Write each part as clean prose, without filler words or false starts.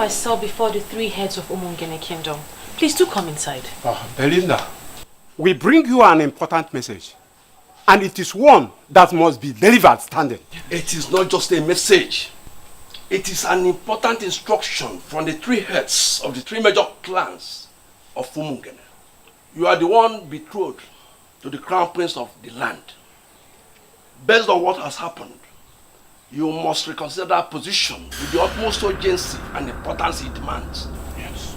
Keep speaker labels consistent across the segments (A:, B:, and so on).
A: myself before the three heads of Umungene Kingdom. Please do come inside.
B: Belinda, we bring you an important message. And it is one that must be delivered standing.
C: It is not just a message. It is an important instruction from the three heads of the three major clans of Umungene. You are the one betrothed to the crown prince of the land. Based on what has happened, you must reconsider that position with the utmost urgency and importance it demands.
B: Yes.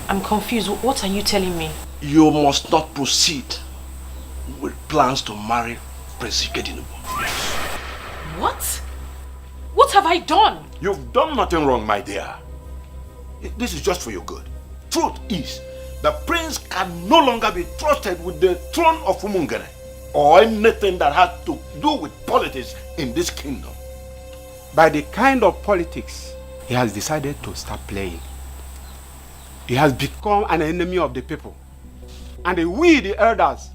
A: I'm confused. What are you telling me?
C: You must not proceed with plans to marry Prince Ikedinubu.
B: Yes.
A: What? What have I done?
D: You've done nothing wrong, my dear. This is just for your good. Truth is, the prince can no longer be trusted with the throne of Umungene or anything that has to do with politics in this kingdom.
B: By the kind of politics he has decided to start playing, he has become an enemy of the people. And we, the elders,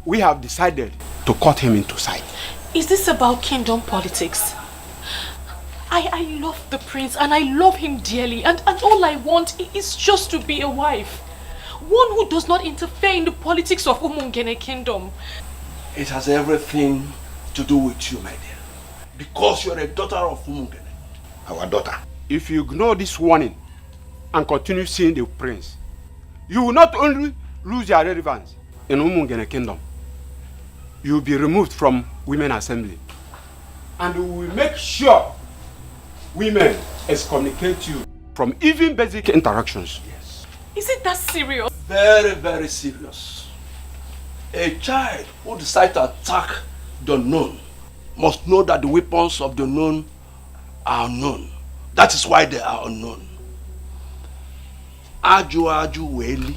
B: we have decided to cut him into sight.
A: Is this about kingdom politics? I love the prince and I love him dearly, and all I want is just to be a wife. One who does not interfere in the politics of Umungene Kingdom.
C: It has everything to do with you, my dear. Because you're a daughter of Umungene.
D: Our daughter.
B: If you ignore this warning and continue seeing the prince, you will not only lose your relevance in Umungene Kingdom, you will be removed from Women Assembly. And we will make sure women excommunicate you from even basic interactions.
C: Yes.
A: Is it that serious?
C: Very, very serious. A child who decides to attack the unknown must know that the weapons of the unknown are unknown. That is why they are unknown. Aju weli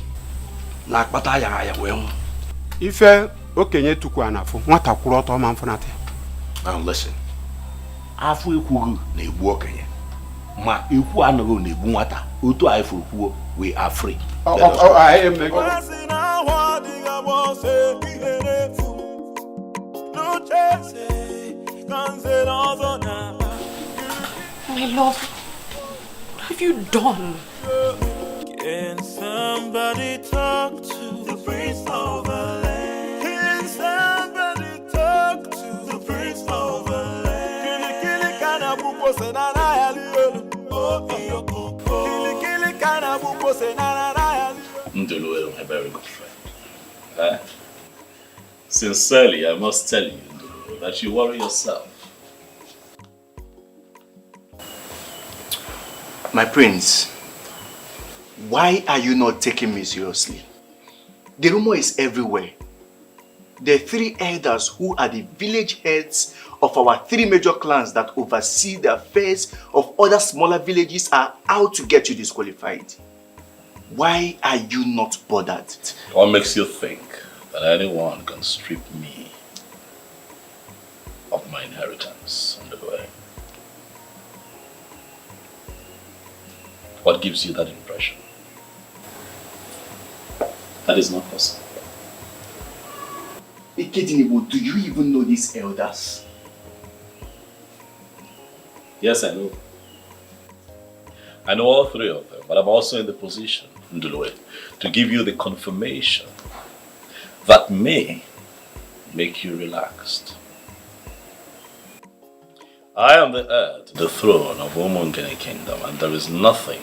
C: na akpata ya wemu.
B: Ife okenye tuku anafu nwata kwuru ọtọ ma mfunate.
D: Now listen. Afu ekwugu na egbu okenye. Ma ekwu anaghị na egbu nwata. Otu anyị furu kwuo, we are free.
B: I am making.
A: My love, what have you done?
E: Can somebody talk to the prince of the land? Can somebody talk to the prince of the land? Kili kana buko senana yali. Kili kana buko senana yali.
F: Ndulu, my very good friend. Sincerely, I must tell you, Ndulu, that you worry yourself.
G: My prince, why are you not taking me seriously? The rumor is everywhere. The three elders who are the village heads of our three major clans that oversee the affairs of other smaller villages are out to get you disqualified. Why are you not bothered?
F: What makes you think that anyone can strip me of my inheritance on the way? What gives you that impression? That is not possible.
G: Ikedinubu, do you even know these elders?
F: Yes, I know. I know all three of them, but I'm also in the position, Ndulwe, to give you the confirmation that may make you relaxed. I am the heir to the throne of Umungene Kingdom, and there is nothing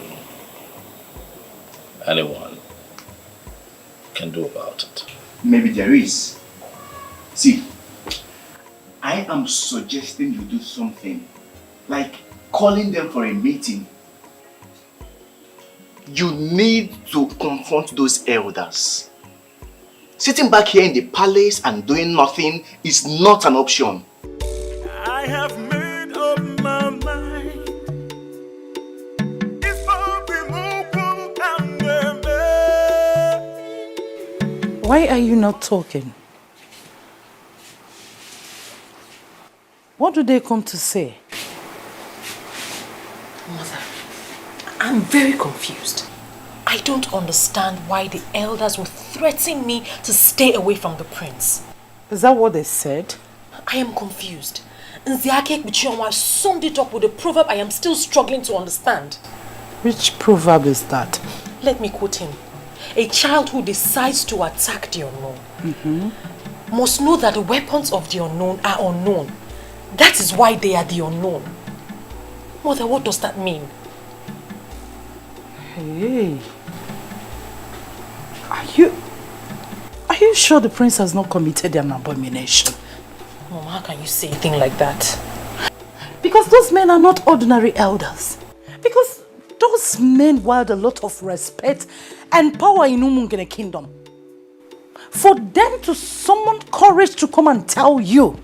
F: anyone can do about it.
G: Maybe there is. See, I am suggesting you do something, like calling them for a meeting. You need to confront those elders. Sitting back here in the palace and doing nothing is not an option.
E: I have made up my mind. It's
H: Why are you not talking? What do they come to say?
A: Mother, I'm very confused. I don't understand why the elders would threaten me to stay away from the prince.
H: Is that what they said?
A: I am confused. Nziake Bichioma summed it up with a proverb I am still struggling to understand.
H: Which proverb is that?
A: Let me quote him. A child who decides to attack the unknown must know that the weapons of the unknown are unknown. That is why they are the unknown. Mother, what does that mean?
H: Hey. Are you sure the prince has not committed an abomination?
A: Mom, how can you say a thing like that?
H: Because those men are not ordinary elders. Because those men wield a lot of respect and power in Umungene kingdom. For them to summon courage to come and tell you,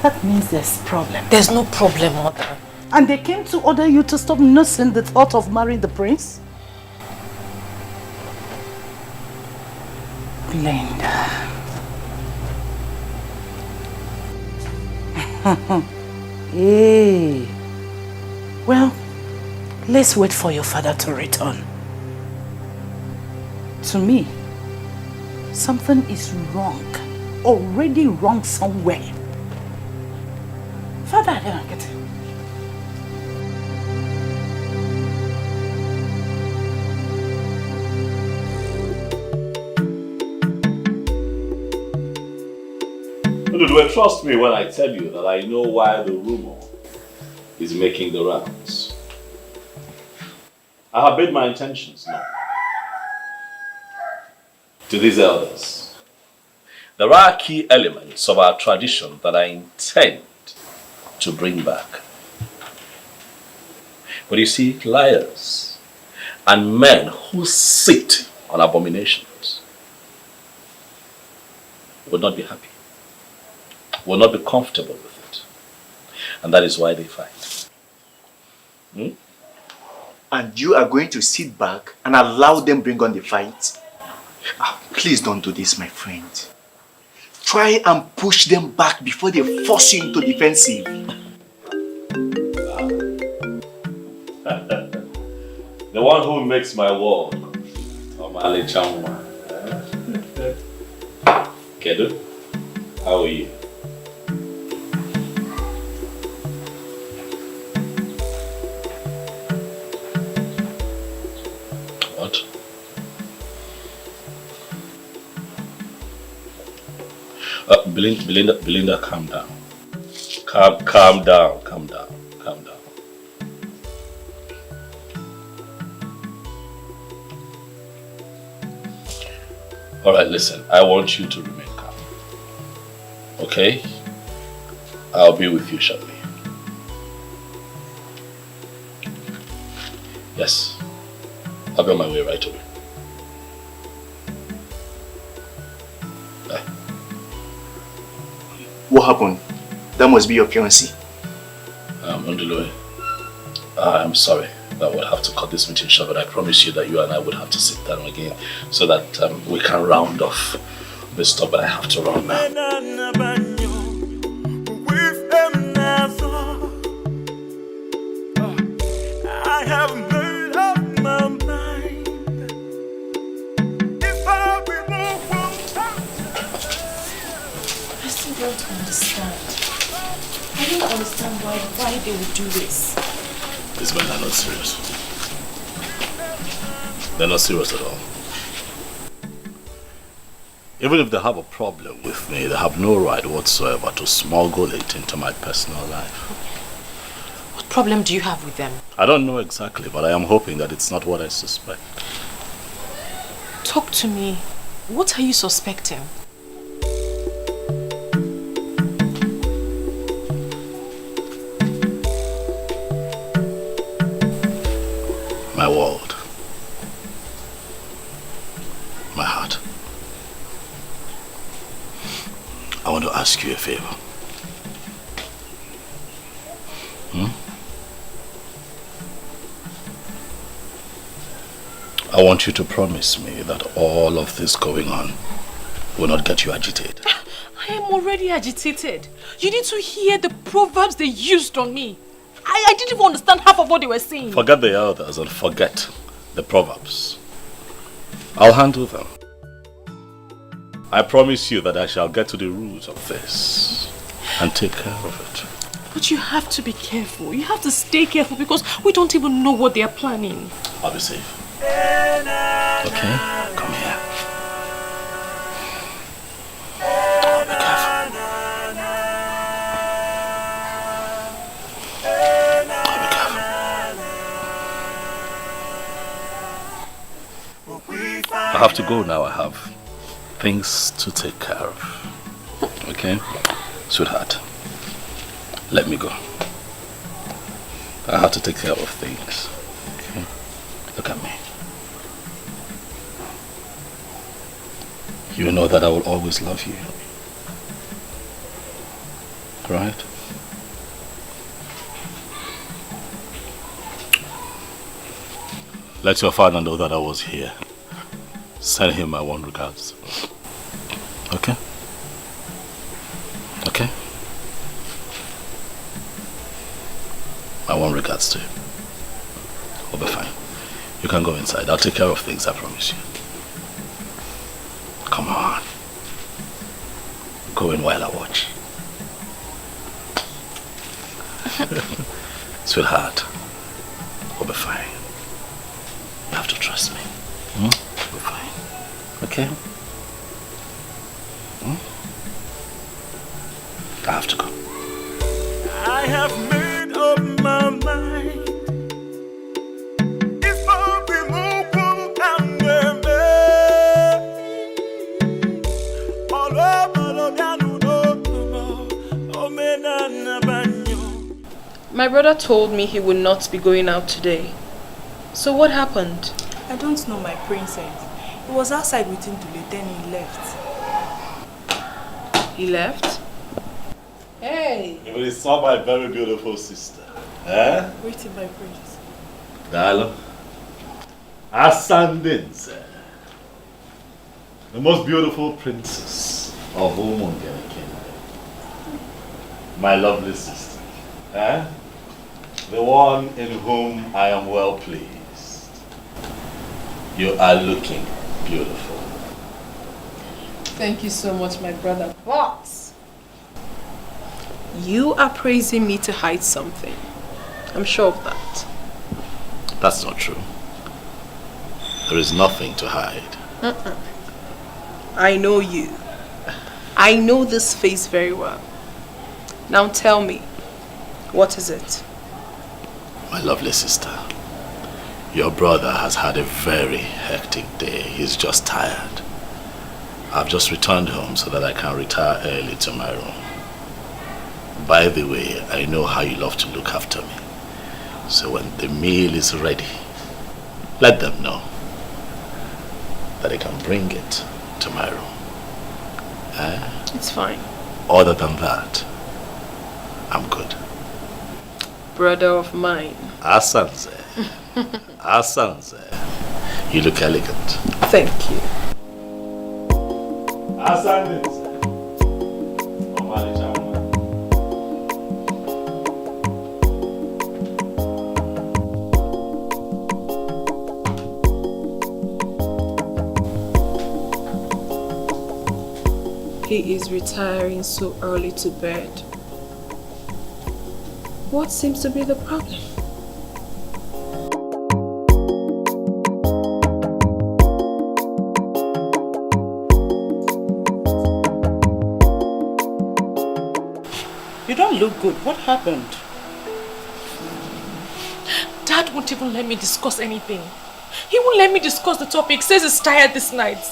H: that means there's a problem.
A: There's no problem, Mother.
H: And they came to order you to stop nursing the thought of marrying the prince? Linda. Hey. Well, let's wait for your father to return. To me, something is wrong. Already wrong somewhere. Father, I don't get it.
F: Trust me when I tell you that I know why the rumor is making the rounds. I have made my intentions known to these elders. There are key elements of our tradition that I intend to bring back. But you see, liars and men who sit on abominations will not be happy, will not be comfortable with it. And that is why they fight.
G: And you are going to sit back and allow them bring on the fight? Please don't do this, my friend. Try and push them back before they force you into defensive.
F: The one who makes my world Omale Chamwa. Kedu, how are you? What? Belinda, calm down. Calm down. All right, listen, I want you to remain calm. Okay? I'll be with you shortly. Yes, I'll be on my way right away. Bye.
G: What happened? That must be your fiancé.
F: Undulue, I'm sorry. I would have to cut this meeting short, but I promise you that you and I would have to sit down again so that we can round off this stuff, but I have to run now.
E: I have made up my mind. If I remove
A: I still don't understand. I don't understand why they would do this.
F: These men are not serious. They're not serious at all. Even if they have a problem with me, they have no right whatsoever to smuggle it into my personal life.
A: What problem do you have with them?
F: I don't know exactly, but I am hoping that it's not what I suspect.
A: Talk to me. What are you suspecting?
F: My world. My heart. I want to ask you a favor. I want you to promise me that all of this going on will not get you agitated.
A: I am already agitated. You need to hear the proverbs they used on me. I didn't even understand half of what they were saying.
F: Forget the elders and forget the proverbs. I'll handle them. I promise you that I shall get to the root of this. and take care of it.
A: But you have to be careful. You have to stay careful because we don't even know what they are planning.
F: I'll be safe. Okay? Come here. Oh, be careful. Oh, be careful. I have to go now. I have things to take care of. Okay? Sweetheart, let me go. I have to take care of things. Okay? Look at me. You know that I will always love you. Right? Let your father know that I was here. Send him my warm regards. Okay? Okay? My warm regards to you. We'll be fine. You can go inside. I'll take care of things, I promise you. Come on. Go in while I watch. Sweetheart, we'll be fine. You have to trust me. We'll be fine. Okay? I have to go.
E: I have made up my mind. It's probably more than
A: My brother told me he would not be going out today. So what happened?
I: I don't know, my princess. He was outside with him today, then he left.
A: He left?
I: Hey!
F: But it's not my very beautiful sister. Eh?
I: Waiting, my princess.
F: Darling. Ascendance. The most beautiful princess of Umungene Kingdom. My lovely sister. Eh? The one in whom I am well pleased. You are looking beautiful.
A: Thank you so much, my brother. But you are praising me to hide something. I'm sure of that.
F: That's not true. There is nothing to hide.
A: I know you. I know this face very well. Now tell me, what is it?
F: My lovely sister, your brother has had a very hectic day. He's just tired. I've just returned home so that I can retire early to my room. By the way, I know how you love to look after me. So when the meal is ready, let them know that they can bring it to my room.
A: It's fine.
F: Other than that, I'm good.
A: Brother of mine.
F: Asanze. Asanze. You look elegant.
A: Thank you.
F: Asanze.
A: He is retiring so early to bed. What seems to be the problem?
H: You don't look good. What happened?
A: Dad won't even let me discuss anything. He won't let me discuss the topic. Says he's tired this night.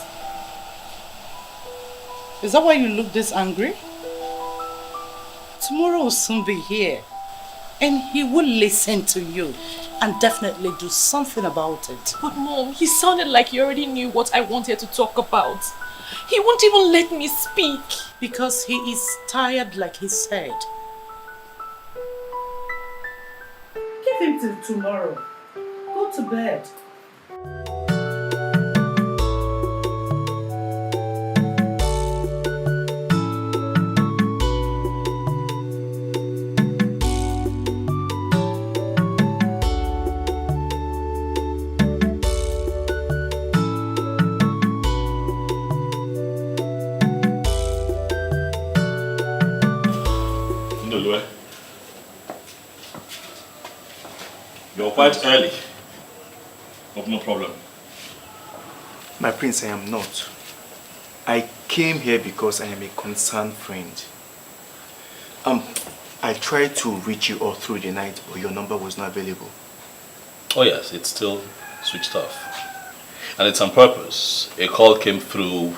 H: Is that why you look this angry? Tomorrow will soon be here. And he will listen to you and definitely do something about it.
A: But Mom, he sounded like he already knew what I wanted to talk about. He won't even let me speak.
H: Because he is tired, like he said. Give him till tomorrow. Go to bed.
F: quite early. Hope no problem.
G: My prince, I am not. I came here because I am a concerned friend. I tried to reach you all through the night, but your number was not available.
F: Oh yes, it's still switched off. And it's on purpose. A call came through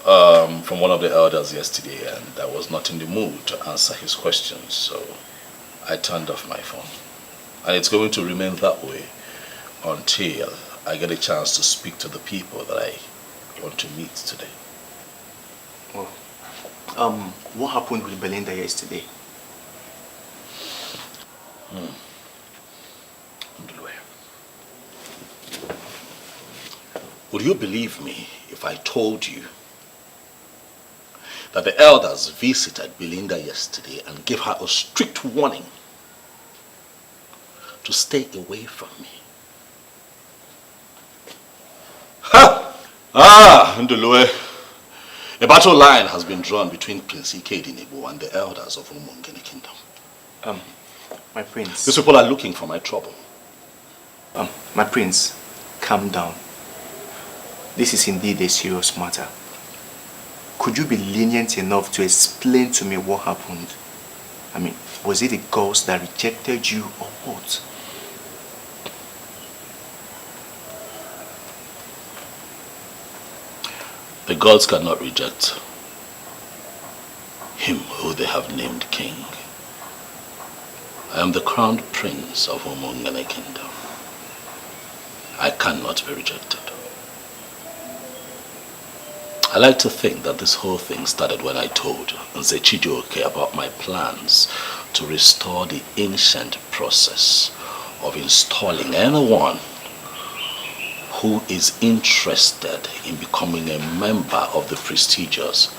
F: from one of the elders yesterday, and I was not in the mood to answer his questions, so I turned off my phone. And it's going to remain that way until I get a chance to speak to the people that I want to meet today.
G: Well, what happened with Belinda yesterday?
F: Would you believe me if I told you that the elders visited Belinda yesterday and gave her a strict warning to stay away from me? Ha! Ndulue. A battle line has been drawn between Prince Ikedinebo and the elders of Umungene Kingdom.
G: My prince.
F: These people are looking for my trouble.
G: My prince, calm down. This is indeed a serious matter. Could you be lenient enough to explain to me what happened? I mean, was it the gods that rejected you or what?
F: The gods cannot reject him who they have named king. I am the crowned prince of Umungene Kingdom. I cannot be rejected. I like to think that this whole thing started when I told Nze Chijioke about my plans to restore the ancient process of installing anyone who is interested in becoming a member of the prestigious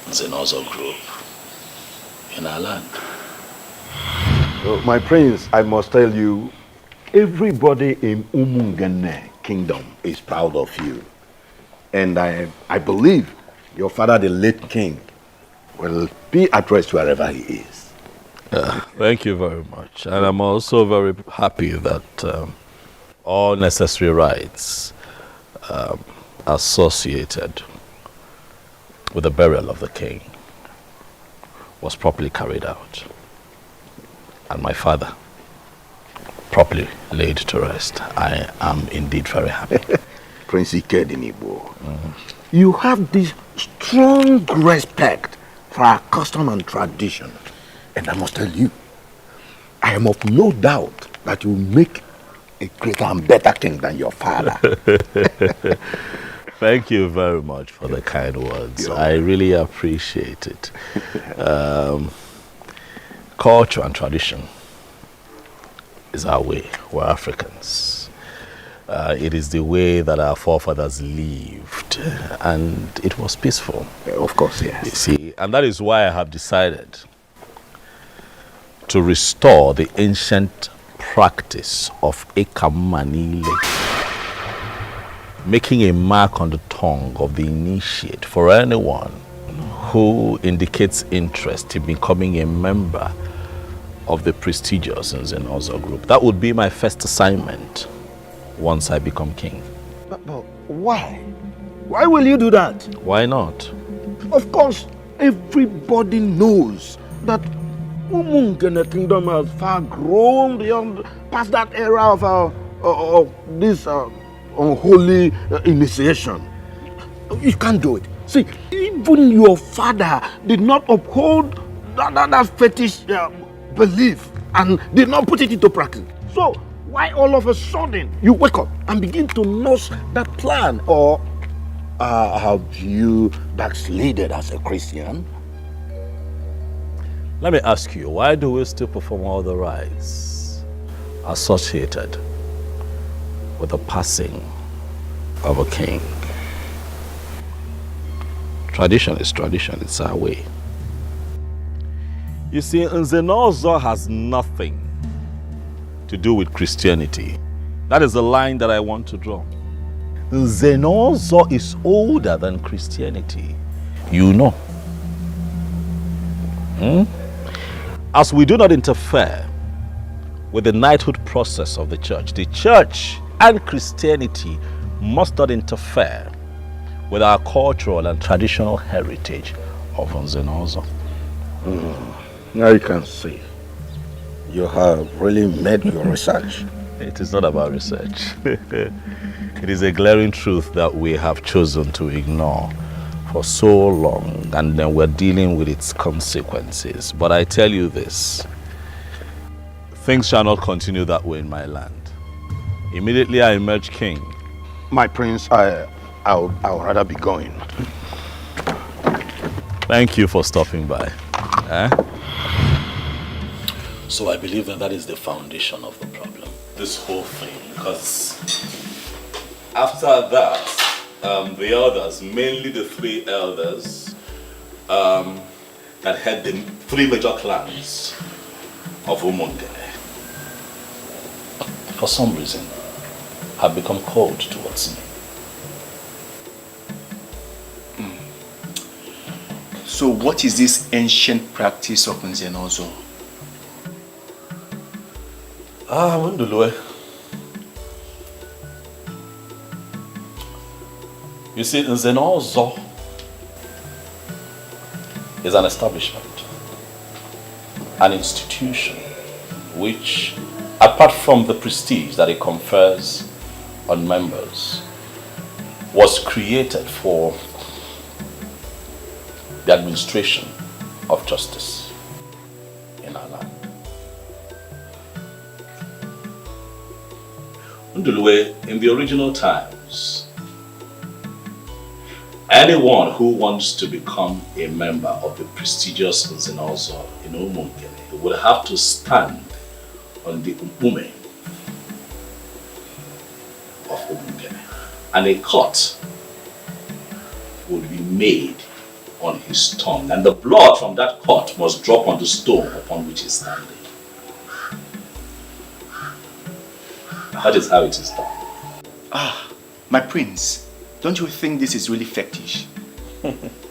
F: Nzenozo group in our land.
D: My prince, I must tell you, everybody in Umungene Kingdom is proud of you. And I believe your father, the late king, will be at rest wherever he is.
F: Thank you very much. And I'm also very happy that all necessary rites associated with the burial of the king was properly carried out. And my father properly laid to rest. I am indeed very happy.
D: Prince Ikedinebo, you have this strong respect for our custom and tradition. And I must tell you, I am of no doubt that you will make a greater and better king than your father.
F: Thank you very much for the kind words. I really appreciate it. Culture and tradition is our way. We're Africans. It is the way that our forefathers lived, and it was peaceful.
D: Of course, yes.
F: You see, and that is why I have decided to restore the ancient practice of Ekamanile, making a mark on the tongue of the initiate for anyone who indicates interest in becoming a member of the prestigious Nzenozo group. That would be my first assignment once I become king.
D: But why? Why will you do that?
F: Why not?
D: Of course, everybody knows that Umungene Kingdom has far grown beyond past that era of this unholy initiation. You can't do it. See, even your father did not uphold that fetish belief and did not put it into practice. So, why all of a sudden you wake up and begin to nurse that plan? Or have you backslided as a Christian?
F: Let me ask you, why do we still perform all the rites associated with the passing of a king? Tradition is tradition, it's our way. You see, Nzenozo has nothing to do with Christianity. That is the line that I want to draw. Nzenozo is older than Christianity. You know. As we do not interfere with the knighthood process of the church and Christianity must not interfere with our cultural and traditional heritage of Nzenozo.
D: Now you can see. You have really made your research.
F: It is not about research. It is a glaring truth that we have chosen to ignore for so long, and then we're dealing with its consequences. But I tell you this, things shall not continue that way in my land. Immediately I emerge king.
D: My prince, I'll rather be going.
F: Thank you for stopping by.
J: So I believe that is the foundation of the problem.
F: This whole thing, because after that, the elders, mainly the 3 elders that had the 3 major clans of Umungene,
J: for some reason, have become cold towards me.
G: So what is this ancient practice of Nzenozo?
F: Mundulwe. You see, Nzenozo is an establishment, an institution, which, apart from the prestige that it confers on members, was created for the administration of justice in our land. Ndulwe, in the original times, anyone who wants to become a member of the prestigious Nzenozo in Umungene would have to stand on the Umpume of Umungene, and a cut would be made on his tongue, and the blood from that cut must drop on the stone upon which he is standing. That is how it is done.
G: My prince, don't you think this is really fetish?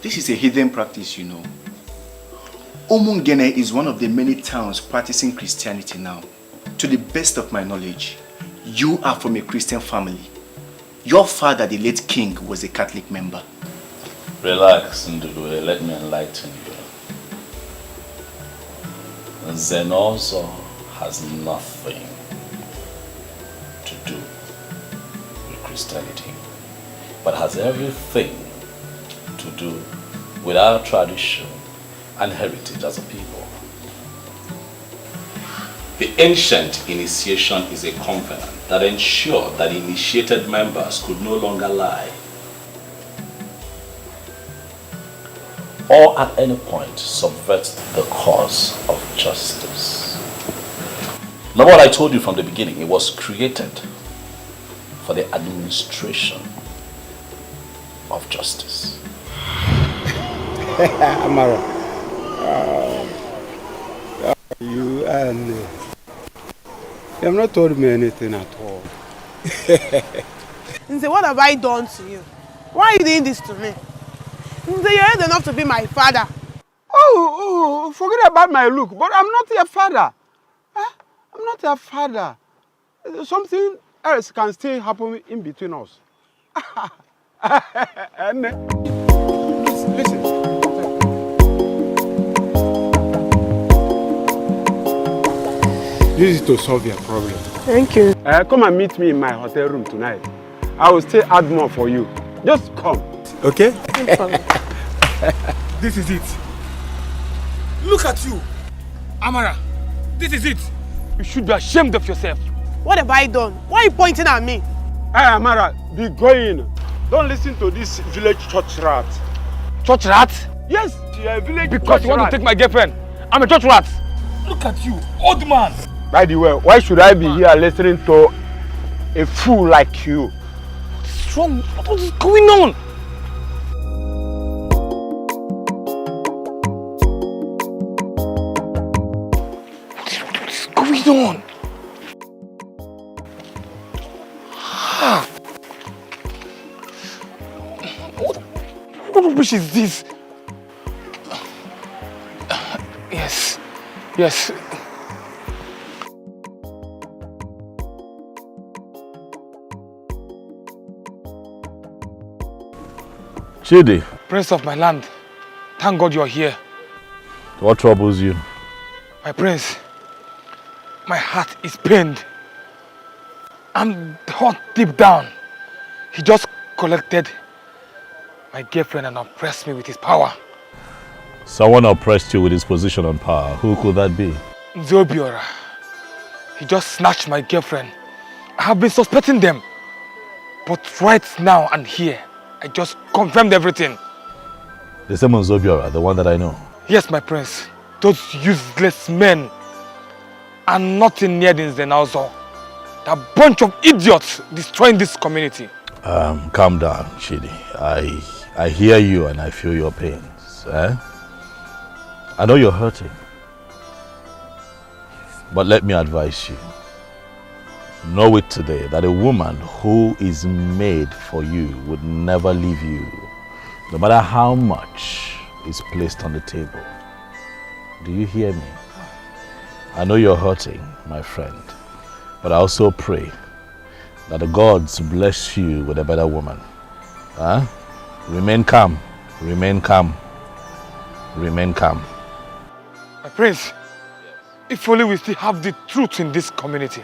G: This is a hidden practice, you know. Umungene is one of the many towns practicing Christianity now. To the best of my knowledge, you are from a Christian family. Your father, the late king, was a Catholic member.
F: Relax, Ndulwe, let me enlighten you. Nzenozo has nothing to do with Christianity, but has everything to do with our tradition and heritage as a people. The ancient initiation is a covenant that ensured that initiated members could no longer lie or at any point subvert the cause of justice. Remember what I told you from the beginning, it was created for the administration of justice.
B: Amara, you have not told me anything at all.
K: Nze, what have I done to you? Why are you doing this to me? Nze, you're old enough to be my father.
B: Oh, forget about my look, but I'm not your father. I'm not your father. Something else can still happen in between us. And, listen. This is to solve your problem.
K: Thank you.
B: Come and meet me in my hotel room tonight. I will still add more for you. Just come. Okay?
L: This is it. Look at you. Amara, this is it. You should be ashamed of yourself.
K: What have I done? Why are you pointing at me?
B: Hey, Amara, be going. Don't listen to this village church rat.
L: Church rat?
B: Yes, you're a village
L: because you want to take my girlfriend. I'm a church rat. Look at you, old man.
B: By the way, why should I be here listening to a fool like you?
L: What's wrong? What is going on? What's going on? What rubbish is this? Yes.
J: Chidi.
L: Prince of my land, thank God you're here.
J: What troubles you?
L: My prince, my heart is pained. I'm hot deep down. He just collected my girlfriend and oppressed me with his power.
J: Someone oppressed you with his position and power. Who could that be?
L: Zobiora. He just snatched my girlfriend. I have been suspecting them. But right now and here, I just confirmed everything.
J: The same as Zobiora, the one that I know.
L: Yes, my prince. Those useless men are nothing near the Zenalzo. They're a bunch of idiots destroying this community.
J: Calm down, Chidi. I hear you and I feel your pains. I know you're hurting. But let me advise you. Know it today that a woman who is made for you would never leave you, no matter how much is placed on the table. Do you hear me? I know you're hurting, my friend, but I also pray that the gods bless you with a better woman. Remain calm, remain calm, remain calm.
L: My prince, if only we still have the truth in this community.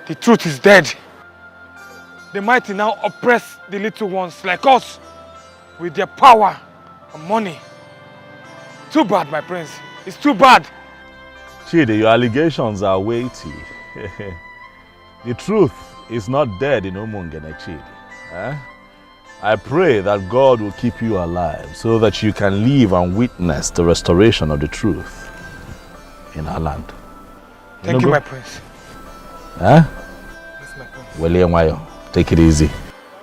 L: The truth is dead. The mighty now oppress the little ones like us with their power and money. Too bad, my prince. It's too bad.
J: Chidi, your allegations are weighty. The truth is not dead in Umungene, Chidi. I pray that God will keep you alive so that you can live and witness the restoration of the truth in our land.
L: Thank you, my prince.
J: Huh?
L: Yes, my prince.
J: Well, take it easy.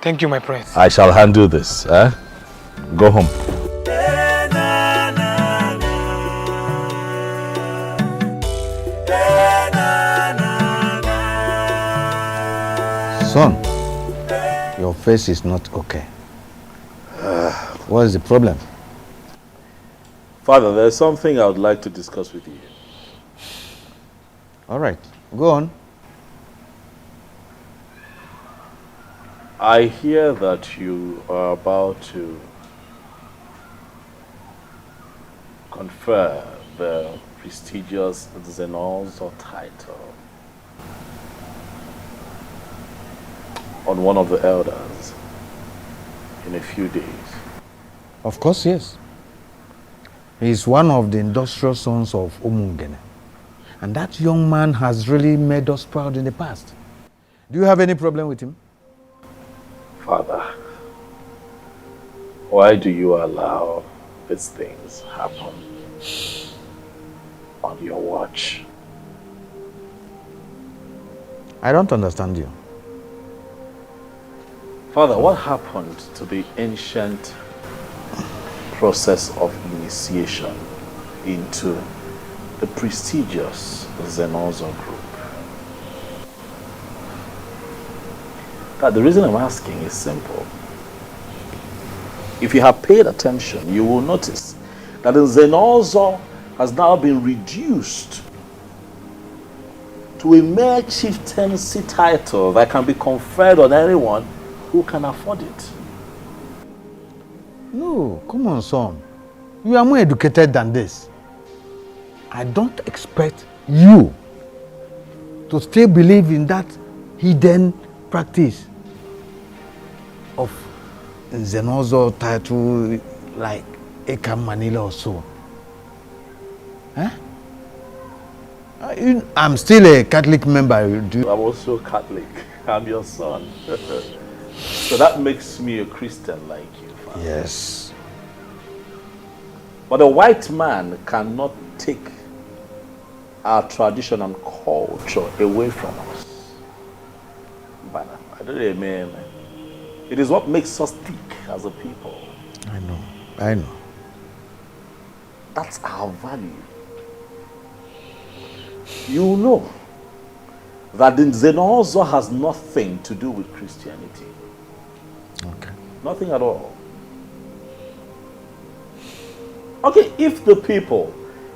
L: Thank you, my prince.
J: I shall handle this. Go home.
M: Son, your face is not okay. What is the problem?
J: Father, there's something I would like to discuss with you.
M: All right, go on.
J: I hear that you are about to confer the prestigious Zenalzo title on one of the elders in a few days.
M: Of course, yes. He is one of the industrial sons of Umungene. And that young man has really made us proud in the past. Do you have any problem with him?
J: Father, why do you allow these things happen on your watch?
M: I don't understand you.
J: Father, what happened to the ancient process of initiation into the prestigious Zenalzo group? The reason I'm asking is simple. If you have paid attention, you will notice that the Zenalzo has now been reduced to a mere chieftaincy title that can be conferred on anyone who can afford it.
M: No, come on, son. You are more educated than this. I don't expect you to still believe in that hidden practice of Zenalzo title like Eka Manila or so. I'm still a Catholic member. I'm
J: also Catholic. I'm your son. So that makes me a Christian like you, Father.
M: Yes.
J: But a white man cannot take our tradition and culture away from us. But I don't mean, it is what makes us tick as a people.
M: I know.
J: That's our value. You know that the Zenalzo has nothing to do with Christianity.
M: Okay.
J: Nothing at all. Okay, if the people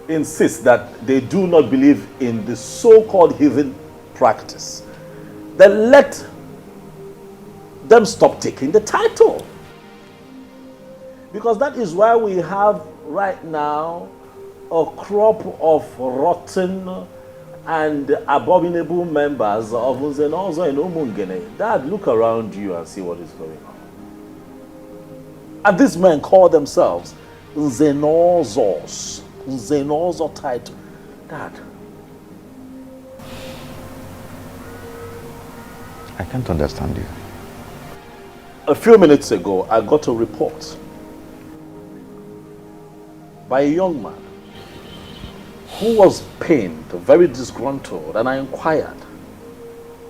J: insist that they do not believe in the so-called heathen practice, then let them stop taking the title.
N: Because that is why we have right now a crop of rotten and abominable members of Nzenozo and Umungene. Dad, look around you and see what is going on. And these men call themselves Nzenozos. Nzenozo title. Dad.
M: I can't understand you.
N: A few minutes ago, I got a report by a young man who was pained, very disgruntled, and I inquired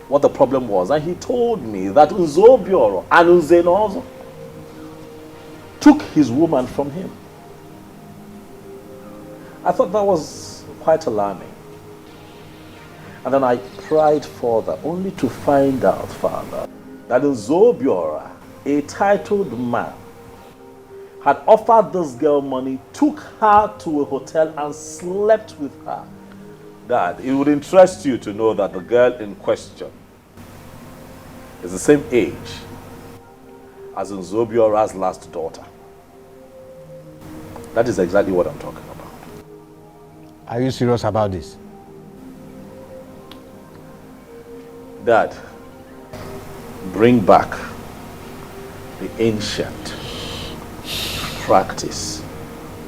N: what the problem was. And he told me that Nzobioro and Nzenozo took his woman from him. I thought that was quite alarming. And then I pried further, only to find out, Father, that Nzobiora, a titled man, had offered this girl money, took her to a hotel and slept with her. Dad, it would interest you to know that the girl in question is the same age as Nzobiora's last daughter. That is exactly what I'm talking about.
M: Are you serious about this?
N: Dad, bring back the ancient practice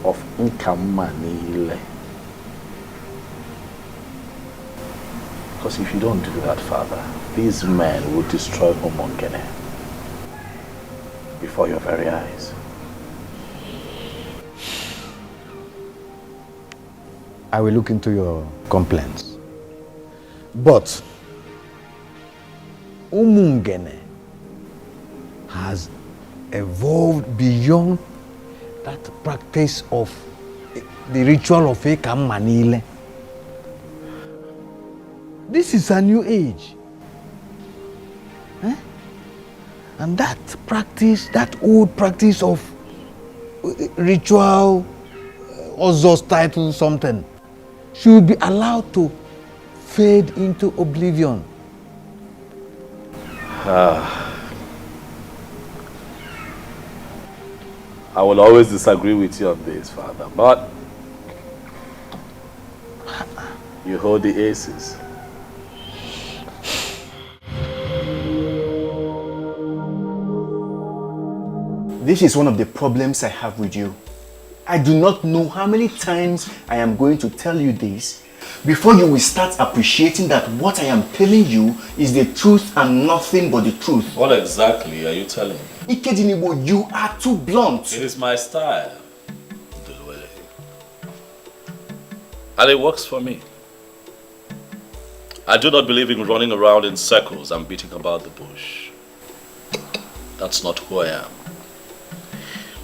N: of Nkamanile. Because if you don't do that, Father, these men will destroy Umungene before your very eyes.
M: I will look into your complaints. But Umungene has evolved beyond that practice of the ritual of Ekamanile. This is a new age. And that practice, that old practice of ritual, Ozos title something, should be allowed to fade into oblivion.
N: I will always disagree with you on this, Father, but you hold the aces.
G: This is one of the problems I have with you. I do not know how many times I am going to tell you this before you will start appreciating that what I am telling you is the truth and nothing but the truth.
F: What exactly are you telling me?
G: Ikedinibo, you are too blunt.
F: It is my style, and it works for me. I do not believe in running around in circles and beating about the bush. That's not who I am.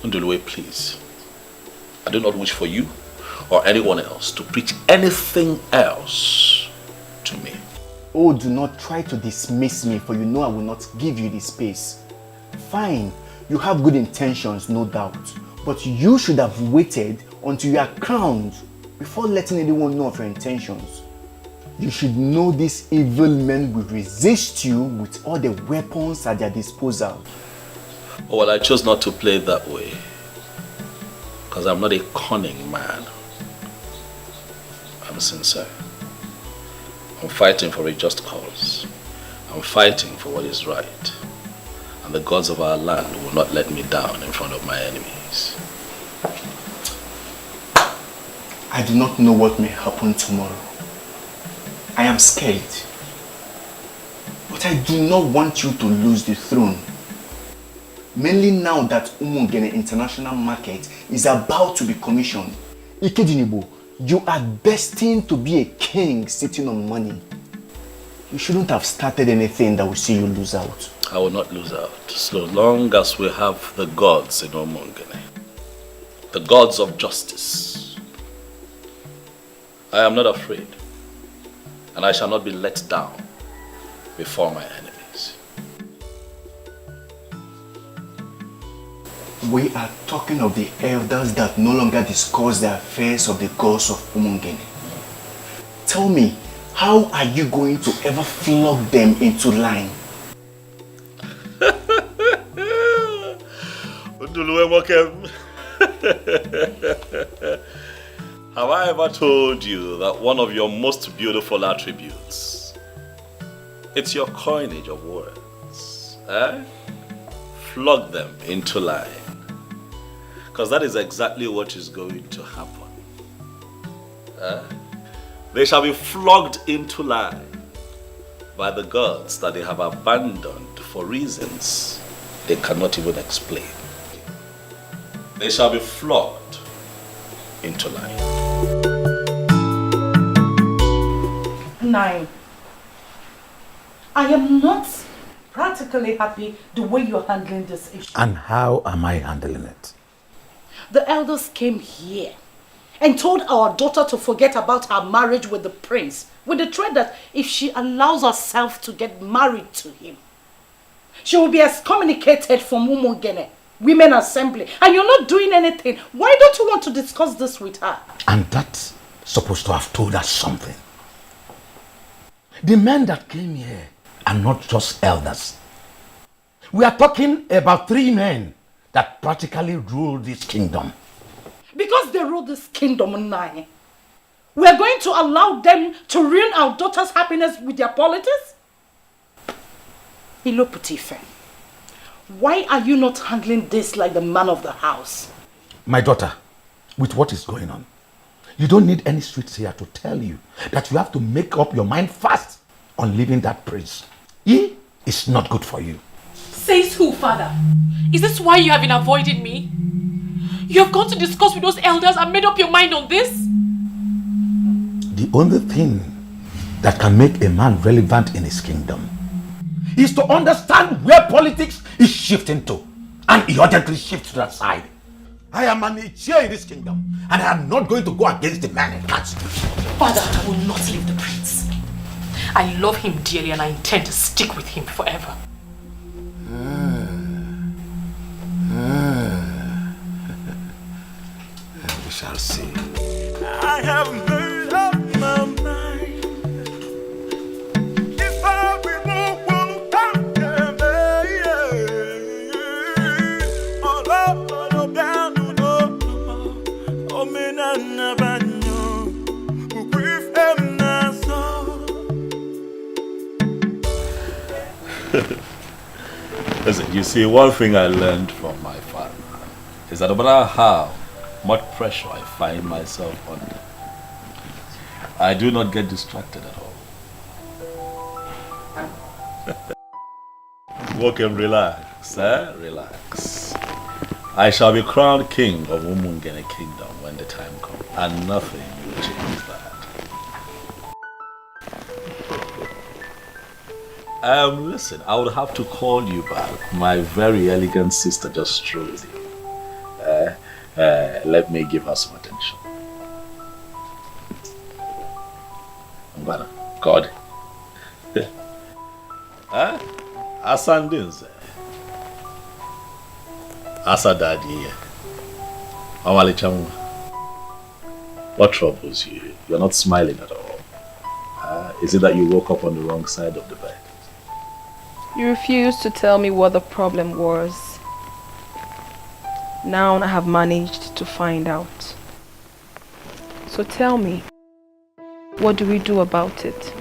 F: Ndulwe, please. I do not wish for you or anyone else to preach anything else to me.
G: Oh, do not try to dismiss me, for you know I will not give you the space. Fine, you have good intentions, no doubt. But you should have waited until you are crowned before letting anyone know of your intentions. You should know these evil men will resist you with all the weapons at their disposal.
F: Oh, well, I chose not to play it that way. Because I'm not a cunning man. I'm sincere. I'm fighting for a just cause. I'm fighting for what is right. And the gods of our land will not let me down in front of my enemies.
G: I do not know what may happen tomorrow. I am scared. But I do not want you to lose the throne. Mainly now that Umungene International Market is about to be commissioned. Ikedinibo, you are destined to be a king sitting on money. You shouldn't have started anything that will see you lose out.
F: I will not lose out, so long as we have the gods in Umungene. The gods of justice. I am not afraid, and I shall not be let down before my enemies.
G: We are talking of the elders that no longer discuss the affairs of the gods of Umungene. Tell me, how are you going to ever flog them into line?
F: Have I ever told you that one of your most beautiful attributes, it's your coinage of words, eh? Flog them into line. Because that is exactly what is going to happen. They shall be flogged into line by the gods that they have abandoned for reasons they cannot even explain. They shall be flogged into line.
H: 9. I am not practically happy the way you're handling this issue.
M: And how am I handling it?
H: The elders came here and told our daughter to forget about her marriage with the prince, with the threat that if she allows herself to get married to him, she will be excommunicated from Umungene, Women Assembly. And you're not doing anything. Why don't you want to discuss this with her?
M: And that's supposed to have told us something. The men that came here are not just elders. We are talking about 3 men that practically rule this kingdom.
H: Because they rule this kingdom 9, we are going to allow them to ruin our daughter's happiness with their politics? Ilo Putife, why are you not handling this like the man of the house?
M: My daughter, with what is going on, you don't need any streets here to tell you that you have to make up your mind fast on leaving that prince. He is not good for you.
A: Says who, father? Is this why you have been avoiding me? You have gone to discuss with those elders and made up your mind on this?
M: The only thing that can make a man relevant in his kingdom is to understand where politics is shifting to, and he urgently shifts to that side. I am an chair in this kingdom, and I am not going to go against the man in council.
A: Father, I will not leave the prince. I love him dearly and I intend to stick with him forever.
M: We shall see.
E: I have made up my mind. If I be more
F: Listen, you see, one thing I learned from my father is that no matter how much pressure I find myself under, I do not get distracted at all. Walk and relax, eh? Relax. I shall be crowned king of Umungene Kingdom when the time comes, and nothing will change that. Listen, I would have to call you back. My very elegant sister just strolled in. Let me give her some attention. Mbana, God. Asandinze. Asadadi. Awalichamu. What troubles you? You're not smiling at all. Is it that you woke up on the wrong side of the bed?
I: You refused to tell me what the problem was. Now I have managed to find out. So tell me, what do we do about it?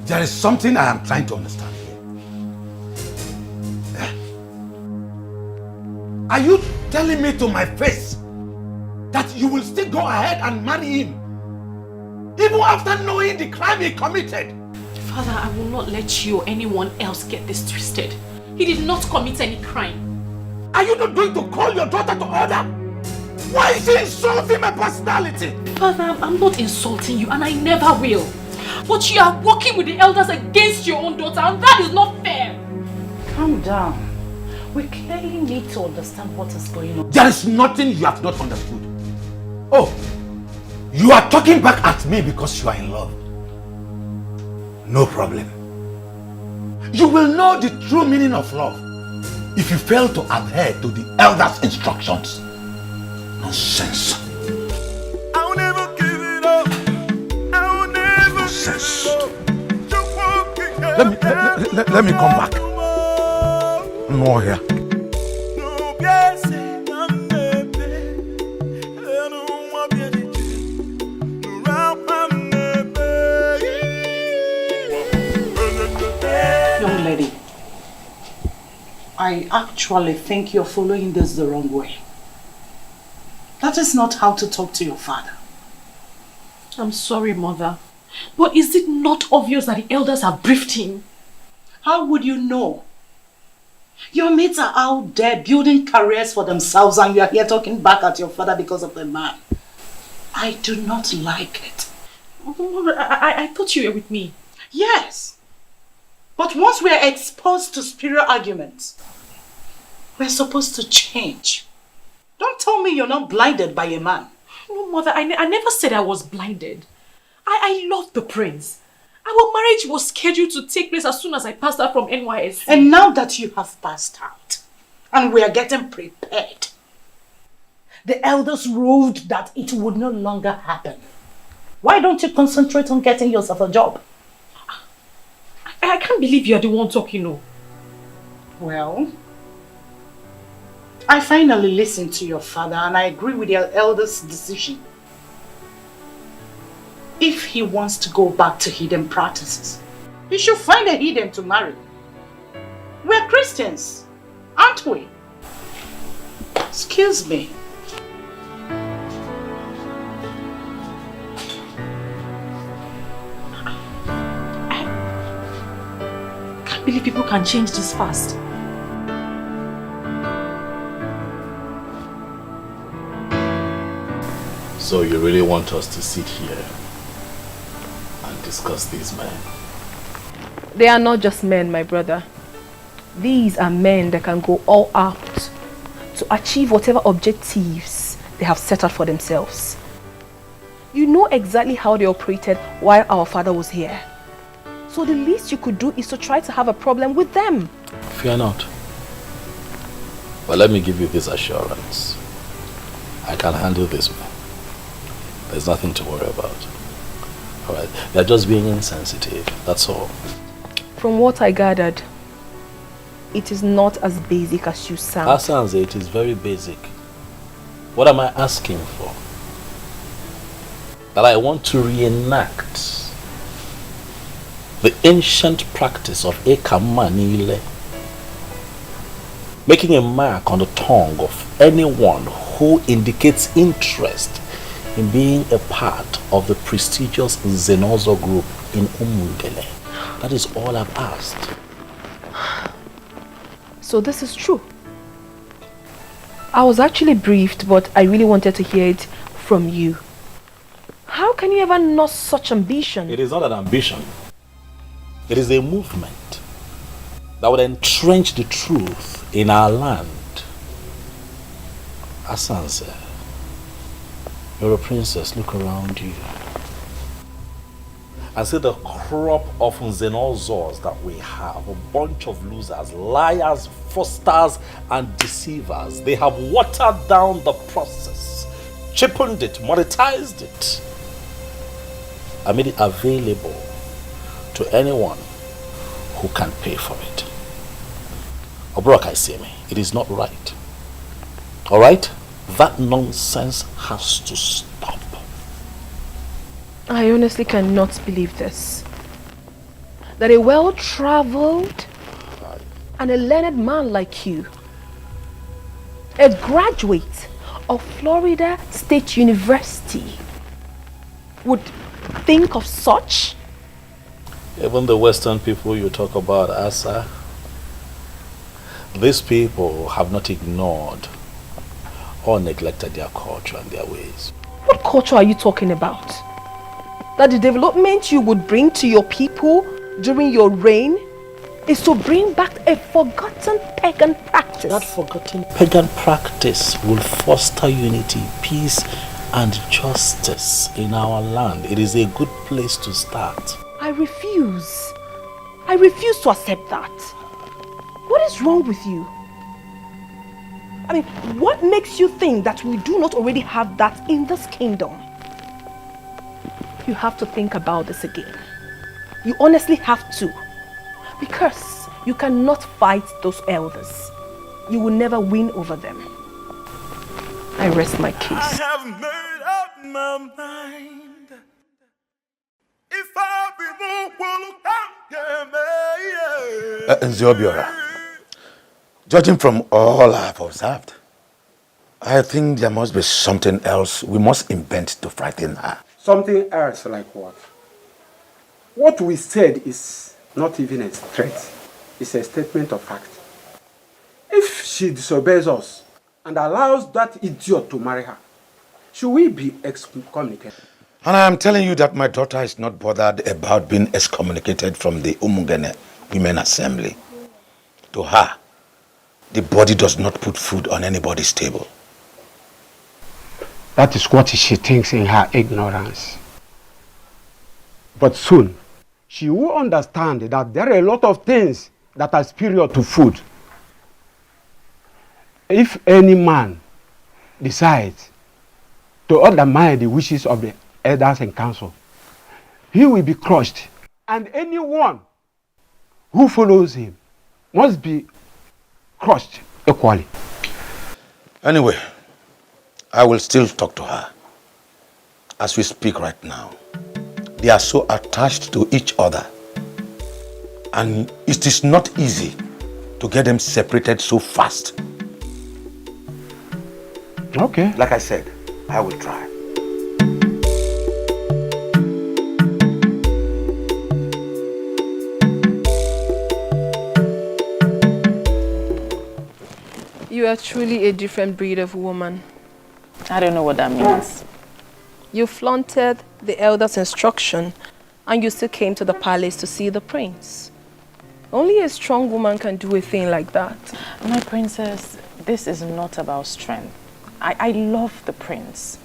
M: There is something I am trying to understand here. Are you telling me to my face that you will still go ahead and marry him even after knowing the crime he committed?
A: Father, I will not let you or anyone else get this twisted. He did not commit any crime.
M: Are you not going to call your daughter to order? Why is she insulting my personality?
A: Father, I'm not insulting you and I never will. But you are working with the elders against your own daughter and that is not fair.
H: Calm down. We clearly need to understand what is going on.
M: There is nothing you have not understood. Oh, you are talking back at me because you are in love. No problem. You will know the true meaning of love if you fail to adhere to the elders' instructions. Nonsense.
E: I'll never give it up.
D: Let me come back. No here.
H: Young lady, I actually think you're following this the wrong way. That is not how to talk to your father.
A: I'm sorry, Mother. But is it not obvious that the elders have briefed him?
H: How would you know? Your mates are out there building careers for themselves and you are here talking back at your father because of the man. I do not like it.
A: I thought you were with me.
H: Yes. But once we are exposed to spiritual arguments, we're supposed to change. Don't tell me you're not blinded by a man.
A: No, Mother, I never said I was blinded. I love the prince. Our marriage was scheduled to take place as soon as I passed out from NYSC.
H: And now that you have passed out, and we are getting prepared, the elders ruled that it would no longer happen. Why don't you concentrate on getting yourself a job?
A: I can't believe you're the one talking, no.
H: Well, I finally listened to your father and I agree with your elder's decision. If he wants to go back to hidden practices, he should find a hidden to marry. We're Christians, aren't we? Excuse me.
A: I can't believe people can change this fast.
J: So you really want us to sit here and discuss these men?
I: They are not just men, my brother. These are men that can go all out to achieve whatever objectives they have set out for themselves. You know exactly how they operated while our father was here. So the least you could do is to try to have a problem with them.
J: Fear not. But let me give you this assurance. I can handle this man. There's nothing to worry about. Alright, they're just being insensitive, that's all.
I: From what I gathered, it is not as basic as you sound.
J: Asanze, it is very basic. What am I asking for? That I want to reenact the ancient practice of Ekamanile, making a mark on the tongue of anyone who indicates interest in being a part of the prestigious Zenozo group in Umungele. That is all I've asked.
I: So this is true. I was actually briefed, but I really wanted to hear it from you. How can you ever know such ambition?
J: It is not an ambition. It is a movement that would entrench the truth in our land. Asanze, you're a princess, look around you. And see the crop of Zenozors that we have. A bunch of losers, liars, fraudsters, and deceivers. They have watered down the process, cheapened it, monetized it, and made it available to anyone who can pay for it. Obroka Iseme, it is not right. Alright? That nonsense has to stop.
I: I honestly cannot believe this. That a well-traveled and a learned man like you, a graduate of Florida State University, would think of such?
J: Even the Western people you talk about, Asa, these people have not ignored or neglected their culture and their ways.
I: What culture are you talking about? That the development you would bring to your people during your reign is to bring back a forgotten pagan practice.
J: That forgotten pagan practice will foster unity, peace, and justice in our land. It is a good place to start.
I: I refuse. I refuse to accept that. What is wrong with you? I mean, what makes you think that we do not already have that in this kingdom? You have to think about this again. You honestly have to. Because you cannot fight those elders. You will never win over them. I rest my case.
E: I have made up my mind. If I be
D: Nziobiora, judging from all I've observed, I think there must be something else we must invent to frighten her.
B: Something else like what? What we said is not even a threat. It's a statement of fact. If she disobeys us and allows that idiot to marry her, should we be excommunicated?
D: And I am telling you that my daughter is not bothered about being excommunicated from the Umungene Women Assembly. To her, the body does not put food on anybody's table.
B: That is what she thinks in her ignorance. But soon, she will understand that there are a lot of things that are superior to food. If any man decides to undermine the wishes of the elders and council, he will be crushed. And anyone who follows him must be crushed equally.
D: Anyway, I will still talk to her. As we speak right now, they are so attached to each other. And it is not easy to get them separated so fast.
B: Okay.
D: Like I said, I will try.
I: You are truly a different breed of woman.
A: I don't know what that means.
I: You flaunted the elder's instruction and you still came to the palace to see the prince. Only a strong woman can do a thing like that.
A: My princess, this is not about strength. I love the prince.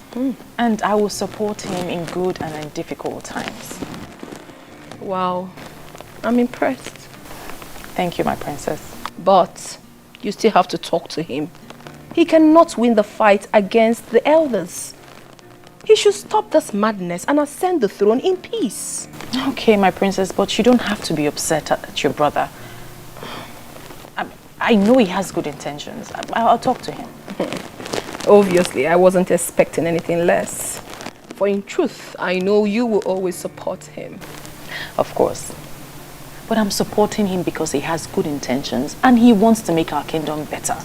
A: And I will support him in good and in difficult times.
I: Wow, I'm impressed.
A: Thank you, my princess.
I: But you still have to talk to him. He cannot win the fight against the elders. He should stop this madness and ascend the throne in peace.
A: Okay, my princess, but you don't have to be upset at your brother. I know he has good intentions. I'll talk to him.
I: Obviously, I wasn't expecting anything less. For in truth, I know you will always support him.
A: Of course. But I'm supporting him because he has good intentions and he wants to make our kingdom better.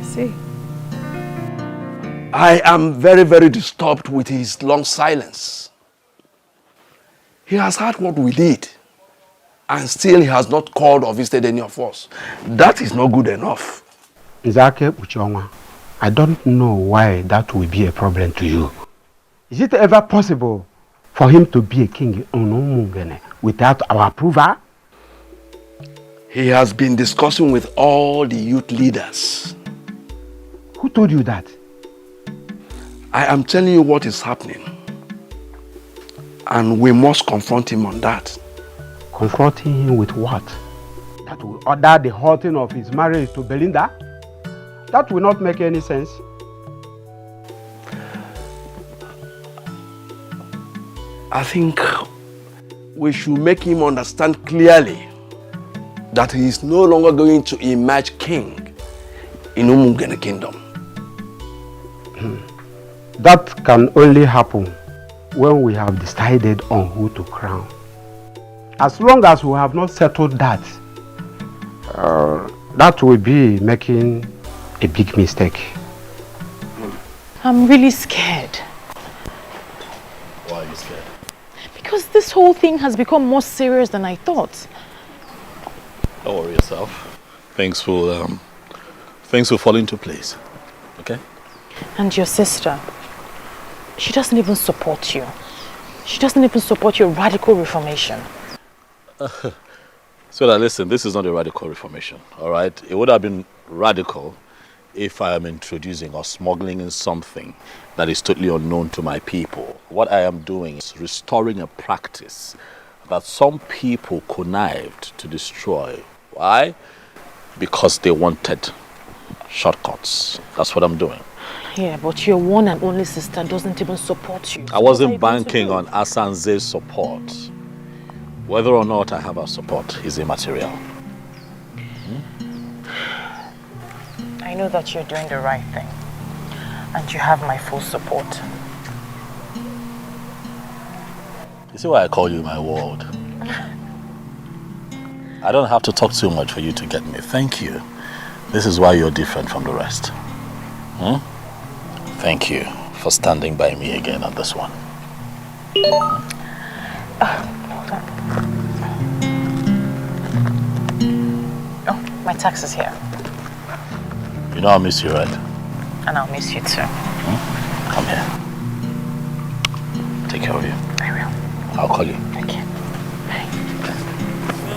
I: See?
C: I am very, very disturbed with his long silence. He has heard what we did, and still he has not called or visited any of us. That is not good enough.
B: Nzake Uchonwa, I don't know why that will be a problem to you. Is it ever possible for him to be a king in Umungene without our approval?
C: He has been discussing with all the youth leaders.
B: Who told you that?
C: I am telling you what is happening. And we must confront him on that.
B: Confronting him with what? That will order the halting of his marriage to Belinda? That will not make any sense.
C: I think we should make him understand clearly that he is no longer going to emerge king in Umungene kingdom.
B: That can only happen when we have decided on who to crown. As long as we have not settled that, that will be making a big mistake.
A: I'm really scared.
F: Why are you scared?
A: Because this whole thing has become more serious than I thought.
F: Don't worry yourself. Things will fall into place. Okay?
A: And your sister, she doesn't even support you. She doesn't even support your radical reformation.
F: So that listen, this is not a radical reformation, all right? It would have been radical if I am introducing or smuggling in something that is totally unknown to my people. What I am doing is restoring a practice that some people connived to destroy. Why? Because they wanted shortcuts. That's what I'm doing.
A: Yeah, but your one and only sister doesn't even support you.
J: I wasn't banking on Asanze's support. Whether or not I have her support is immaterial.
A: I know that you're doing the right thing. And you have my full support.
J: You see why I call you my world? I don't have to talk too much for you to get me. Thank you. This is why you're different from the rest. Thank you for standing by me again on this one.
A: Oh, my tax is here.
J: You know I'll miss you, right?
A: And I'll miss you too.
J: Come here. Take care of you.
A: I will.
J: I'll call you.
A: Okay. Bye.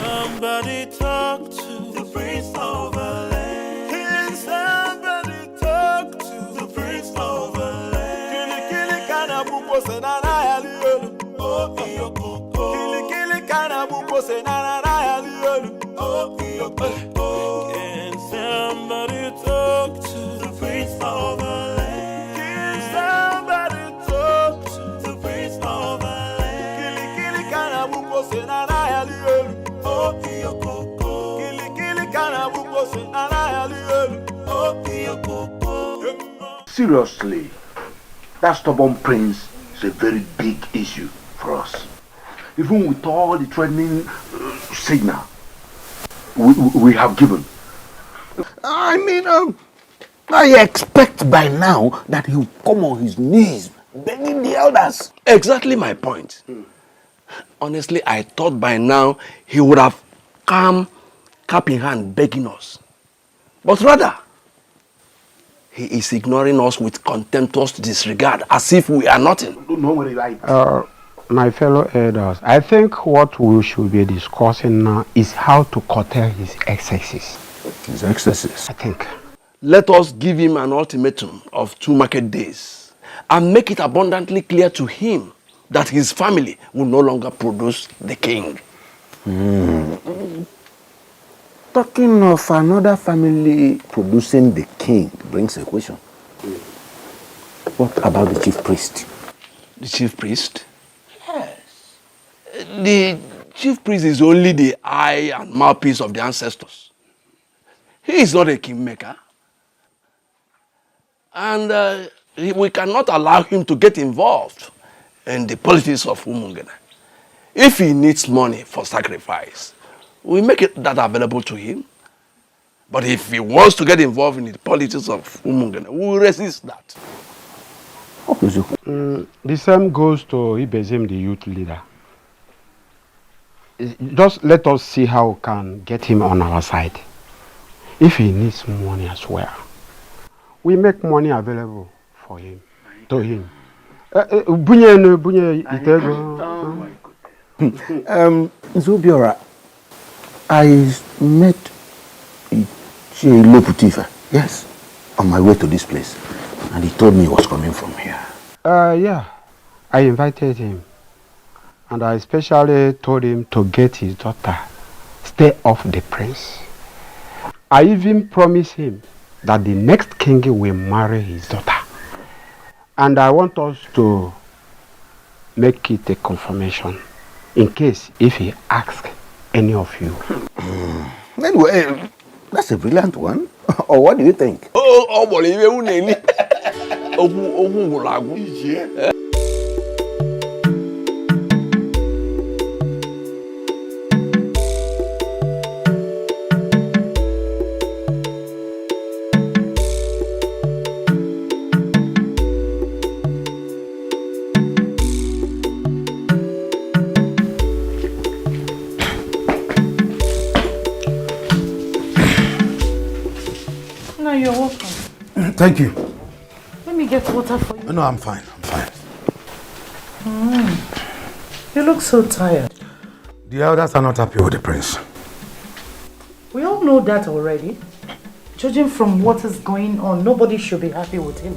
E: Somebody talk to the prince of the land. Can somebody talk to the prince of the land? Kili kana buko senana yaliyo. Oh iyo koko. Kili kana buko senana yaliyo. Oh iyo koko. Can somebody talk to the prince of the land? Can somebody talk to the prince of the land? Kili kana buko senana yaliyo. Oh iyo koko. Kili kana buko senana yaliyo. Oh iyo koko.
D: Seriously, that stubborn prince is a very big issue for us. Even with all the threatening signal we have given. I mean, I expect by now that he will come on his knees begging the elders.
C: Exactly my point. Honestly, I thought by now he would have come cap in hand begging us. But rather, he is ignoring us with contemptuous disregard as if we are nothing.
D: No worry, right?
B: My fellow elders, I think what we should be discussing now is how to curtail his excesses.
D: His excesses?
B: I think.
C: Let us give him an ultimatum of 2 market days and make it abundantly clear to him that his family will no longer produce the king.
D: Talking of another family producing the king brings a question. What about the chief priest?
C: The chief priest? Yes. The chief priest is only the eye and mouthpiece of the ancestors. He is not a kingmaker. And we cannot allow him to get involved in the politics of Umungene. If he needs money for sacrifice, we make that available to him. But if he wants to get involved in the politics of Umungene, we will resist that.
B: The same goes to Ibezim, the youth leader. Just let us see how we can get him on our side. If he needs money as well, we make money available for him, to him.
D: Zobiora, I met Loputiva, yes, on my way to this place. And he told me he was coming from here.
B: Yeah, I invited him. And I especially told him to get his daughter, stay off the prince. I even promised him that the next king will marry his daughter. And I want us to make it a confirmation in case if he asks any of you.
D: Anyway, that's a brilliant one. Or what do you think?
H: No, you're welcome.
M: Thank you.
H: Let me get water for you.
M: No, I'm fine. I'm fine.
H: You look so tired.
M: The elders are not happy with the prince.
H: We all know that already. Judging from what is going on, nobody should be happy with him.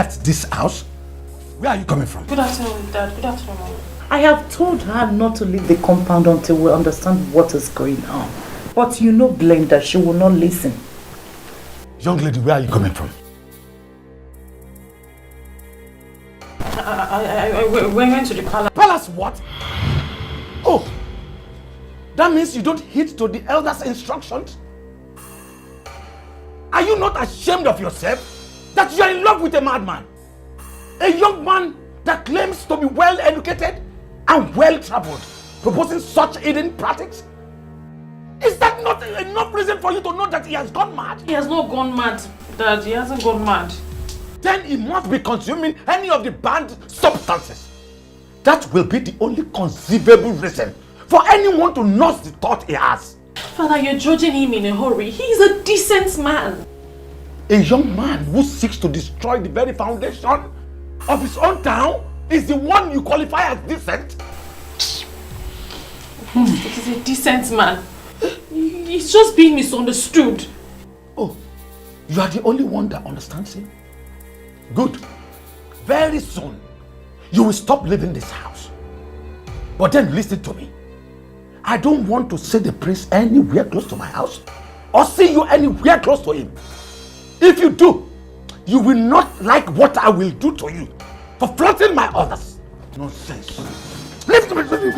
M: left this house? Where are you coming from?
A: Good afternoon, Dad. Good afternoon, Mom.
H: I have told her not to leave the compound until we understand what is going on. But you know, Glenda, she will not listen.
M: Young lady, where are you coming from?
A: We're going to the palace.
M: Palace what? Oh, that means you don't heed to the elders' instructions? Are you not ashamed of yourself that you are in love with a madman? A young man that claims to be well educated and well traveled, proposing such hidden practices? Is that not enough reason for you to know that he has gone mad?
A: He has not gone mad, Dad. He hasn't gone mad.
M: Then he must be consuming any of the banned substances. That will be the only conceivable reason for anyone to nurse the thought he has.
A: Father, you're judging him in a hurry. He's a decent man.
M: A young man who seeks to destroy the very foundation of his own town is the one you qualify as decent?
A: He's a decent man. He's just being misunderstood.
M: Oh, you are the only one that understands him? Good. Very soon, you will stop living this house. But then listen to me. I don't want to see the prince anywhere close to my house or see you anywhere close to him. If you do, you will not like what I will do to you for flaunting my orders. Nonsense. Leave my presence.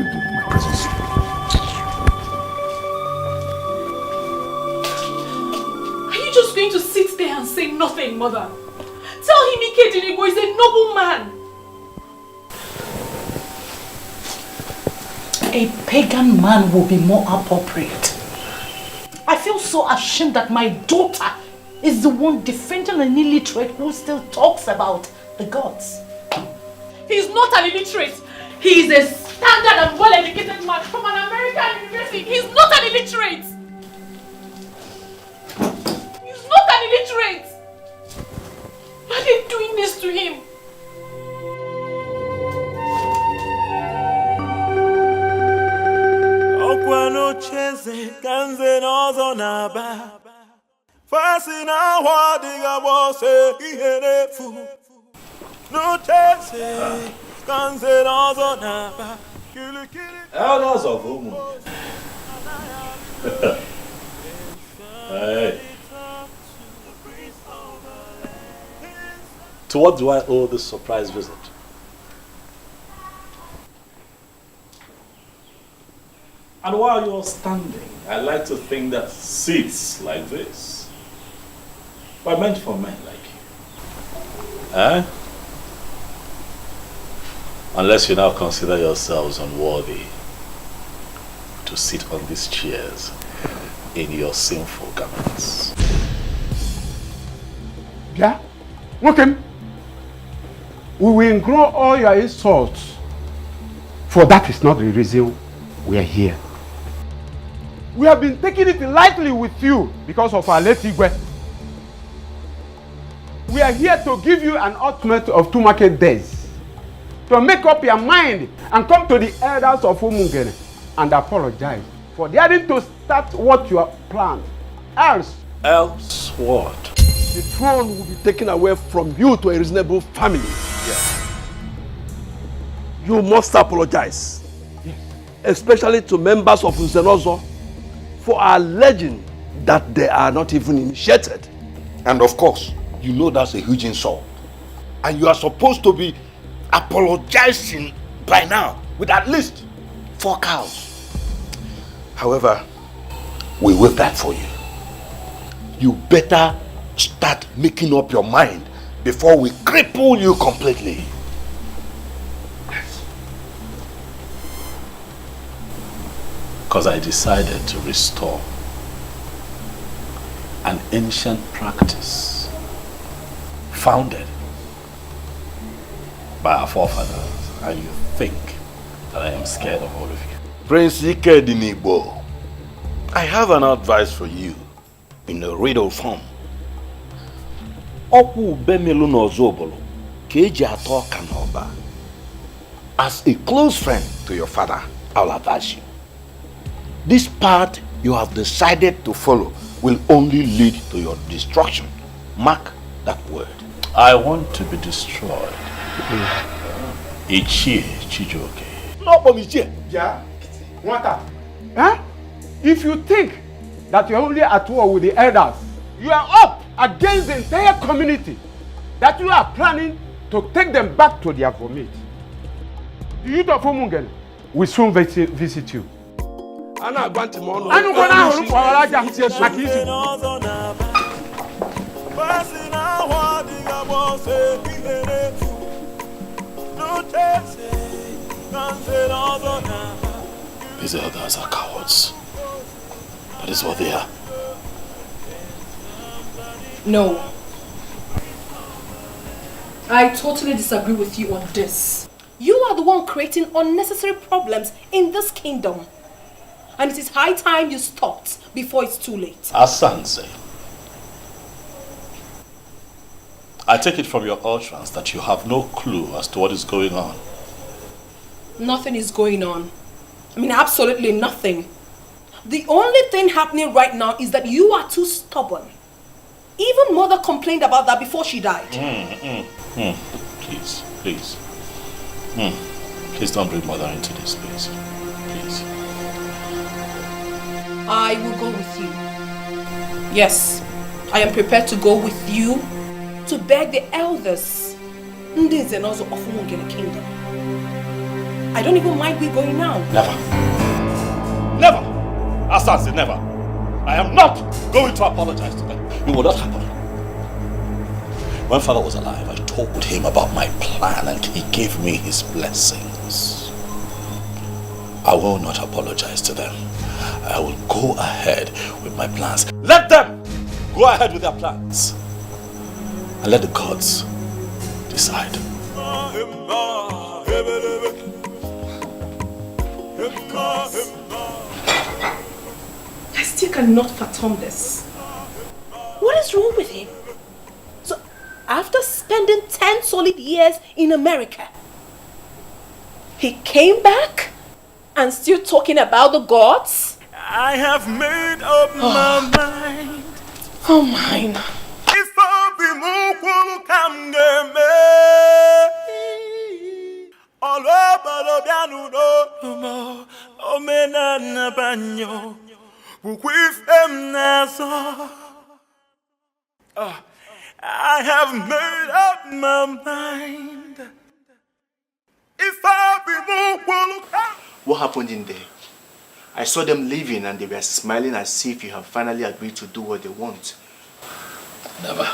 A: Are you just going to sit there and say nothing, Mother? Tell him Ikedinigo is a noble man.
H: A pagan man will be more appropriate. I feel so ashamed that my daughter is the one defending an illiterate who still talks about the gods.
A: He's not an illiterate. He is a standard and well-educated man from an American university. He's not an illiterate. He's not an illiterate. Why are they doing this to him?
E: Okwano cheze kanze nozo naba. Fasi na wadiga wose iherefu. No cheze kanze nozo naba.
F: Elders of Umu. Hey. To what do I owe this surprise visit? And while you're standing, I like to think that seats like this were meant for men like you. Eh? Unless you now consider yourselves unworthy to sit on these chairs in your sinful garments.
B: Yeah? Okay. We will ignore all your insults, for that is not the reason we are here. We have been taking it lightly with you because of our late Igwe. We are here to give you an ultimate of 2 market days to make up your mind and come to the elders of Umungene and apologize for daring to start what you have planned. Else
F: what?
C: The throne will be taken away from you to a reasonable family.
F: Yeah.
C: You must apologize, especially to members of Uzenozo, for alleging that they are not even initiated.
D: And of course, you know that's a huge insult. And you are supposed to be apologizing by now with at least 4 cows. However, we will that for you. You better start making up your mind before we cripple you completely.
F: Because I decided to restore an ancient practice founded by our forefathers, and you think that I am scared of all of you.
D: Prince Ikedinibo, I have an advice for you in a riddle form. As a close friend to your father, I'll advise you. This path you have decided to follow will only lead to your destruction. Mark that word.
F: I want to be destroyed. Ichie Chijoke.
B: No, Ichie. Yeah. What? Huh? If you think that you're only at war with the elders, you are up against the entire community, that you are planning to take them back to their vomit. The youth of Umungen will soon visit you.
C: Ana agbanti mo no.
B: Anu ko na huru ko alaja makisi.
F: These elders are cowards. That is what they are.
A: No. I totally disagree with you on this. You are the one creating unnecessary problems in this kingdom. And it is high time you stopped before it's too late.
F: Asanse, I take it from your utterance that you have no clue as to what is going on.
A: Nothing is going on. I mean, absolutely nothing. The only thing happening right now is that you are too stubborn. Even Mother complained about that before she died.
F: Please, please. Please don't bring Mother into this, please. Please.
A: I will go with you. Yes, I am prepared to go with you to beg the elders. This and also of Umungene Kingdom. I don't even mind we going now.
F: Never. Never. Asanse, never. I am not going to apologize to them. It will not happen. When Father was alive, I told him about my plan and he gave me his blessings. I will not apologize to them. I will go ahead with my plans. Let them go ahead with their plans. And let the gods decide.
A: I still cannot fathom this. What is wrong with him? So, after spending 10 solid years in America, he came back and still talking about the gods?
E: I have made up my mind.
A: Oh, mine.
E: If I be mukulu kamgeme, all over the piano, no omena na banyo, with them naso. I have made up my mind. If I be mukulu.
G: What happened in there? I saw them leaving and they were smiling as if you have finally agreed to do what they want.
F: Never.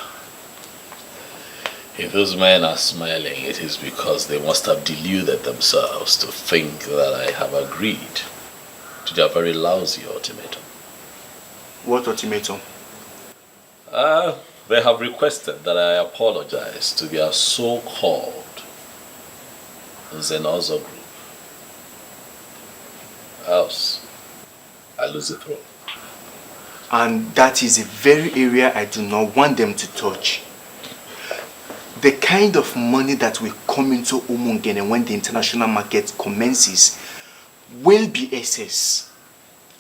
F: If those men are smiling, it is because they must have deluded themselves to think that I have agreed to their very lousy ultimatum.
G: What ultimatum?
F: They have requested that I apologize to their so-called Zenozo group. Else, I lose the throne.
G: And that is a very area I do not want them to touch. The kind of money that will come into Umungene when the international market commences will be excess.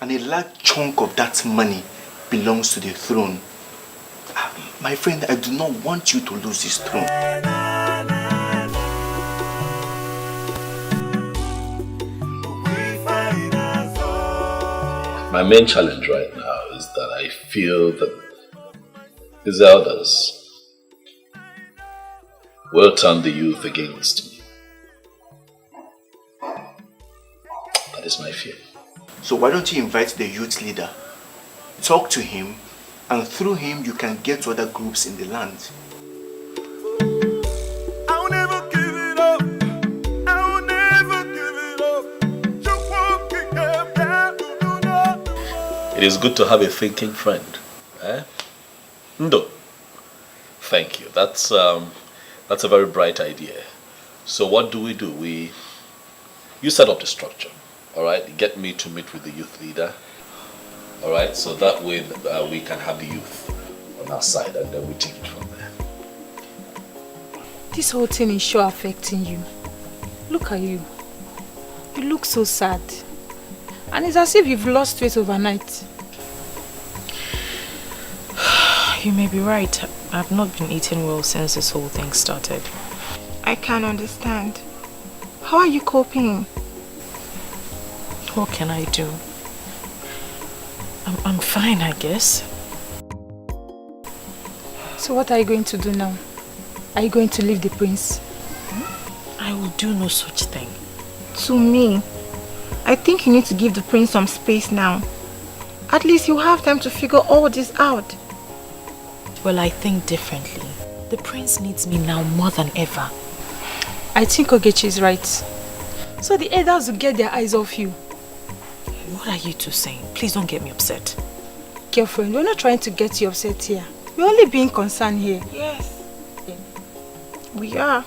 G: And a large chunk of that money belongs to the throne. My friend, I do not want you to lose this throne.
F: My main challenge right now is that I feel that these elders will turn the youth against me. That is my fear.
G: So why don't you invite the youth leader? Talk to him, and through him you can get to other groups in the land.
E: I'll never give it up. I will never give it up.
F: It is good to have a thinking friend. Ndo. Thank you. That's a very bright idea. So what do? You set up the structure, all right? Get me to meet with the youth leader, all right? So that way we can have the youth on our side and then we take it from there.
O: This whole thing is sure affecting you. Look at you. You look so sad. And it's as if you've lost weight overnight. You may be right. I've not been eating well since this whole thing started.
P: I can't understand. How are you coping?
O: What can I do? I'm fine, I guess.
P: So what are you going to do now? Are you going to leave the prince?
O: I will do no such thing.
P: To me, I think you need to give the prince some space now. At least you have time to figure all this out.
O: Well, I think differently. The prince needs me now more than ever.
P: I think Ogechi is right. So the elders will get their eyes off you.
O: What are you two saying? Please don't get me upset.
P: Girlfriend, we're not trying to get you upset here. We're only being concerned here.
O: Yes.
P: We are.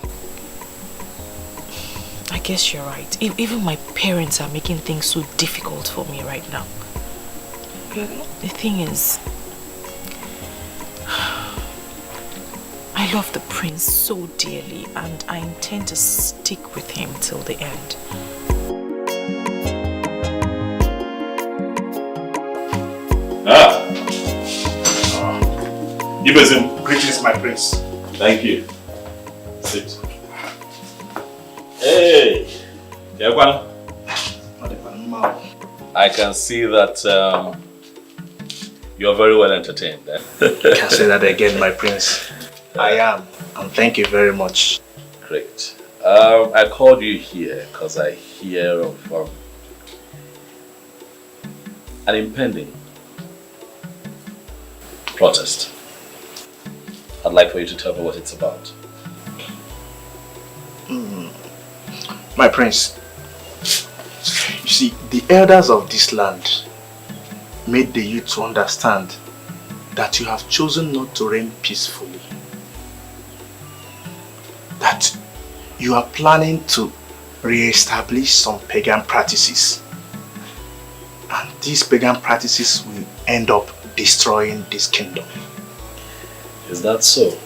O: I guess you're right. Even my parents are making things so difficult for me right now. The thing is, I love the prince so dearly and I intend to stick with him till the end.
D: Ibezim, greetings, my prince.
F: Thank you. Sit. Hey, I can see that you're very well entertained. Eh?
Q: You can say that again, my prince. I am, and thank you very much.
F: Great. I called you here because I hear of an impending protest. I'd like for you to tell me what it's about.
Q: My prince, you see, the elders of this land made the youth to understand that you have chosen not to reign peacefully. That you are planning to re-establish some pagan practices. And these pagan practices will end up destroying this kingdom.
F: Is that so?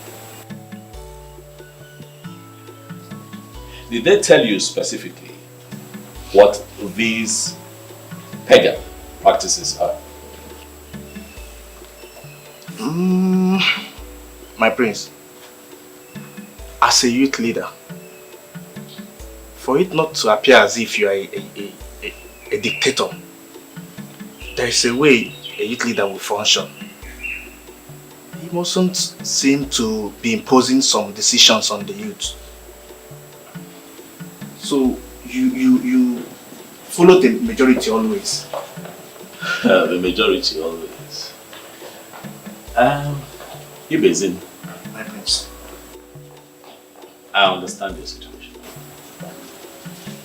F: Did they tell you specifically what these pagan practices are?
Q: My prince, as a youth leader, for it not to appear as if you are a dictator, there is a way a youth leader will function. He mustn't seem to be imposing some decisions on the youth. So you follow the majority always.
F: The majority always. Ibezin.
Q: My prince.
F: I understand your situation.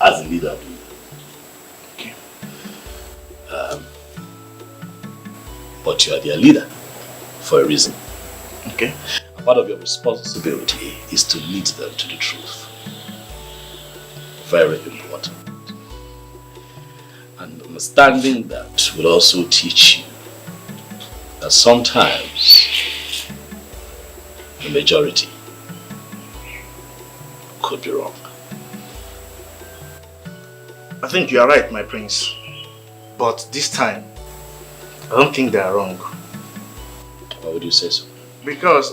F: As a leader of you.
Q: Okay.
F: But you are their leader for a reason.
Q: Okay.
F: And part of your responsibility is to lead them to the truth. Very important. And understanding that will also teach you that sometimes the majority could be wrong.
Q: I think you are right, my prince. But this time, I don't think they are wrong.
F: Why would you say so?
Q: Because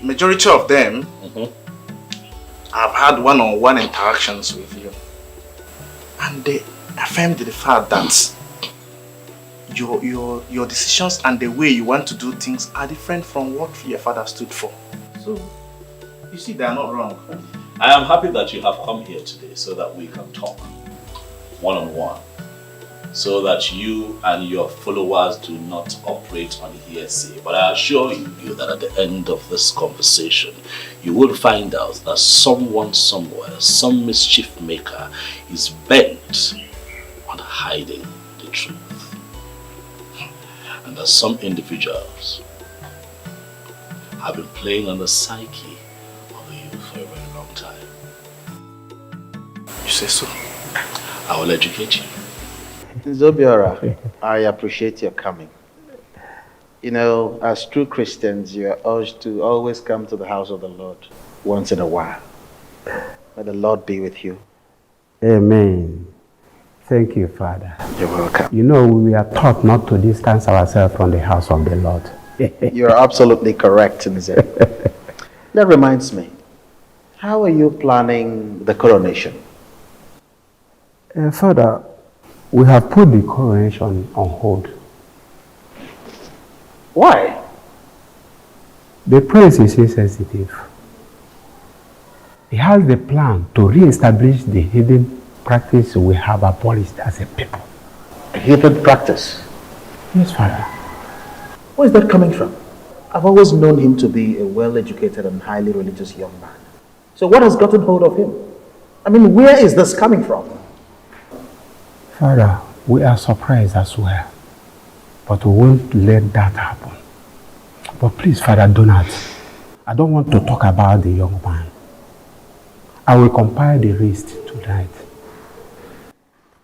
Q: majority of them have had one-on-one interactions with you. And they affirmed the fact that your decisions and the way you want to do things are different from what your father stood for. So, you see, they are not wrong.
F: I am happy that you have come here today so that we can talk one-on-one, so that you and your followers do not operate on hearsay. But I assure you that at the end of this conversation, you will find out that someone somewhere, some mischief maker, is bent on hiding the truth. And that some individuals have been playing on the psyche of the youth for a very long time.
Q: You say so?
F: I will educate you.
R: Zobiora, I appreciate your coming. You know, as true Christians, you are urged to always come to the house of the Lord once in a while. May the Lord be with you.
M: Amen. Thank you, Father.
R: You're welcome.
M: You know, we are taught not to distance ourselves from the house of the Lord.
R: You're absolutely correct, Nze. That reminds me, how are you planning the coronation?
B: Father, we have put the coronation on hold.
R: Why?
B: The prince is insensitive. He has the plan to re-establish the hidden practice we have abolished as a people.
R: A hidden practice?
B: Yes, Father.
R: Where is that coming from? I've always known him to be a well-educated and highly religious young man. So what has gotten hold of him? I mean, where is this coming from?
B: Father, we are surprised as well. But we won't let that happen. But please, Father, do not. I don't want to talk about the young man. I will compile the list tonight.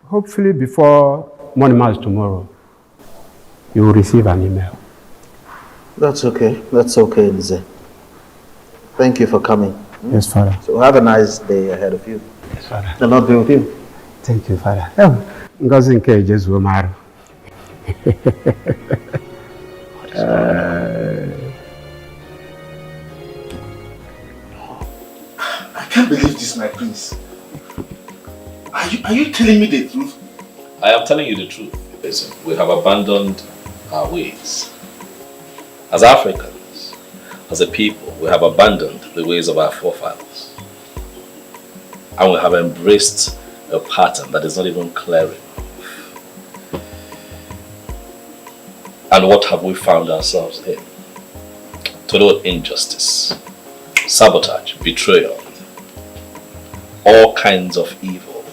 B: Hopefully before morning mass tomorrow, you will receive an email.
R: That's okay. That's okay, Nze. Thank you for coming.
B: Yes, Father.
R: So have a nice day ahead of you.
B: Yes, Father.
R: The Lord be with you.
B: Thank you, Father. Ngozi nke Jesu maru.
Q: I can't believe this, my prince. Are you telling me the truth?
F: I am telling you the truth. Listen, we have abandoned our ways. As Africans, as a people, we have abandoned the ways of our forefathers. And we have embraced a pattern that is not even clear enough. And what have we found ourselves in? Total injustice, sabotage, betrayal, all kinds of evil.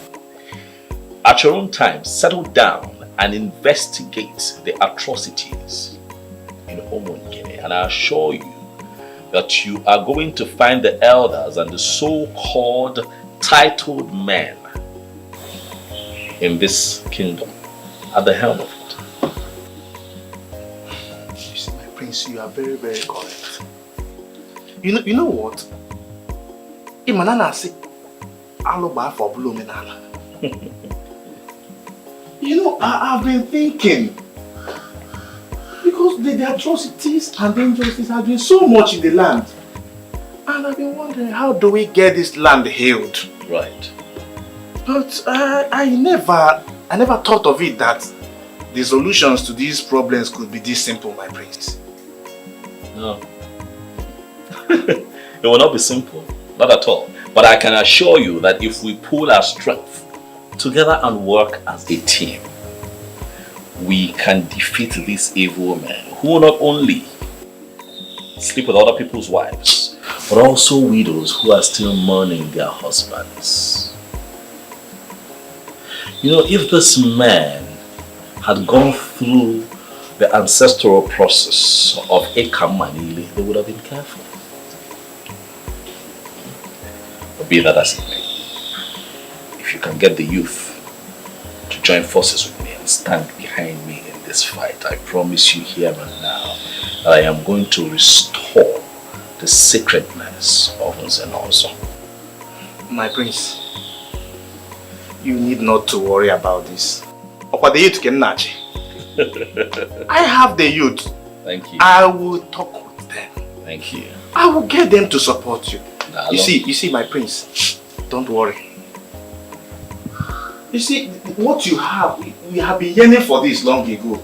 F: At your own time, settle down and investigate the atrocities in Guinea, and I assure you that you are going to find the elders and the so-called titled men in this kingdom at the helm of it.
Q: You see, my prince, you are very, very correct. You know what? Imanana say, "Aloba for blue menala." You know, I've been thinking, because the atrocities and the injustices have been so much in the land, and I've been wondering, how do we get this land healed?
F: Right.
Q: But I never thought of it that the solutions to these problems could be this simple, my prince.
F: No. It will not be simple, not at all. But I can assure you that if we pool our strength together and work as a team, we can defeat these evil men who not only sleep with other people's wives, but also widows who are still mourning their husbands. You know, if this man had gone through the ancestral process of Ekamanili, they would have been careful. But be that as it may, if you can get the youth to join forces with me and stand behind me in this fight, I promise you here and now that I am going to restore the sacredness of Nzenozo.
Q: My prince, you need not to worry about this. The youth can nudge. I have the youth.
F: Thank you.
Q: I will talk with them.
F: Thank you.
Q: I will get them to support you. You see, my prince, don't worry. You see, what you have, we have been yearning for this long ago.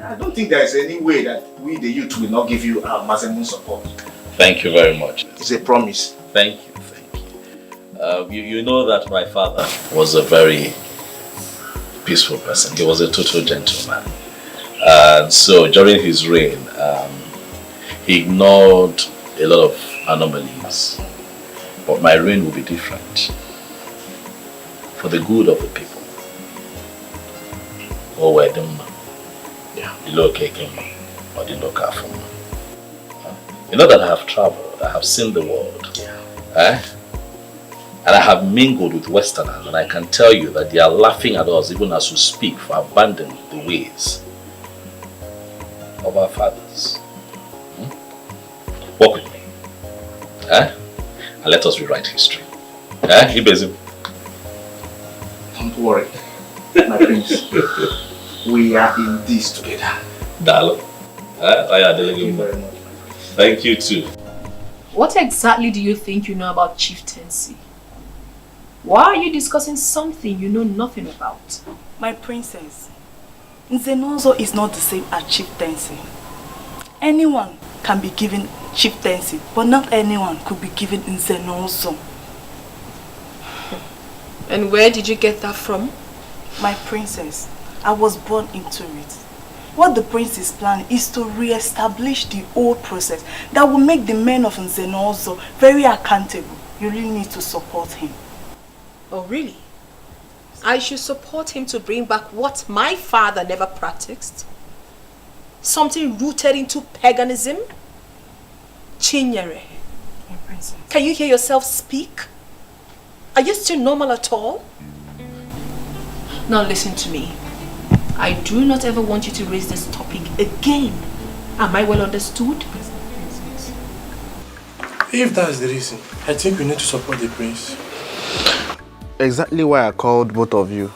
Q: I don't think there is any way that we, the youth, will not give you our maximum support.
F: Thank you very much.
Q: It's a promise.
F: Thank you, thank you. You know that my father was a very peaceful person. He was a total gentleman. And so during his reign, he ignored a lot of anomalies. But my reign will be different. For the good of the people. Or where them, yeah, the local or the local from. You know that I have traveled, I have seen the world. Yeah. And I have mingled with Westerners, and I can tell you that they are laughing at us even as we speak for abandoning the ways of our fathers. Walk with me. And let us rewrite history. Ibezim.
Q: Don't worry, my prince. We are in this together.
F: Darling. Thank you very much. Thank you too.
I: What exactly do you think you know about chieftaincy? Why are you discussing something you know nothing about?
S: My princess, Nzenozo is not the same as chieftaincy. Anyone can be given chieftaincy, but not anyone could be given Nzenozo.
I: And where did you get that from?
S: My princess, I was born into it. What the prince is planning is to re-establish the old process that will make the men of Nzenozo very accountable. You really need to support him.
I: Oh, really? I should support him to bring back what my father never practiced? Something rooted into paganism? Chinyere,
S: my princess.
I: Can you hear yourself speak? Are you still normal at all? Now listen to me. I do not ever want you to raise this topic again. Am I well understood?
T: If that's the reason, I think we need to support the prince.
R: Exactly why I called both of you.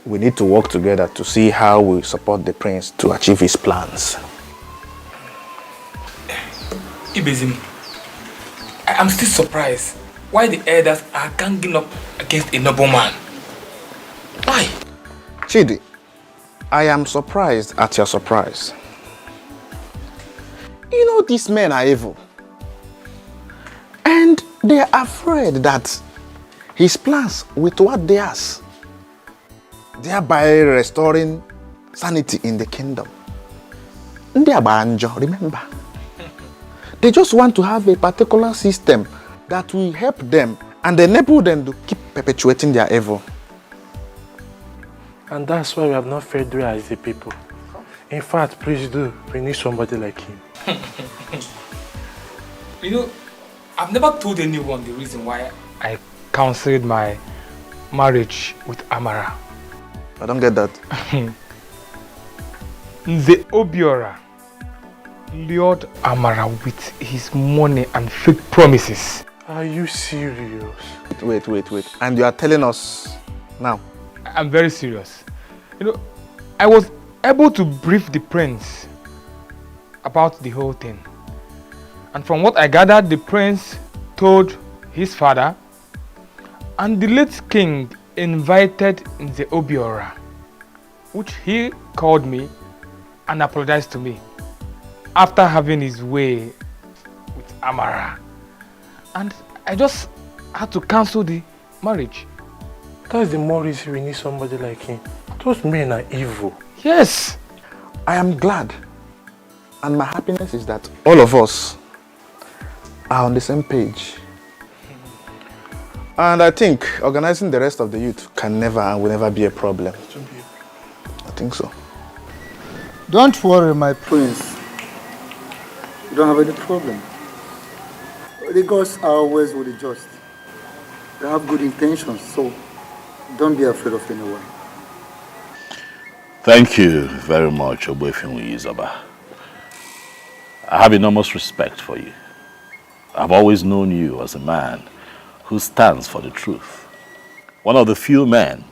R: We need to work together to see how we support the prince to achieve his plans.
L: Ibezim, I am still surprised why the elders are ganging up against a noble man. Why?
R: Chidi, I am surprised at your surprise. You know these men are evil. And they are afraid that his plans will thwart theirs, thereby restoring sanity in the kingdom. Remember, they just want to have a particular system that will help them and enable them to keep perpetuating their evil.
T: And that's why we have not Frederick as the people. In fact, please do, we need somebody like him.
L: You know, I've never told anyone the reason why I cancelled my marriage with Amara.
R: I don't get that.
L: The Obiora lured Amara with his money and fake promises.
T: Are you serious?
R: Wait. And you are telling us now?
L: I'm very serious. You know, I was able to brief the prince about the whole thing. And from what I gathered, the prince told his father, and the late king invited the Obiora, which he called me and apologized to me after having his way with Amara. And I just had to cancel the marriage.
T: That's the more reason we need somebody like him. Those men are evil.
L: Yes.
R: I am glad. And my happiness is that all of us are on the same page. And I think organizing the rest of the youth can never and will never be a problem. I think so.
M: Don't worry, my prince. You don't have any problem. The gods are always with the just. They have good intentions, so don't be afraid of anyone.
J: Thank you very much, Oboefinwu Izaba. I have enormous respect for you. I've always known you as a man who stands for the truth. One of the few men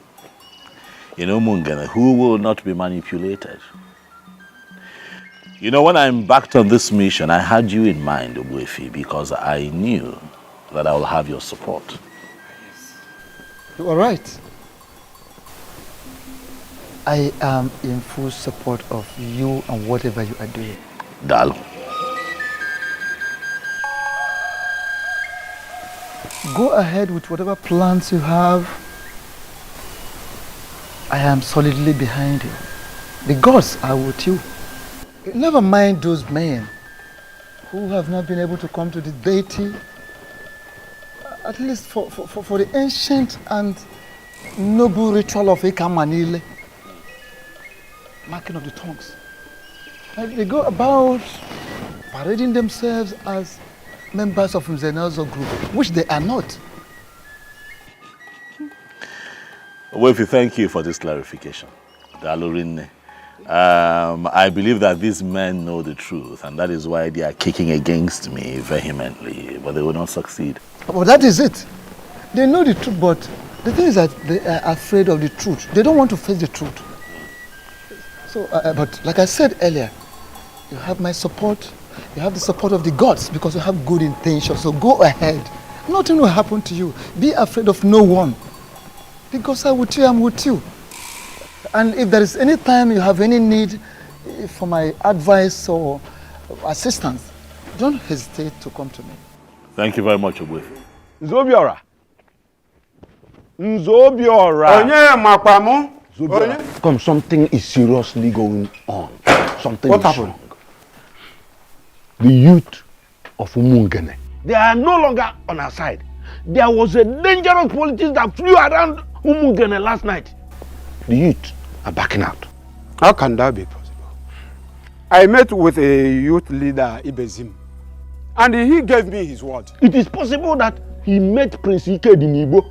J: in Umungene who will not be manipulated. You know, when I embarked on this mission, I had you in mind, Oboefi, because I knew that I will have your support.
M: You are right. I am in full support of you and whatever you are doing.
J: Dalo.
M: Go ahead with whatever plans you have. I am solidly behind you. The gods are with you. Never mind those men who have not been able to come to the deity, at least for the ancient and noble ritual of Ekamanile, marking of the tongues. And they go about parading themselves as members of Nzenozo group, which they are not.
J: Oboefi, thank you for this clarification. Dalorinne. I believe that these men know the truth, and that is why they are kicking against me vehemently, but they will not succeed.
M: Well, that is it. They know the truth, but the thing is that they are afraid of the truth. They don't want to face the truth. So, but like I said earlier, you have my support. You have the support of the gods because you have good intentions. So go ahead. Nothing will happen to you. Be afraid of no one. Because I'm with you, I'm with you. And if there is any time you have any need for my advice or assistance, don't hesitate to come to me.
D: Thank you very much, Ogwe.
B: Nzobiora.
D: Onye
B: makwamu.
D: Come, something is seriously going on. Something
B: What
D: is
B: happened?
D: wrong. The youth of Umungene, they are no longer on our side. There was a dangerous politics that flew around Umungene last night. The youth are backing out.
B: How can that be possible? I met with a youth leader, Ibezim, and he gave me his word.
D: It is possible that he met Prince Ike Dinibo,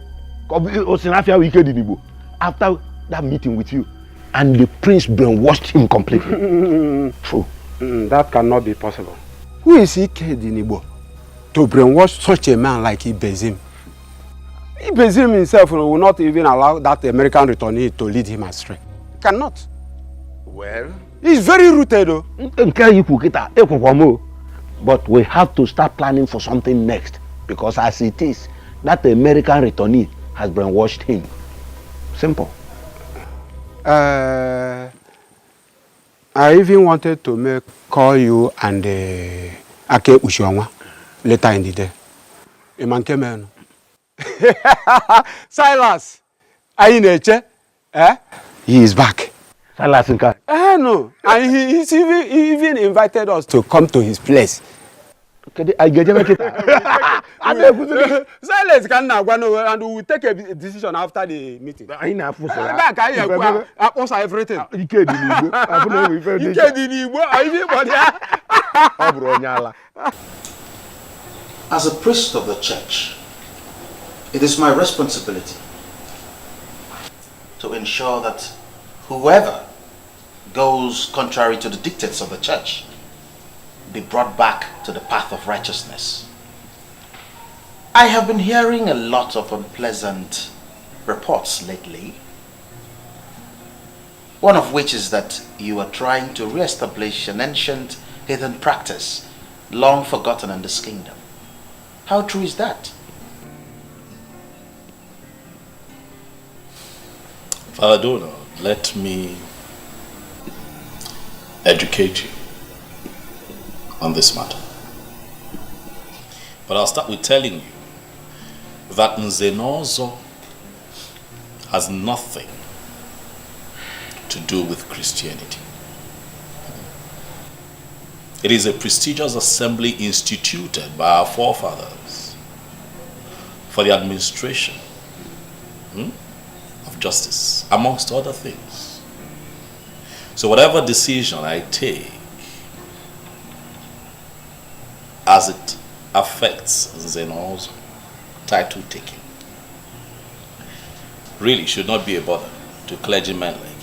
D: Osinafia Ike Dinibo, after that meeting with you, and the prince brainwashed him completely. True.
B: That cannot be possible. Who is Ike Dinibo to brainwash such a man like Ibezim? Ibezim himself will not even allow that American returnee to lead him astray. Cannot.
D: Well,
B: he's very rooted though.
D: But we have to start planning for something next, because as it is, that American returnee has brainwashed him. Simple.
B: I even wanted to call you and Ake Ushiwanwa later in the day. A man came in. Silas, Aineche, he is back.
D: Silas Nka?
B: No, and he even invited us to come to his place.
D: Silence
B: can now go and we will take a decision after the meeting. Everything.
Q: As a priest of the church, it is my responsibility to ensure that whoever goes contrary to the dictates of the church be brought back to the path of righteousness. I have been hearing a lot of unpleasant reports lately, one of which is that you are trying to re-establish an ancient heathen practice long forgotten in this kingdom. How true is that?
F: Father Donor, let me educate you on this matter. But I'll start with telling you that Nzenozo has nothing to do with Christianity. It is a prestigious assembly instituted by our forefathers for the administration of justice, amongst other things. So whatever decision I take as it affects Nzenozo title taking really should not be a bother to clergymen like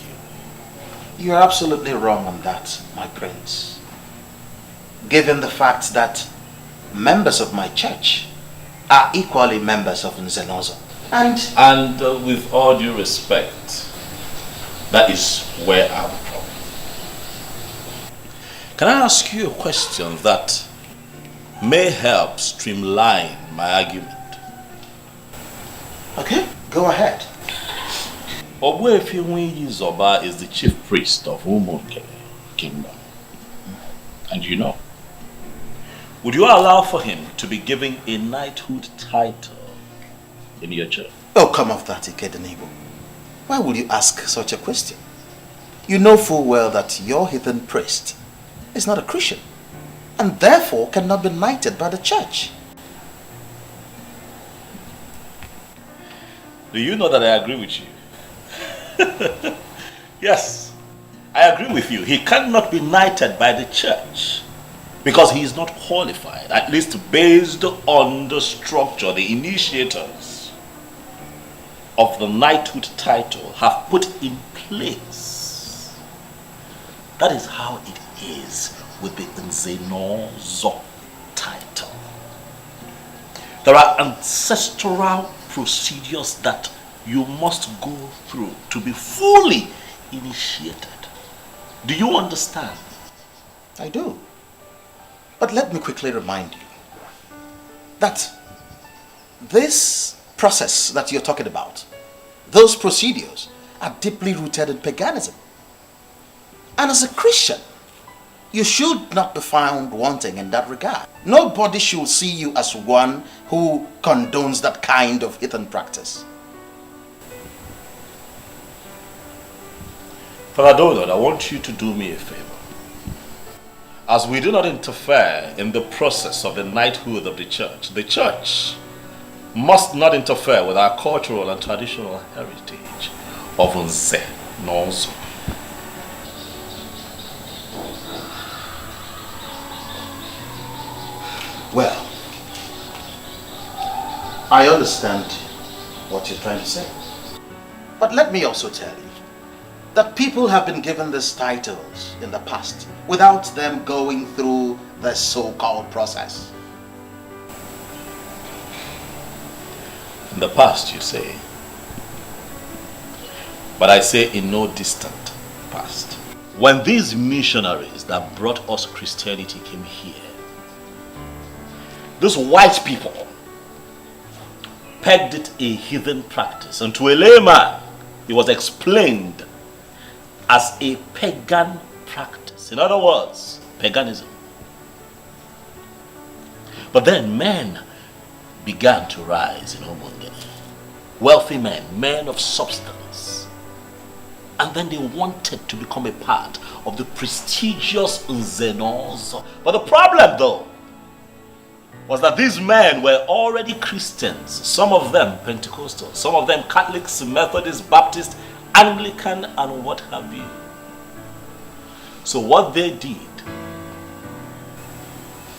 F: you.
Q: You are absolutely wrong on that, my prince. Given the fact that members of my church are equally members of Nzenozo.
F: And with all due respect, that is where I'm from. Can I ask you a question that may help streamline my argument?
Q: Okay, go ahead.
F: Ogbuefi Zoba is the chief priest of Umungene Kingdom. And you know, would you allow for him to be given a knighthood title in your church?
Q: Oh, come off that, Ikedenibo. Why would you ask such a question? You know full well that your heathen priest is not a Christian, and therefore cannot be knighted by the church.
F: Do you know that I agree with you? Yes, I agree with you. He cannot be knighted by the church because he is not qualified, at least based on the structure the initiators of the knighthood title have put in place. That is how it is with the Nzenozo title. There are ancestral procedures that you must go through to be fully initiated
N: Do you understand?
Q: I do. But let me quickly remind you that this process that you're talking about, those procedures are deeply rooted in paganism. And as a Christian, you should not be found wanting in that regard. Nobody should see you as one who condones that kind of heathen practice.
F: Father Donald, I want you to do me a favor. As we do not interfere in the process of the knighthood of the church must not interfere with our cultural and traditional heritage of Nze Nonso.
Q: Well, I understand what you're trying to say. But let me also tell you that people have been given these titles in the past without them going through the so-called process.
F: In the past, you say. But I say in no distant past. When these missionaries that brought us Christianity came here, those white people pegged it a heathen practice, and to a layman, it was explained as a pagan practice. In other words, paganism. But then men began to rise in Umungene. Wealthy men, men of substance. And then they wanted to become a part of the prestigious Nze. But the problem though, was that these men were already Christians, some of them Pentecostal, some of them Catholics, Methodist, Baptist, Anglican, and what have you. So what they did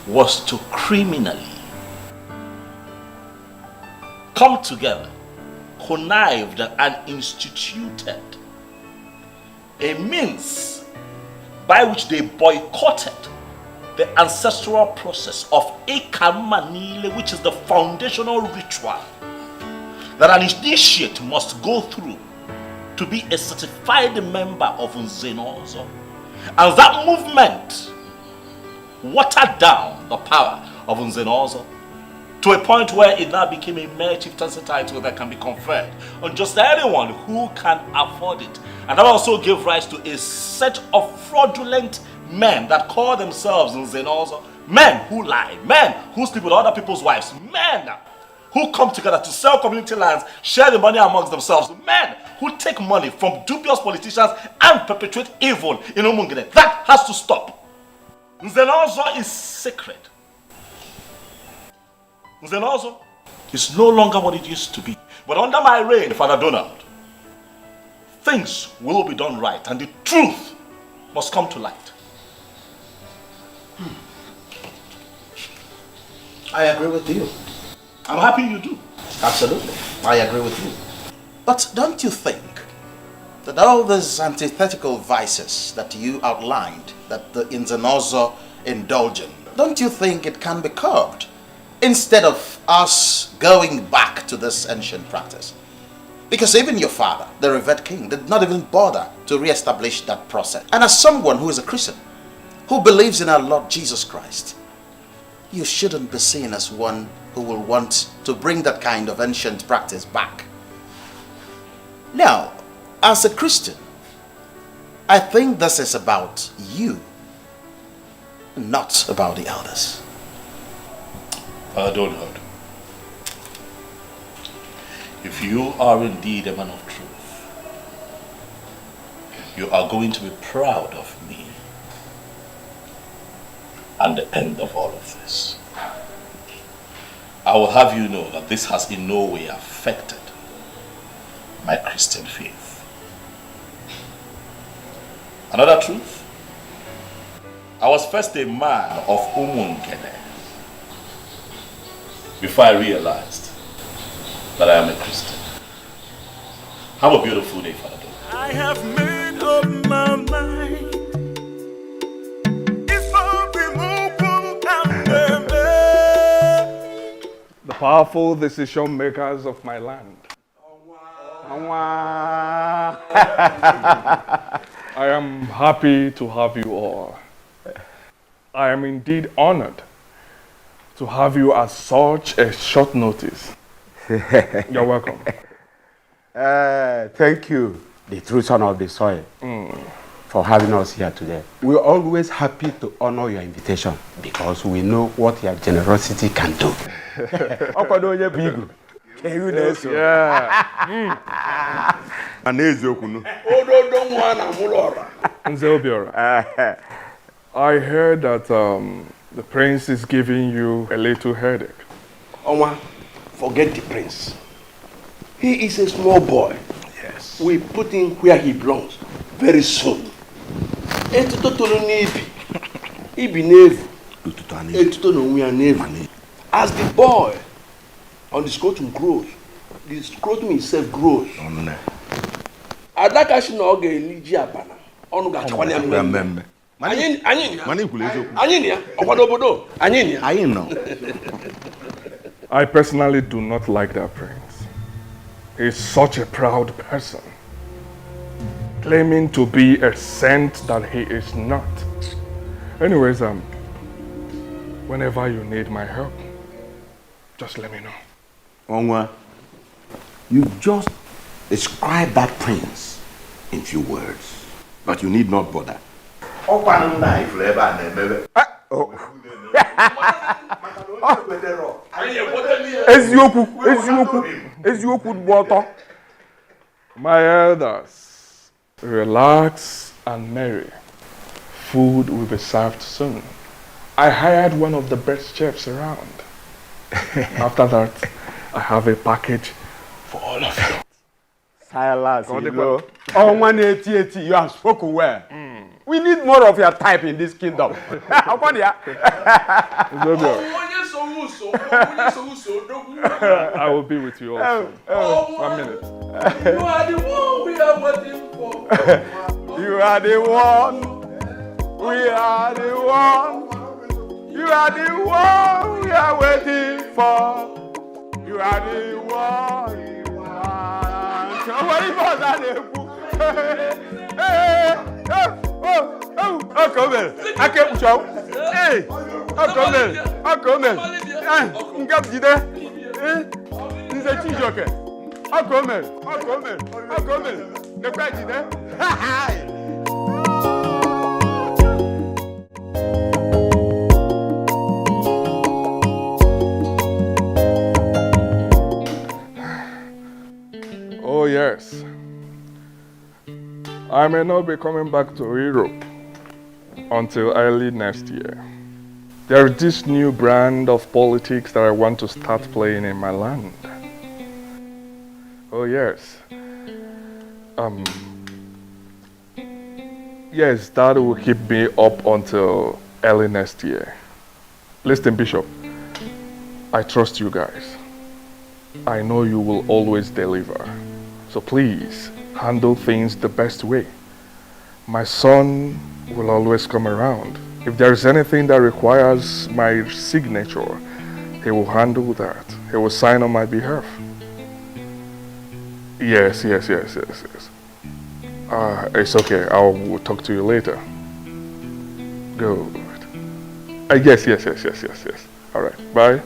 F: was to criminally come together, connived and instituted a means by which they boycotted the ancestral process of Ekamanile, which is the foundational ritual that an initiate must go through to be a certified member of Nze Nonso. And that movement watered down the power of Nze Nonso to a point where it now became a mere chieftaincy title that can be conferred on just anyone who can afford it. And that also gave rise to a set of fraudulent men that call themselves Nze Nonso, men who lie, men who sleep with other people's wives, men who come together to sell community lands, share the money amongst themselves, men who take money from dubious politicians and perpetuate evil in Umungene. That has to stop. Nze Nonso is sacred. Nze Nonso is no longer what it used to be. But under my reign, Father Donald, things will be done right and the truth must come to light.
Q: I agree with you.
F: I'm happy you do.
Q: Absolutely. I agree with you. But don't you think that all these antithetical vices that you outlined, that the Nze Nonso indulge in, don't you think it can be curbed instead of us going back to this ancient practice? Because even your father, the revered king, did not even bother to re-establish that process. And as someone who is a Christian, who believes in our Lord Jesus Christ, you shouldn't be seen as one who will want to bring that kind of ancient practice back. Now, as a Christian, I think this is about you, not about the elders.
F: Donald, if you are indeed a man of truth, you are going to be proud of me and the end of all of this. I will have you know that this has in no way affected my Christian faith. Another truth, I was first a man of Umungene before I realized that I am a Christian. Have a beautiful day, Father.
E: I have made up my mind.
L: The powerful decision makers of my land. I am happy to have you all. I am indeed honored to have you at such a short notice. You're welcome.
B: Thank you, the true son of the soil, for having us here today. We're always happy to honor your invitation because we know what your generosity can do.
L: I heard that the prince is giving you a little headache.
C: Oma, forget the prince. He is a small boy. Yes. We put him where he belongs very soon. As the boy on the scrotum grows, the scrotum itself grows. Adaka shi na oge eliji abana. Onu ga chakwa ya mmemme.
L: I personally do not like that prince. He's such a proud person, claiming to be a saint that he is not. Anyways, whenever you need my help, just let me know.
D: Onwa, you just describe that prince in few words, but you need not bother.
L: My elders, relax and merry. Food will be served soon. I hired one of the best chefs around. After that, I have a package for all of you.
B: Silas, you have spoken well. We need more of your type in this kingdom.
L: I will be with you also. 1 minute.
C: You are the one we are waiting for.
B: You are the one. We are the one. You are the one we are waiting for. You are the one. Somebody was at the book. Oh, come here. I can't show. Hey, come here. Come here. He's a Chijoke. Come here. Come here. The president.
L: Oh yes. I may not be coming back to Europe until early next year. There is this new brand of politics that I want to start playing in my land. Oh yes. Yes, that will keep me up until early next year. Listen, Bishop, I trust you guys. I know you will always deliver. So please, handle things the best way. My son will always come around. If there's anything that requires my signature, he will handle that. He will sign on my behalf. Yes. It's okay. I will talk to you later. Good. Yes. All right. Bye.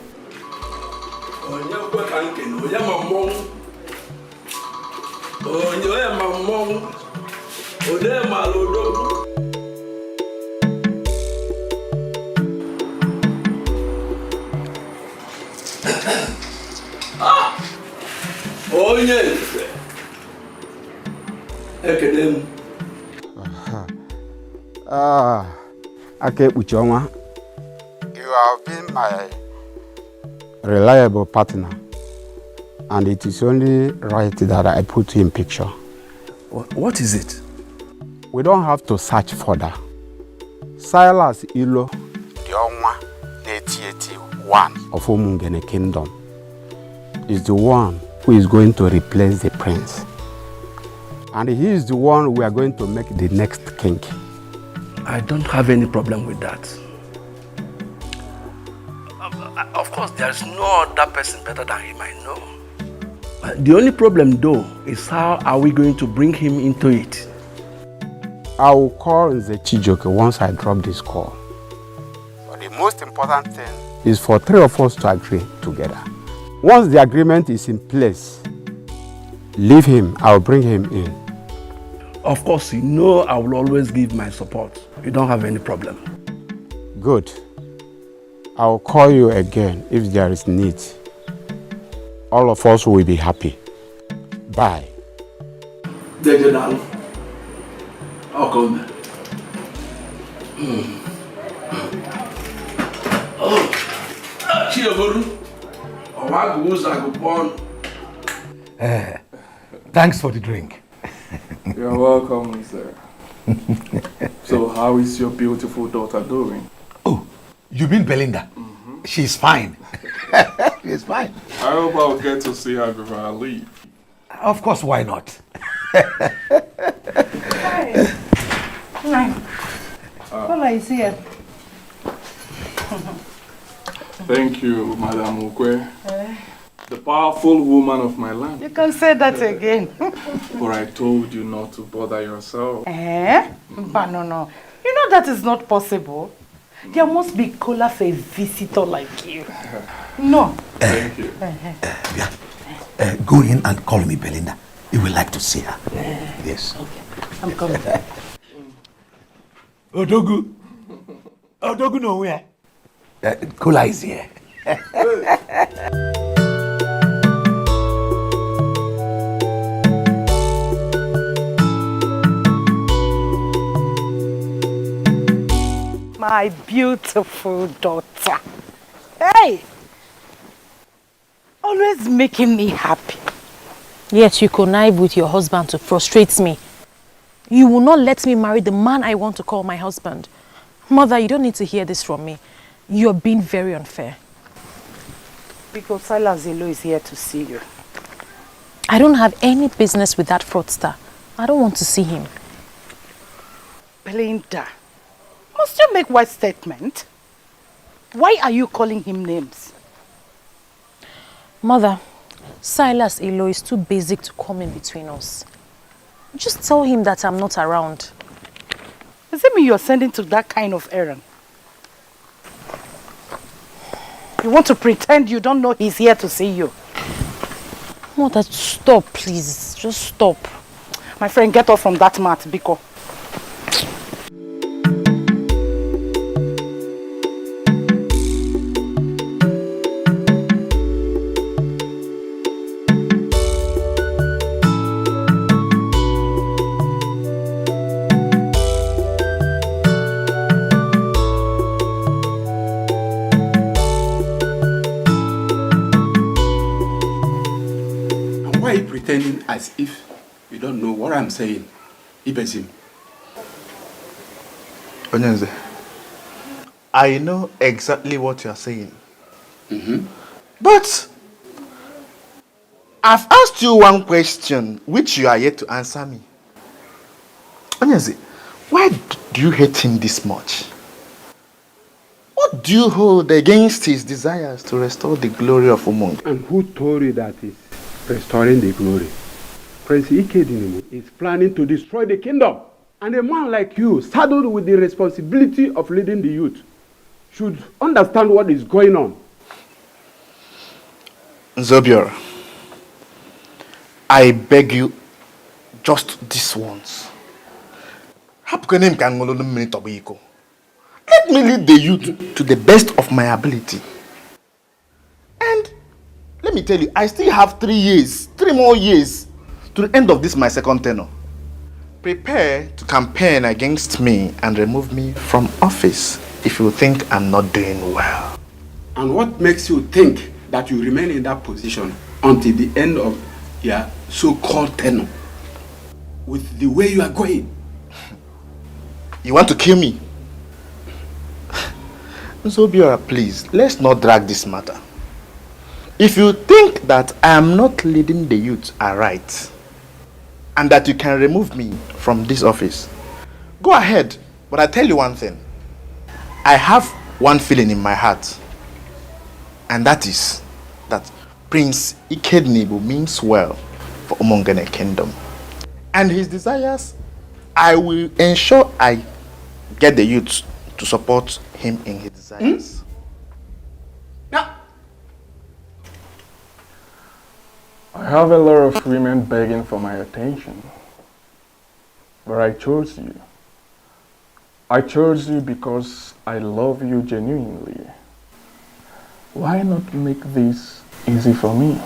B: Akekpuchionwa, you have been my reliable partner, and it is only right that I put you in picture.
C: What is it?
B: We don't have to search further. Silas Ilo, the Onwa 8081 of Umungene Kingdom, is the one who is going to replace the prince. And he is the one we are going to make the next king.
C: I don't have any problem with that. Of course, there's no other person better than him, I know. The only problem though is how are we going to bring him into it?
B: I will call the Chijoke once I drop this call. But the most important thing is for 3 of us to agree together. Once the agreement is in place, leave him, I'll bring him in.
C: Of course, you know I will always give my support. You don't have any problem.
B: Good. I'll call you again if there is need. All of us will be happy. Bye.
C: I'll come.
M: Thanks for the drink.
T: You're welcome, sir. So how is your beautiful daughter doing?
M: Oh, you mean Belinda? She's fine. She's fine.
T: I hope I'll get to see her before I leave.
M: Of course, why not?
H: Hi. Paula is here.
T: Thank you, Madam Ukwe. The powerful woman of my land.
H: You can say that again.
T: But I told you not to bother yourself.
H: But no. You know that is not possible. There must be cola for a visitor like you. No.
T: Thank you.
M: Go in and call me Belinda. You will like to see her. Yes.
H: Okay. I'm coming.
M: Odogu. Odogu nowhere. Cola is here.
H: My beautiful daughter. Hey! Always making me happy.
O: Yet you connive with your husband to frustrate me. You will not let me marry the man I want to call my husband. Mother, you don't need to hear this from me. You're being very unfair.
H: Because Silas Zelo is here to see you.
O: I don't have any business with that fraudster. I don't want to see him.
H: Belinda, must you make wise statement? Why are you calling him names?
O: Mother, Silas Elo is too basic to come in between us. Just tell him that I'm not around.
H: Does it mean you're sending to that kind of errand? You want to pretend you don't know he's here to see you?
O: Mother, stop, please. Just stop.
H: My friend, get off from that mat, Biko.
B: Pretending as if you don't know what I'm saying. Ibezim.
R: Onyenze, I know exactly what you are saying. But I've asked you one question which you are yet to answer me. Onyenze, why do you hate him this much? What do you hold against his desires to restore the glory of Umung?
B: And who told you that he's restoring the glory? Prince Ikedinimo is planning to destroy the kingdom. And a man like you, saddled with the responsibility of leading the youth, should understand what is going on.
R: Zobiora, I beg you, just this once. Let me lead the youth to the best of my ability. And let me tell you, I still have 3 more years to the end of this my second tenure. Prepare to campaign against me and remove me from office if you think I'm not doing well.
B: And what makes you think that you remain in that position until the end of your so-called tenure? With the way you are going.
R: You want to kill me? Zobiora, please, let's not drag this matter. If you think that I am not leading the youth aright, and that you can remove me from this office, go ahead. But I tell you one thing. I have one feeling in my heart. And that is that Prince Ikednibu means well for Umongene Kingdom. And his desires
Q: I will ensure I get the youth to support him in his desires.
U: I have a lot of women begging for my attention, but I chose you. I chose you because I love you genuinely. Why not make this easy for me?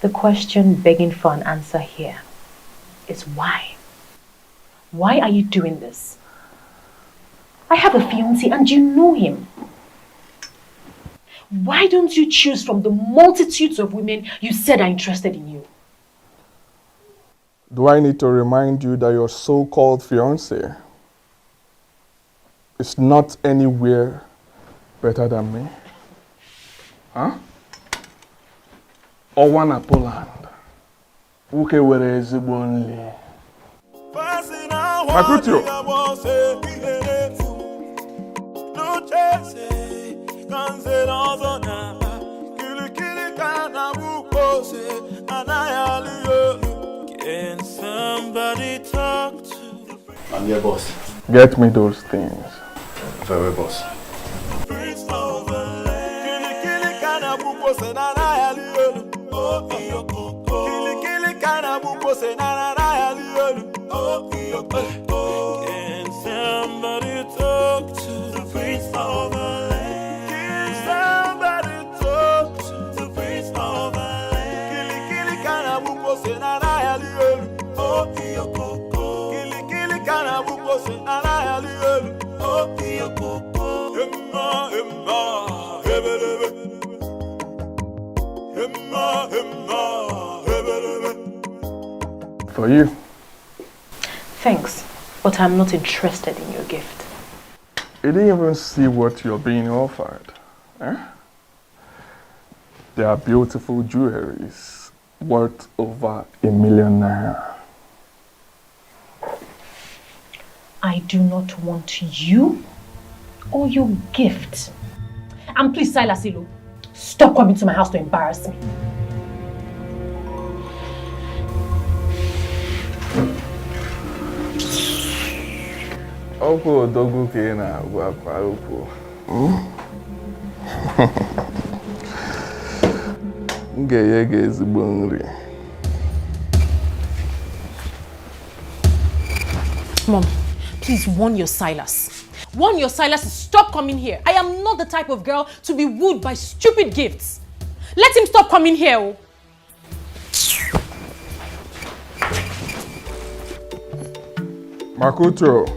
O: The question begging for an answer here is why? Why are you doing this? I have a fiancé and you know him. Why don't you choose from the multitudes of women you said are interested in you?
U: Do I need to remind you that your so-called fiancé is not anywhere better than me? Huh? Owana Poland. Uke were ezigbo nli. Makutio.
E: Can somebody talk to?
Q: I'm your boss.
U: Get me those things.
Q: Very boss.
E: Can somebody talk to the prince of the land? Can somebody talk to the prince of the land? Kili kana buko senana yalielu. Oh kiyoko. Kili kana buko senana yalielu. Oh kiyoko. Emma hebelebe. Emma hebelebe.
U: For you.
O: Thanks, but I'm not interested in your gift.
U: You didn't even see what you're being offered. Eh? They are beautiful jewelries worth over ₦1 million.
O: I do not want you or your gift. And please, Silas Ilu, stop coming to my house to embarrass me.
U: Oko dogu ke na agwa kwa oko. Ngeye ga ezigbo nri.
O: Mom, please warn your Silas. Warn your Silas to stop coming here. I am not the type of girl to be wooed by stupid gifts. Let him stop coming here.
U: Makuto.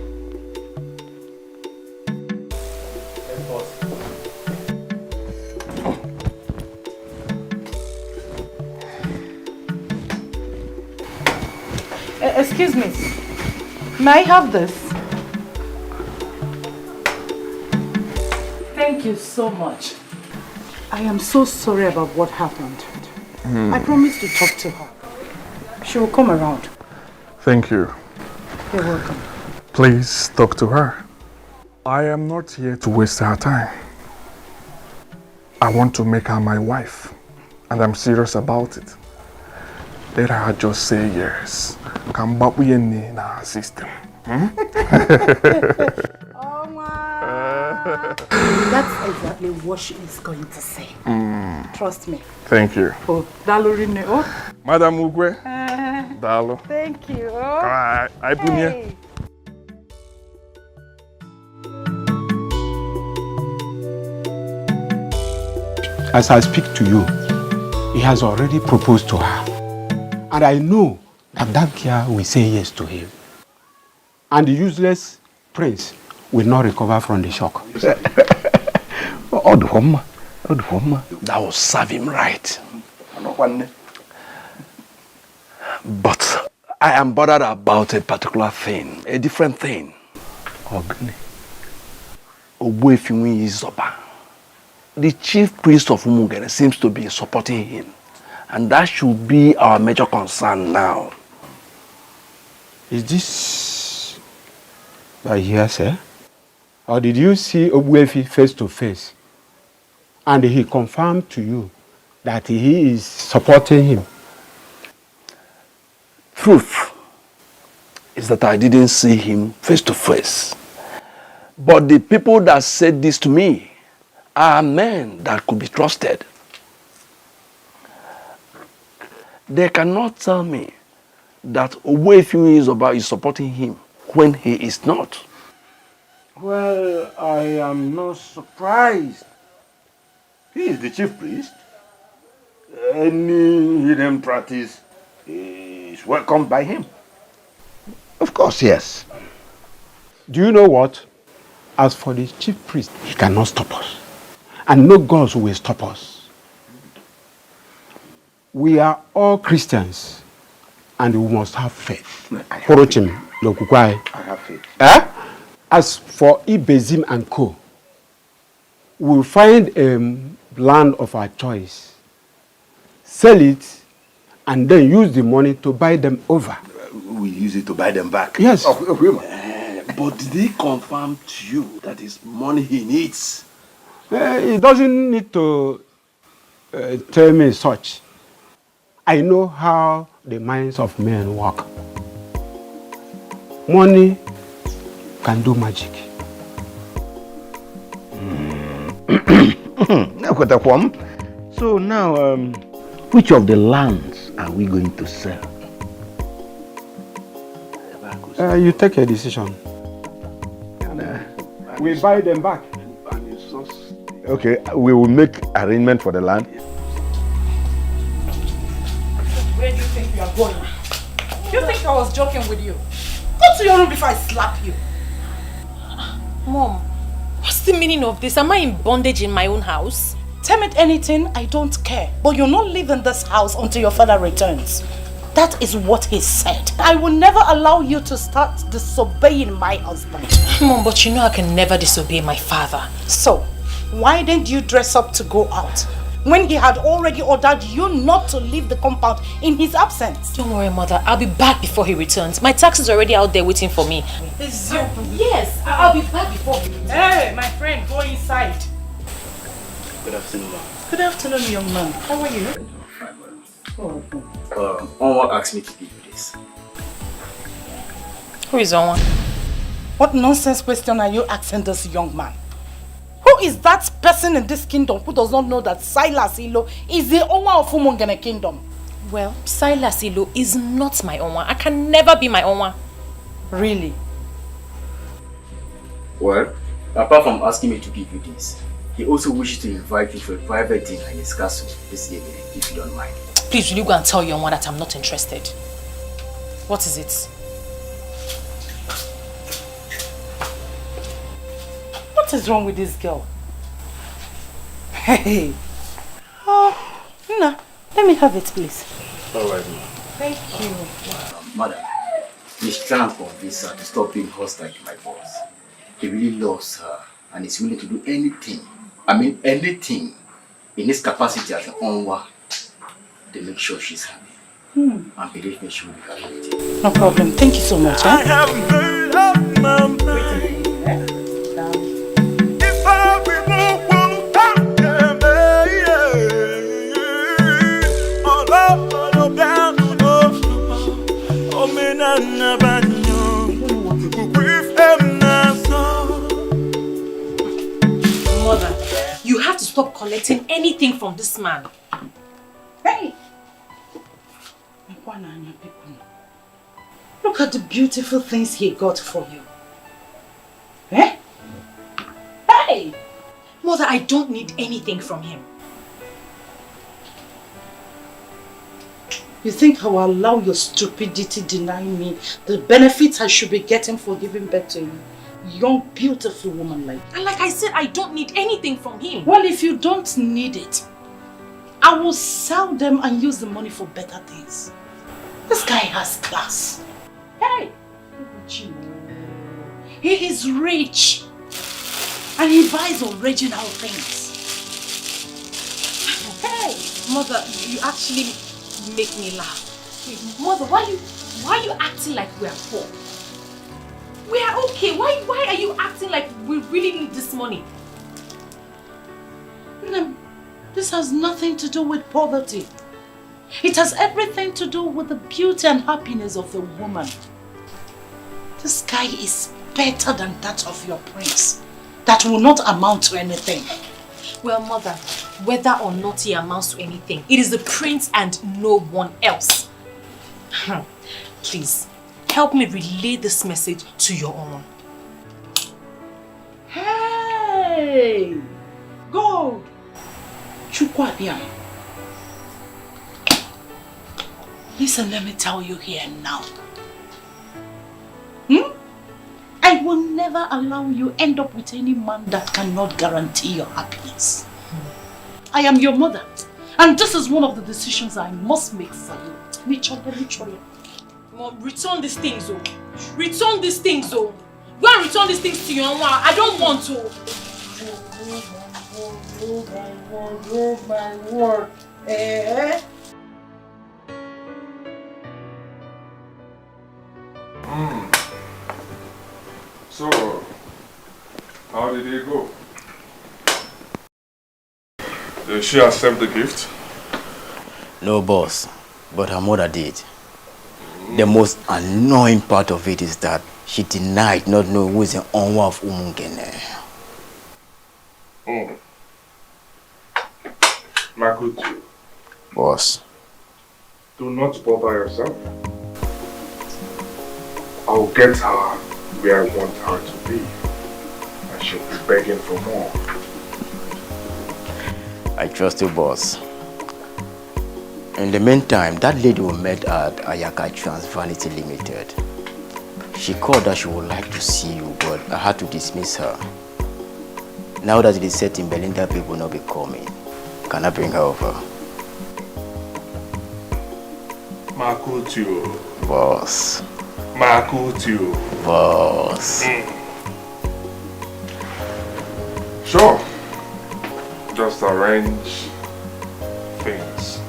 H: Excuse me. May I have this? Thank you so much. I am so sorry about what happened. I promised to talk to her. She will come around.
U: Thank you.
H: You're welcome.
U: Please talk to her. I am not here to waste her time. I want to make her my wife, and I'm serious about it. Let her just say yes. Come back with in our system.
H: That's exactly what she is going to say. Trust me.
U: Thank you.
H: Oh, Dalorine. Oh.
U: Madam Ugwe. Dalo.
H: Thank you.
U: Alright. I
H: Hey.
B: As I speak to you, he has already proposed to her. And I know that girl will say yes to him. And the useless prince will not recover from the shock.
C: That will serve him right. But I am bothered about a particular thing, a different thing. Ogbuefi Izoba. The chief priest of Umugere seems to be supporting him. And that should be our major concern now.
B: Is this by hearsay? Or did you see Ogbuefi face to face? And he confirmed to you that he is supporting him?
C: truth is that I didn't see him face to face. But the people that said this to me are men that could be trusted. They cannot tell me that Owefiu is supporting him when he is not.
D: Well, I am not surprised. He is the chief priest. Any hidden practice is welcomed by him.
B: Of course, yes. Do you know what? As for the chief priest, he cannot stop us. And no gods will stop us. We are all Christians. And we must have faith.
D: I have faith.
B: As for Ibezim and Co., we'll find a land of our choice, sell it, and then use the money to buy them over.
D: We use it to buy them back.
B: Yes.
C: But did he confirm to you that it's money he needs?
B: He doesn't need to tell me such. I know how the minds of men work. Money can do magic.
R: So now, which of the lands are we going to sell?
B: You take a decision. We buy them back.
D: Okay, we will make arrangement for the land.
H: Where do you think you are going? You think I was joking with you? Go to your room before I slap you.
O: Mom, what's the meaning of this? Am I in bondage in my own house?
H: Tell me anything, I don't care. But you're not leaving this house until your father returns. That is what he said. I will never allow you to start disobeying my husband.
O: Mom, but you know I can never disobey my father.
H: So, why didn't you dress up to go out? When he had already ordered you not to leave the compound in his absence.
O: Don't worry, Mother. I'll be back before he returns. My taxi is already out there waiting for me. Yes, I'll be back before he returns.
H: Hey, my friend, go inside.
Q: Good afternoon, ma'am.
H: Good afternoon, young man. How are you?
Q: Onwa asked me to give you this.
O: Who is Onwa?
H: What nonsense question are you asking this young man? Who is that person in this kingdom who does not know that Silas Ilo is the owner of Umungene kingdom?
O: Well, Silas Ilo is not my Onwa. I can never be my Onwa.
H: Really?
Q: Well, apart from asking me to give you this, he also wishes to invite you for a private dinner in his castle this evening, if you don't mind.
O: Please, will you go and tell your Onwa that I'm not interested? What is it?
H: What is wrong with this girl? Hey. Oh, Nna, let me have it, please.
Q: All right, ma'am.
H: Thank you.
Q: Madam, he's trying to convince her to stop being hostile to my boss. He really loves her and is willing to do anything, anything in his capacity as an Onwa to make sure she's happy. And believe me, she will be happy with you.
H: No problem. Thank you so much.
E: I have made up my mind. If I remove
O: Mother, you have to stop collecting anything from this man.
H: Hey! Look at the beautiful things he got for you. Eh? Hey!
O: Mother, I don't need anything from him.
H: You think I will allow your stupidity deny me the benefits I should be getting for giving birth to a young, beautiful woman like you?
O: And like I said, I don't need anything from him.
H: Well, if you don't need it, I will sell them and use the money for better things. This guy has class. Hey! He is rich. And he buys original things.
O: Hey! Mother, you actually make me laugh. Wait, Mother, why are you acting like we are poor? We are okay. Why are you acting like we really need this money?
H: This has nothing to do with poverty. It has everything to do with the beauty and happiness of the woman. This guy is better than that of your prince. That will not amount to anything.
O: Well, mother, whether or not he amounts to anything, it is the prince and no one else. Please, help me relay this message to your own.
H: Hey! Gold! Chukwabiam. Listen, let me tell you here now. I will never allow you end up with any man that cannot guarantee your happiness. I am your mother, and this is one of the decisions I must make for you. Literally.
O: Mom, return these things, oh. Return these things, oh. Go and return these things to your mom. I don't want to.
H: Oh my word. Eh?
U: So, how did it go? Did she accept the gift?
K: No, boss, but her mother did. The most annoying part of it is that she denied not knowing who is the owner of Umungene.
U: Makutu.
K: Boss.
U: Do not bother yourself. I'll get her where I want her to be. And she'll be begging for more.
K: I trust you, boss. In the meantime, that lady we met at Ayaka Trans Vanity Limited. She called that she would like to see you, but I had to dismiss her. Now that it is set in Berlin that people will not be coming, can I bring her over?
U: Makutu.
K: Boss.
U: Makutu.
K: Boss.
U: Sure. Just arrange things.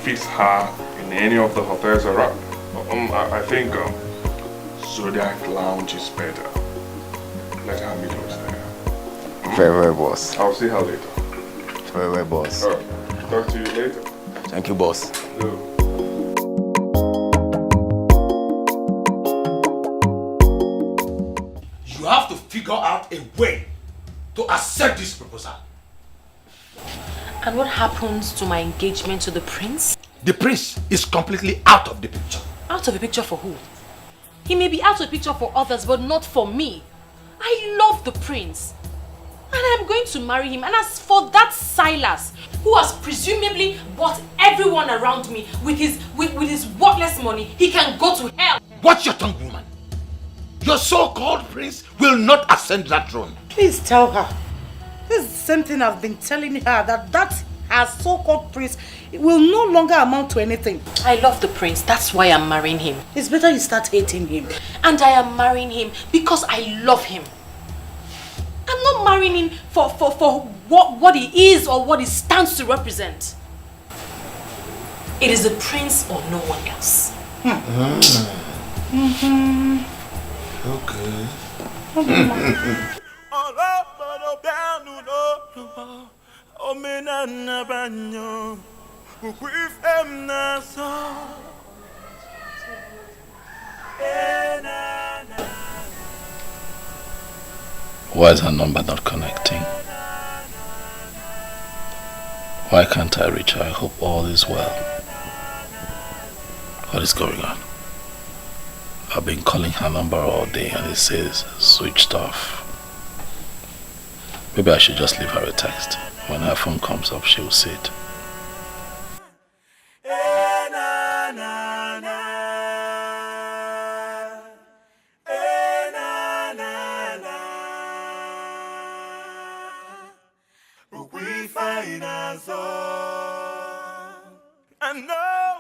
U: Fix her in any of the hotels around. I think Zodiac Lounge is better. Let her meet us there.
K: Very well, boss.
U: I'll see her later.
K: Very well, boss.
U: Alright. Talk to you later.
K: Thank you, boss.
D: You have to figure out a way to accept this proposal.
O: And what happens to my engagement to the prince?
D: The prince is completely out of the picture.
O: Out of the picture for who? He may be out of the picture for others, but not for me. I love the prince. And I'm going to marry him. And as for that Silas, who has presumably bought everyone around me with his worthless money, he can go to hell.
D: Watch your tongue, woman. Your so-called prince will not ascend that throne.
H: Please tell her. This is the same thing I've been telling her, that her so-called prince will no longer amount to anything.
O: I love the prince. That's why I'm marrying him.
H: It's better you start hating him.
O: And I am marrying him because I love him. I'm not marrying him for what he is or what he stands to represent. It is the prince or no one else.
D: Okay.
F: Why is her number not connecting? Why can't I reach her? I hope all is well. What is going on? I've been calling her number all day and it says switched off. Maybe I should just leave her a text. When her phone comes up, she will see it.
E: I know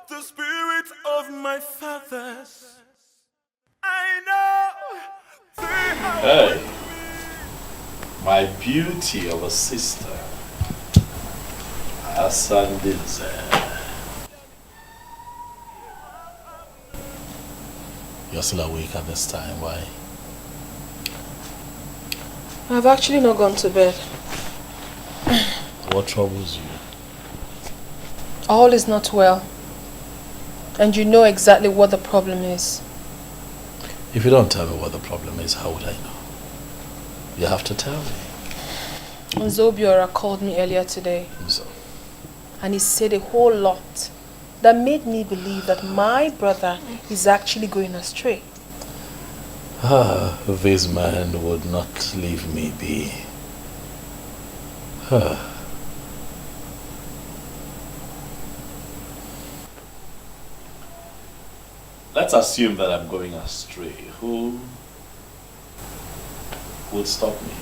E: the spirit of my fathers. I know they are.
F: Hey, my beauty of a sister, Asandinze. You're still awake at this time, why?
I: I've actually not gone to bed.
F: What troubles you?
I: All is not well. And you know exactly what the problem is.
F: If you don't tell me what the problem is, how would I know? You have to tell me.
I: Zobiora called me earlier today.
F: So?
I: And he said a whole lot that made me believe that my brother is actually going astray.
F: This man would not leave me be. Let's assume that I'm going astray. Who would stop me?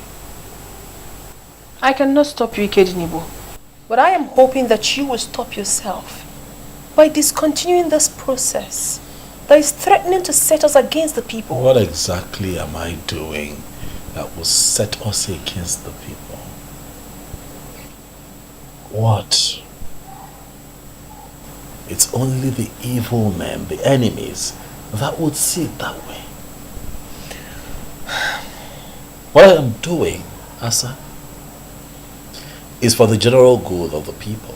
I: I cannot stop you, Ikedinibo. But I am hoping that you will stop yourself by discontinuing this process that is threatening to set us against the people.
F: What exactly am I doing that will set us against the people? What? It's only the evil men, the enemies, that would see it that way. What I am doing, Asa, is for the general good of the people.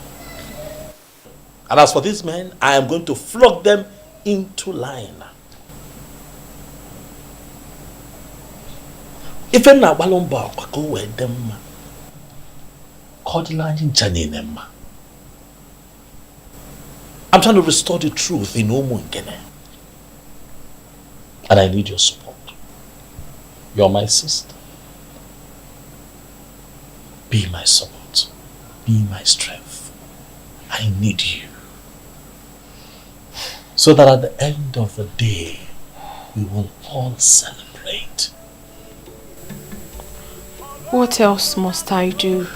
F: And as for these men, I am going to flog them into line. If I'm not balomba, I go with them. I'm trying to restore the truth in Omungene. And I need your support. You're my sister. Be my support. Be my strength. I need you. So that at the end of the day, we will all celebrate.
I: What else must I do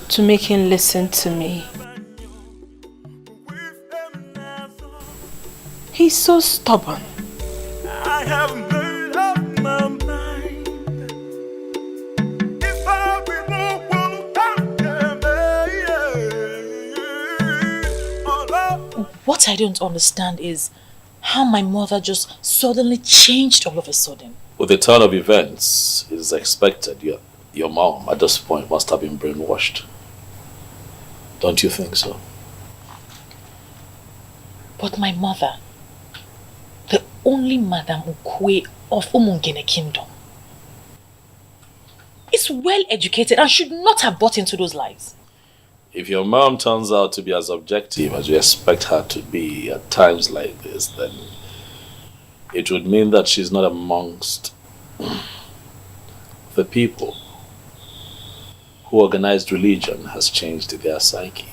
I: to make him listen to me? He's so stubborn.
E: I have made up my mind. If I be no one,
O: What I don't understand is how my mother just suddenly changed all of a sudden.
F: With the turn of events, it is expected your mom at this point must have been brainwashed. Don't you think so?
O: But my mother, the only Madam Ukwe of Umungene Kingdom, is well educated and should not have bought into those lies.
F: If your mom turns out to be as objective as you expect her to be at times like this, then it would mean that she's not amongst the people who organized religion has changed their psyche.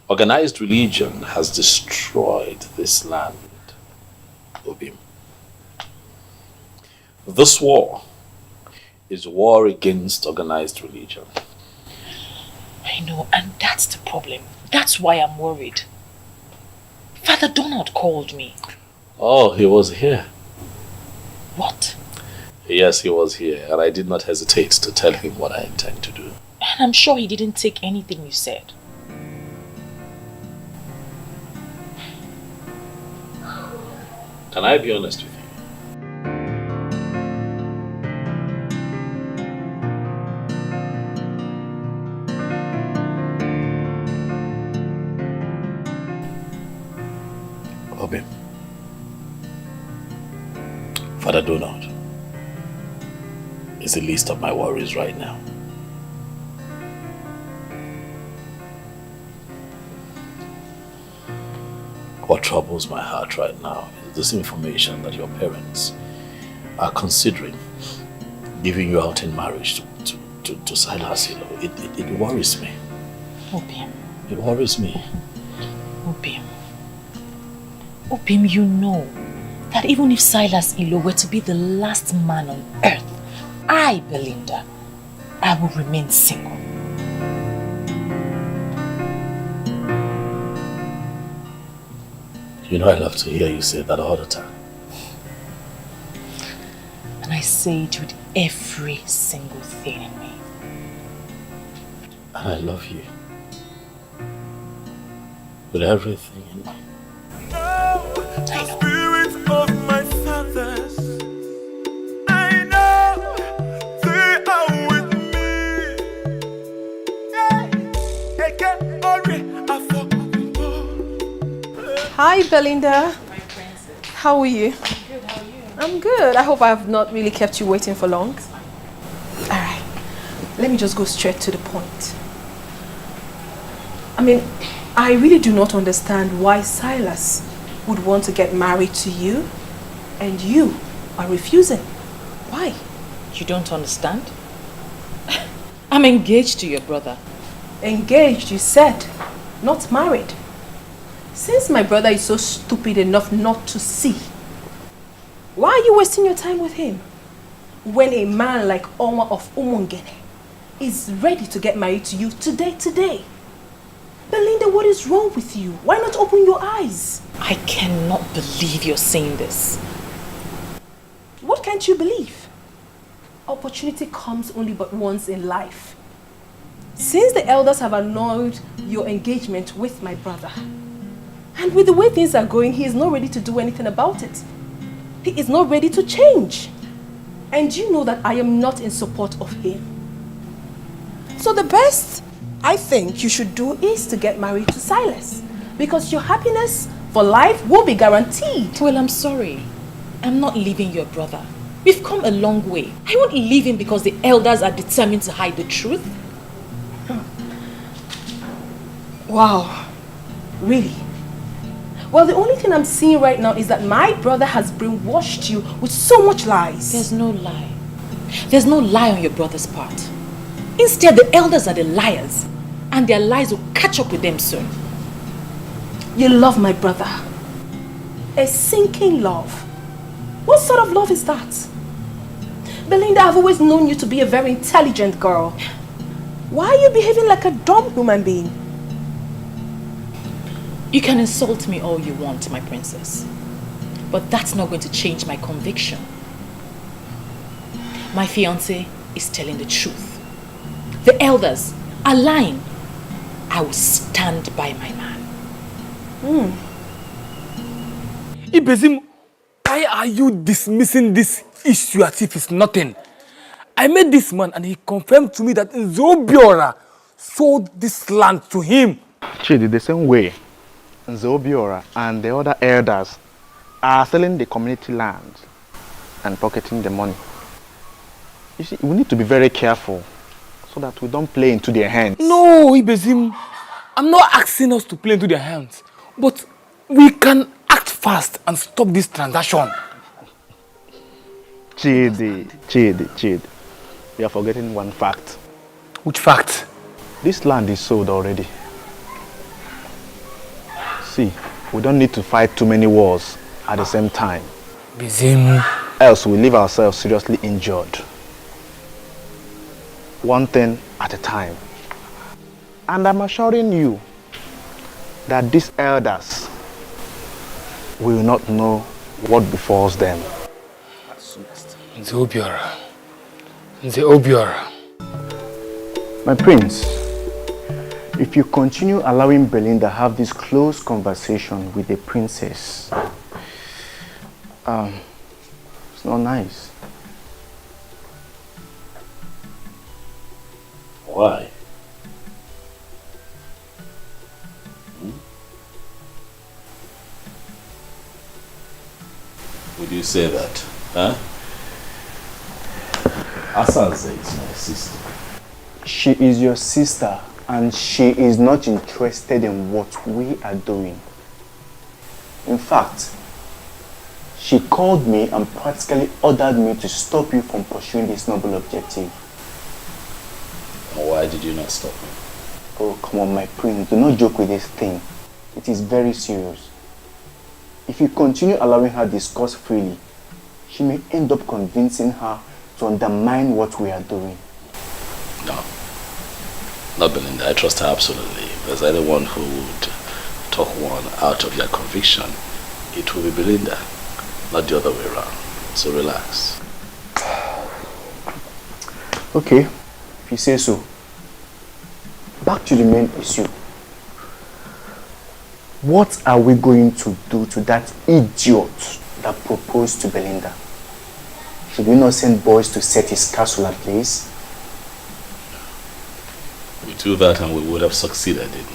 F: Organized religion has destroyed this land, Obim. This war is war against organized religion.
O: I know, and that's the problem. That's why I'm worried. Father Donald called me.
F: Oh, he was here.
O: What?
F: Yes, he was here, and I did not hesitate to tell him what I intend to do.
O: And I'm sure he didn't take anything you said.
F: Can I be honest with you? Obim, Father Donald is the least of my worries right now. What troubles my heart right now is this information that your parents are considering giving you out in marriage to Silas. You know, it worries me.
O: Obim.
F: It worries me.
O: Obim. Obim, you know that even if Silas Ilo were to be the last man on earth, I, Belinda, I will remain single.
F: You know I love to hear you say that all the time.
O: And I say it with every single thing in me.
F: And I love you. With everything in me.
E: the spirit of my fathers, I know they are with me. Eke ori
I: Hi, Belinda.
O: My princess.
I: How are you?
O: I'm good, how are you?
I: I'm good. I hope I have not really kept you waiting for long. Alright, let me just go straight to the point. I mean, I really do not understand why Silas would want to get married to you and you are refusing. Why?
O: You don't understand? I'm engaged to your brother.
I: Engaged, you said, not married. Since my brother is so stupid enough not to see, why are you wasting your time with him? When a man like Oma of Umungene is ready to get married to you today. Belinda, what is wrong with you? Why not open your eyes?
O: I cannot believe you're saying this.
I: What can't you believe? Opportunity comes only but once in life. Since the elders have annulled your engagement with my brother, and with the way things are going, he is not ready to do anything about it. He is not ready to change. And you know that I am not in support of him. So the best I think you should do is to get married to Silas, because your happiness for life will be guaranteed.
O: Well, I'm sorry. I'm not leaving your brother. We've come a long way. I won't leave him because the elders are determined to hide the truth.
I: Wow. Really? Well, the only thing I'm seeing right now is that my brother has brainwashed you with so much lies.
O: There's no lie. There's no lie on your brother's part. Instead, the elders are the liars, and their lies will catch up with them soon.
I: You love my brother. A sinking love. What sort of love is that? Belinda, I've always known you to be a very intelligent girl. Why are you behaving like a dumb human being?
O: You can insult me all you want, my princess. But that's not going to change my conviction. My fiancé is telling the truth. The elders are lying. I will stand by my man.
L: Ibezim, why are you dismissing this issue as if it's nothing? I met this man and he confirmed to me that Nzobiora sold this land to him.
R: Chidi, the same way Nzobiora and the other elders are selling the community land and pocketing the money. You see, we need to be very careful so that we don't play into their hands.
L: No, Ibezim, I'm not asking us to play into their hands, but we can act fast and stop this transaction.
R: Chidi, we are forgetting one fact.
L: Which fact?
R: This land is sold already. See, we don't need to fight too many wars at the same time.
L: Bizim.
R: Else we leave ourselves seriously injured. One thing at a time. And I'm assuring you that these elders will not know what befalls them.
L: Nzobiora.
R: My prince, if you continue allowing Belinda have this close conversation with the princess, it's not nice.
F: Why? Would you say that? Huh? Asanze is my sister.
R: She is your sister and she is not interested in what we are doing. In fact, she called me and practically ordered me to stop you from pursuing this noble objective.
F: And why did you not stop me?
R: Oh, come on, my prince. Do not joke with this thing. It is very serious. If you continue allowing her discuss freely, she may end up convincing her to undermine what we are doing.
F: No. Not Belinda. I trust her absolutely. If there's anyone who would talk one out of your conviction, it will be Belinda, not the other way around. So relax.
R: Okay, if you say so. Back to the main issue. What are we going to do to that idiot that proposed to Belinda? Should we not send boys to set his castle ablaze?
F: We do that and we would have succeeded in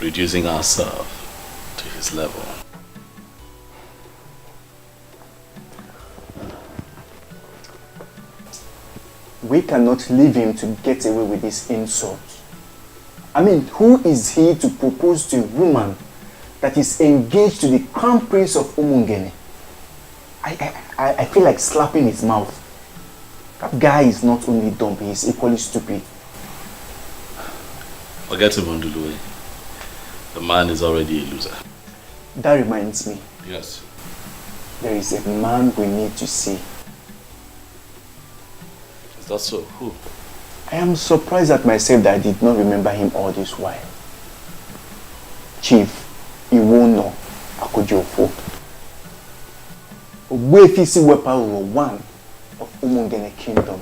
F: reducing ourselves to his level.
K: We cannot leave him to get away with this insult. I mean, who is he to propose to a woman that is engaged to the crown prince of Umungene? I feel like slapping his mouth. That guy is not only dumb, he is equally stupid.
F: Forget him, Ondulue. The man is already a loser.
K: That reminds me.
F: Yes.
K: There is a man we need to see.
F: Is that so? Who?
K: I am surprised at myself that I did not remember him all this while. Chief Iwono Akojofo. Ogbuefisi Wepa 1 of Umungene Kingdom.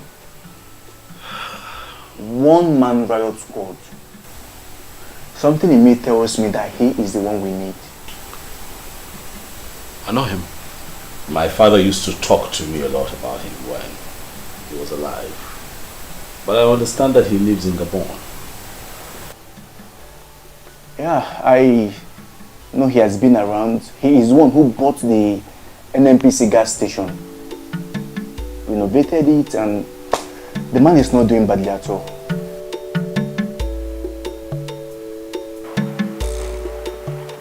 K: One-man riot squad. Something in me tells me that he is the one we need.
F: I know him. My father used to talk to me a lot about him when he was alive. But I understand that he lives in Gabon.
K: Yeah, I know he has been around. He is the one who bought the NNPC gas station, renovated it, and the man is not doing badly at all.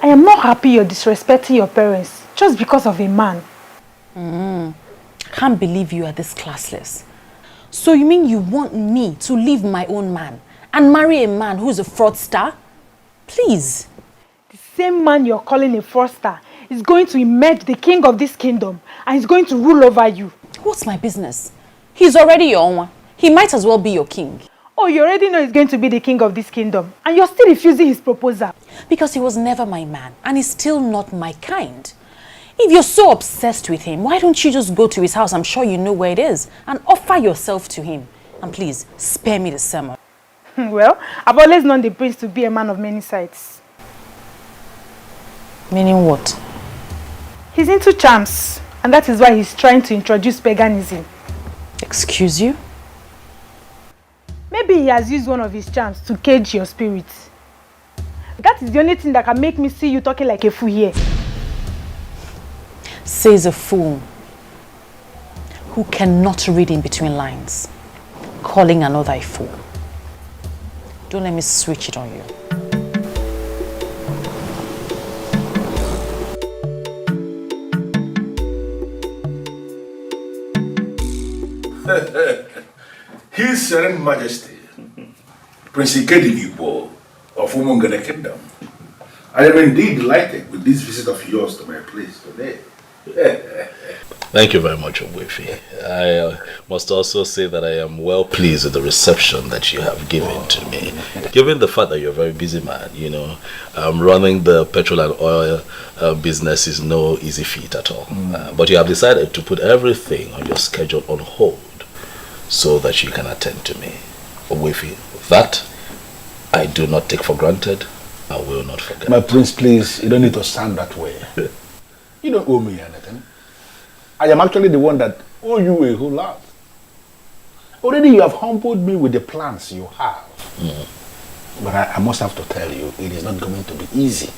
P: I am not happy you're disrespecting your parents just because of a man.
O: Can't believe you are this classless. So you mean you want me to leave my own man and marry a man who's a fraudster? Please.
P: The same man you're calling a fraudster is going to emerge the king of this kingdom and is going to rule over you.
O: What's my business? He's already your own. He might as well be your king.
P: Oh, you already know he's going to be the king of this kingdom and you're still refusing his proposal.
O: Because he was never my man and he's still not my kind. If you're so obsessed with him, why don't you just go to his house, I'm sure you know where it is, and offer yourself to him? And please, spare me the sermon.
P: Well, I've always known the prince to be a man of many sides.
O: Meaning what?
P: He's into charms, and that is why he's trying to introduce paganism.
O: Excuse you?
P: Maybe he has used one of his charms to cage your spirit. That is the only thing that can make me see you talking like a fool here.
O: Says a fool who cannot read in between lines, calling another a fool. Don't let me switch it on you.
D: His Serene Majesty, Prince Ikedigibo of Umungene Kingdom. I am indeed delighted with this visit of yours to my place today.
F: Thank you very much, Ogbuefi. I must also say that I am well pleased with the reception that you have given to me. Given the fact that you're a very busy man, you know, running the petrol and oil business is no easy feat at all. But you have decided to put everything on your schedule on hold so that you can attend to me. Ogbuefi, that I do not take for granted. I will not forget.
D: My prince, please, you don't need to sound that way. You don't owe me anything. I am actually the one that owe you a whole lot. Already you have humbled me with the plans you have. But I must have to tell you, it is not going to be easy.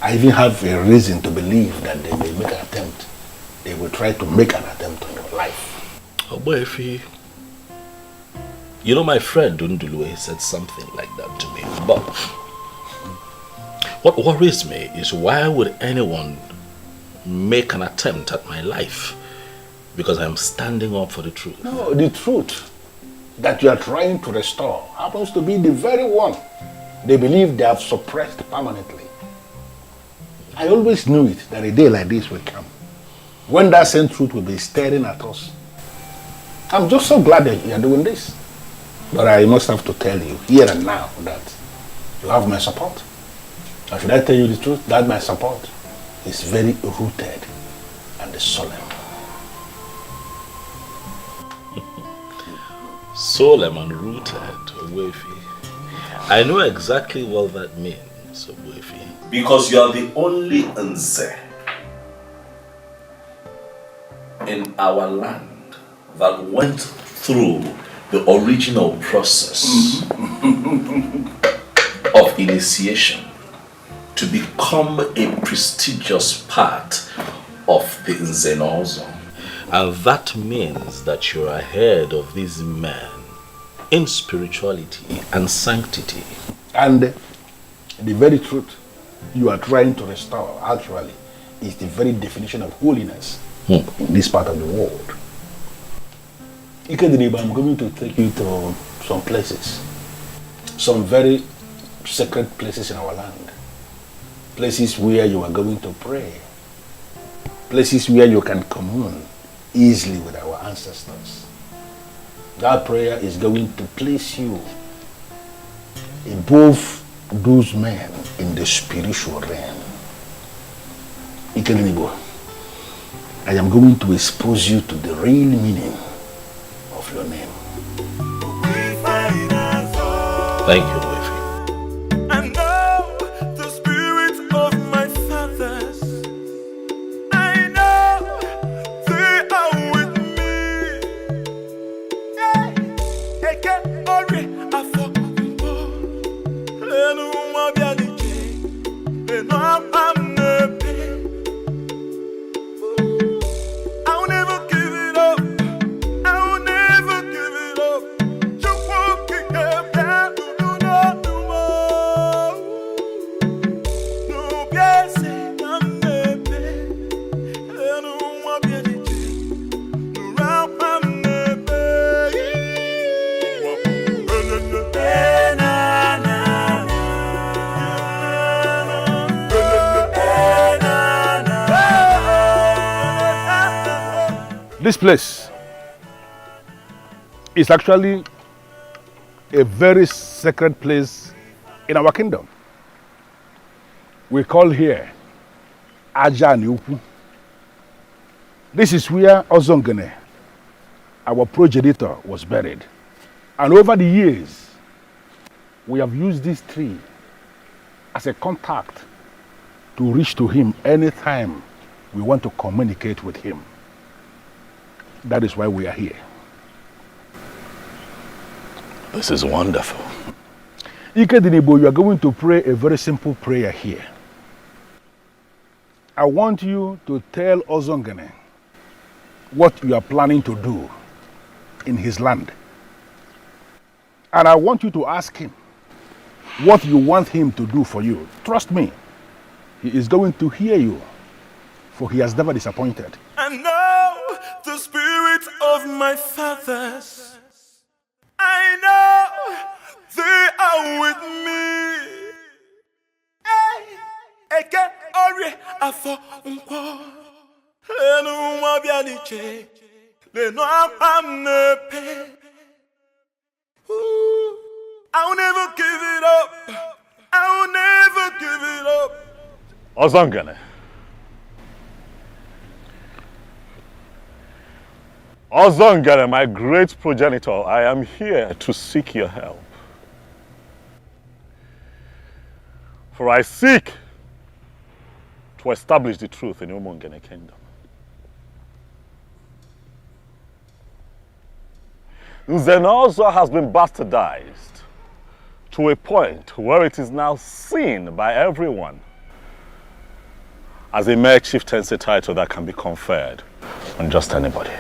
D: I even have a reason to believe that they may make an attempt. They will try to make an attempt on your life.
F: Oh boy, if you know, my friend Undulue said something like that to me. But what worries me is, why would anyone make an attempt at my life? Because I'm standing up for the truth.
D: No, the truth that you are trying to restore happens to be the very one they believe they have suppressed permanently. I always knew it, that a day like this will come, when that same truth will be staring at us. I'm just so glad that you are doing this. But I must have to tell you, here and now, that you have my support. Or should I tell you the truth? That my support is very rooted and solemn.
F: Solemn and rooted, Ogbuefi. I know exactly what that means, Ogbuefi. Because you are the only Nze in our land that went through the original process of initiation to become a prestigious part of the Nzenozo. And that means that you're ahead of these men in spirituality and sanctity.
D: And the very truth you are trying to restore, actually, is the very definition of holiness in this part of the world. Ikedriba, I'm going to take you to some places, some very sacred places in our land, places where you are going to pray, places where you can commune easily with our ancestors. That prayer is going to place you above those men in the spiritual realm. Ikenibo, I am going to expose you to the real meaning of your name.
F: Thank you, Wefi.
E: And now the spirit of my fathers, I know they are with me. Eke ori afọ mbo, enu mabialike, enu amnepe. I'll never give it up. I'll never give it up. Just walking up down, no more. No, yes, I'm never. And I'm never. No, I'm never.
D: This place is actually a very sacred place in our kingdom. We call here Aja Niupu. This is where Ozongene, our progenitor, was buried. And over the years, we have used this tree as a contact to reach to him anytime we want to communicate with him. That is why we are here.
J: This is wonderful.
D: Ikedinibo, you are going to pray a very simple prayer here. I want you to tell Ozongene what you are planning to do in his land. And I want you to ask him what you want him to do for you. Trust me, he is going to hear you, for he has never disappointed.
E: And now the spirit of my fathers, I know they are with me. Eke ori afọ mpo, enu mabianiche, leno amnepe. I'll never give it up. I'll never give it up.
J: Ozongene. Ozongene, my great progenitor, I am here to seek your help. For I seek to establish the truth in Umungene kingdom. Nzenozo has been bastardized to a point where it is now seen by everyone as a mere chieftaincy title that can be conferred on just anybody.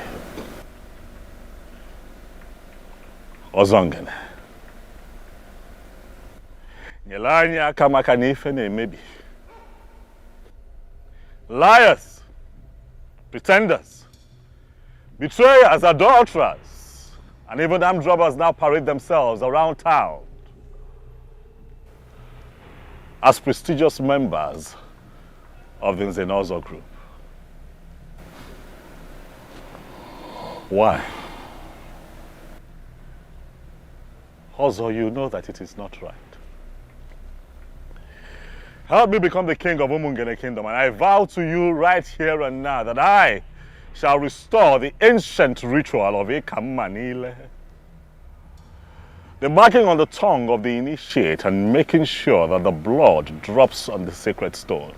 J: Ozongene. Nyelanya kamaka nifene maybe. Liars, pretenders, betrayers, adulterers, and even armed robbers now parade themselves around town as prestigious members of the Nzenozo group. Why? Also, you know that it is not right. Help me become the king of Umungene kingdom, and I vow to you right here and now that I shall restore the ancient ritual of Ikamanile. The marking on the tongue of the initiate and making sure that the blood drops on the sacred stone.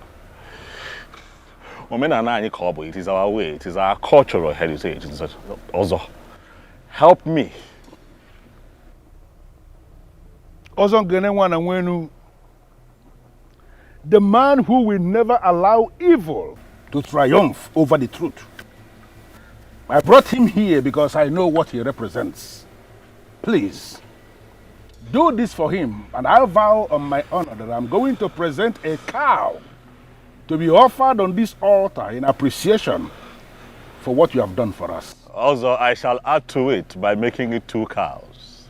J: It is our way, it is our cultural heritage. Also, help me.
D: Ozongene wana wenu
A: The man who will never allow evil to triumph over the truth. I brought him here because I know what he represents. Please, do this for him, and I vow on my honor that I'm going to present a cow to be offered on this altar in appreciation for what you have done for us.
J: Also, I shall add to it by making it 2 cows.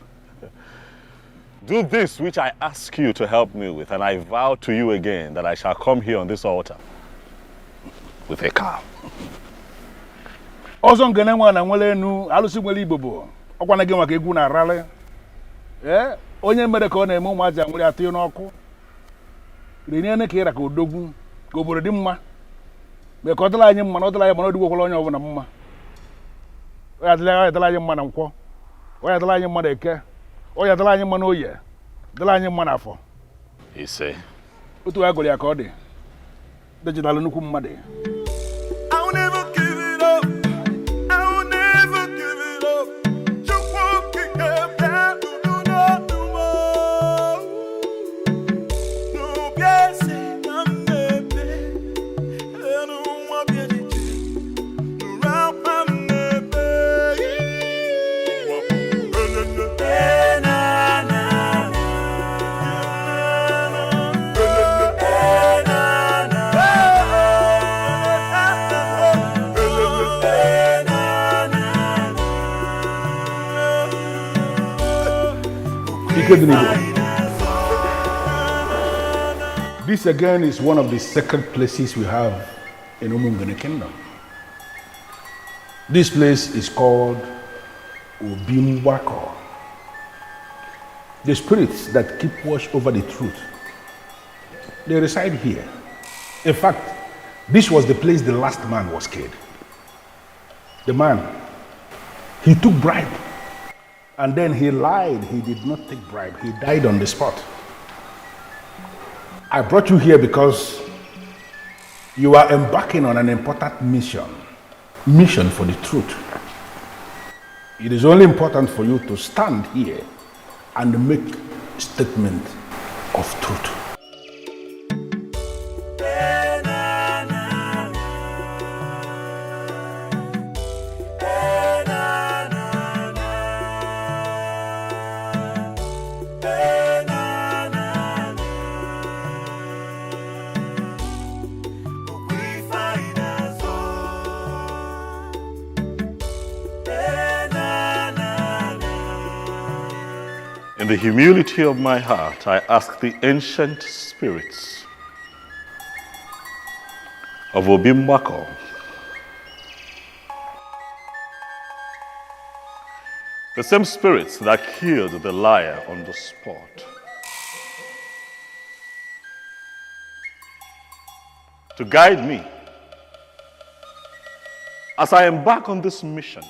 J: Do this which I ask you to help me with, and I vow to you again that I shall come here on this altar with a cow.
A: Ọzọ ngene nwa na nwele enu alụsị nwele Igbo bụ ọkwa na gị maka egwu na arale. Onye mere ka ọ na-eme ụmụazị a nwere atụ n'ọkụ. Rinene ka ịra ka odogwu ka obodo dị mma. Mee ka ọ dịla anyị mma na ọ dịla anyị mana ọ dịgwokwala onye ọbụla mma. Ọ ya dịla anyị mma na Nkwọ. Ọ ya dịla anyị mma na Eke. Ọ ya dịla anyị mma na Oye. Dịla anyị mma na Afọ.
J: Ise.
A: Otu ya gụrụ ya ka ọ dị. Dejidalụ nnukwu mmadụ. This again is one of the sacred places we have in Umungene Kingdom. This place is called Obimwako. The spirits that keep watch over the truth, they reside here. In fact, this was the place the last man was killed. The man, he took bribe, and then he lied. He did not take bribe. He died on the spot. I brought you here because you are embarking on an important mission for the truth. It is only important for you to stand here and make a statement of truth.
J: In the humility of my heart, I ask the ancient spirits of Obimwako the same spirits that killed the liar on the spot, to guide me as I embark on this mission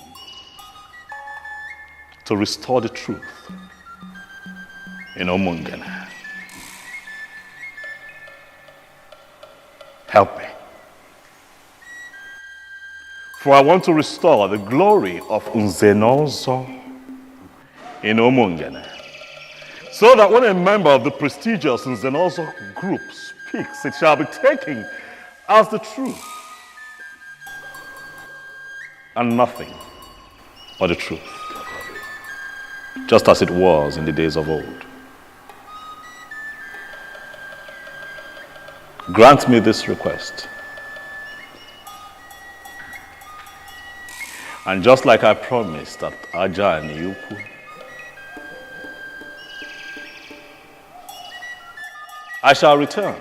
J: to restore the truth in Umungene. Help me. For I want to restore the glory of Nzenozo in Umungene, so that when a member of the prestigious Nzenozo group speaks, it shall be taken as the truth and nothing but the truth, just as it was in the days of old. Grant me this request. And just like I promised at Aja and Yuku, I shall return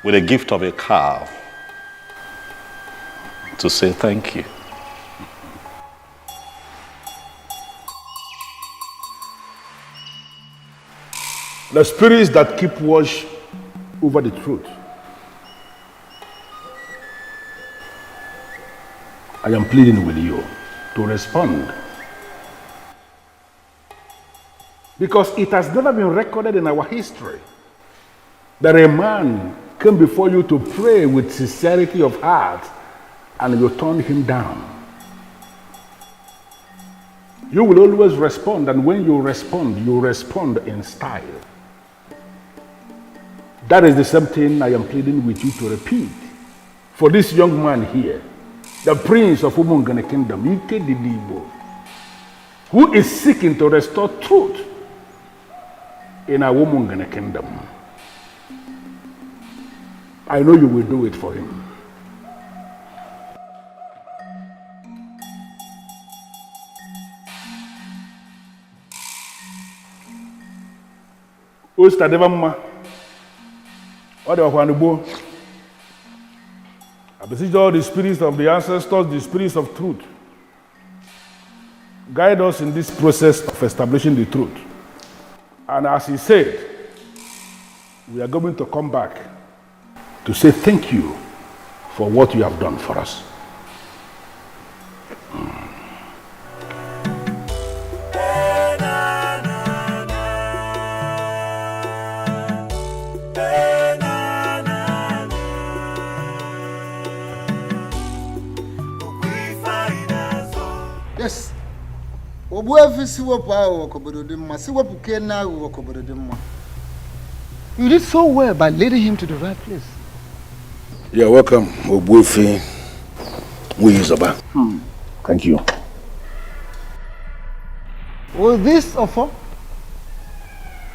J: with a gift of a cow to say thank you.
A: The spirits that keep watch over the truth, I am pleading with you to respond. Because it has never been recorded in our history that a man came before you to pray with sincerity of heart and you turned him down. You will always respond, and when you respond in style. That is the same thing I am pleading with you to repeat. For this young man here, the prince of Umungene Kingdom, Ike Didibo, who is seeking to restore truth in our Umungene Kingdom. I know you will do it for him. Osta Devamma, what are I beseech all the spirits of the ancestors, the spirits of truth. Guide us in this process of establishing the truth. And as he said, we are going to come back to say thank you for what you have done for us.
G: Yes. You did so well by leading him to the right place.
A: You're welcome, Obuefi Muyizoba. Thank you.
G: Was this Ofo?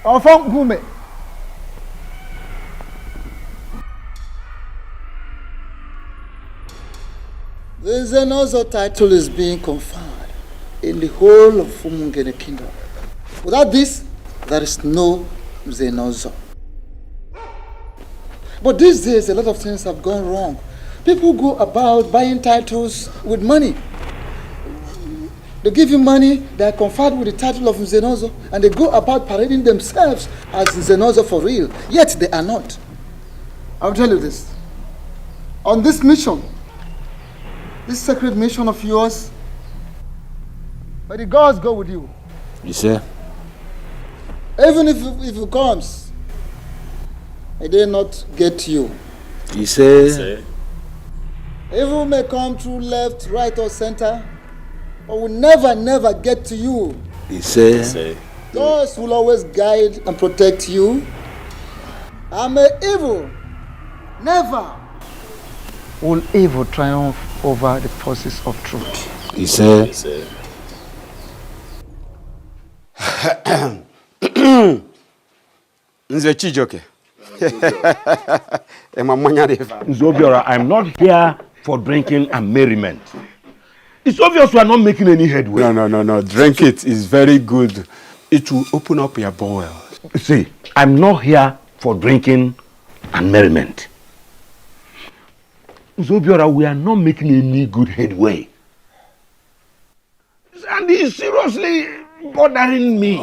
G: Ofo Gume?
V: The Zenozo title is being conferred in the whole of Umungene Kingdom. Without this, there is no Zenozo. But these days, a lot of things have gone wrong. People go about buying titles with money. They give you money, they are conferred with the title of Zenozo, and they go about parading themselves as Zenozo for real, yet they are not. I'll tell you this. On this mission, this sacred mission of yours, may the gods go with you.
A: You say?
V: Even if it comes, may they not get you.
A: You say?
V: Evil may come through left, right, or center, but will never get to you.
A: You say?
V: Those will always guide and protect you. And may evil never
G: will evil triumph over the forces of truth.
A: You say?
B: Nze Chijoke.
D: Nzobiora, I'm not here for drinking and merriment. It's obvious we are not making any headway.
B: No. Drink it. It's very good. It will open up your bowel.
D: See, I'm not here for drinking and merriment. Nzobiora, we are not making any good headway. And it's seriously bothering me.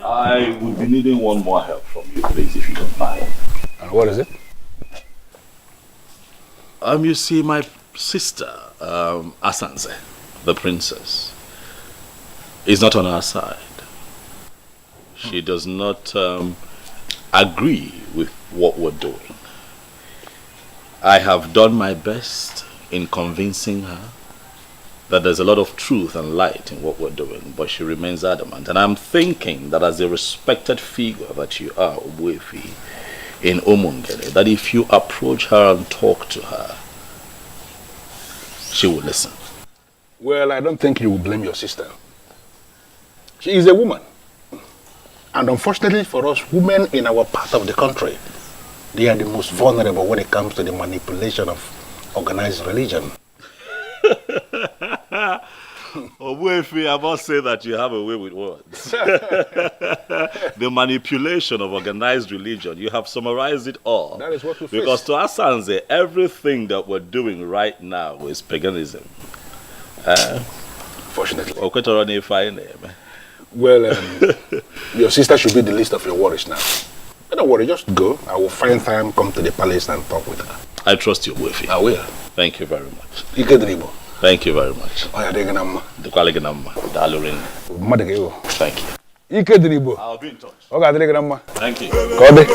F: I would be needing one more help from you, please, if you don't mind.
A: And what is it?
F: You see, my sister, Asanze, the princess, is not on our side. She does not agree with what we're doing. I have done my best in convincing her that there's a lot of truth and light in what we're doing, but she remains adamant. And I'm thinking that as a respected figure that you are, Obuefi, in Umungene, that if you approach her and talk to her, she will listen.
A: Well, I don't think you will blame your sister. She is a woman. And unfortunately for us, women in our part of the country, they are the most vulnerable when it comes to the manipulation of organized religion.
F: Obuefi, I must say that you have a way with words. The manipulation of organized religion, you have summarized it all.
A: That is what we face.
F: Because to Asanze, everything that we're doing right now is paganism.
A: Fortunately. Well, your sister should be the least of your worries now. But don't worry, just go. I will find time, come to the palace and talk with her.
F: I trust you, Obuefi.
A: I will.
F: Thank you very much.
A: Thank
F: you very much. Thank you.
A: Ike Dribo.
F: I'll be in touch.
A: Okay, grandma.
F: Thank you.
A: Kode.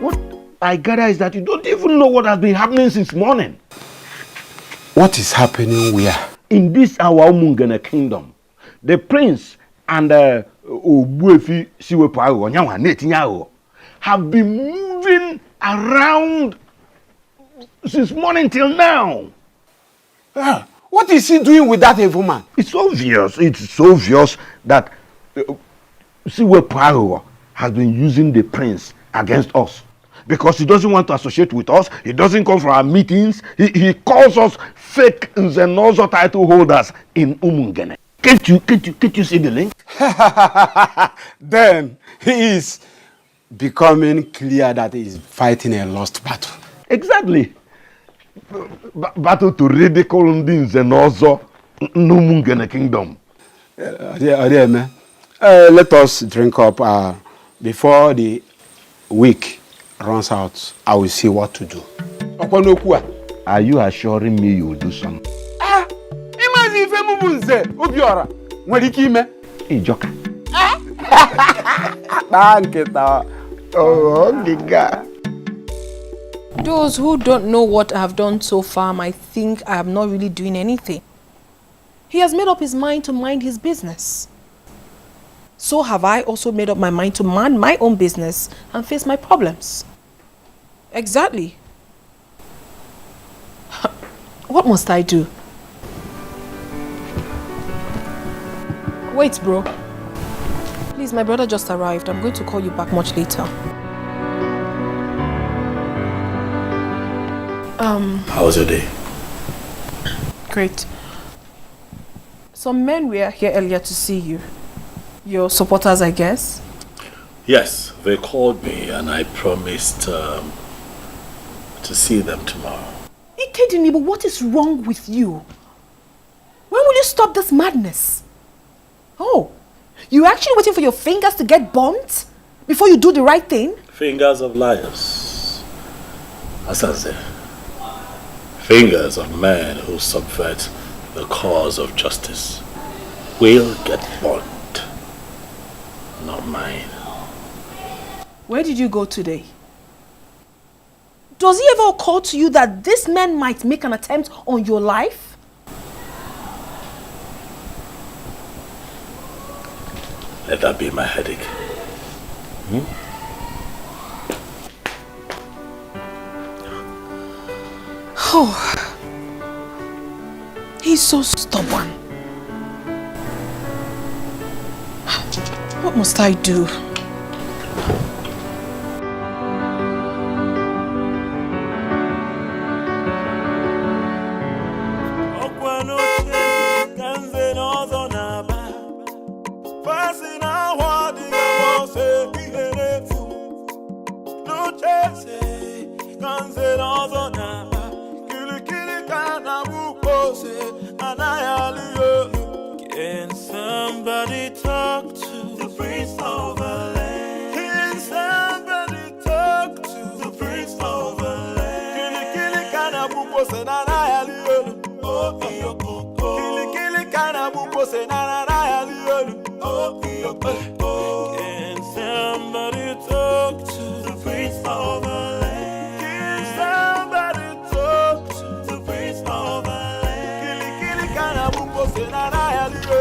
D: What I gather is that you don't even know what has been happening since morning.
B: What is happening where?
D: In this our Umungene kingdom, the prince and Obuefi Siwepo Onyawa Netinyawo have been moving around since morning till now.
B: What is he doing with that evil man?
D: It's obvious that Siwepo has been using the prince against us. Because he doesn't want to associate with us, he doesn't come for our meetings, he calls us fake Nzenozo title holders in Umungene. Can't you see the link?
B: Then he is becoming clear that he is fighting a lost battle.
D: Exactly. Battle to ridicule the Nzenozo Umungene kingdom.
B: Let us drink up before the week runs out. I will see what to do.
D: Are you assuring me you will do something? Ijoka.
O: Those who don't know what I have done so far might think I am not really doing anything. He has made up his mind to mind his business. So have I also made up my mind to mind my own business and face my problems. Exactly. What must I do? Wait, bro. Please, my brother just arrived. I'm going to call you back much later.
F: How was your day?
O: Great. Some men were here earlier to see you. Your supporters, I guess?
F: Yes, they called me and I promised to see them tomorrow.
O: Ikedini, but what is wrong with you? When will you stop this madness? Oh, you're actually waiting for your fingers to get burnt before you do the right thing?
F: Fingers of liars. Asaze. Fingers of men who subvert the cause of justice will get burnt. Not mine.
O: Where did you go today? Does it ever occur to you that this man might make an attempt on your life?
F: Let that be my headache.
O: Oh, he's so stubborn. What must I do?
E: Can somebody talk to the prince of the land? Can somebody talk to the prince of the land? Kili kana buko se na na yaliyo. Oh iyo koko. Kili kana buko se na na yaliyo. Oh iyo koko. Can somebody talk to the prince of the land? Can somebody talk to the prince of the land? Kili kana buko se na na yaliyo.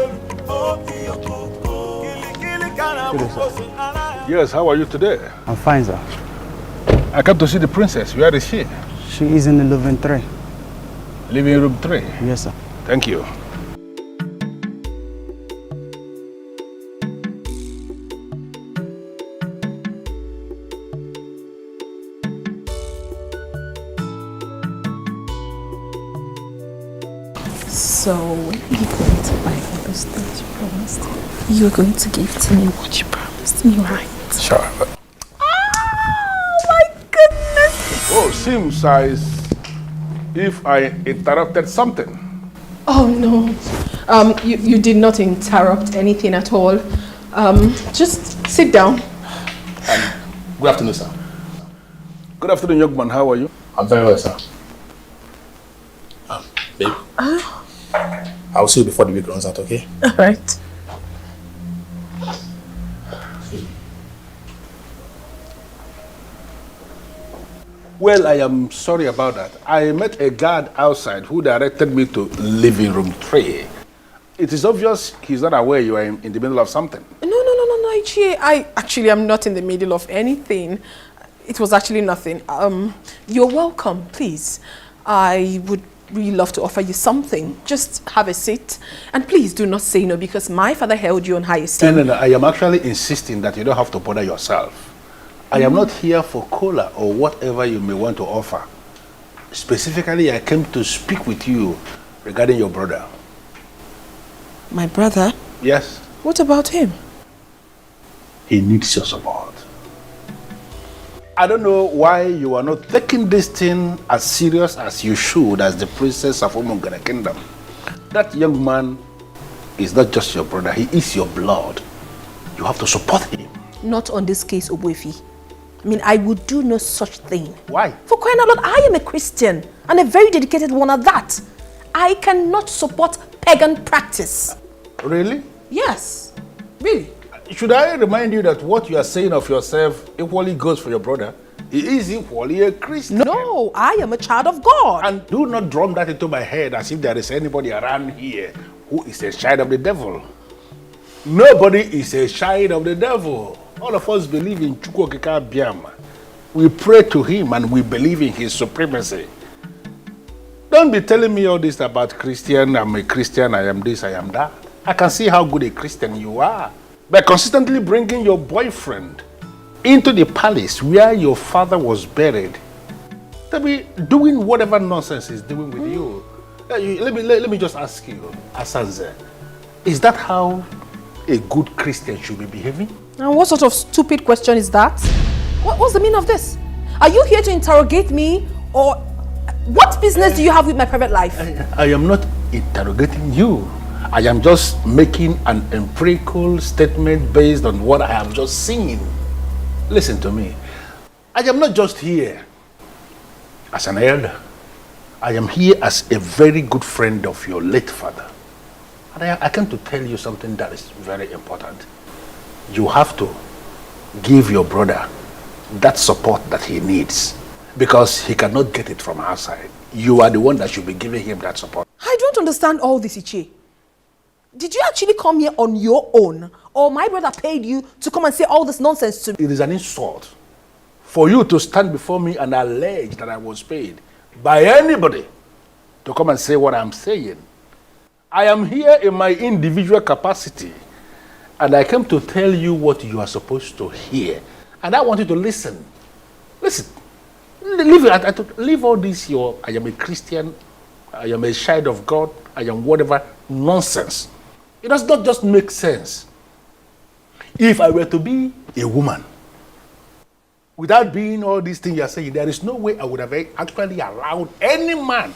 A: Yes, how are you today?
N: I'm fine, sir.
A: I come to see the princess. Where is she?
N: She is in the living 3.
A: Living room 3?
N: Yes, sir.
A: Thank you.
O: So, when are you going to buy all those things you promised? You're going to give to me what you promised me, right?
A: Sure.
O: Oh my goodness!
A: Oh, seems as if I interrupted something.
O: Oh no, you did not interrupt anything at all. Just sit down.
Q: Good afternoon, sir.
A: Good afternoon, young man. How are you?
Q: I'm very well, sir. Babe. I'll see you before the week runs out, okay?
I: All right.
A: Well, I am sorry about that. I met a guard outside who directed me to living room 3. It is obvious he's not aware you are in the middle of something.
I: No, Ichie. I actually am not in the middle of anything. It was actually nothing. You're welcome, please. I would really love to offer you something. Just have a seat. And please do not say no, because my father held you on high esteem.
A: No. I am actually insisting that you don't have to bother yourself. I am not here for cola or whatever you may want to offer. Specifically, I came to speak with you regarding your brother.
I: My brother?
A: Yes.
I: What about him?
A: He needs your support. I don't know why you are not taking this thing as serious as you should as the princess of Umungana Kingdom. That young man is not just your brother, he is your blood. You have to support him.
I: Not on this case, Obuefi. I mean, I would do no such thing.
A: Why?
I: For crying out loud, I am a Christian, and a very dedicated one at that. I cannot support pagan practice.
A: Really?
I: Yes, really.
A: Should I remind you that what you are saying of yourself equally goes for your brother? He is equally a Christian.
I: No, I am a child of God.
A: And do not drum that into my head as if there is anybody around here who is a child of the devil. Nobody is a child of the devil. All of us believe in Chukwokika Biama. We pray to him and we believe in his supremacy. Don't be telling me all this about Christian. I'm a Christian, I am this, I am that. I can see how good a Christian you are. By consistently bringing your boyfriend into the palace where your father was buried, they'll be doing whatever nonsense he's doing with you. Let me just ask you, Asanze, is that how a good Christian should be behaving?
I: And what sort of stupid question is that? What's the meaning of this? Are you here to interrogate me, or what business do you have with my private life?
A: I am not interrogating you. I am just making an empirical statement based on what I have just seen. Listen to me. I am not just here as an elder. I am here as a very good friend of your late father. And I came to tell you something that is very important. You have to give your brother that support that he needs, because he cannot get it from outside. You are the one that should be giving him that support.
I: I don't understand all this, Ichie. Did you actually come here on your own, or my brother paid you to come and say all this nonsense to me?
A: It is an insult for you to stand before me and allege that I was paid by anybody to come and say what I'm saying. I am here in my individual capacity, and I came to tell you what you are supposed to hear. And I want you to listen. Listen. Leave all this, I am a Christian, I am a child of God, I am whatever nonsense. It does not just make sense. If I were to be a woman, without being all these things you are saying, there is no way I would have actually allowed any man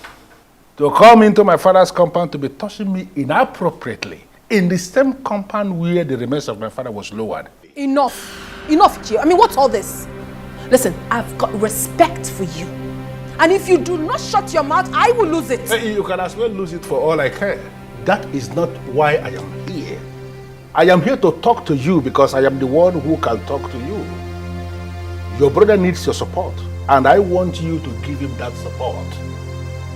A: to come into my father's compound to be touching me inappropriately in the same compound where the remains of my father was lowered.
I: Enough, Ichie. I mean, what's all this? Listen, I've got respect for you. And if you do not shut your mouth, I will lose it.
A: You can as well lose it for all I care. That is not why I am here. I am here to talk to you because I am the one who can talk to you. Your brother needs your support, and I want you to give him that support.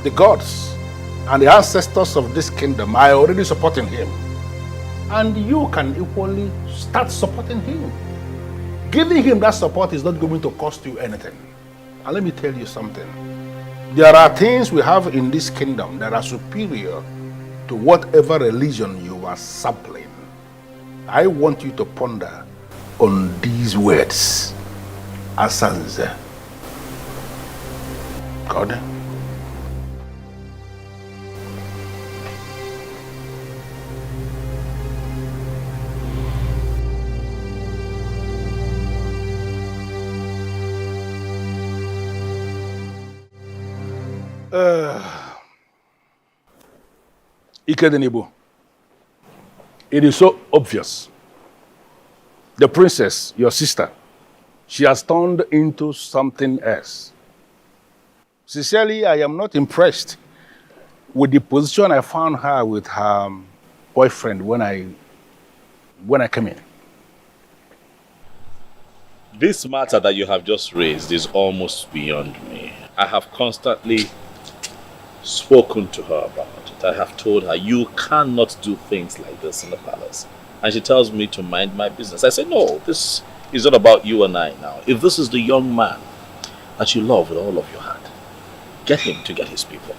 A: The gods and the ancestors of this kingdom are already supporting him. And you can equally start supporting him. Giving him that support is not going to cost you anything. And let me tell you something. There are things we have in this kingdom that are superior to whatever religion you are sampling. I want you to ponder on these words. Asanze. God. Ikedenibu, it is so obvious. The princess, your sister, She has turned into something else. Sincerely, I am not impressed with the position I found her with her boyfriend when I came in.
F: This matter that you have just raised is almost beyond me. I have constantly spoken to her about it. I have told her, you cannot do things like this in the palace. And she tells me to mind my business. I say, no, this is not about you and I now. If this is the young man that you love with all of your heart, get him to get his people.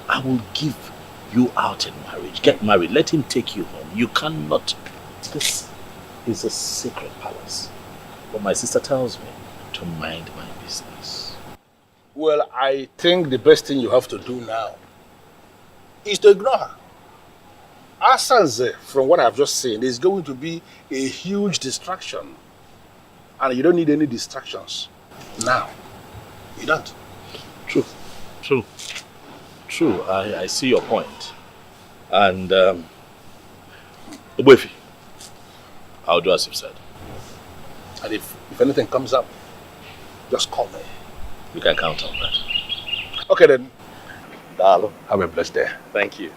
F: I will give you out in marriage. Get married. Let him take you home. You cannot. This is a sacred palace. But my sister tells me to mind my business.
A: Well, I think the best thing you have to do now is to ignore her. Asanze, from what I've just seen, is going to be a huge distraction. And you don't need any distractions now. You don't.
F: True. I see your point. And, Obuefi, I'll do as you've said.
A: And if anything comes up, just call me.
F: You can count on that.
A: Okay then. Dalo, have a blessed day.
F: Thank you.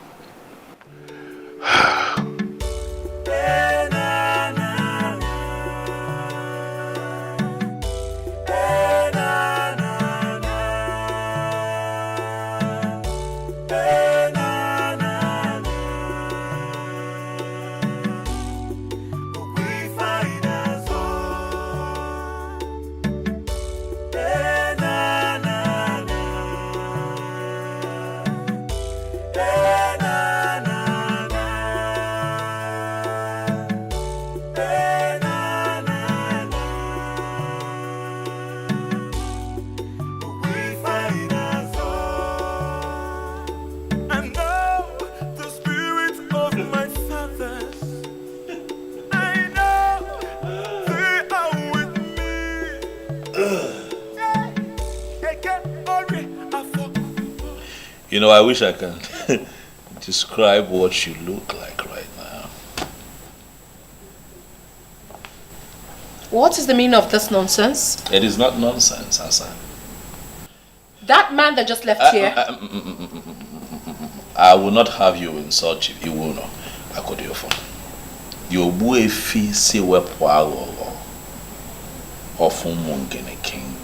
F: You know, I wish I can describe what you look like right now.
I: What is the meaning of this nonsense?
F: It is not nonsense, Asa.
I: That man that just left here.
F: I will not have you insult Chief Iwono Akodiofo. You will feel see where of Umungene Kingdom.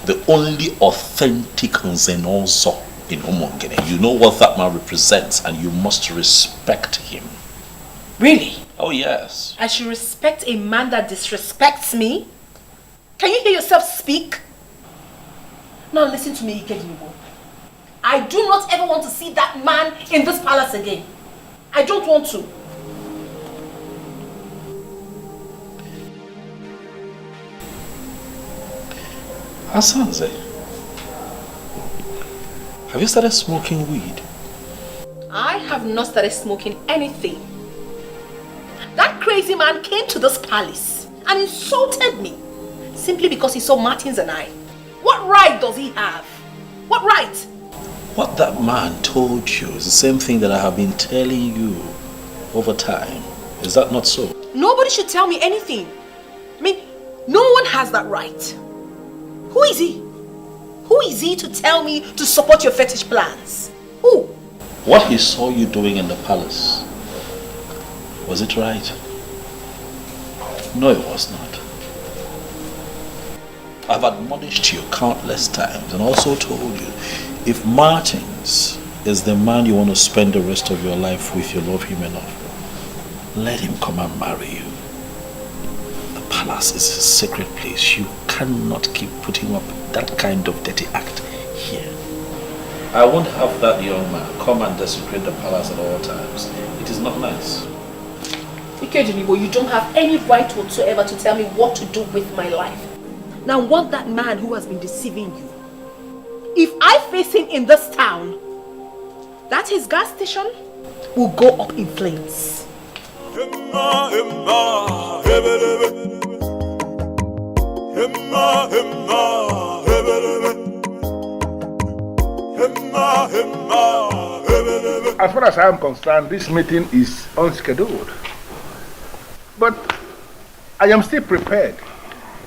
F: The only authentic Nzenozo in Umungene. You know what that man represents and you must respect him.
I: Really?
F: Oh yes.
I: I should respect a man that disrespects me? Can you hear yourself speak? Now listen to me, Ikedibo. I do not ever want to see that man in this palace again. I don't want to.
F: Asanze, have you started smoking weed?
I: I have not started smoking anything. That crazy man came to this palace and insulted me simply because he saw Martins and I. What right does he have? What right?
F: What that man told you is the same thing that I have been telling you over time. Is that not so?
I: Nobody should tell me anything. I mean, no one has that right. Who is he? Who is he to tell me to support your fetish plans? Who?
F: What he saw you doing in the palace, was it right? No, it was not. I've admonished you countless times and also told you, if Martins is the man you want to spend the rest of your life with, you love him enough, let him come and marry you. The palace is a sacred place. You cannot keep putting up that kind of dirty act here. I won't have that young man come and desecrate the palace at all times. It is not nice.
I: Ikedibo, you don't have any right whatsoever to tell me what to do with my life. Now, want that man who has been deceiving you. If I face him in this town, that his gas station will go up in flames.
A: As far as I am concerned, this meeting is unscheduled. But I am still prepared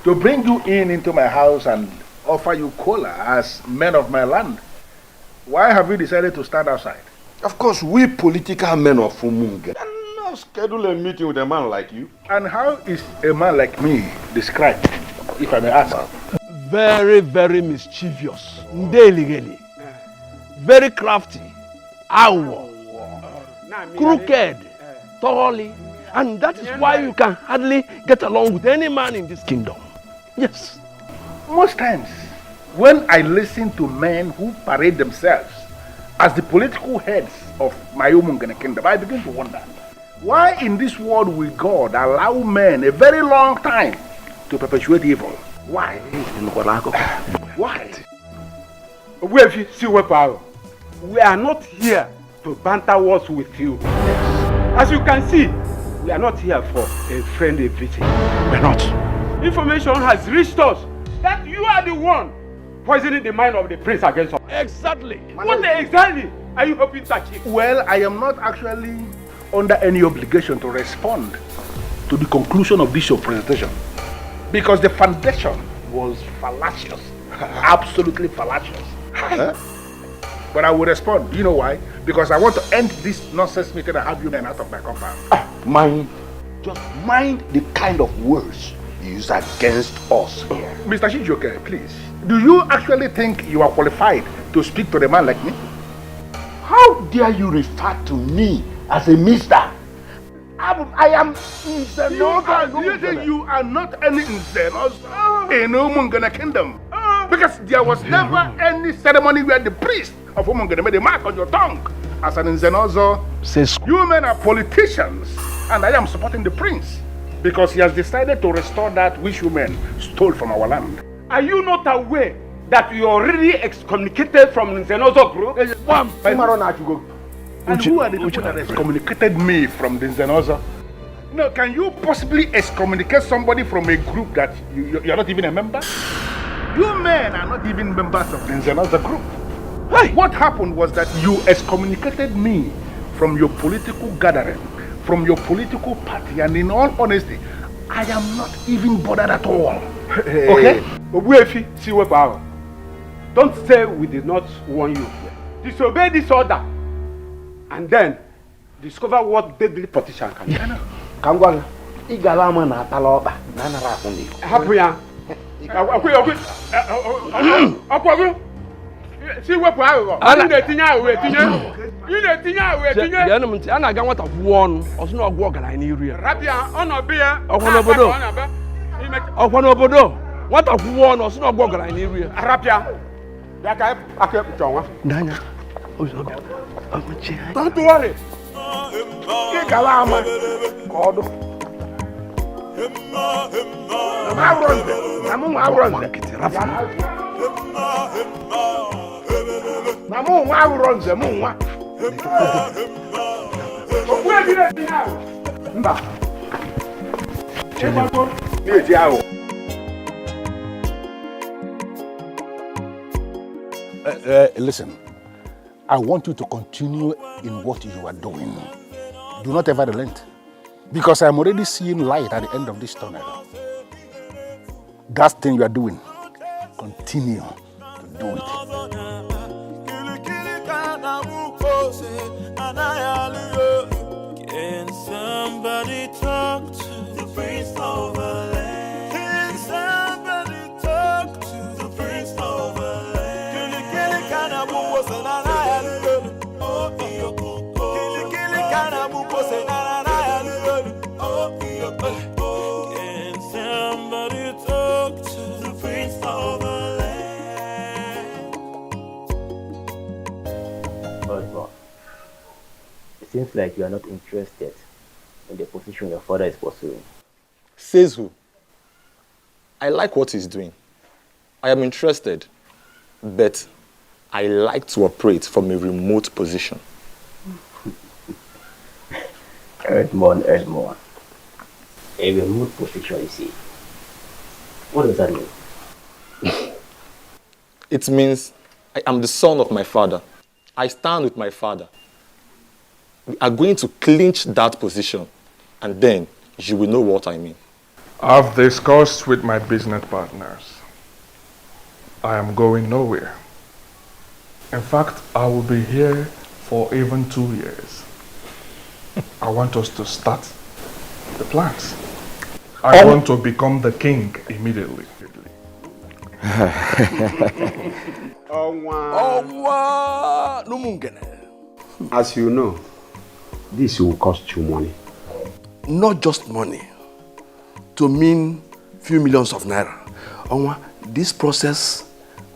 A: to bring you into my house and offer you cola as men of my land. Why have you decided to stand outside?
D: Of course, we political men of Umungene cannot schedule a meeting with a man like you.
A: And how is a man like me described, if I may ask?
C: Very, very mischievous. Ndeligeli. Very crafty. Awo. Crooked. Thoroughly. And that is why you can hardly get along with any man in this kingdom. Yes.
A: Most times, when I listen to men who parade themselves as the political heads of my Umungene kingdom, I begin to wonder, why in this world will God allow men a very long time to perpetuate evil? Why? Why?
B: We are not here to banter wars with you. As you can see, we are not here for a friendly visit.
C: We're not.
B: Information has reached us that you are the one poisoning the mind of the prince against us.
C: Exactly.
B: What exactly are you hoping to achieve?
A: Well, I am not actually under any obligation to respond to the conclusion of this your presentation, because the foundation was fallacious, absolutely fallacious. But I will respond. You know why? Because I want to end this nonsense meeting and have you men out of my compound.
D: Just mind the kind of words you use against us here.
A: Mr. Shijoke, please. Do you actually think you are qualified to speak to a man like me?
D: How dare you refer to me as a mister? I am Nzenoza.
A: Do you think you are not any Nzenoza in Umungene kingdom? Because there was never any ceremony where the priest of Umungene made a mark on your tongue as an Nzenoza. You men are politicians, and I am supporting the prince because he has decided to restore that which you men stole from our land.
B: Are you not aware that you are already excommunicated from Nzenozo group?
A: And who are the people that excommunicated me from the Nzenozo? No, can you possibly excommunicate somebody from a group that you're not even a member? You men are not even members of the Nzenozo group. Hey. What happened was that you excommunicated me from your political gathering, from your political party, and in all honesty, I am not even bothered at all. Okay?
B: Don't say we did not warn you. Disobey this order, and then discover what deadly politician can do.
C: Kangwala, igalama na taloba, na narafundi.
B: Happen ya. See what power. I'm the thing I will you the thing I will tinye.
C: The enemy ana ga nwata kwuo nu, osu na ogwo ogala ni iri.
B: Rapia ono bia.
C: Okwono obodo. Nwata kwuo nu, osu na ogwo ogala ni iri.
B: Rapia. Ya ka ake chonwa.
C: Ndanya. Ozo. Amuchi.
B: Don't worry.
A: Igalama. God. Listen, I want you to continue in what you are doing. Do not ever relent. Because I'm already seeing light at the end of this tunnel. That thing you are doing, continue to do it.
E: Can somebody talk to the prince of the land? Can somebody talk to the prince of the Can somebody talk to the prince of the land?
K: But it seems like you are not interested in the position your father is pursuing.
S: Says who? I like what he's doing. I am interested, but I like to operate from a remote position.
K: Edmond. A remote position, you see. What does that mean?
S: It means I am the son of my father. I stand with my father. We are going to clinch that position, and then you will know what I mean.
U: I've discussed with my business partners. I am going nowhere. In fact, I will be here for even 2 years. I want us to start the plans. I want to become the king immediately.
B: As you know, this will cost you money.
C: Not just money, to mean few millions of naira. Onwa, this process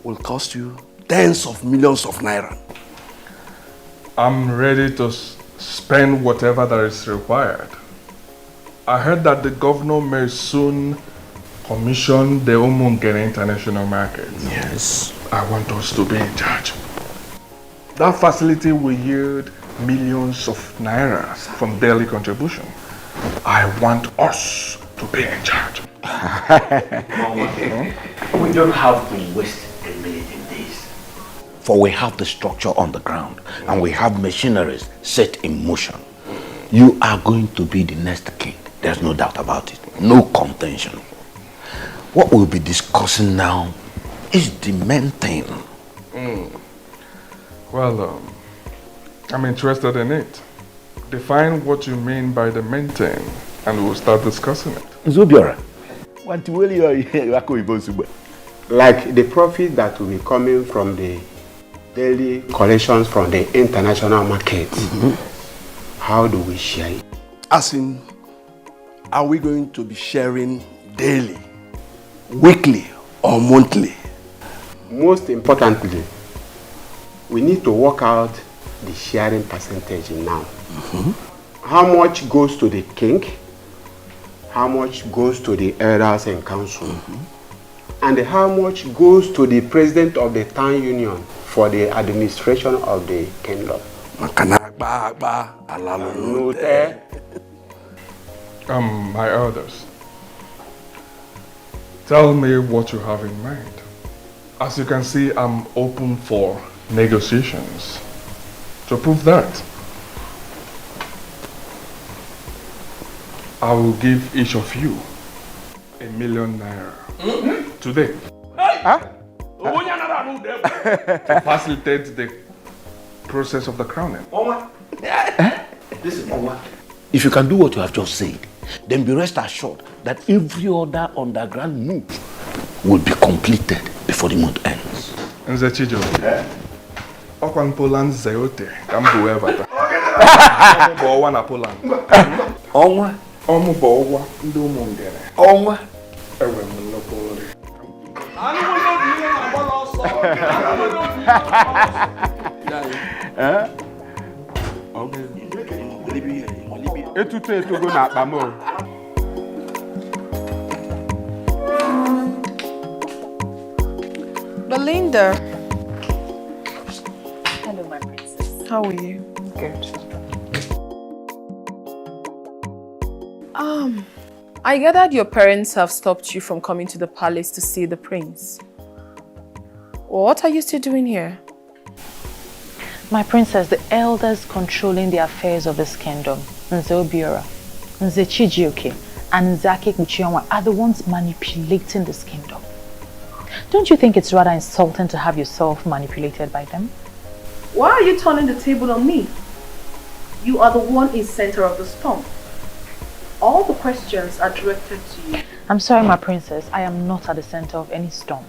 C: will cost you tens of millions of naira.
U: I'm ready to spend whatever that is required. I heard that the governor may soon commission the Umungene International Market.
C: Yes.
U: I want us to be in charge. That facility will yield millions of naira from daily contribution. I want us to be in charge.
M: We don't have to waste a minute in this. For we have the structure on the ground and we have machineries set in motion. You are going to be the next king. There's no doubt about it. No contention. What we'll be discussing now is the main thing.
U: Well, I'm interested in it. Define what you mean by the main thing and we'll start discussing it.
B: Zobiora, like the profit that will be coming from the daily collections from the international market, how do we share it?
C: As in, are we going to be sharing daily, weekly, or monthly?
B: Most importantly, we need to work out the sharing percentage now. How much goes to the king? How much goes to the elders and council? And how much goes to the president of the town union for the administration of the kingdom?
U: My elders, tell me what you have in mind. As you can see, I'm open for negotiations. To prove that, I will give each of you $1 million today. To facilitate the process of the crowning.
M: If you can do what you have just said, then be rest assured that every other underground move will be completed before the month ends.
U: Nze Chijo, Okwan Poland Zeote, Kambu Evata. Owa na Poland.
M: Onwa?
U: Omu Bowa, Ndo Mungere.
M: Onwa?
U: Ewe Munopoli.
B: Etute etogo na akpamo.
I: Belinda.
O: Hello, my princess.
I: How are you?
O: Good.
I: I gathered your parents have stopped you from coming to the palace to see the prince. What are you still doing here?
O: My princess, the elders controlling the affairs of this kingdom, Nze Obiora, Nze Chijioke, and Nzake Kuchionwa are the ones manipulating this kingdom. Don't you think it's rather insulting to have yourself manipulated by them?
I: Why are you turning the table on me? You are the one in center of the storm. All the questions are directed to you.
O: I'm sorry, my princess. I am not at the center of any storm.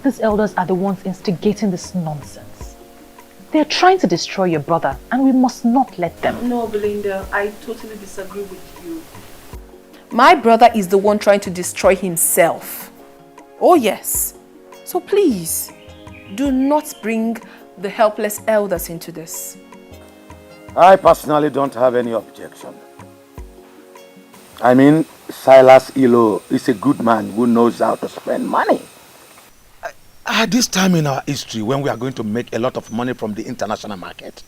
O: These elders are the ones instigating this nonsense. They are trying to destroy your brother, and we must not let them.
I: No, Belinda, I totally disagree with you. My brother is the one trying to destroy himself. Oh yes. So please, do not bring the helpless elders into this.
M: I personally don't have any objection. I mean, Silas Ilo is a good man who knows how to spend money. At this time in our history, when we are going to make a lot of money from the international market,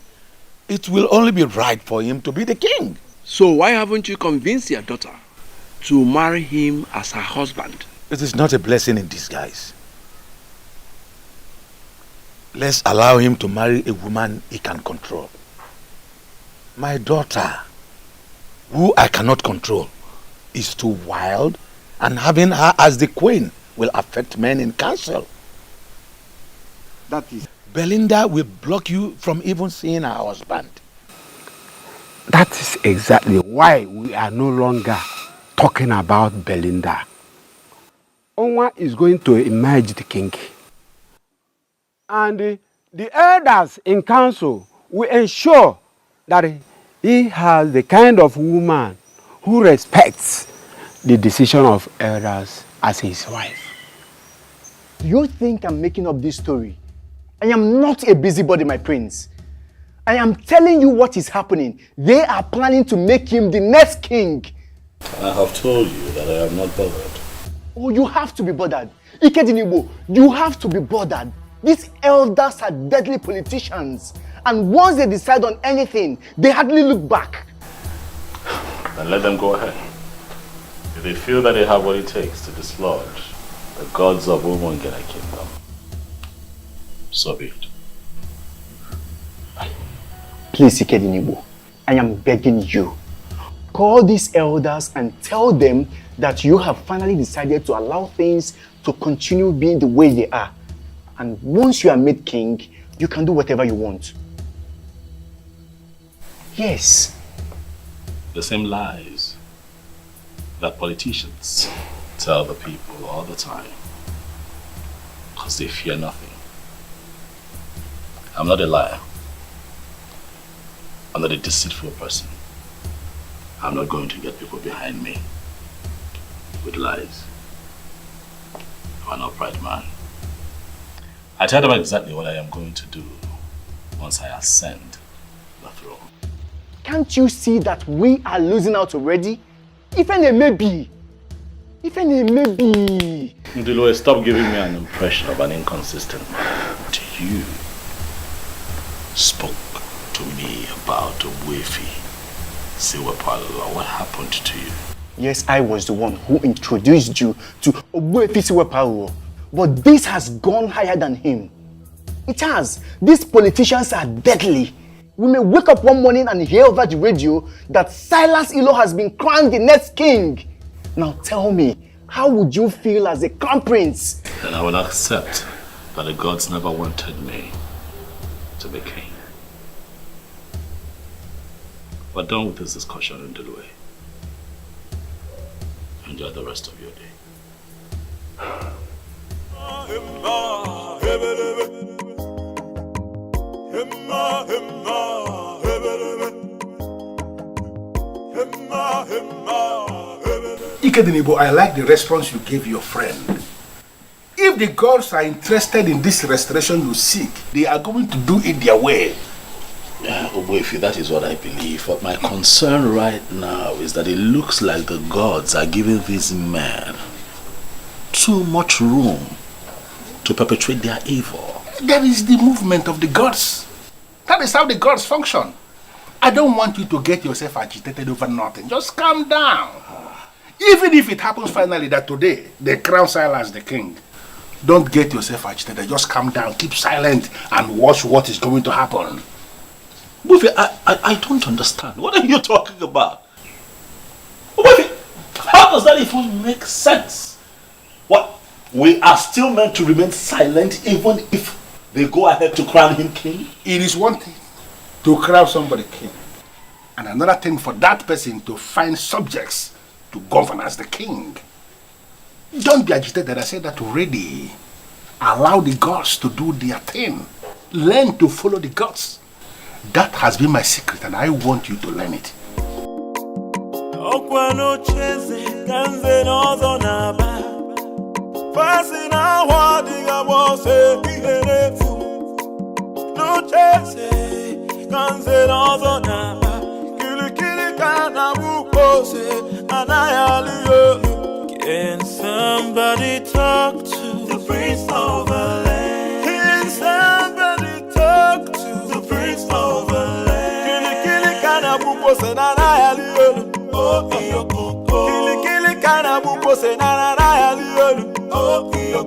M: it will only be right for him to be the king.
C: So why haven't you convinced your daughter to marry him as her husband?
M: It is not a blessing in disguise. Let's allow him to marry a woman he can control. My daughter, who I cannot control, is too wild, and having her as the queen will affect men in council.
C: That is...
M: Belinda will block you from even seeing her husband.
H: That is exactly why we are no longer talking about Belinda. Onwa is going to emerge the king. And the elders in council will ensure that he has the kind of woman who respects the decision of elders as his wife.
T: Do you think I'm making up this story? I am not a busybody, my prince. I am telling you what is happening. They are planning to make him the next king.
F: I have told you that I am not bothered.
T: Oh, you have to be bothered. Ikedinibo, you have to be bothered. These elders are deadly politicians. And once they decide on anything, they hardly look back.
F: Then let them go ahead. If they feel that they have what it takes to dislodge the gods of Umungena Kingdom, so be it.
T: Please, Ikedinibo, I am begging you. Call these elders and tell them that you have finally decided to allow things to continue being the way they are. And once you are made king, you can do whatever you want. Yes.
F: The same lies that politicians tell the people all the time, because they fear nothing. I'm not a liar. I'm not a deceitful person. I'm not going to get people behind me with lies. I'm an upright man. I tell them exactly what I am going to do once I ascend the throne.
T: Can't you see that we are losing out already? Even a maybe. Even a maybe.
F: Ndilo, stop giving me an impression of an inconsistent man. You spoke to me about Wefi. Siwepalala. What happened to you?
T: Yes, I was the one who introduced you to Wefi Siwepalala. But this has gone higher than him. It has. These politicians are deadly. We may wake up one morning and hear over the radio that Silas Ilo has been crowned the next king. Now tell me, how would you feel as a crown prince?
F: Then I will accept that the gods never wanted me to be king. We're done with this discussion in Delaware. Enjoy the rest of your day.
A: Ikedinibo, I like the response you gave your friend. If the gods are interested in this restoration you seek, they are going to do it their way.
F: Yeah, Obuefi, that is what I believe. But my concern right now is that it looks like the gods are giving these men too much room to perpetrate their evil.
A: That is the movement of the gods. That is how the gods function. I don't want you to get yourself agitated over nothing. Just calm down. Even if it happens finally that today they crown Silas the king, don't get yourself agitated. Just calm down, keep silent, and watch what is going to happen.
F: Buffy, I don't understand. What are you talking about? Buffy, how does that even make sense? What? We are still meant to remain silent even if they go ahead to crown him king?
A: It is one thing to crown somebody king, and another thing for that person to find subjects to govern as the king. Don't be agitated. I said that already. Allow the gods to do their thing. Learn to follow the gods. That has been my secret, and I want you to learn it.
E: Can somebody talk to the prince of the land? Can somebody talk to the prince of the land? Kili kana buko senana yaliyo. Oh iyo oh. Kili kana buko senana yaliyo. Oh iyo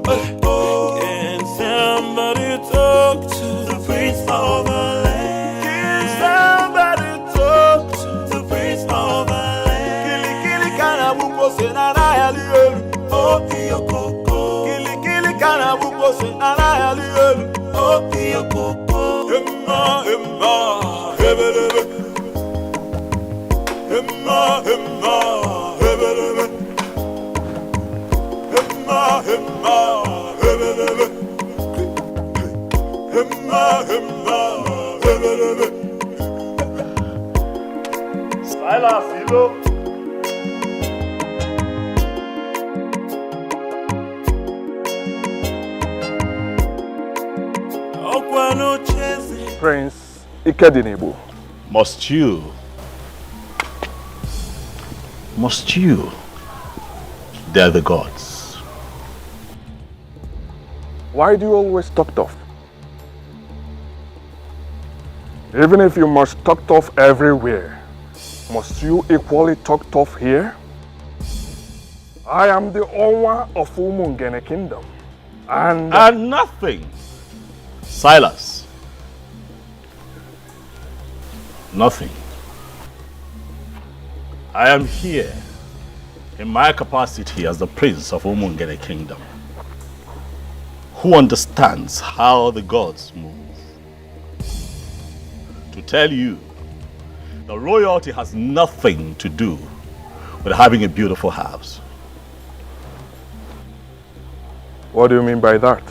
E: oh. Can somebody talk to the prince of the land? Can somebody talk to the prince of the land? Kili kana buko was an alien. Oh, your coco. Emma, Emma, Hebele. Emma, Emma, Hebele. Emma, Emma, Hebele. Emma, Emma, Hebele. Silas, Hilo.
U: Prince Ikedinebo.
J: Must you dare the gods?
U: Why do you always talk tough? Even if you must talk tough everywhere, must you equally talk tough here? I am the owner of Umungene Kingdom. And
J: nothing. Silas. Nothing. I am here in my capacity as the prince of Umungene Kingdom, who understands how the gods move. To tell you, the royalty has nothing to do with having a beautiful house.
U: what do you mean by that?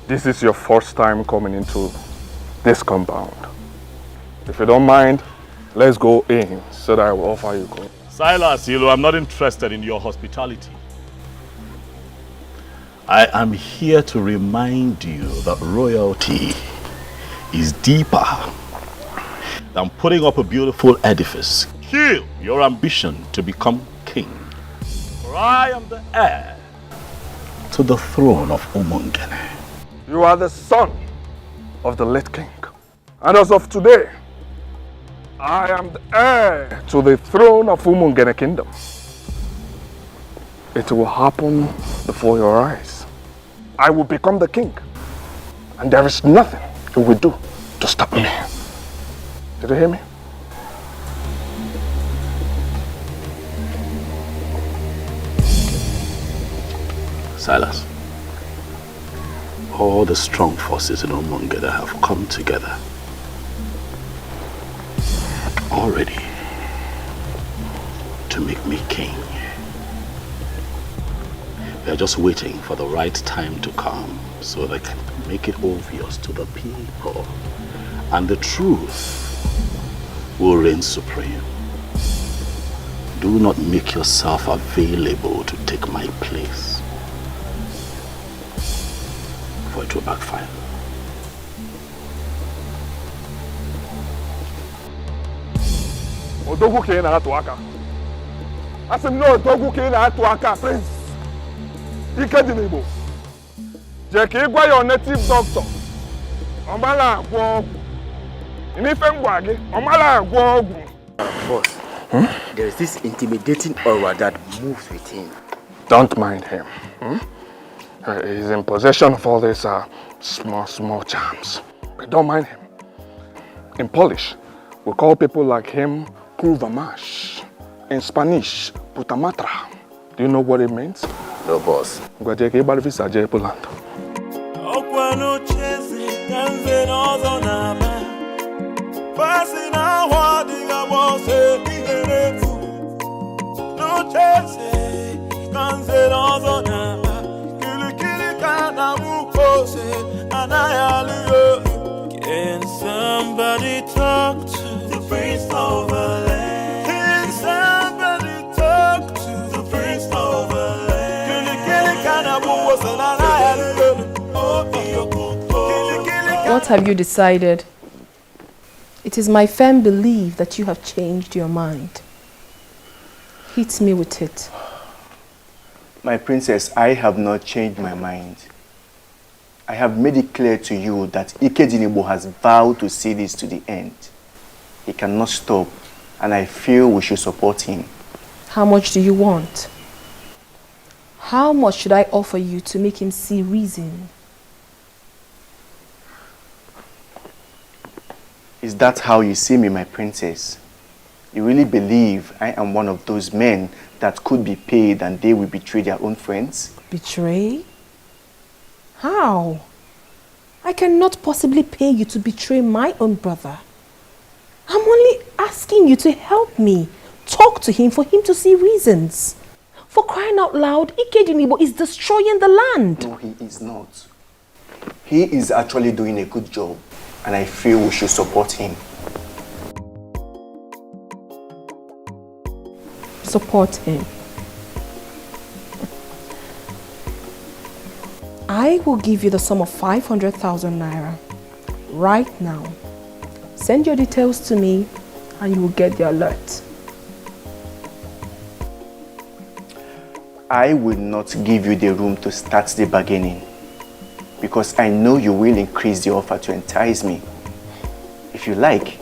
U: This is your first time coming into this compound. If you don't mind, let's go in so that I will offer you gold.
J: Silas, I'm not interested in your hospitality. I am here to remind you that royalty is deeper than putting up a beautiful edifice. Kill your ambition to become king. For I am the heir to the throne of Umungene.
U: You are the son of the late king. And as of today, I am the heir to the throne of Umungene Kingdom. It will happen before your eyes. I will become the king. And there is nothing you will do to stop me. Did you hear me?
J: Silas, all the strong forces in Umungene have come together already to make me king. They are just waiting for the right time to come so they can make it obvious to the people, and the truth will reign supreme. Do not make yourself available to take my place, for it will backfire.
U: Odogu ke na atu aka. Asim no odogu ke na atu aka, Prince Ikedinebo. Je ke gwa your native doctor. Omala agwo ogu. Inife ngwa gi, omala agwo ogu.
K: Boss, there is this intimidating aura that moves with him.
U: Don't mind him. He's in possession of all these small charms. But don't mind him. In Polish, we call people like him Kurvamash. In Spanish, Putamatra. Do you know what it means?
K: No, boss.
E: Can somebody talk to the prince of the land? Can somebody talk to the prince of the land?
I: What have you decided? It is my firm belief that you have changed your mind. Hit me with it.
T: My princess, I have not changed my mind. I have made it clear to you that Ikedinebo has vowed to see this to the end. He cannot stop, and I feel we should support him.
I: How much do you want? How much should I offer you to make him see reason?
T: Is that how you see me, my princess? You really believe I am one of those men that could be paid and they will betray their own friends?
I: Betray? How? I cannot possibly pay you to betray my own brother. I'm only asking you to help me. Talk to him for him to see reasons. For crying out loud, Ikedinibo is destroying the land.
T: No, he is not. He is actually doing a good job, and I feel we should support him.
I: Support him. I will give you the sum of 500,000 naira right now. Send your details to me and you will get the alert.
T: I will not give you the room to start the bargaining because I know you will increase the offer to entice me. If you like,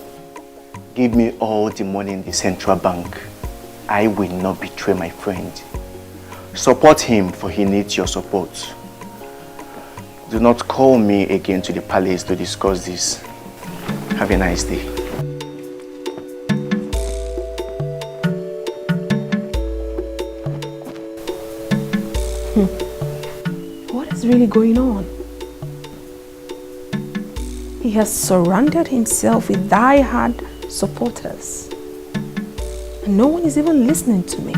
T: give me all the money in the central bank. I will not betray my friend. Support him, for he needs your support. Do not call me again to the palace to discuss this. Have a nice day.
I: What is really going on? He has surrounded himself with die-hard supporters. And no one is even listening to me.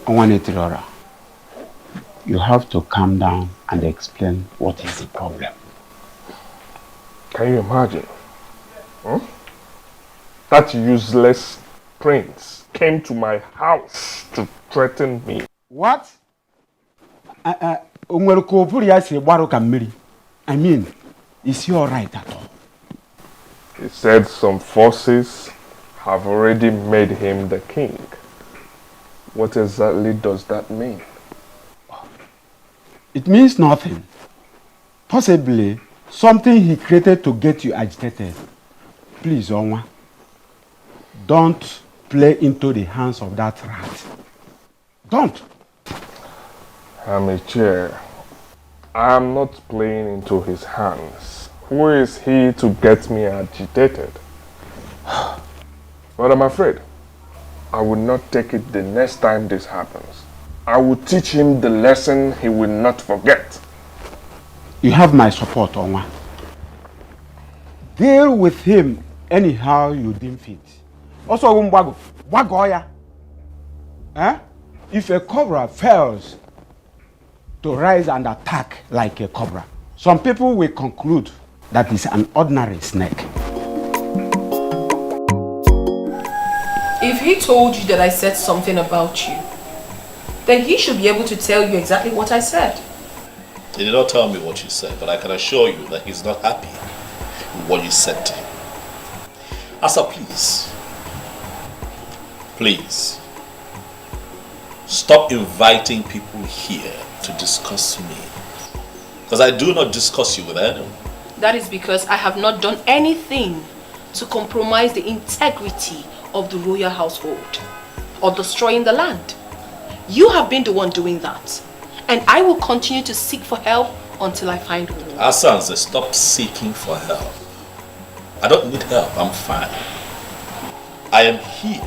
H: Onwanetirora, you have to calm down and explain what is the problem.
U: Can you imagine? That useless prince came to my house to threaten me.
H: What? I mean, is he alright at all?
U: He said some forces have already made him the king. What exactly does that mean?
H: It means nothing. Possibly something he created to get you agitated. Please, Onwa, don't play into the hands of that rat. Don't.
U: Amiche, I am not playing into his hands. Who is he to get me agitated? But I'm afraid I will not take it the next time this happens. I will teach him the lesson he will not forget.
H: You have my support, Onwa. Deal with him anyhow you deem fit. Also, Wagoya. If a cobra fails to rise and attack like a cobra, some people will conclude that it's an ordinary snake.
I: If he told you that I said something about you, then he should be able to tell you exactly what I said.
F: He did not tell me what you said, but I can assure you that he's not happy with what you said to him. Asa, please, stop inviting people here to discuss me. Because I do not discuss you with anyone.
I: That is because I have not done anything to compromise the integrity of the royal household or destroying the land. You have been the one doing that. And I will continue to seek for help until I find one.
F: Asanze, stop seeking for help. I don't need help, I'm fine. I am here.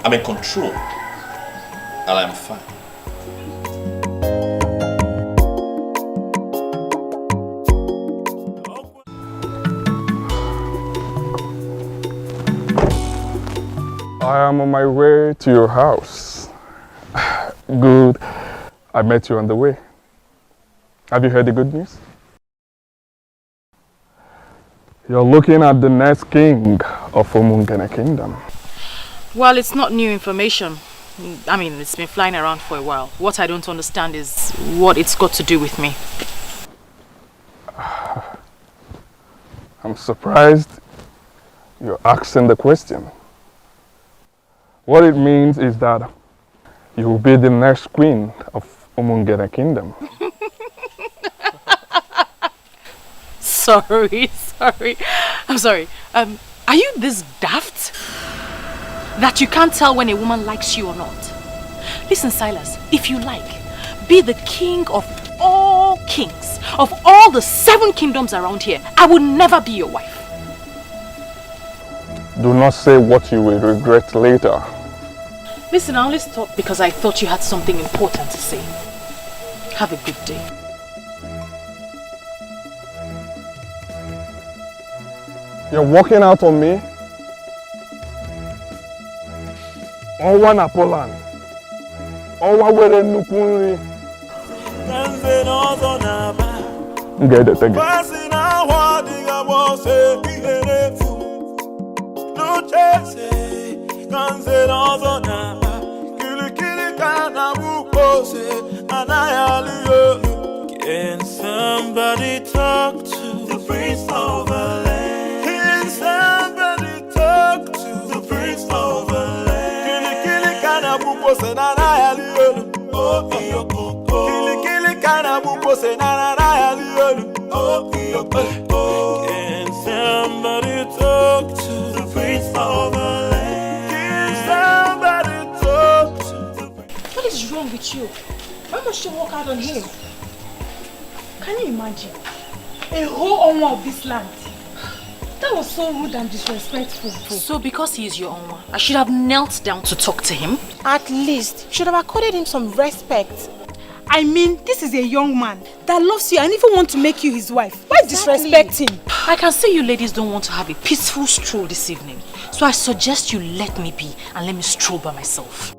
F: I'm in control. And I'm fine.
U: I am on my way to your house. Good. I met you on the way. Have you heard the good news? You're looking at the next king of Umungene Kingdom.
O: Well, it's not new information. I mean, it's been flying around for a while. What I don't understand is what it's got to do with me.
U: I'm surprised you're asking the question. What it means is that you will be the next queen of Umungene Kingdom.
O: Sorry. I'm sorry. Are you this daft that you can't tell when a woman likes you or not? Listen, Silas, if you like, be the king of all kings, of all the 7 kingdoms around here. I will never be your wife.
U: Do not say what you will regret later.
O: Listen, I only stopped because I thought you had something important to say. Have a good day.
U: You're walking out on me? Ọnwa na Poland. Ọnwa were nnukwu nri. Ga-edete gị.
E: Can somebody talk to the prince of the land? Can somebody talk to the prince of the land? Kili kana buko se na na yaliyo. Oh iyo koko. Kili kana buko se na na yaliyo. Oh iyo koko. Can somebody talk to the prince of the land? Can somebody talk to the prince?
P: What is wrong with you? Why must you walk out on him? Can you imagine? A whole owner of this land. That was so rude and disrespectful.
O: So because he is your own, I should have knelt down to talk to him?
P: At least, should have accorded him some respect. I mean, this is a young man that loves you and even wants to make you his wife. Why disrespect him?
O: I can see you ladies don't want to have a peaceful stroll this evening. So I suggest you let me be and let me stroll by myself.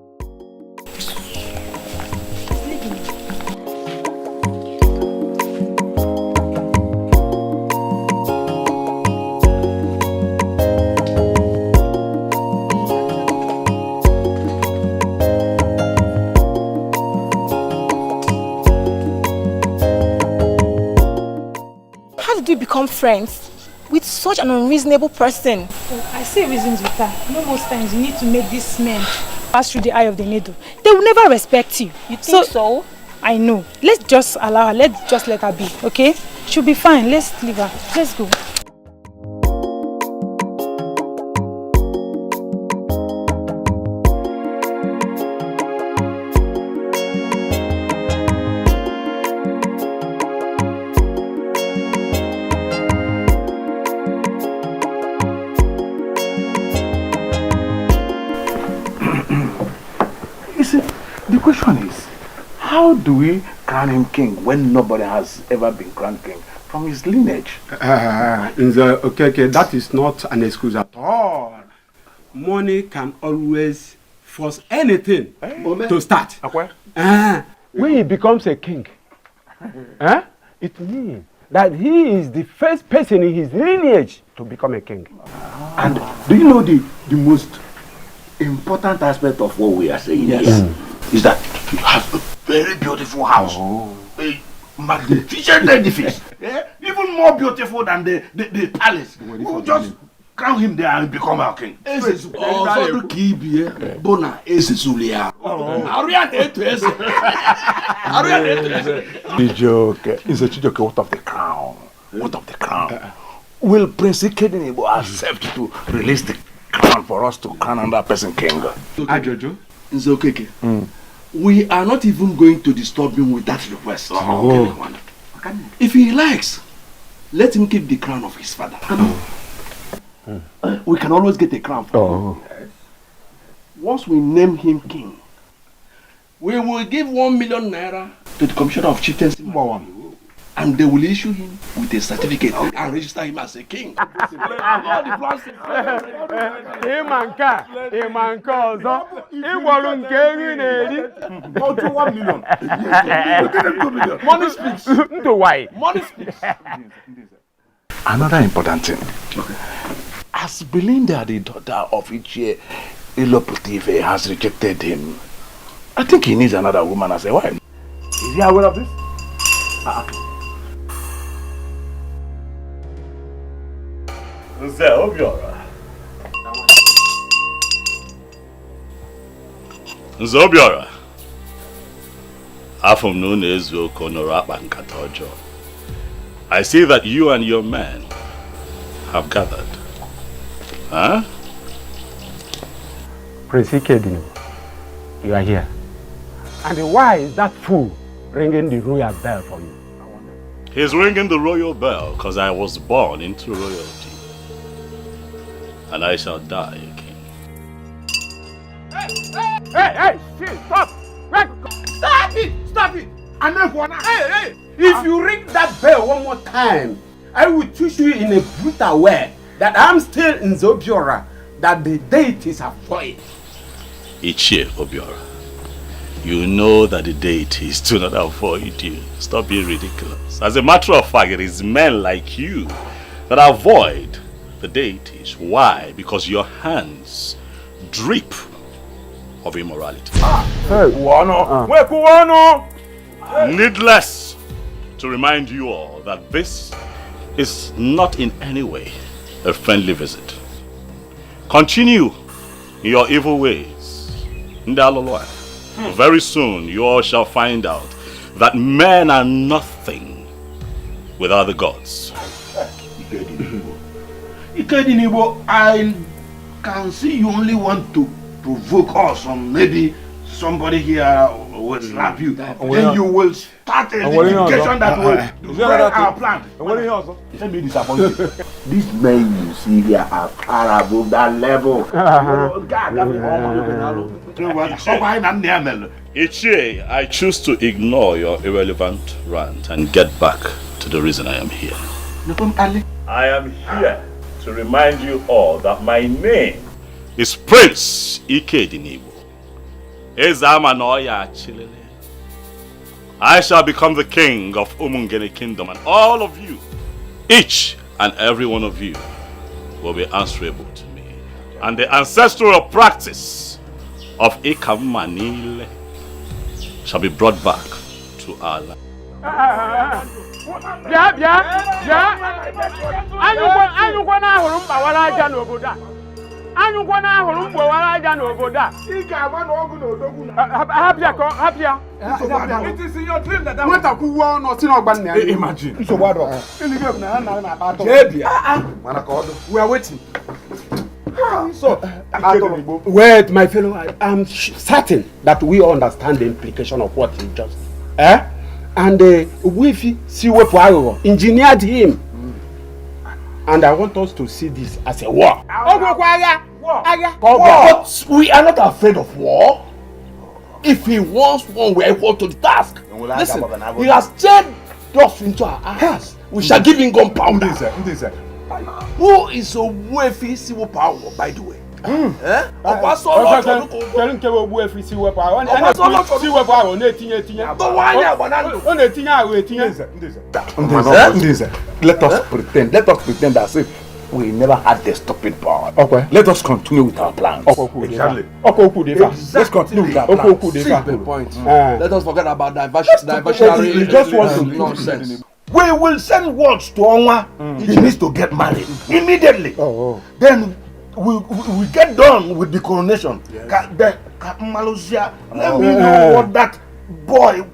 P: Become friends with such an unreasonable person.
L: Oh, I see reasons with her. Most times you need to make these men pass through the eye of the needle. They will never respect you.
P: You think so?
L: I know. Let's just allow her. Let's just let her be, okay? She'll be fine. Let's leave her. Let's go.
A: The question is, how do we crown him king when nobody has ever been crowned king from his lineage?
B: Okay, that is not an excuse at all. Money can always force anything to start.
H: When he becomes a king, it means that he is the first person in his lineage to become a king.
M: And do you know the most important aspect of what we are saying here is that he has a very beautiful house, a magnificent edifice, even more beautiful than the palace. We will just crown him there and become our king.
A: Chijoke, what of the crown? What of the crown? Will Prince Ikedinebo accept to release the crown for us to crown another person king?
C: Ajojo, it's okay. We are not even going to disturb him with that request. If he likes, let him keep the crown of his father. We can always get a crown for him. Once we name him king, we will give 1 million naira to the commissioner of chieftaincy, and they will issue him with a certificate and register him as a king.
A: Money speaks. Money speaks. Another important thing. As Belinda, the daughter of Ichie Iloputive, has rejected him, I think he needs another woman as a wife. Is he aware of this?
F: Nze Obiora. Nze Obiora. Afum no nezu konoro akpa nkata ọjọọ. I see that you and your men have gathered. Huh?
H: Prince Ikedinebo, you are here. And why is that fool ringing the royal bell for you?
F: He's ringing the royal bell because I was born into royalty. And I shall die a king.
H: Hey, stop! Stop it! Stop it! Hey, if you ring that bell one more time, I will teach you in a brutal way that I'm still in Zobiora, that the deities are void.
F: Ichie Obiora, you know that the deities do not avoid you. Stop being ridiculous. As a matter of fact, it is men like you that avoid the deities. Why? Because your hands drip of immorality. Needless to remind you all that this is not in any way a friendly visit. Continue in your evil ways. Very soon you all shall find out that men are nothing without the gods.
M: Ikedinibo, I can see you only want to provoke us, or maybe somebody here will slap you. Then you will start a litigation that will destroy our plan. Let me disappoint you. These men you see here are far above that level.
F: Ichie, I choose to ignore your irrelevant rant and get back to the reason I am here. I am here to remind you all that my name is Prince Ikedinibo. I shall become the king of Umungene Kingdom, and all of you, each and every one of you, will be answerable to me. And the ancestral practice of Ikamanile shall be brought back to our land.
H: It is in your dream that imagine. We are waiting. So, wait, my fellow, I'm certain that we understand the implication of what you just said. And we see what engineered him. And I want us to see this as a war.
M: But we are not afraid of war. If he wants one, we are equal to the task. Listen, he has turned us into our house. We shall give him gunpowder. Who is a wealthy civil power, by the way? Let us pretend as if we never had the stopping power. Okay. Let us continue with our plans. Exactly. Let's continue with our plans. Simple point. Let us forget about diversionary. You just want to nonsense. We will send words to Onwa. He needs to get married immediately. Then we get done with the coronation. Then Malaysia, let me know what that boy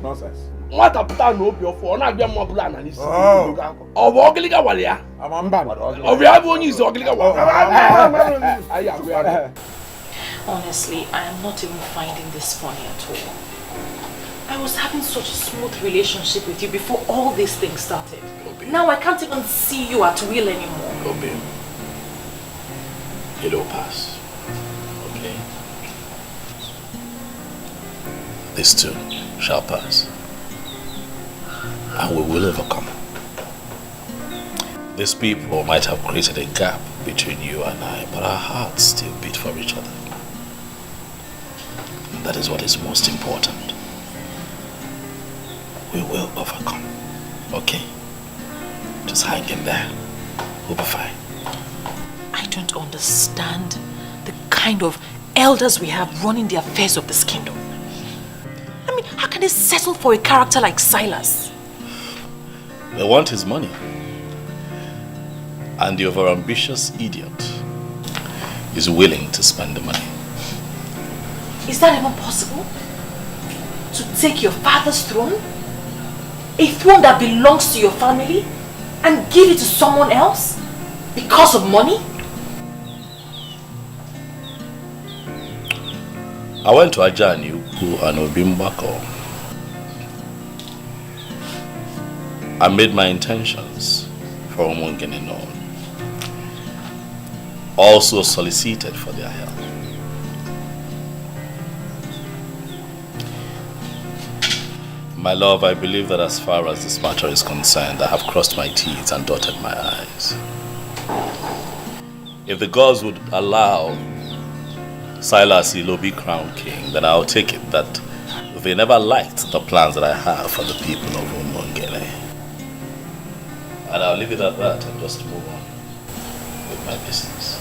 M: nonsense. What a plan of your phone, I be a mobile analyst. Of Ogiliga Walia. Of Yavon is Ogiliga Walia.
O: Honestly, I am not even finding this funny at all. I was having such a smooth relationship with you before all these things started. Now I can't even see you at will anymore.
F: Obi, it'll pass. Okay? This too shall pass. And we will overcome. These people might have created a gap between you and I, but our hearts still beat for each other. And that is what is most important. We will overcome. Okay? Just hang in there. We'll be fine.
O: I don't understand the kind of elders we have running the affairs of this kingdom. I mean, how can they settle for a character like Silas?
F: They want his money. And the overambitious idiot is willing to spend the money.
O: Is that even possible? To take your father's throne? A throne that belongs to your family? And give it to someone else? Because of money?
F: I went to Ajani Ukwu and Obimbako. I made my intentions for Umungene known. Also solicited for their help. My love, I believe that as far as this matter is concerned, I have crossed my teeth and dotted my I's. If the gods would allow Silas Ilobi crown king, then I'll take it that they never liked the plans that I have for the people of Umungene. And I'll leave it at that and just move on with my business.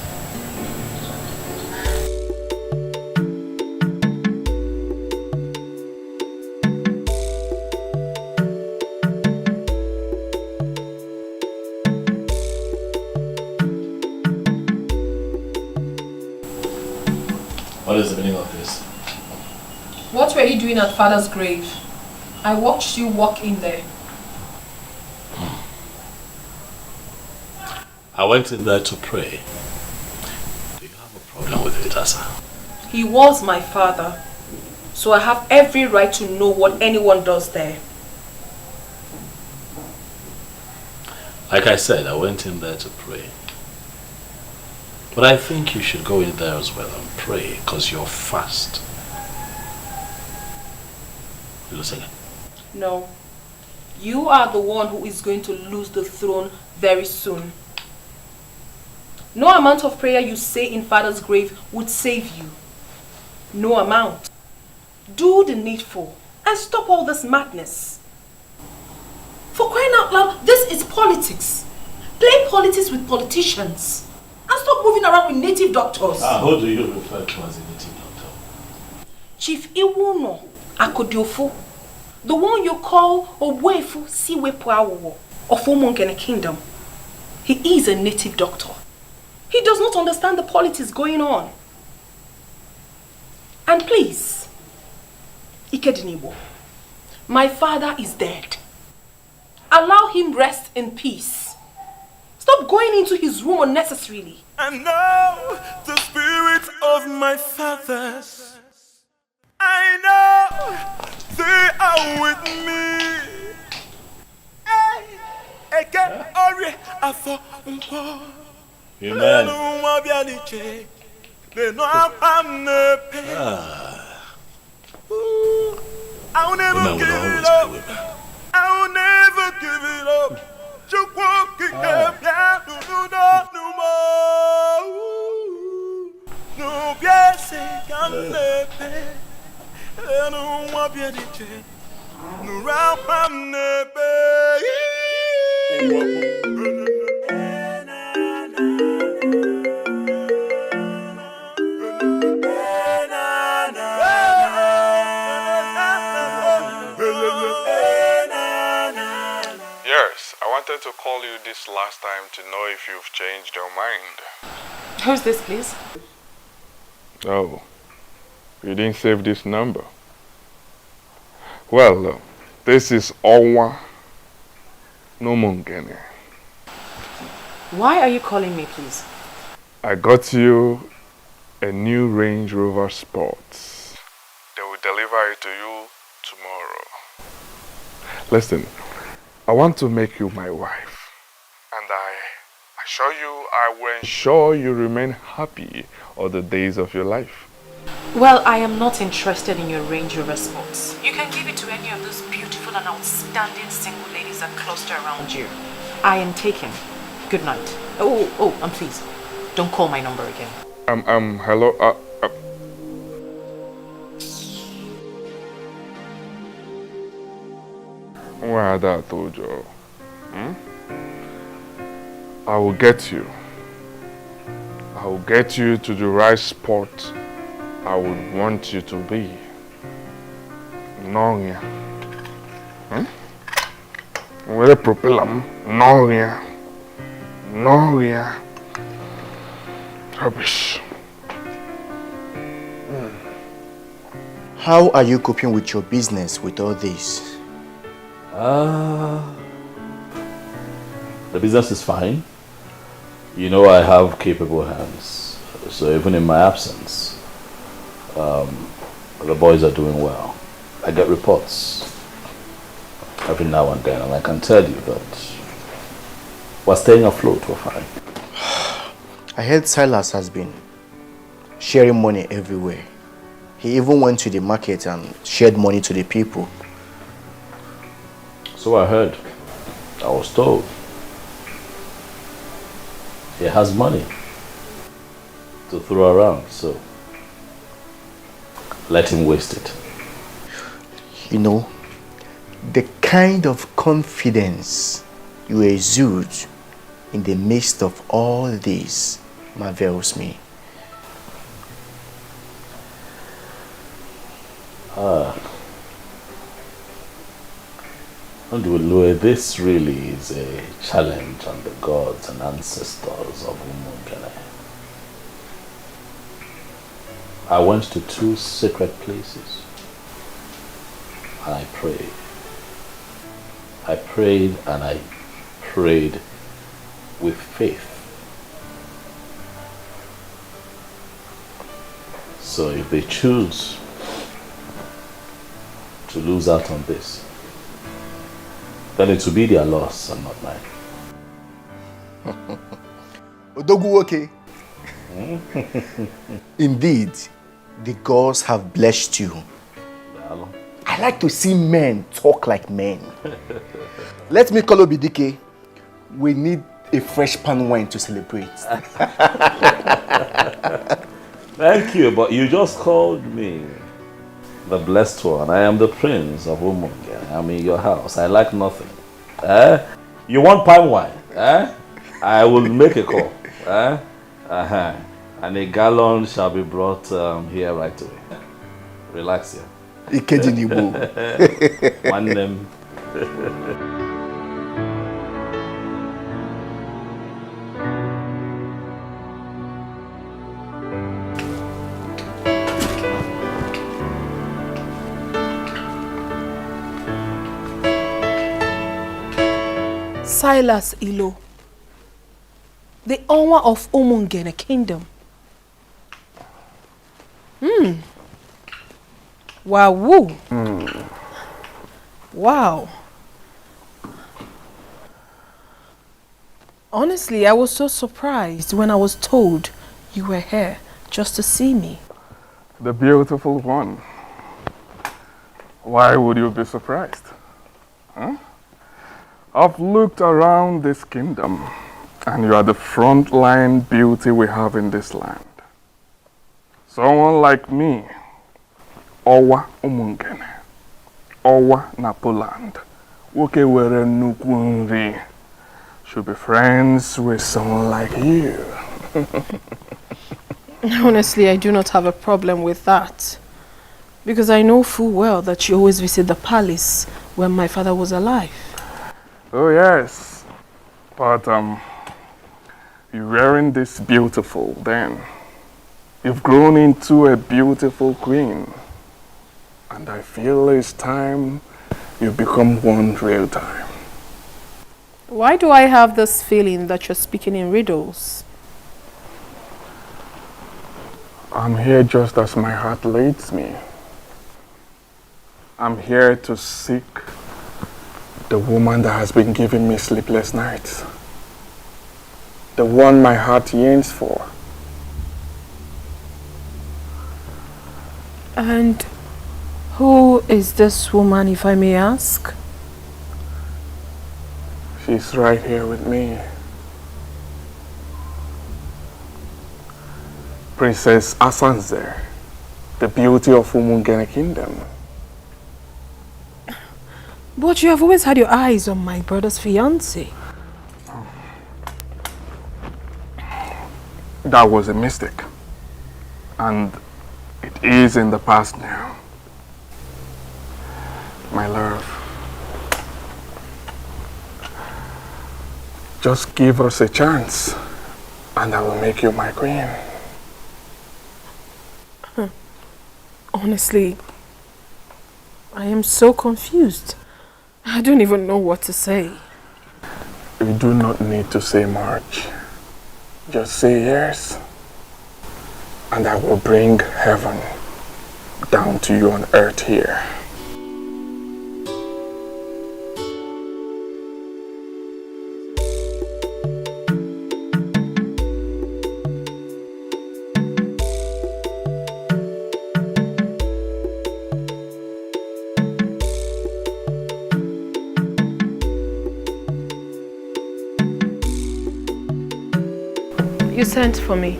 F: What is the meaning of this?
I: What were you doing at Father's grave? I watched you walk in there.
F: I went in there to pray. Do you have a problem with it, Asa?
I: He was my father, so I have every right to know what anyone does there.
F: Like I said, I went in there to pray. But I think you should go in there as well and pray, because you're fast. You listen.
I: No. You are the one who is going to lose the throne very soon. No amount of prayer you say in Father's grave would save you. No amount. Do the needful and stop all this madness. For crying out loud, this is politics. Play politics with politicians. And stop moving around with native doctors.
F: Who do you refer to as a native doctor?
I: Chief Iwuno Akodiofo. The one you call Owefu Siwepuawo of Umungene Kingdom. He is a native doctor. He does not understand the politics going on. And please, Ikedinibo, my father is dead. Allow him rest in peace. Stop going into his room unnecessarily.
E: I know the spirit of my fathers. I know they are with me.
F: Amen.
E: I'll never give it up. I'll never give it up. Just walking up, no more. No, yes, I can't let it. I don't want to be a DJ. No, I'm
U: Yes, I wanted to call you this last time to know if you've changed your mind.
I: Who's this, please?
U: Oh, you didn't save this number. Well, this is Owa Nomungene.
O: Why are you calling me, please?
U: I got you a new Range Rover Sports. They will deliver it to you tomorrow. Listen, I want to make you my wife. And I assure you I will ensure you remain happy all the days of your life.
O: Well, I am not interested in your Range Rover Sports. You can give it to any of those beautiful and outstanding single ladies that cluster around you. I am taken. Good night. And please, don't call my number again.
U: Hello, Where that told you? I will get you. I will get you to the right spot I would want you to be. No, yeah. Where the propeller? No, yeah. No, yeah. Rubbish.
K: How are you coping with your business with all this?
F: The business is fine.
J: You know I have capable hands, so even in my absence, the boys are doing well. I get reports every now and then, and I can tell you that we're staying afloat, we're fine.
T: I heard Silas has been sharing money everywhere. He even went to the market and shared money to the people.
J: So I heard. I was told. He has money to throw around, so let him waste it.
T: You know, the kind of confidence you exude in the midst of all this marvels me.
J: This really is a challenge on the gods and ancestors of Umungene. I went to 2 sacred places and I prayed. I prayed and I prayed with faith. So if they choose to lose out on this, then it will be their loss and not mine.
T: Odogu, okay. Indeed, the gods have blessed you. I like to see men talk like men. Let me call Obidike. We need a fresh pan wine to celebrate.
J: Thank you, but you just called me the blessed one. I am the prince of Umunge. I'm in your house. I like nothing. You want palm wine? I will make a call. And a gallon shall be brought here right away. Relax here. One name.
I: Silas Ilo, the owner of Umungene Kingdom. Wow. Wow. Honestly, I was so surprised when I was told you were here just to see me.
U: The beautiful one. Why would you be surprised? Huh? I've looked around this kingdom, and you are the frontline beauty we have in this land. Someone like me, Owa Umungene, Owa Napoland, Woke were Nukunri, should be friends with someone like you.
I: Honestly, I do not have a problem with that. Because I know full well that you always visit the palace when my father was alive.
U: Oh yes, but you weren't this beautiful then. You've grown into a beautiful queen. And I feel it's time you become one real time.
I: Why do I have this feeling that you're speaking in riddles?
U: I'm here just as my heart leads me. I'm here to seek the woman that has been giving me sleepless nights. The one my heart yearns for.
I: And who is this woman, if I may ask?
U: She's right here with me. Princess Asanze, the beauty of Umungene Kingdom.
I: But you have always had your eyes on my brother's fiancée.
U: That was a mistake. And it is in the past now. My love, just give us a chance and I will make you my queen.
I: Honestly, I am so confused. I don't even know what to say.
U: You do not need to say much. Just say yes, and I will bring heaven down to you on earth here.
I: You sent for me.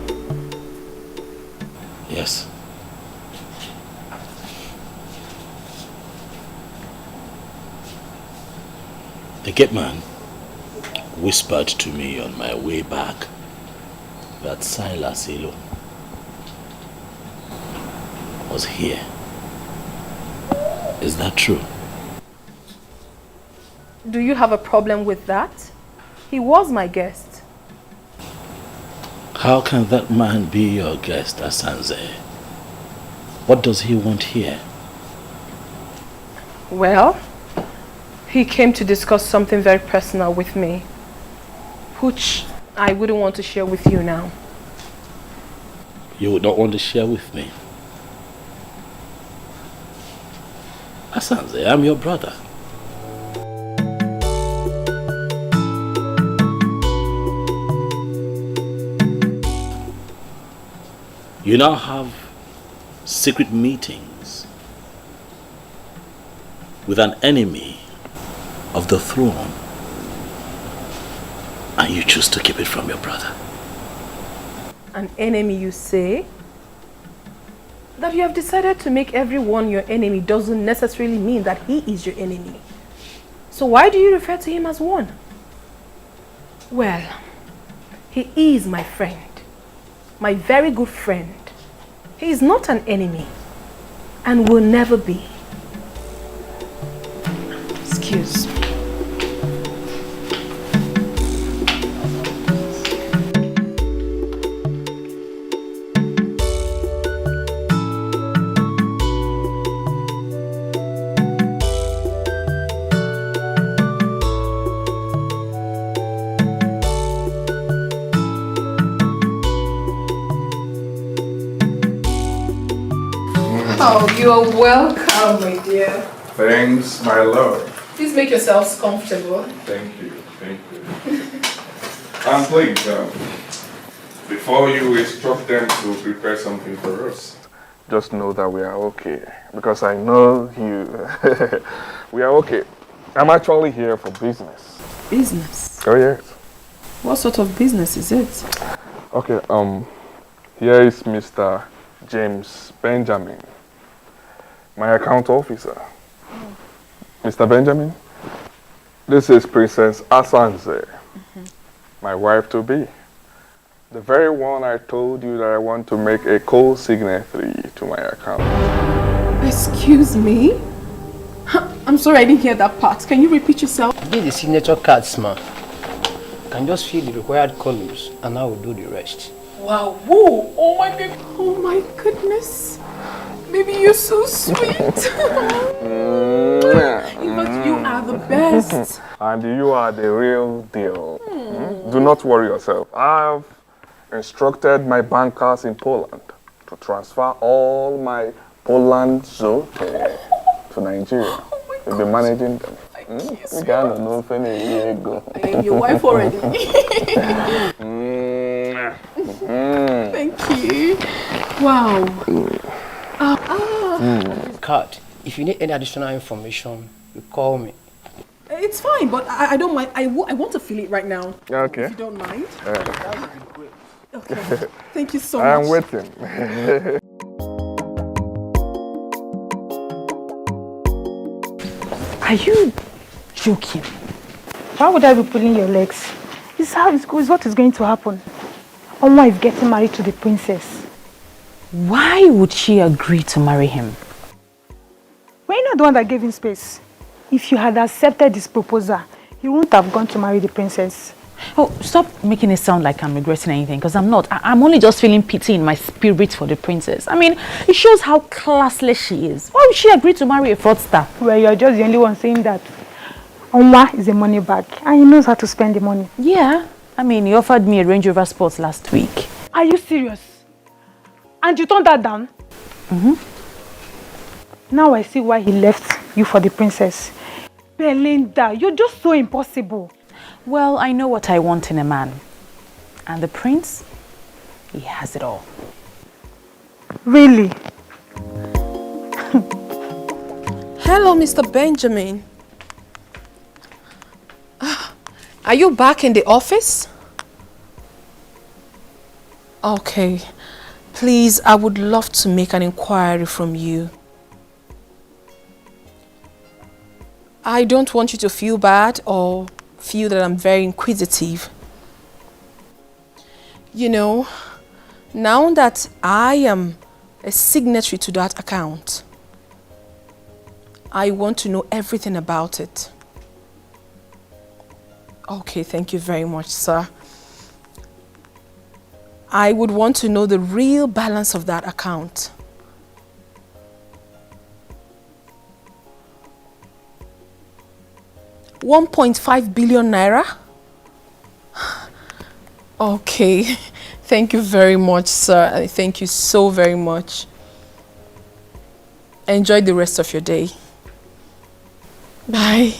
J: Yes. The gate man whispered to me on my way back that Silas Elo was here. Is that true?
I: Do you have a problem with that? He was my guest.
J: How can that man be your guest, Asanze? What does he want here?
I: Well, he came to discuss something very personal with me, which I wouldn't want to share with you now.
J: You would not want to share with me? Asanze, I'm your brother. You now have secret meetings with an enemy of the throne, and you choose to keep it from your brother.
I: An enemy, you say? That you have decided to make everyone your enemy doesn't necessarily mean that he is your enemy. So why do you refer to him as one? Well, he is my friend. My very good friend. He is not an enemy and will never be. Excuse me. Oh, you are welcome, my dear.
U: Thanks, my love.
I: Please make yourselves comfortable.
U: Thank you, thank you. And please, before you instruct them to prepare something for us, just know that we are okay. Because I know you. We are okay. I'm actually here for business.
I: Business?
U: Oh, yes.
I: What sort of business is it?
U: Okay, here is Mr. James Benjamin, my account officer. Mr. Benjamin, this is Princess Asanze, my wife-to-be. The very one I told you that I want to make a co-signatory to my account.
I: Excuse me? I'm sorry I didn't hear that part. Can you repeat yourself?
R: This is the signature cards, man. You can just fill the required columns and I will do the rest.
I: Wow, whoa, oh my goodness. Baby, you're so sweet. But you are the best.
U: And you are the real deal. Do not worry yourself. I have instructed my bankers in Poland to transfer all my Poland zote to Nigeria. We'll be managing them. You can't know if any go.
I: I am your wife already. Thank you. Wow.
R: Card. If you need any additional information, you call me.
I: It's fine, but I don't mind. I want to feel it right now.
U: Okay.
I: If you don't mind. That would be great. Okay. Thank you so much.
U: I'm waiting.
L: Are you joking? Why would I be pulling your legs? This is how it goes. What is going to happen? Oma is getting married to the princess.
O: Why would she agree to marry him?
L: Were you not the one that gave him space? If you had accepted this proposal, he wouldn't have gone to marry the princess.
O: Oh, stop making it sound like I'm regretting anything, because I'm not. I'm only just feeling pity in my spirit for the princess. I mean, it shows how classless she is. Why would she agree to marry a fraudster?
L: Well, you're just the only one saying that. Oma is a money bag and he knows how to spend the money.
O: Yeah, I mean, he offered me a Range Rover Sport last week.
L: Are you serious? And you turned that down? Now I see why he left you for the princess. Belinda, you're just so impossible.
O: Well, I know what I want in a man. And the prince, he has it all.
L: Really?
I: Hello, Mr. Benjamin. Are you back in the office? Okay. Please, I would love to make an inquiry from you. I don't want you to feel bad or feel that I'm very inquisitive. You know, now that I am a signatory to that account, I want to know everything about it. Okay, thank you very much, sir. I would want to know the real balance of that account. $1.5 billion naira? Okay, thank you very much, sir. Thank you so very much. Enjoy the rest of your day. Bye.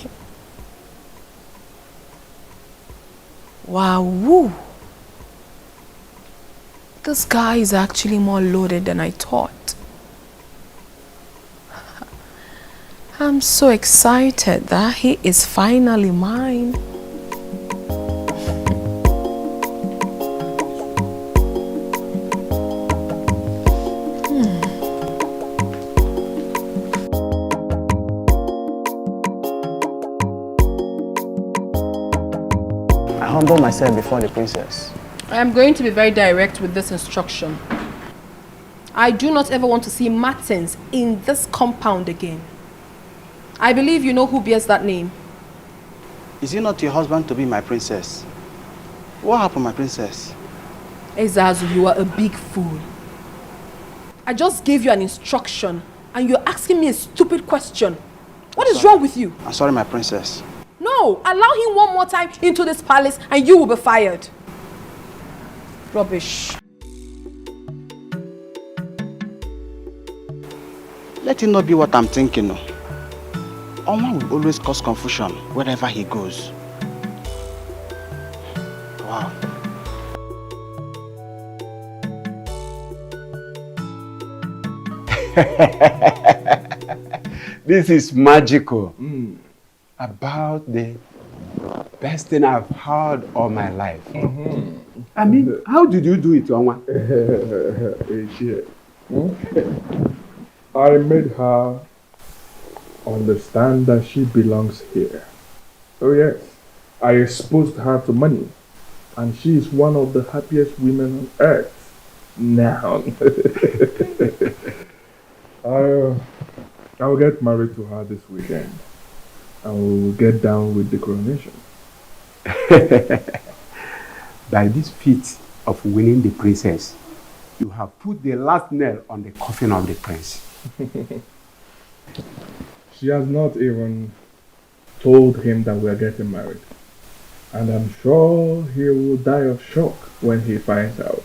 I: Wow, woo. This guy is actually more loaded than I thought. I'm so excited that he is finally mine.
N: I humble myself before the princess.
I: I am going to be very direct with this instruction. I do not ever want to see Martins in this compound again. I believe you know who bears that name.
N: Is it not your husband to be my princess? What happened, my princess?
I: Ezazu, you are a big fool. I just gave you an instruction and you're asking me a stupid question. What is wrong with you?
N: I'm sorry, my princess.
I: No, allow him one more time into this palace and you will be fired. Rubbish.
N: Let it not be what I'm thinking. No. Oma will always cause confusion wherever he goes. Wow.
H: This is magical. About the best thing I've heard all my life. I mean, how did you do it, Onwa?
U: I made her understand that she belongs here. Oh yes, I exposed her to money, and she is one of the happiest women on earth now. I'll get married to her this weekend, and we'll get down with the coronation.
H: By this feat of winning the princess, you have put the last nail on the coffin of the prince.
U: She has not even told him that we are getting married. And I'm sure he will die of shock when he finds out.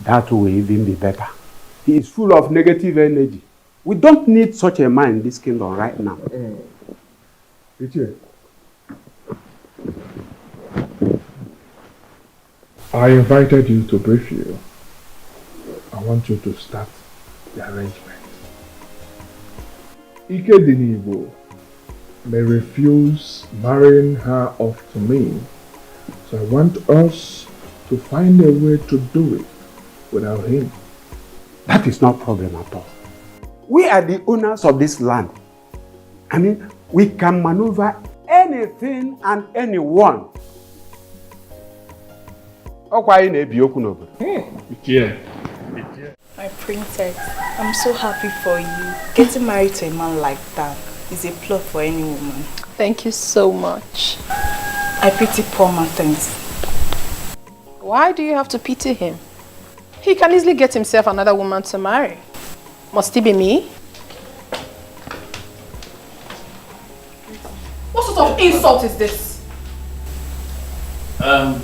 H: That will even be better. He is full of negative energy. We don't need such a man in this kingdom right now.
U: I invited you to brief you. I want you to start the arrangement. Ike Dinibo may refuse marrying her off to me, so I want us to find a way to do it without him.
H: That is no problem at all. We are the owners of this land. I mean, we can maneuver anything and anyone.
P: My princess, I'm so happy for you. Getting married to a man like that is a plot for any woman.
I: Thank you so much.
P: I pity poor Martins.
I: Why do you have to pity him? He can easily get himself another woman to marry. Must it be me? What sort of insult is this?
F: I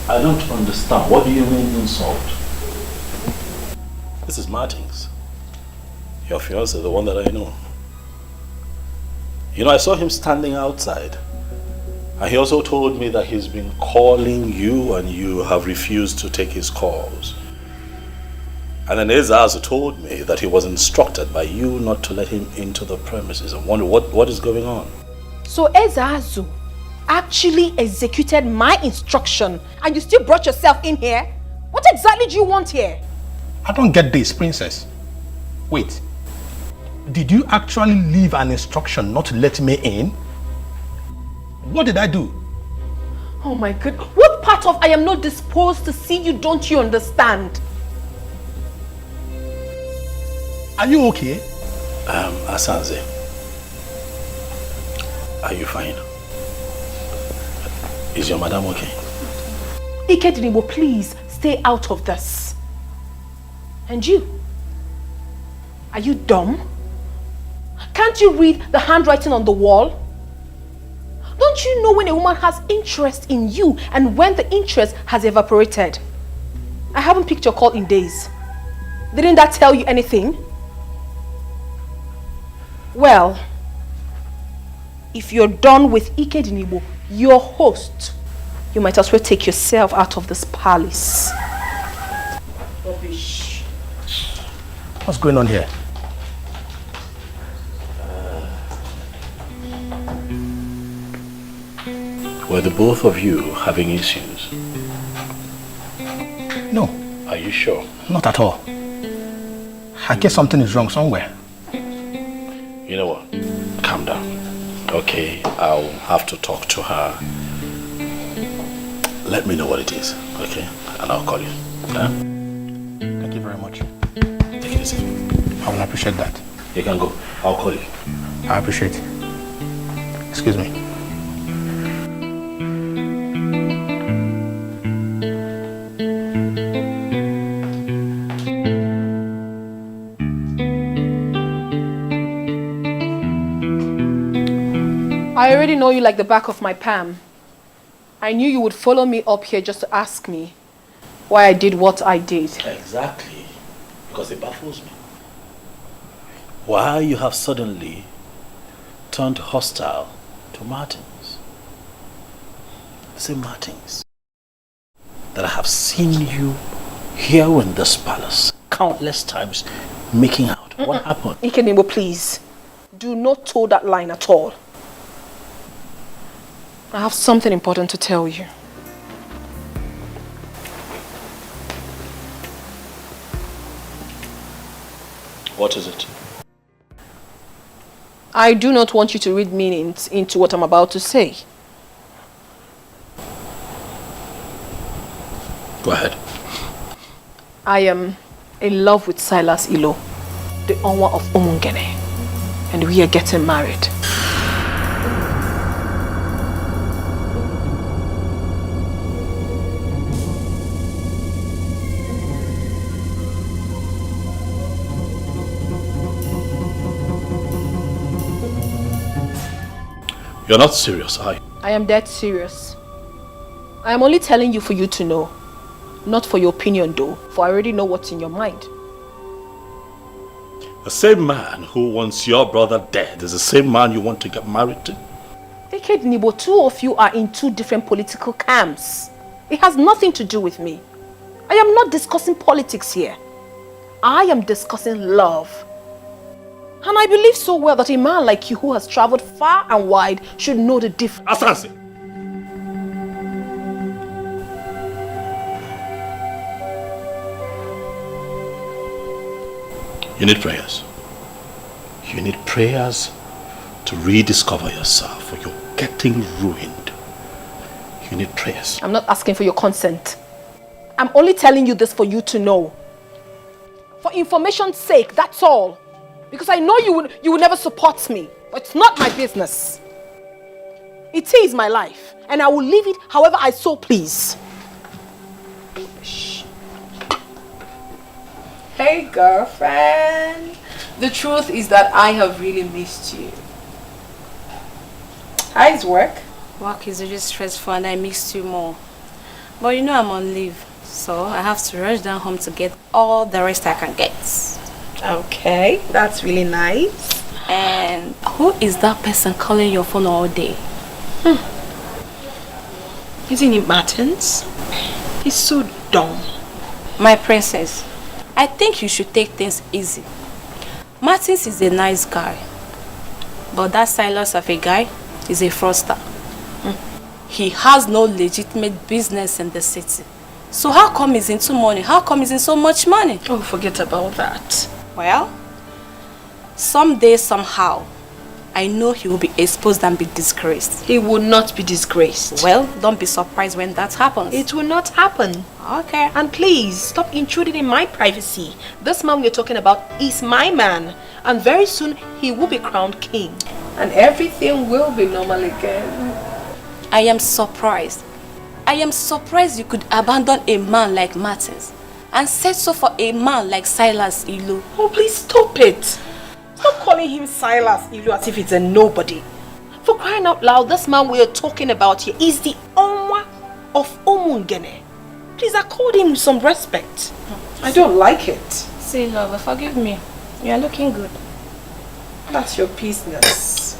F: don't understand. What do you mean insult? This is Martins. Your fiancé, the one that I know. You know, I saw him standing outside. And he also told me that he's been calling you and you have refused to take his calls. And then Ezazu told me that he was instructed by you not to let him into the premises. I wonder what is going on.
I: So Ezazu actually executed my instruction and you still brought yourself in here? What exactly do you want here?
G: I don't get this, princess. Wait. Did you actually leave an instruction not to let me in? What did I do?
I: Oh my God. What part of I am not disposed to see you don't you understand?
G: Are you okay?
F: Asanze, are you fine? Is your madam okay?
I: Ikedinibo, please stay out of this. And you? Are you dumb? Can't you read the handwriting on the wall? Don't you know when a woman has interest in you and when the interest has evaporated? I haven't picked your call in days. Didn't that tell you anything? Well, if you're done with Ikedinibo, your host, you might as well take yourself out of this palace. Rubbish.
G: What's going on here?
F: Were the both of you having issues?
G: No.
F: Are you sure?
G: Not at all. I guess something is wrong somewhere.
F: You know what? Calm down. Okay, I'll have to talk to her. Let me know what it is, okay? And I'll call you. Huh?
G: Thank you very much.
F: Take it easy.
G: I will appreciate that.
F: You can go. I'll call you.
G: I appreciate it. Excuse me.
I: I already know you like the back of my palm. I knew you would follow me up here just to ask me why I did what I did.
F: Exactly. Because it baffles me. Why you have suddenly turned hostile to Martins. The same Martins that I have seen you here in this palace countless times making out. What happened?
I: Ikenebo, please. Do not toe that line at all. I have something important to tell you.
F: What is it?
I: I do not want you to read meanings into what I'm about to say.
F: Go ahead.
I: I am in love with Silas Ilo, the Onwa of Umungene, and we are getting married.
F: You're not serious, are you?
I: I am dead serious. I am only telling you for you to know. Not for your opinion though, for I already know what's in your mind.
F: The same man who wants your brother dead is the same man you want to get married to?
I: Decade Nibo, two of you are in two different political camps. It has nothing to do with me. I am not discussing politics here. I am discussing love. And I believe so well that a man like you who has traveled far and wide should know the difference.
F: Asansi! You need prayers. You need prayers to rediscover yourself, or you're getting ruined. You need prayers.
I: I'm not asking for your consent. I'm only telling you this for you to know. For information's sake, that's all. Because I know you will never support me. But it's not my business. It is my life. And I will live it however I so please.
V: Hey girlfriend. The truth is that I have really missed you. How's work?
D: Work is really stressful and I missed you more. But you know I'm on leave, so I have to rush down home to get all the rest I can get.
P: Okay, that's really nice.
D: And who is that person calling your phone all day?
P: Isn't it Martins? He's so dumb.
D: My princess, I think you should take things easy. Martins is a nice guy, but that Silas of a guy is a fraudster. He has no legitimate business in the city. So how come he's into money? How come he's in so much money?
P: Oh, forget about that.
D: Well, someday, somehow, I know he will be exposed and be disgraced.
P: He will not be disgraced.
D: Well, don't be surprised when that happens.
P: It will not happen.
D: Okay.
P: And please, stop intruding in my privacy. This man we're talking about is my man. And very soon, he will be crowned king. And everything will be normal again.
D: I am surprised. I am surprised you could abandon a man like Martins and settle for a man like Silas Ilu.
P: Oh, please stop it. Stop calling him Silas Ilu as if it's a nobody. For crying out loud, this man we are talking about here is the Onwa of Omungene. Please accord him some respect. I don't like it.
D: See, lover, forgive me. You are looking good.
P: That's your business.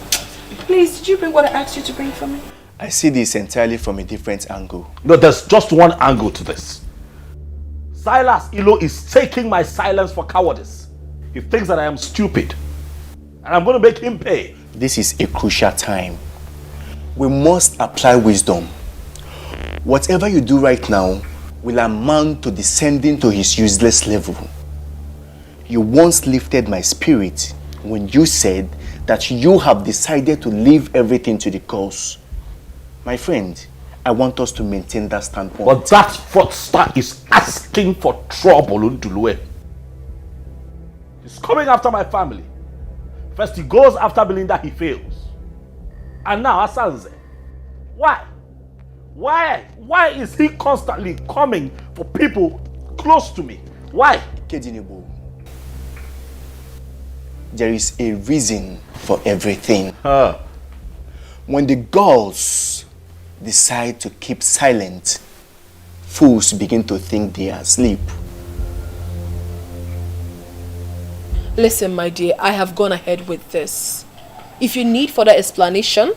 P: Please, did you bring what I asked you to bring for me?
K: I see this entirely from a different angle.
J: No, there's just one angle to this. Silas Ilo is taking my silence for cowardice. He thinks that I am stupid. And I'm going to make him pay.
K: This is a crucial time. We must apply wisdom. Whatever you do right now will amount to descending to his useless level. You once lifted my spirit when you said that you have decided to leave everything to the cause. My friend, I want us to maintain that standpoint.
J: But that fraudster is asking for trouble, Undulue. He's coming after my family. First he goes after Belinda, he fails. And now Asanze. Why? Why is he constantly coming for people close to me? Why?
K: Kedinibu, there is a reason for everything. When the gods decide to keep silent, fools begin to think they are asleep.
P: Listen, my dear, I have gone ahead with this. If you need further explanation,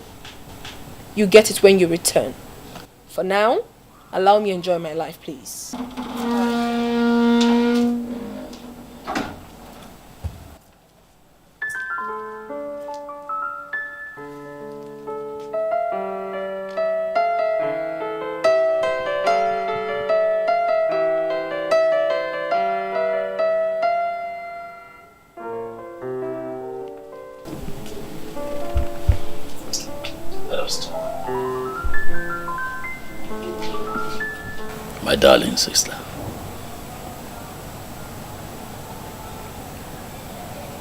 P: you get it when you return. For now, allow me to enjoy my life, please.
F: My darling sister,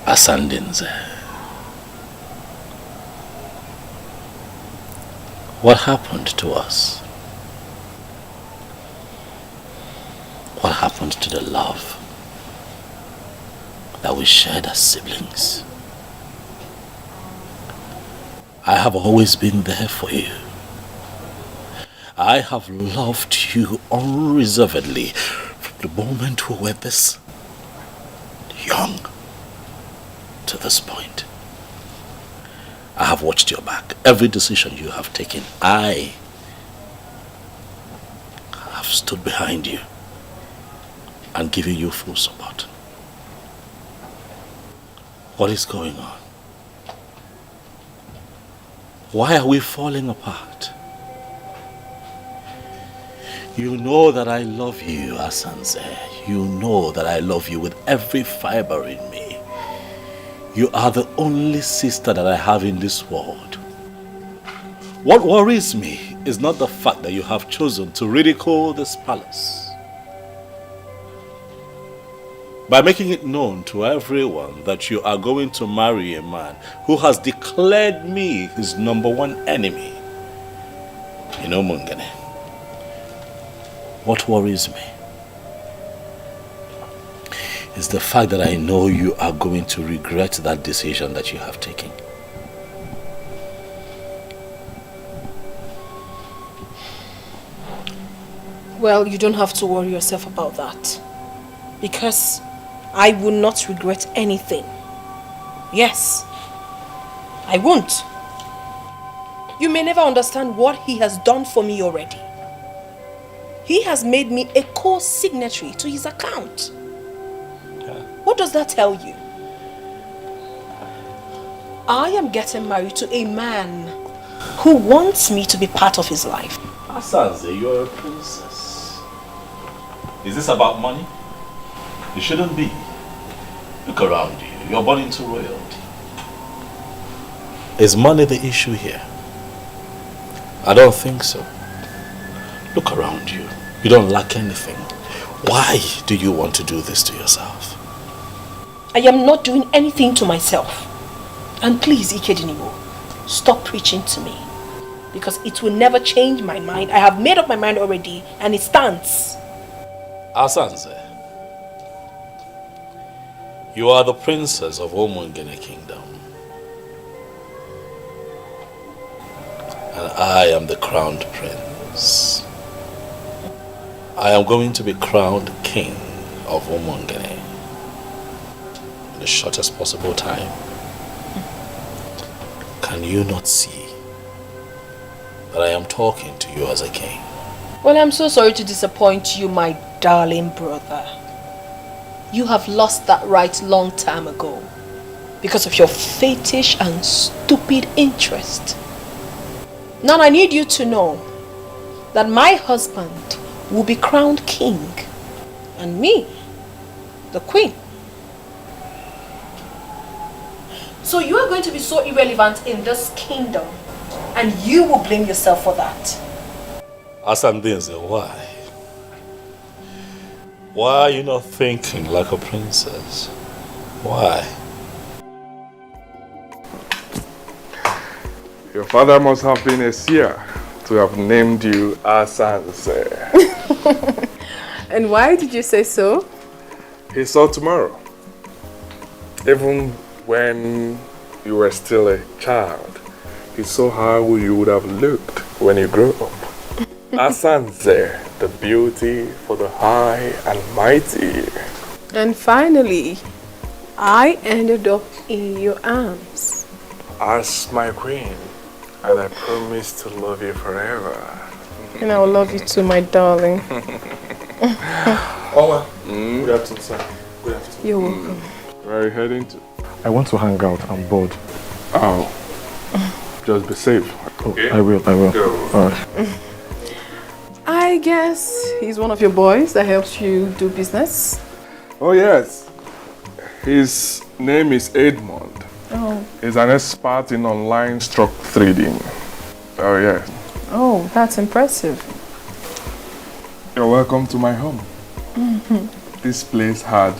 F: Asandinze, what happened to us? What happened to the love that we shared as siblings? I have always been there for you. I have loved you unreservedly from the moment we were this young to this point. I have watched your back. Every decision you have taken, I have stood behind you and given you full support. What is going on? Why are we falling apart? You know that I love you, Asanze. You know that I love you with every fiber in me. You are the only sister that I have in this world. What worries me is not the fact that you have chosen to ridicule this palace. By making it known to everyone that you are going to marry a man who has declared me his #1 enemy. You know, Mungane, what worries me is the fact that I know you are going to regret that decision that you have taken.
P: Well, you don't have to worry yourself about that. Because I will not regret anything. Yes, I won't. You may never understand what he has done for me already. He has made me a co-signatory to his account. What does that tell you? I am getting married to a man who wants me to be part of his life.
F: Asanze, you're a princess. Is this about money? It shouldn't be. Look around you. You're born into royalty. Is money the issue here? I don't think so. Look around you. You don't lack anything. Why do you want to do this to yourself?
P: I am not doing anything to myself. And please, Ikedinimo, stop preaching to me. Because it will never change my mind. I have made up my mind already and it stands.
F: Asanze, you are the princess of Omungene Kingdom. And I am the crowned prince. I am going to be crowned king of Omungene in the shortest possible time. Can you not see that I am talking to you as a king?
P: Well, I'm so sorry to disappoint you, my darling brother. You have lost that right long time ago because of your fetish and stupid interest. Now I need you to know that my husband will be crowned king and me, the queen. So you are going to be so irrelevant in this kingdom and you will blame yourself for that.
F: Asandenze, why? Why are you not thinking like a princess? Why?
U: Your father must have been a seer to have named you Asanze.
I: And why did you say so?
U: He saw tomorrow. Even when you were still a child, he saw how you would have looked when you grew up. Asanze, the beauty for the high and mighty.
I: And finally, I ended up in your arms.
U: As my queen, and I promise to love you forever.
I: And I will love you too, my darling.
U: Good afternoon, sir. Good afternoon.
I: You're welcome.
U: Where are you heading to? I want to hang out. I'm bored. Oh. Just be safe. Okay. I will. Go. All right.
I: I guess he's one of your boys that helps you do business.
U: Oh, yes. His name is Edmond.
I: Oh.
U: He's an expert in online stock trading. Oh, yes.
I: Oh, that's impressive.
U: You're welcome to my home. This place had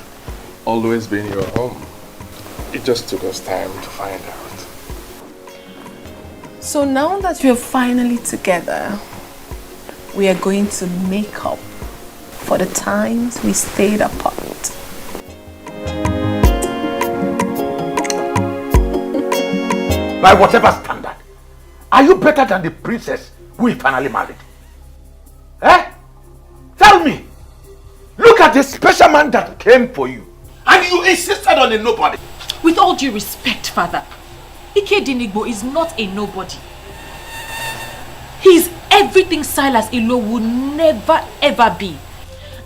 U: always been your home. It just took us time to find out.
I: So now that we're finally together, we are going to make up for the times we stayed apart.
M: By whatever standard, are you better than the princess we finally married? Eh? Tell me. Look at the special man that came for you. And you insisted on a nobody.
O: With all due respect, Father, Ikedinigbo is not a nobody. He's everything Silas Ilo would never ever be.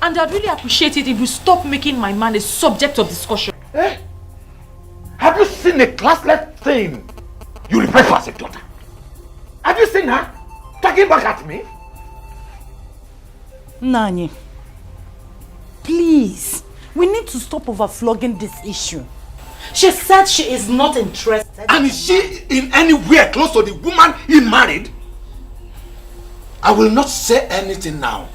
O: And I'd really appreciate it if you stop making my man a subject of discussion.
M: Eh? Have you seen a classless thing you refer to as a daughter? Have you seen her talking back at me?
Q: Nani, please, we need to stop overflogging this issue. She said she is not interested.
M: And is she in anywhere close to the woman he married? I will not say anything now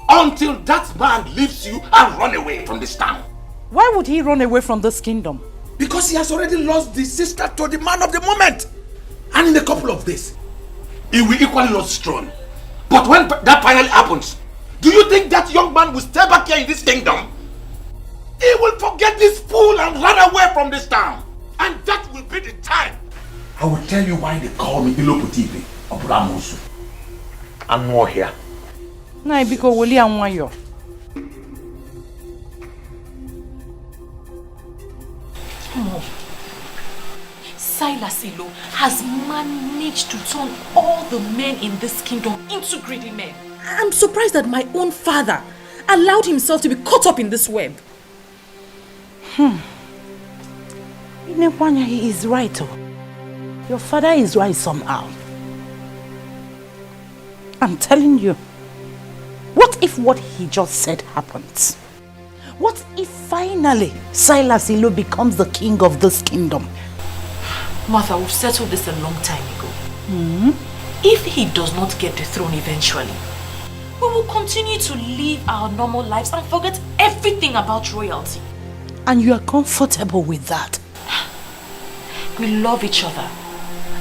M: until that man leaves you and run away from this town.
Q: Why would he run away from this kingdom?
M: Because he has already lost the sister to the man of the moment. And in a couple of days, he will equally lose throne. But when that finally happens, do you think that young man will stay back here in this kingdom? He will forget this fool and run away from this town. And that will be the time. I will tell you why they call me Ilopu TV of Ramusu. I'm more here.
Q: Na biko woli anwayo.
P: Mom, Silas Ilo has managed to turn all the men in this kingdom into greedy men. I'm surprised that my own father allowed himself to be caught up in this web.
Q: Inekwanya, he is right. Your father is right somehow. I'm telling you. What if what he just said happens? What if finally Silas Ilo becomes the king of this kingdom?
P: Martha, we've settled this a long time ago. If he does not get the throne eventually, we will continue to live our normal lives and forget everything about royalty.
Q: And you are comfortable with that?
P: We love each other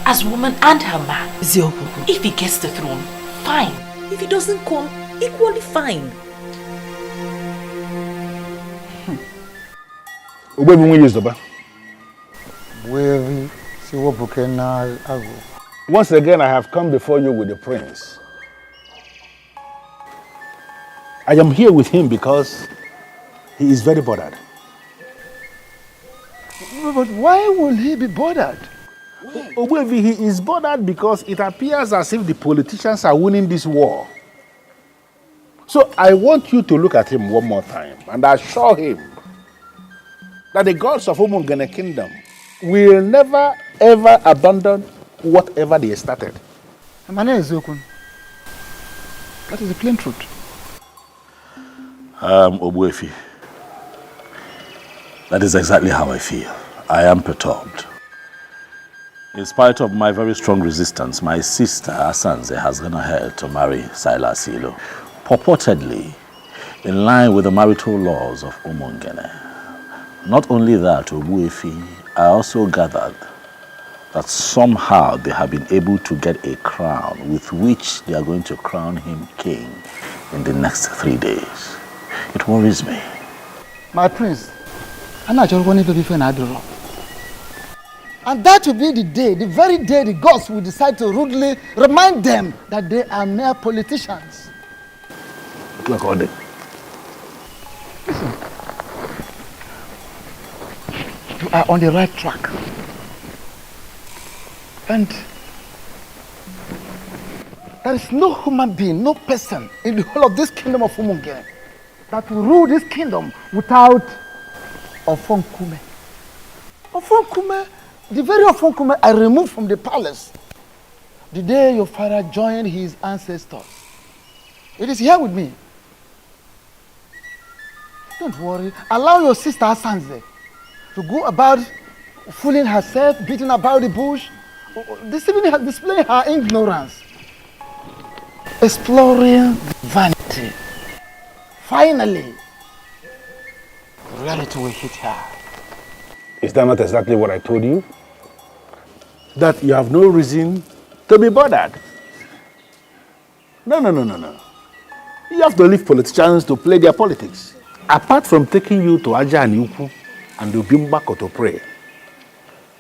P: as woman and her man. If he gets the throne, fine. If he doesn't come, equally fine.
A: Once again, I have come before you with the prince. I am here with him because he is very bothered.
M: But why will he be bothered?
A: Ogwevi, he is bothered because it appears as if the politicians are winning this war. So I want you to look at him one more time and assure him that the gods of Umungene Kingdom will never ever abandon whatever they started.
M: That is the plain truth.
J: Ogwefi, that is exactly how I feel. I am perturbed. In spite of my very strong resistance, my sister Asanze has gone ahead to marry Silas Ilo, purportedly in line with the marital laws of Umungene. Not only that, Ogwefi, I also gathered that somehow they have been able to get a crown with which they are going to crown him king in the next 3 days. It worries me.
M: My prince, I'm not just wanting to be fair. And that will be the day, the very day the gods will decide to rudely remind them that they are mere politicians.
A: Listen,
M: you are on the right track. And there is no human being, no person in the whole of this kingdom of Umungene that will rule this kingdom without Ofonkume. Ofonkume, the very Ofonkume I removed from the palace the day your father joined his ancestors. It is here with me. Don't worry. Allow your sister Asanze to go about fooling herself, beating about the bush, displaying her ignorance, exploring vanity. Finally, reality will hit her.
A: is that not exactly what I told you? That you have no reason to be bothered. No. You have to leave politicians to play their politics. Apart from taking you to Aja and Yuku and Ubimbako to pray,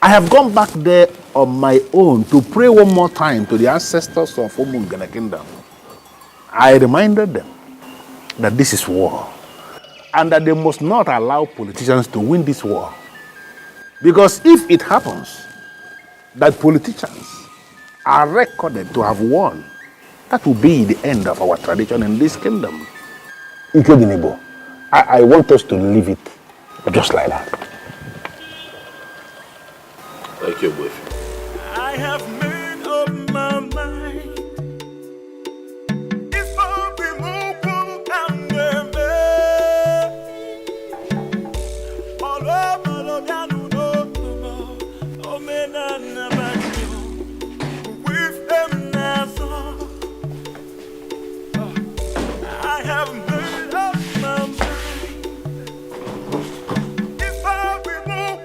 A: I have gone back there on my own to pray one more time to the ancestors of Umungene Kingdom. I reminded them that this is war and that they must not allow politicians to win this war. Because if it happens that politicians are recorded to have won, that will be the end of our tradition in this kingdom. Ikeginibo, I want us to leave it just like that.
F: Thank you, boyfriend.
E: I have made up my mind. If I be moved and all over with them now. I have made up my mind. If I be moved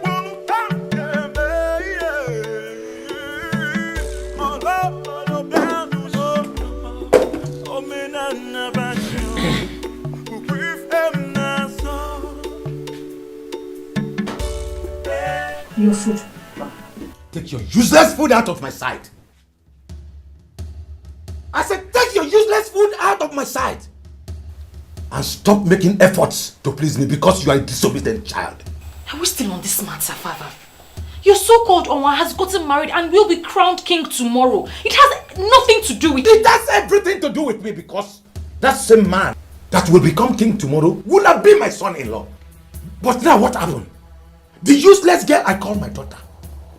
Q: Your food.
G: Take your useless food out of my sight. I said, take your useless food out of
M: up my side and stop making efforts to please me because you are a disobedient child.
P: Are we still on this matter, Father? Your so-called Onwa has gotten married and will be crowned king tomorrow. It has nothing to do with
M: it. It has everything to do with me because that same man that will become king tomorrow will have been my son-in-law. But now what happened? The useless girl I call my daughter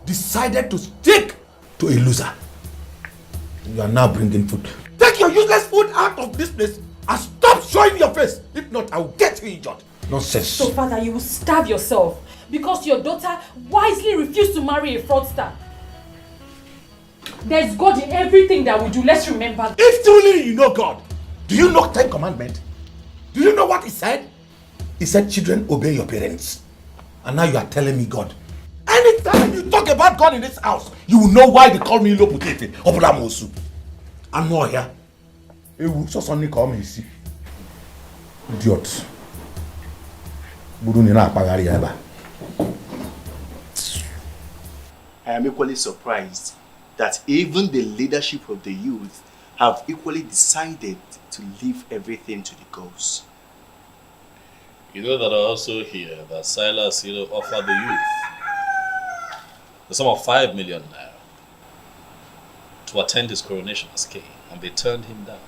M: decided to stick to a loser. You are now bringing food. Take your useless food out of this place and stop showing your face. If not, I will get you injured. Nonsense.
P: So, Father, you will starve yourself because your daughter wisely refused to marry a fraudster. There's God in everything that we do. Let's remember.
M: If truly you know God, do you know 10 commandments? Do you know what he said? He said, children, obey your parents. And now you are telling me God. Anytime you talk about God in this house, you will know why they call me Loputete or Bulamosu. I'm not here. He will so suddenly call me, see. Idiot.
T: I am equally surprised that even the leadership of the youth have equally decided to leave everything to the gods.
F: You know that I also hear that Silas offered the youth the sum of 5 million naira to attend his coronation as king, and they turned him down.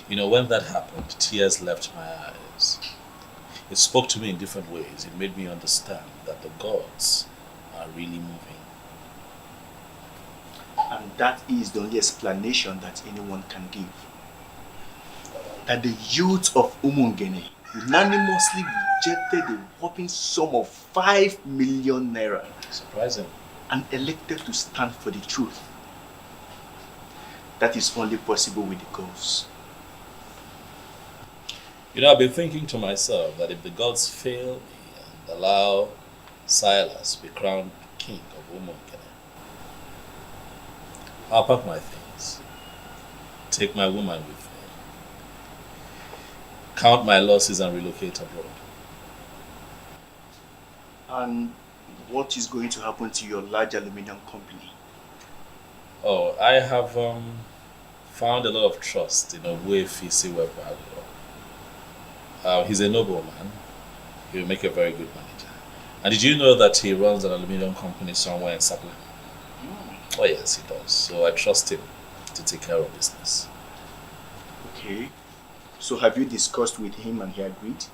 F: When that happened, tears left my eyes. It spoke to me in different ways. It made me understand that the gods are really moving.
T: And that is the only explanation that anyone can give. That the youth of Umungene unanimously rejected the whopping sum of 5 million naira.
F: Surprising.
T: And elected to stand for the truth. That is only possible with the gods.
F: I've been thinking to myself that if the gods fail me and allow Silas be crowned king of Umungene, I'll pack my things, take my woman with me, count my losses and relocate abroad.
T: And what is going to happen to your large aluminium company?
F: Oh, I have found a lot of trust in Obuefi Webalo. He's a nobleman. He will make a very good manager. And did you know that he runs an aluminium company somewhere in Sapla? Oh yes, he does. So I trust him to take care of business.
T: Okay. So have you discussed with him and he agreed?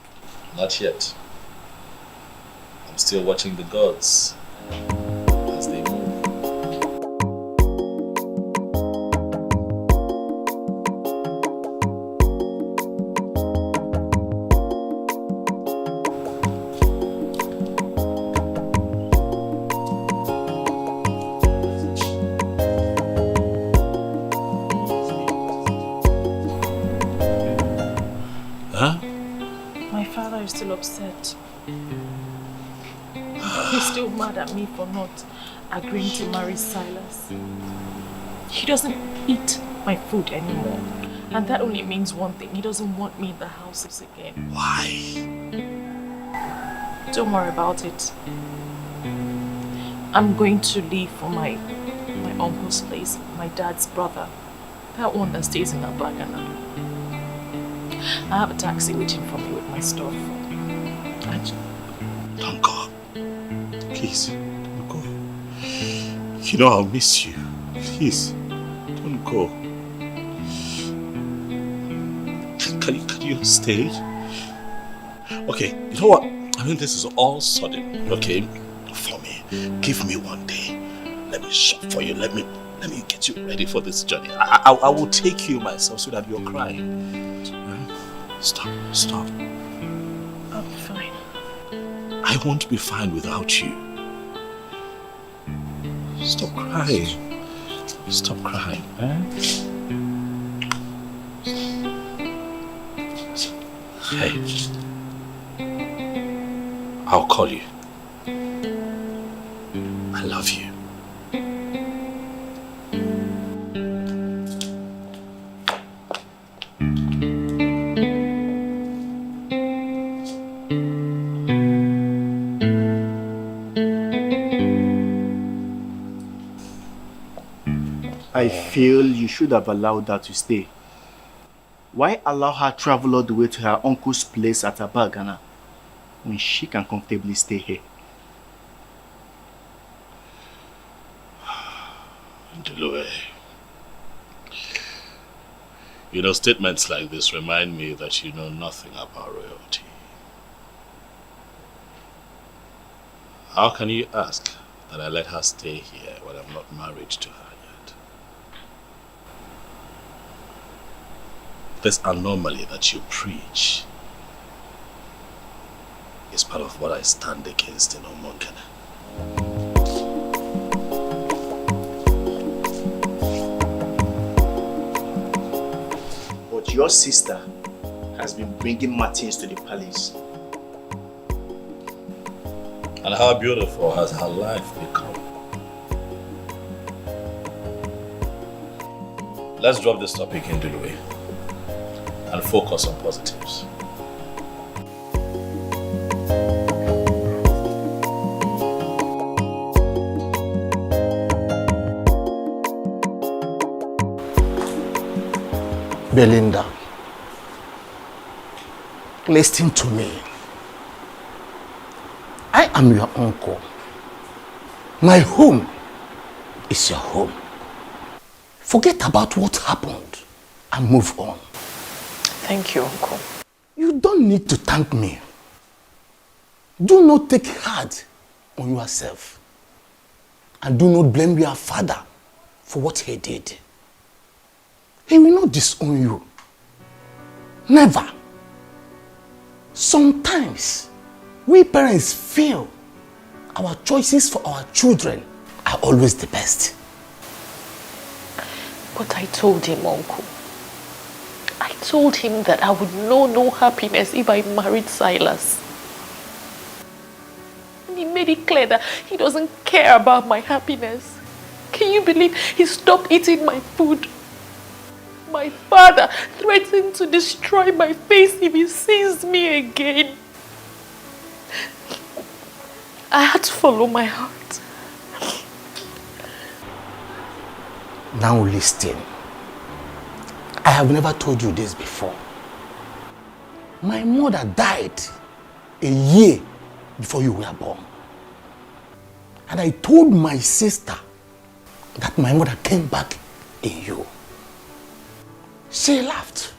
F: Not yet. I'm still watching the gods as they move.
O: Upset. He's still mad at me for not agreeing to marry Silas. He doesn't eat my food anymore. And that only means one thing. He doesn't want me in the houses again.
F: Why?
O: Don't worry about it. I'm going to leave for my uncle's place, my dad's brother. That one that stays in Adelana. I have a taxi waiting for me with my stuff.
F: Don't go. Please, don't go. I'll miss you. Please, don't go. Can you stay? Okay, you know what? This is all sudden, okay? For me. Give me one day. Let me shop for you. Let me get you ready for this journey. I will take you myself so that you're crying. Stop.
O: I'll be fine.
F: I won't be fine without you. Stop crying. Stop crying, Hey. I'll call you. I love you.
T: I I feel you should have allowed her to stay. Why allow her travel all the way to her uncle's place at Adelana when she can comfortably stay here?
F: Ndulue. You know, statements like this remind me that you know nothing about royalty. How can you ask that I let her stay here when I'm not married to her yet? This anomaly that you preach is part of what I stand against in Omonkene.
T: But your sister has been bringing Martins to the palace.
F: And how beautiful has her life become? Let's drop this topic in Ndulue and focus on positives.
G: Belinda, listen to me. I am your uncle. My home is your home. Forget about what happened and move on.
Q: Thank you, Uncle.
G: You don't need to thank me. Do not take hard on yourself. And do not blame your father for what he did. He will not disown you. Never. Sometimes, we parents feel our choices for our children are always the best.
Q: But I told him, Uncle. I told him that I would know no happiness if I married Silas. And he made it clear that he doesn't care about my happiness. Can you believe he stopped eating my food? My father threatened to destroy my face if he sees me again. I had to follow my heart.
G: Now listen. I have never told you this before. My mother died a year before you were born. And I told my sister that my mother came back in you. She laughed.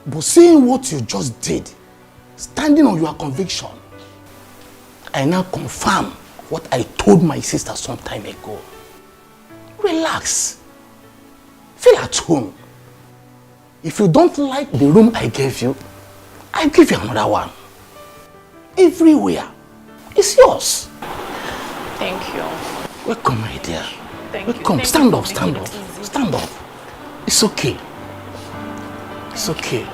G: But seeing what you just did, standing on your conviction, I now confirm what I told my sister some time ago. Relax. Feel at home. If you don't like the room I gave you, I'll give you another one. Everywhere. It's yours.
Q: Thank you.
G: Welcome, my dear.
Q: Thank you.
G: Welcome. Stand up, stand up. Stand up. It's okay. It's okay.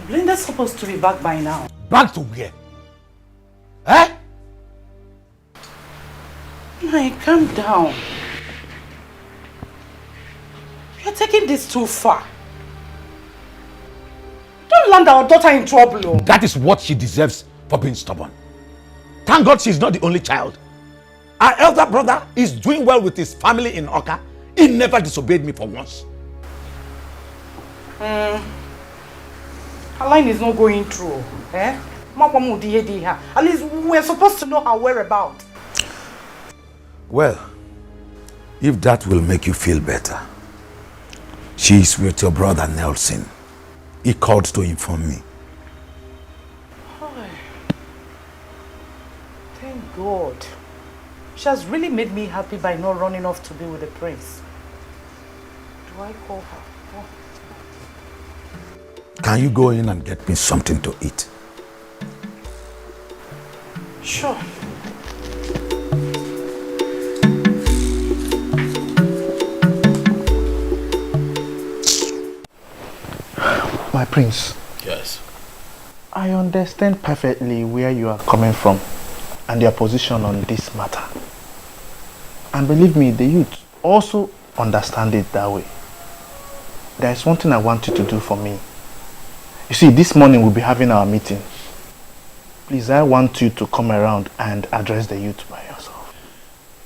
B: Blinda's supposed to be back by now.
G: Back to where? Eh?
B: Mike, calm down. You're taking this too far. Don't land our daughter in trouble. Oh.
G: That is what she deserves for being stubborn. Thank God she's not the only child. Our elder brother is doing well with his family in Oka. He never disobeyed me for once.
B: Her line is not going through. Eh? At least we're supposed to know her whereabouts.
M: Well, if that will make you feel better, she is with your brother Nelson. He called to inform me.
B: Thank God. She has really made me happy by not running off to be with the prince. Do I call her? Oh.
M: Can you go in and get me something to eat?
B: Sure.
T: My prince.
F: Yes.
T: I understand perfectly where you are coming from and your position on this matter. And believe me, the youth also understand it that way. There is one thing I want you to do for me. You see, this morning we'll be having our meeting.
C: Please, I want you to come around and address the youth by yourself.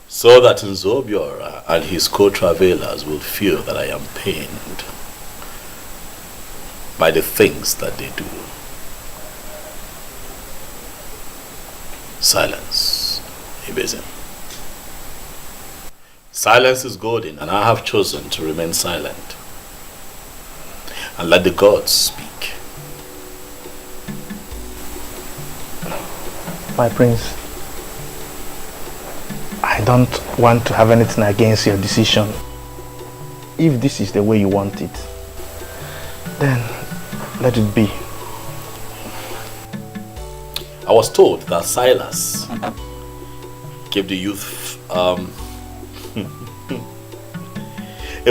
F: So that Nzobiora and his co-travelers will feel that I am pained by the things that they do. Silence, Ibezim. Silence is golden, and I have chosen to remain silent and let the gods speak.
C: My prince, I don't want to have anything against your decision. If this is the way you want it, then let it be.
F: I was told that Silas gave the youth a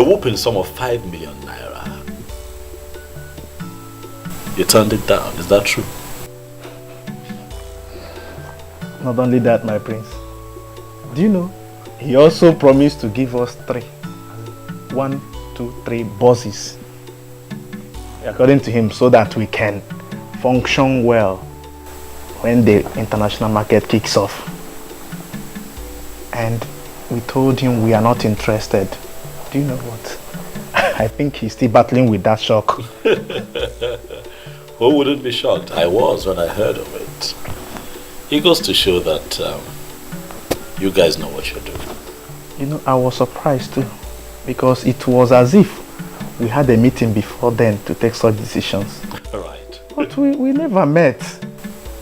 F: whooping sum of 5 million naira. You turned it down, is that true?
C: Not only that, my prince. Do you know, he also promised to give us 3. 1, 2, 3 bosses. According to him, so that we can function well when the international market kicks off. And we told him we are not interested. Do you know what? I think he's still battling with that shock.
F: Who wouldn't be shocked? I was when I heard of it. It goes to show that you guys know what you're doing.
C: You know, I was surprised too, because it was as if we had a meeting before then to take such decisions.
F: Right.
C: But we never met.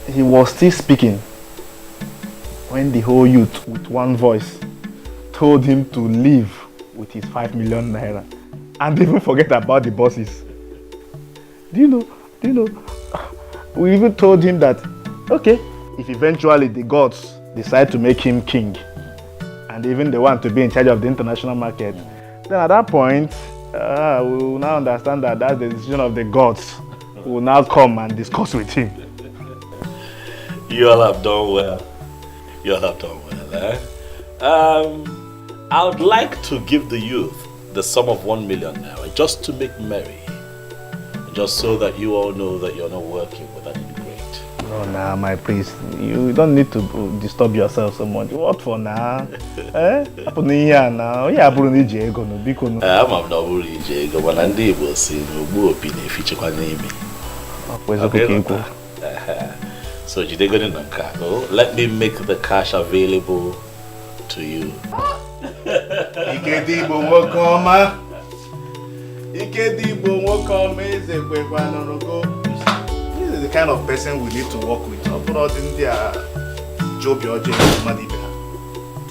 C: He was still speaking when the whole youth, with one voice, told him to leave with his 5 million naira and even forget about the bosses. Do you know, we even told him that, okay, if eventually the gods decide to make him king and even they want to be in charge of the international market, then at that point, we will now understand that that's the decision of the gods. We will now come and discuss with him.
F: You all have done well. You all have done well, eh? I would like to give the youth the sum of 1 million naira just to make merry. Just so that you all know that you're not working with an ingrate.
C: No, nah, my priest. You don't need to disturb yourself so much. What for now? Eh? Happen here now. Yeah, bro, need ego no biko no.
F: I'm not worried, ego. When I'm able to see no more opinion if you check on me. So you go in the car. Let me make the cash available to you.
C: Ikedibo wokoma. This is the kind of person we need to work with. I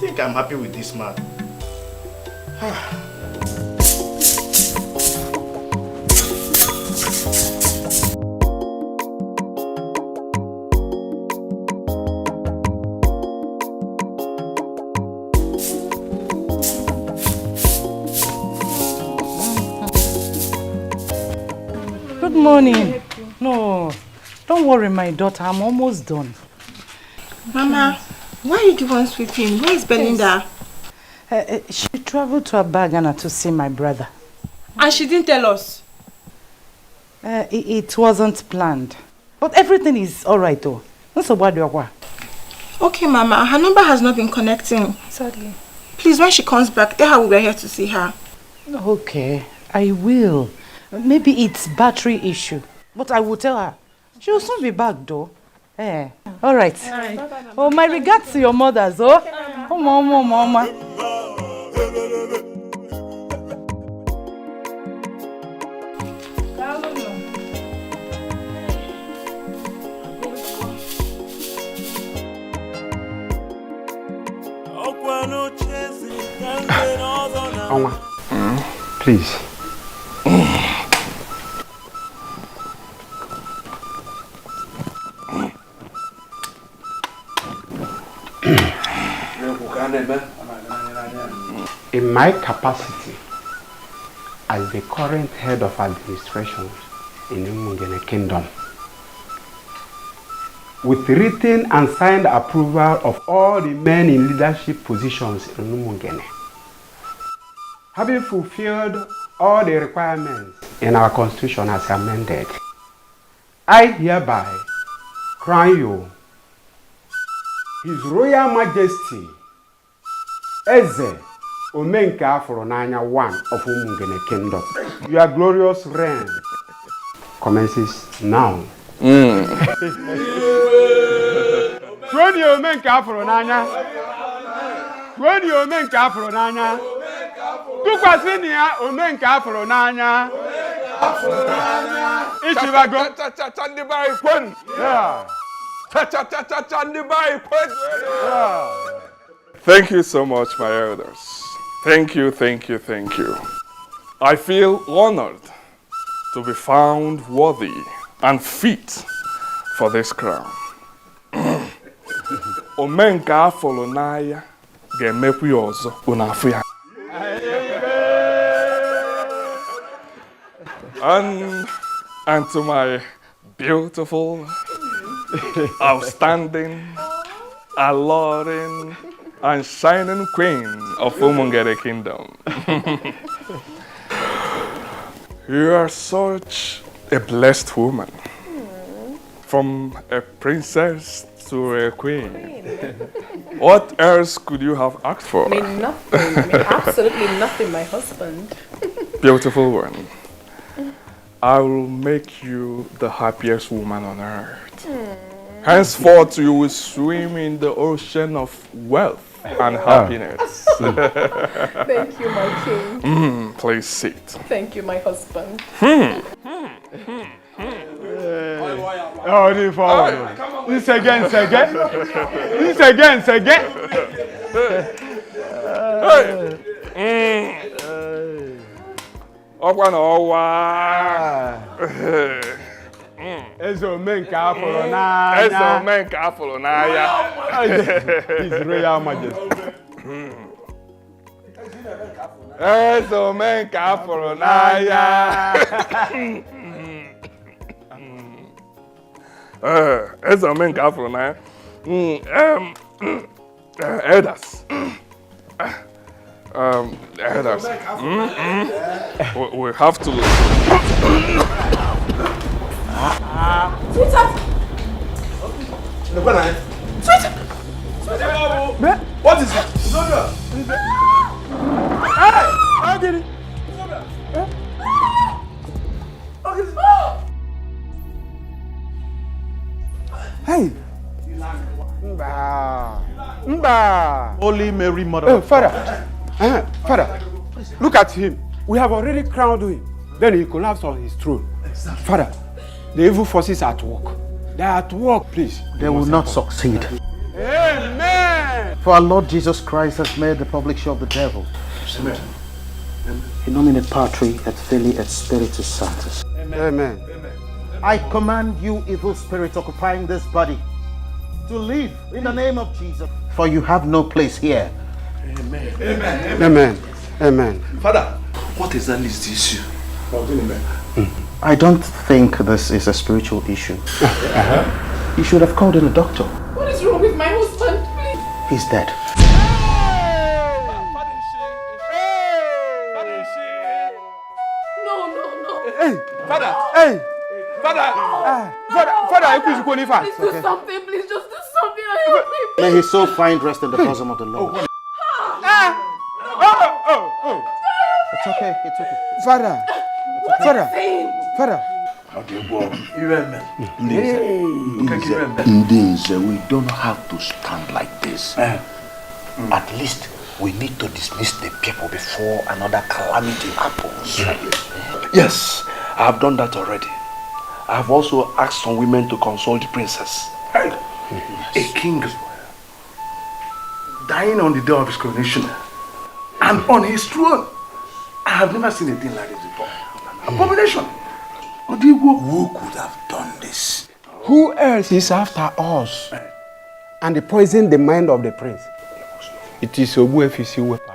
C: think I'm happy with this man.
B: Good morning. No, don't worry, my daughter. I'm almost done.
S: Mama, why are you the one sweeping? Where is Belinda?
B: She traveled to Adelana to see my brother.
S: And she didn't tell us?
B: It wasn't planned. But everything is alright though.
S: Okay, Mama. Her number has not been connecting.
B: Sadly.
S: Please, when she comes back, tell her we were here to see her.
B: Okay, I will. Maybe it's battery issue. But I will tell her. She will soon be back though. Eh. Alright. Oh, my regards to your mothers, oh. Oh, mama.
H: Onwa, please. In my capacity as the current head of administration in Umungene Kingdom, with written and signed approval of all the men in leadership positions in Umungene, having fulfilled all the requirements in our constitution as amended, I hereby crown you His Royal Majesty Eze Omenka Afronanya one of Umungene Kingdom. Your glorious reign commences now. When you Omenka Afronanya, when you Omenka Afronanya, Tukwasinia Omenka Afronanya. Ichibago. Yeah.
U: Thank you so much, my elders. Thank you, thank you, thank you. I feel honored to be found worthy and fit for this crown. Omenka Folonaya ga-emekwa ọzọ unafu ya. And to my beautiful, outstanding, alluring, and shining queen of Umungere Kingdom. You are such a blessed woman. From a princess to a queen. What else could you have asked for?
I: I mean, nothing. I mean, absolutely nothing, my husband.
U: Beautiful one. I will make you the happiest woman on earth. Henceforth, you will swim in the ocean of wealth and happiness.
I: Thank you, my king.
U: Please sit.
I: Thank you, my husband.
H: Oh, the forward. This again. This again. Eze Omenka Afronanya. His Royal Majesty.
U: Eze Omenka Afronanya. Eze Omenka Afronanya. Elders. Elders. We have to.
C: Sweetheart! What is it?
H: Hey! How did it? Hey! Mba!
C: Holy Mary, Mother
H: of God. Father, look at him. We have already crowned him. Then he collapsed on his throne. Exactly. Father, the evil forces are at work. They are at work, please.
L: They will not succeed.
H: Amen.
L: For our Lord Jesus Christ has made the public show of the devil.
C: Amen.
L: In nomine Patri et Filii et Spiritus Sanctus.
H: Amen.
L: I command you, evil spirit occupying this body, to leave in the name of Jesus. For you have no place here.
C: Amen.
H: Amen.
C: Father, what exactly is the issue?
L: I don't think this is a spiritual issue. You should have called in a doctor.
I: What is wrong with my husband, please?
L: He's dead.
I: No.
H: Hey! Father! Please do
I: something, please just do something. Help me, please.
L: May his soul find rest in the bosom of the Lord. It's okay.
H: Father!
M: We don't have to stand like this. At least we need to dismiss the people before another calamity happens.
C: Yes, I have done that already. I have also asked some women to console the princess. A king dying on the day of his coronation and on his throne. I have never seen a thing like this before. Abomination.
M: Who could have done this?
H: Who else is after us? And they poisoned the mind of the prince. It is Obuefisi Wepa.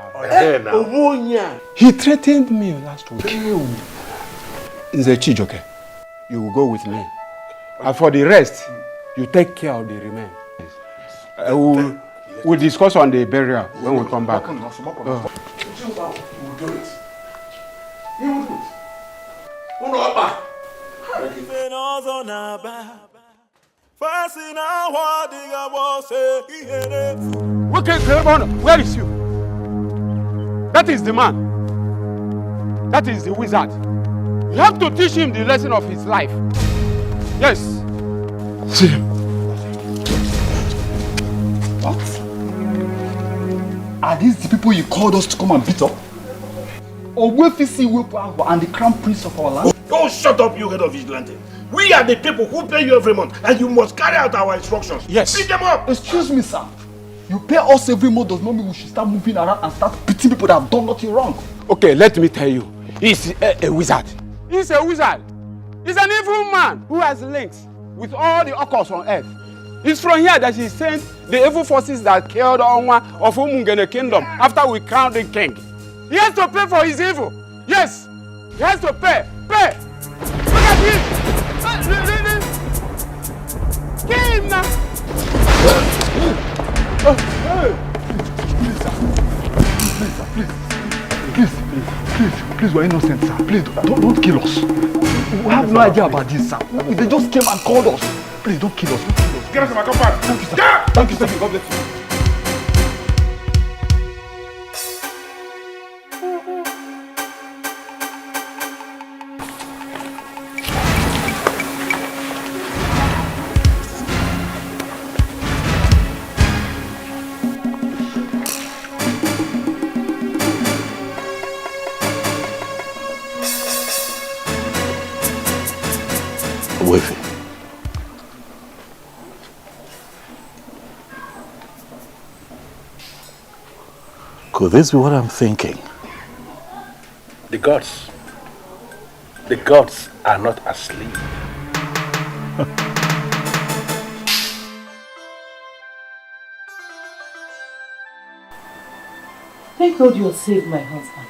H: He threatened me last week. Nze Chijoke, you will go with me. And for the rest, you take care of the remains. We'll discuss on the burial when we come back.
C: He will do it.
H: Where is you? That is the man. That is the wizard. You have to teach him the lesson of his life. Yes. See him.
N: What? Are these the people you called us to come and beat up? Ogwefisi Wepo and the crown prince of our land?
M: Don't shut up, you head of vigilante. We are the people who pay you every month, and you must carry out our instructions.
H: Yes.
M: Beat them up.
N: Excuse me, sir. You pay us every month does not mean we should start moving around and start beating people that have done nothing wrong.
H: Okay, let me tell you. He's a wizard. He's a wizard. He's an evil man who has links with all the occults on earth. It's from here that he sent the evil forces that killed Onwa of Umungene kingdom after we crowned the king. He has to pay for his evil. Yes, he has to pay. Pay. Look at him. Kill him now.
N: Please, we're innocent, sir. Please, don't kill us. We have no idea about this, sir. They just came and called us. Please, don't kill us.
M: Get us to my compound.
N: Thank you, sir. Thank you, sir. God bless you.
J: Wavy. Could this be what I'm thinking?
M: The gods are not asleep.
B: Thank God you saved my husband.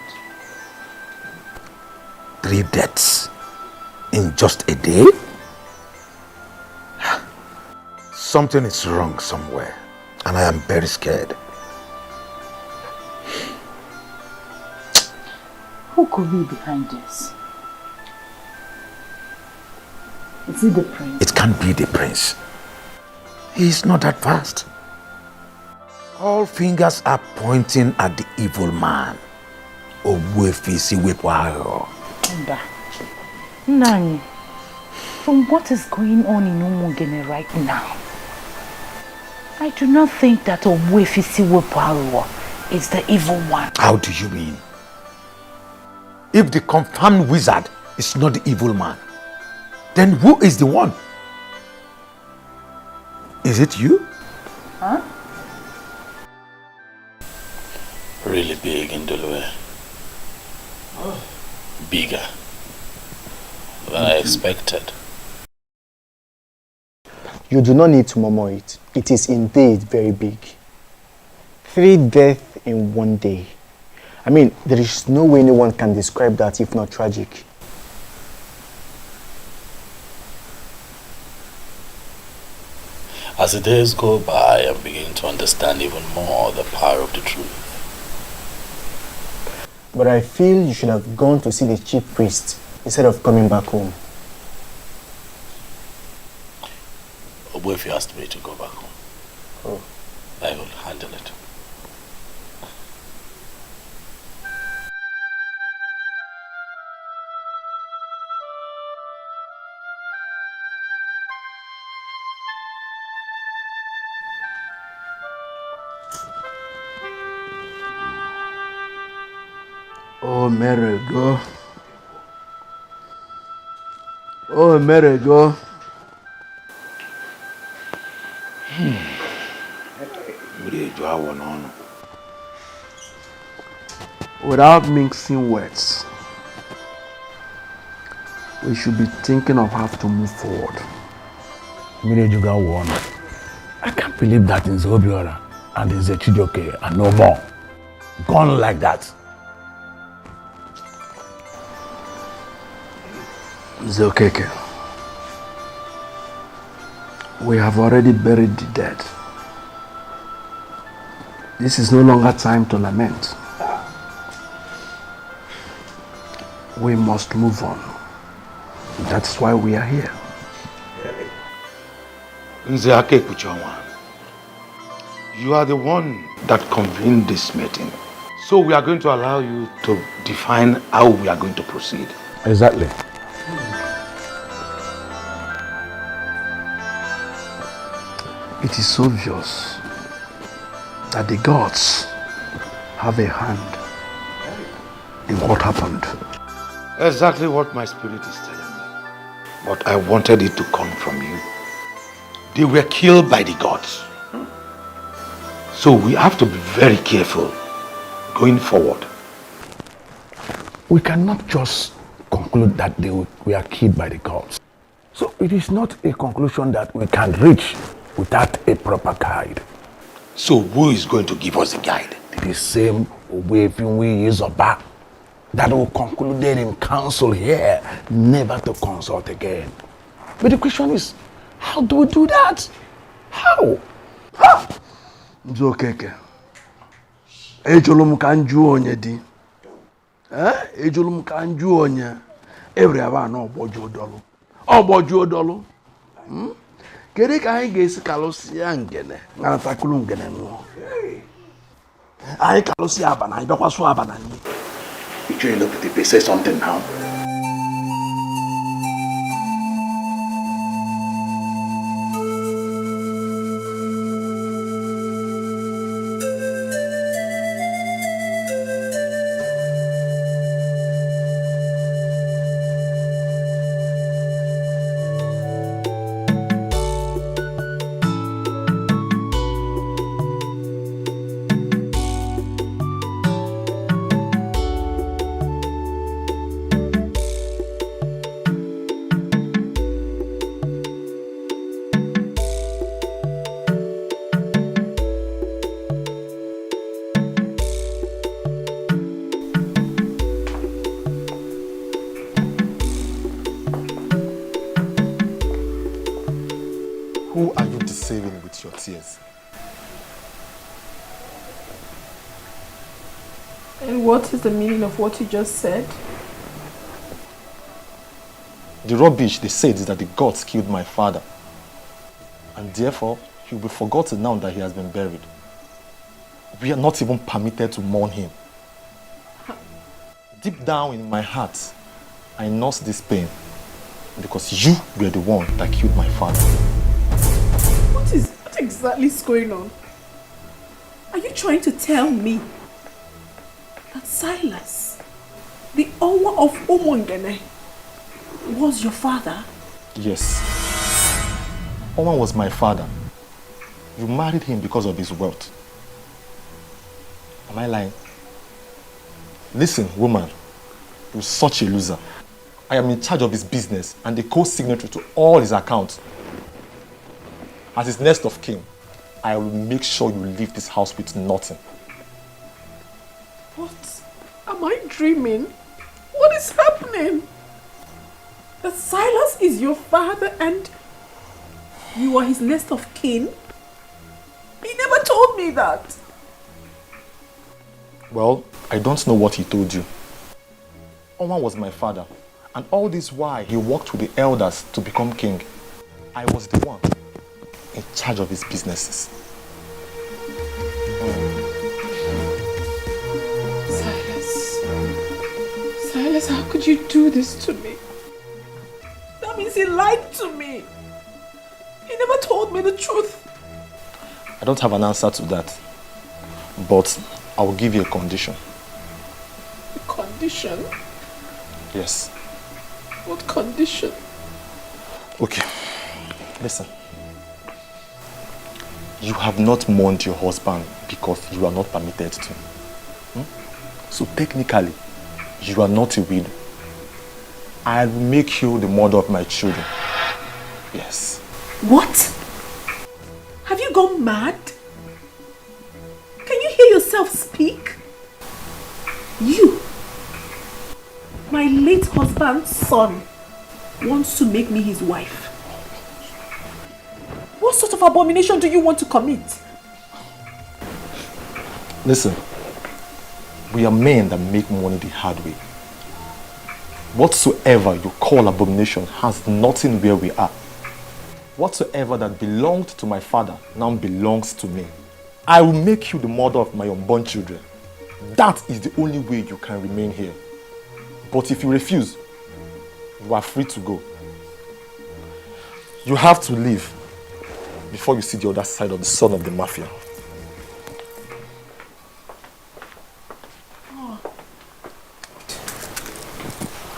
G: 3 deaths in just a day? Something is wrong somewhere, and I am very scared.
B: Who could be behind this? Is it the prince?
G: It can't be the prince. He's not that fast. All fingers are pointing at the evil man. Ogwefisi Wepo.
B: Nani, from what is going on in Umugene right now, I do not think that Ogwefisi Wepo is the evil one.
G: How do you mean? If the confirmed wizard is not the evil man, then who is the one? Is it you?
B: Huh?
F: Really big in Dolue. Bigger than I expected.
T: You do not need to murmur it. It is indeed very big. 3 deaths in 1 day. I mean, there is no way anyone can describe that if not tragic.
F: As the days go by, I'm beginning to understand even more the power of the truth.
T: But I feel you should have gone to see the chief priest instead of coming back home.
F: What if you asked me to go back home?
T: Oh.
F: I will handle it.
M: Oh, Mary, go. Oh, Mary, go. Without mixing words, we should be thinking of how to move forward.
J: I can't believe that in Zobiora and in Zechidoke and no more. Gone like that.
M: Zokeke, we have already buried the dead. This is no longer time to lament. We must move on. That's why we are here. Nzeake Kuchonwa, you are the one that convened this meeting. So we are going to allow you to define how we are going to proceed.
J: Exactly.
N: It is obvious that the gods have a hand in what happened.
M: Exactly what my spirit is telling me. But I wanted it to come from you. They were killed by the gods. So we have to be very careful going forward.
J: We cannot just conclude that they were killed by the gods. So it is not a conclusion that we can reach without a proper guide.
M: So who is going to give us a guide?
J: The same Owefinwi Izoba that will conclude in council here, never to consult again. But the question is, how do we do that? How?
N: Nzokeke. Ejolum kanju onye di. Ejolum kanju onye. Every no bojo dolu. Bojo dolu. Kere ka anyị ga-esi kalụsịa ngene na takulu ngene nụọ. Anyị kalụsịa abana, anyị bịakwasụ abana nyi.
M: You trying to look at the say something now.
T: Who are you deceiving with your tears?
Q: And what is the meaning of what you just said?
T: The rubbish they said is that the gods killed my father. And therefore, he will be forgotten now that he has been buried. We are not even permitted to mourn him. Deep down in my heart, I nurse this pain because you were the one that killed my father.
P: What exactly is going on? Are you trying to tell me that Silas, the owner of Omongene, was your father?
T: Yes. Oman was my father. You married him because of his wealth. Am I lying? Listen, woman, you're such a loser. I am in charge of his business and the co-signatory to all his accounts. As his next of kin, I will make sure you leave this house with nothing.
P: What? Am I dreaming? What is happening? That Silas is your father and you are his next of kin? He never told me that.
T: Well, I don't know what he told you. Oman was my father, and all this while he worked with the elders to become king. I was the one in charge of his businesses.
P: Silas, how could you do this to me? That means he lied to me. He never told me the truth.
T: I don't have an answer to that, but I will give you a condition.
P: A condition?
T: Yes.
P: What condition?
T: Okay, listen. You have not mourned your husband because you are not permitted to. So technically, you are not a widow. I will make you the mother of my children. Yes.
P: What? Have you gone mad? Can you hear yourself speak? You, my late husband's son, wants to make me his wife. What sort of abomination do you want to commit?
T: Listen, we are men that make money the hard way. Whatsoever you call abomination has nothing where we are.
C: Whatsoever that belonged to my father now belongs to me. I will make you the mother of my unborn children. That is the only way you can remain here. But if you refuse, you are free to go. You have to leave before you see the other side of the son of the mafia.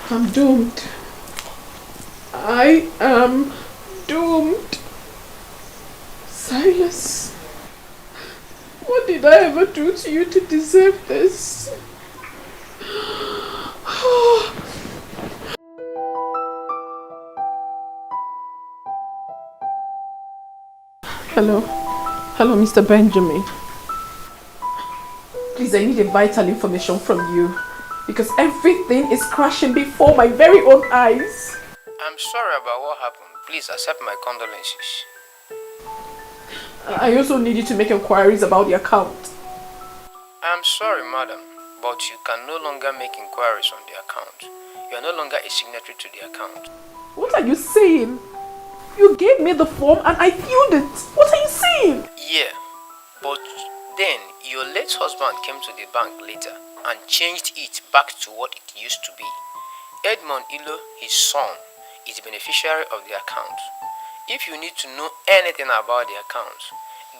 Q: I'm doomed. I am doomed. Silas, what did I ever do to you to deserve this? Hello? Hello, Mr. Benjamin. Please, I need a vital information from you because everything is crashing before my very own eyes.
R: I'm sorry about what happened. Please accept my condolences.
Q: I also need you to make inquiries about the account.
R: I'm sorry, madam, but you can no longer make inquiries on the account. You are no longer a signatory to the account.
Q: What are you saying? You gave me the form and I filled it. What are you saying?
R: Yeah, but then your late husband came to the bank later and changed it back to what it used to be. Edmond Ilo, his son, is the beneficiary of the account. If you need to know anything about the account,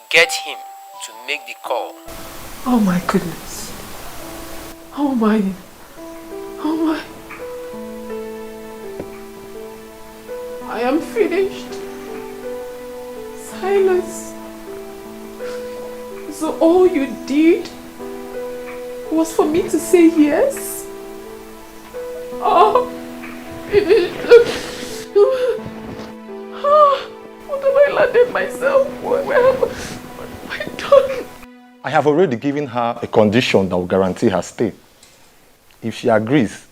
R: get him to make the call.
Q: Oh my goodness. Oh my. Oh my. I am finished. Silas. So all you did was for me to say yes? Oh, finished. What have I landed myself? Where have I done?
C: I have already given her a condition that will guarantee her stay. If she agrees,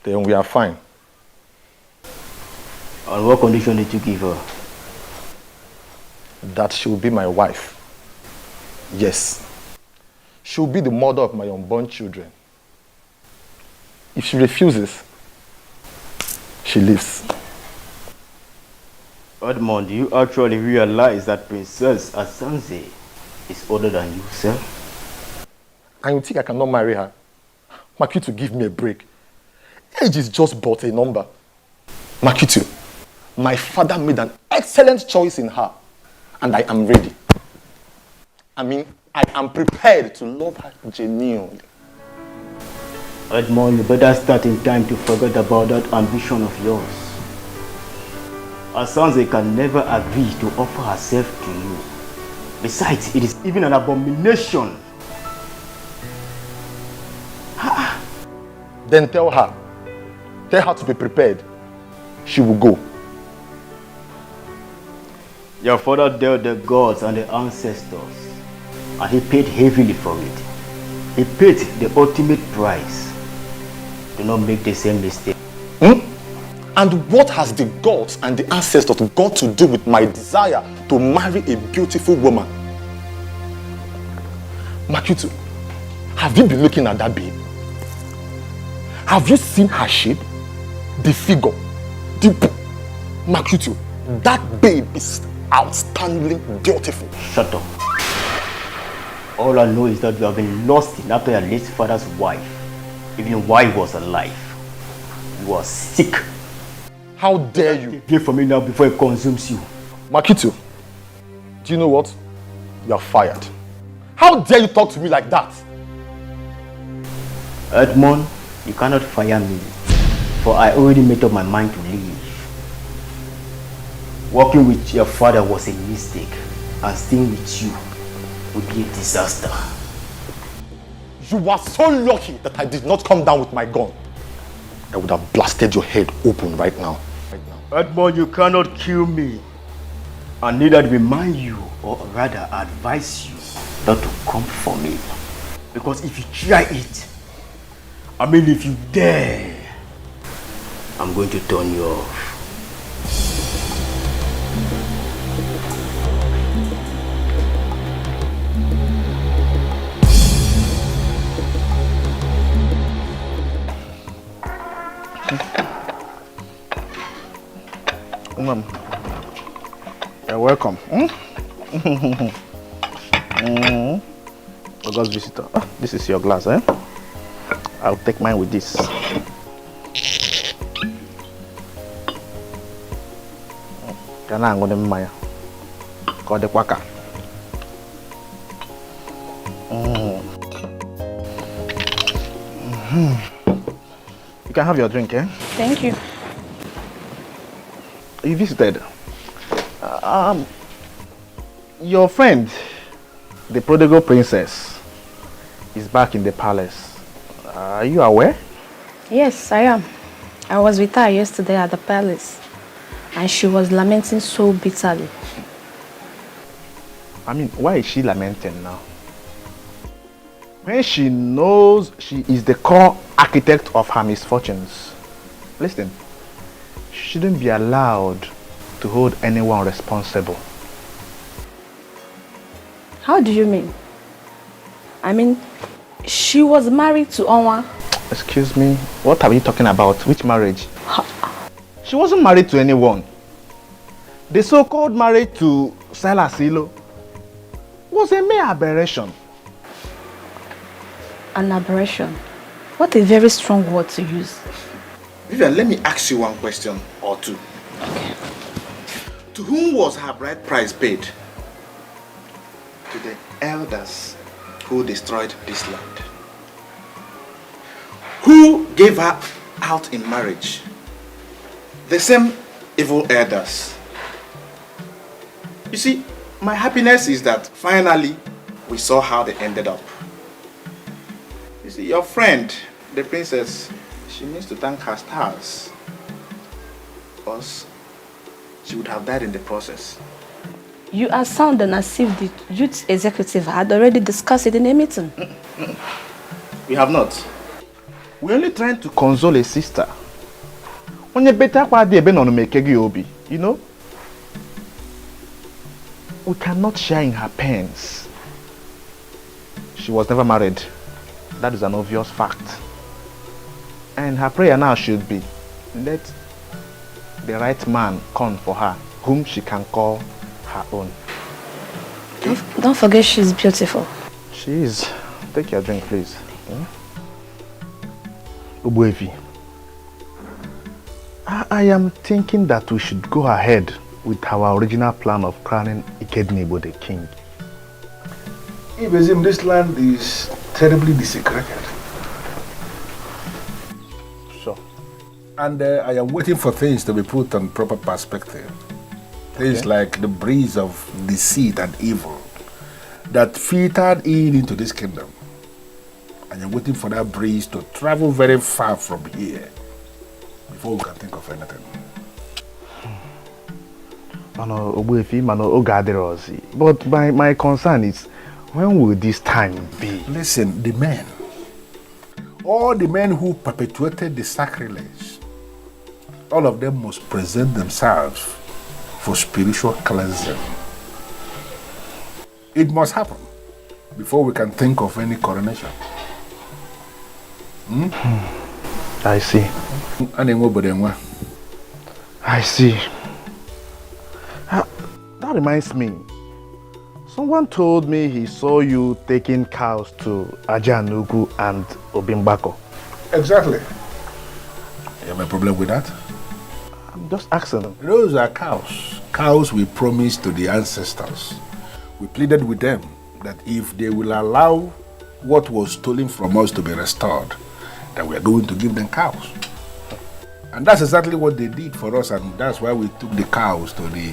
C: then we are fine.
K: On what condition did you give her?
C: That she will be my wife. Yes. She will be the mother of my unborn children. If she refuses, she leaves.
K: Edmond, do you actually realize that Princess Asanze is older than you, sir?
C: And you think I cannot marry her? Makitu, give me a break. Age is just but a number. Makitu, my father made an excellent choice in her, and I am ready. I mean, I am prepared to love her genuinely.
K: Edmond, you better start in time to forget about that ambition of yours. Asanze can never agree to offer herself to you. Besides, it is even an abomination.
C: Then tell her to be prepared. She will go.
K: Your father dealt the gods and the ancestors, and he paid heavily for it. He paid the ultimate price. Do not make the same mistake.
C: And what has the gods and the ancestors got to do with my desire to marry a beautiful woman? Makitu, have you been looking at that babe? Have you seen her shape? The figure? Makitu, that babe is outstandingly beautiful.
K: Shut up. All I know is that you have been lost in after your late father's wife, even while he was alive. You are sick.
C: How dare you?
K: Pray for me now before it consumes you.
C: Makitu, do you know what? You are fired. How dare you talk to me like that?
K: Edmond, you cannot fire me, for I already made up my mind to leave. Working with your father was a mistake, and staying with you would be a disaster.
C: You are so lucky that I did not come down with my gun. I would have blasted your head open right now.
K: Edmond, you cannot kill me. I neither remind you, or rather advise you, not to come for me. Because if you try it, I mean if you dare, I'm going to turn you off.
C: Mom, You're welcome. August visitor. Oh, this is your glass, eh? I'll take mine with this. Kana ngone mmanya. Ko de kwaka. You can have your drink, eh?
O: Thank you.
C: You visited. Your friend, the prodigal princess, is back in the palace. Are you aware?
O: Yes, I am. I was with her yesterday at the palace, and she was lamenting so bitterly.
C: I mean, why is she lamenting now? When she knows she is the core architect of her misfortunes. Listen, she shouldn't be allowed to hold anyone responsible.
O: How do you mean? I mean, she was married to Onwa.
C: Excuse me, what are you talking about? Which marriage? She wasn't married to anyone. The so-called marriage to Silas Ilo was a mere aberration.
O: An aberration? What a very strong word to use.
L: Vivian, let me ask you one question or two.
O: Okay.
L: To whom was her bride price paid? To the elders who destroyed this land. Who gave her out in marriage? The same evil elders. You see, my happiness is that finally we saw how they ended up. You see, your friend, the princess, she needs to thank her stars, because she would have died in the process.
O: You are sounding as if the youth executive had already discussed it in a meeting.
L: We have not.
C: We're only trying to console a sister. You know? We cannot share in her pains. She was never married. That is an obvious fact. And her prayer now should be, let the right man come for her, whom she can call her own.
O: Don't forget she's beautiful.
C: She is. Take your drink, please. Ubuevi, I am thinking that we should go ahead with our original plan of crowning Ikednibo the king.
A: Ibezim, this land is terribly desecrated.
C: Sure.
A: And I am waiting for things to be put on proper perspective. Things like the breeze of deceit and evil that filtered into this kingdom. And I'm waiting for that breeze to travel very far from here before we can think of anything.
C: But my concern is, when will this time be?
A: Listen, the men, all the men who perpetuated the sacrilege, all of them must present themselves for spiritual cleansing. It must happen before we can think of any coronation.
C: I see. I see. That reminds me. Someone told me he saw you taking cows to Ajanugu and Obimbako.
A: Exactly. You have a problem with that?
C: I'm just asking.
A: Those are cows. Cows we promised to the ancestors. We pleaded with them that if they will allow what was stolen from us to be restored, that we are going to give them cows. And that's exactly what they did for us, and that's why we took the cows to the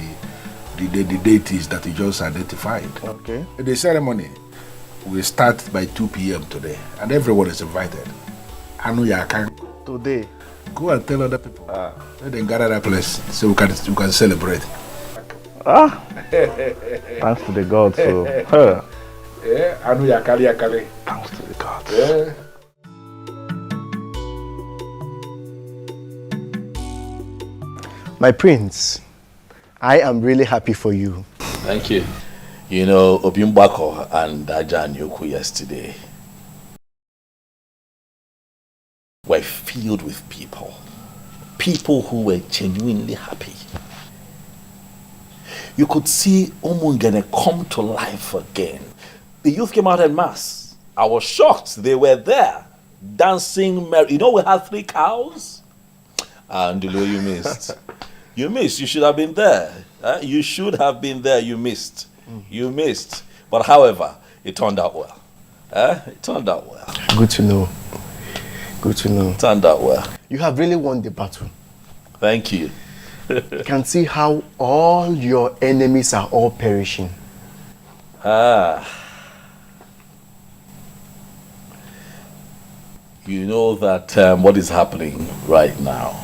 A: deities that you just identified.
C: Okay.
A: The ceremony will start by 2 p.m. today, and everyone is invited.
C: Today?
A: Go and tell other people. Let them gather that place so we can celebrate.
C: Thanks to the gods. Thanks to the gods.
A: Yeah.
T: My prince, I am really happy for you.
J: Thank you. You know, Obimbako and Ajanuku yesterday were filled with people who were genuinely happy.
F: you could see Omungene come to life again. The youth came out en masse. I was shocked. They were there, dancing. You know, we had 3 cows. And you missed. You missed. You should have been there. You should have been there. You missed. You missed. But however, it turned out well. It turned out well.
T: Good to know. Good to know.
F: Turned out well.
T: You have really won the battle.
F: Thank you.
T: You can see how all your enemies are all perishing.
F: You know that what is happening right now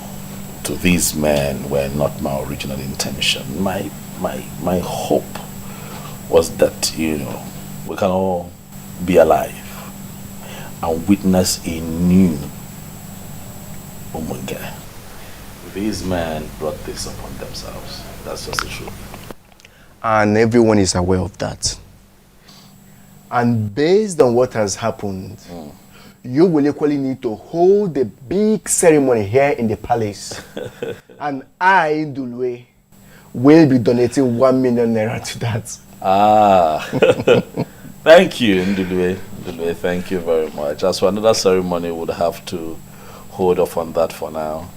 F: to these men were not my original intention. My hope was that, you know, we can all be alive and witness a new Omungene. These men brought this upon themselves. That's just the truth.
T: And everyone is aware of that. And based on what has happened, you will equally need to hold a big ceremony here in the palace. And I, Ndulwe, will be donating 1 million naira to that.
F: Thank you, Ndulwe. Ndulwe, thank you very much. As for another ceremony, we'll have to hold off on that for now.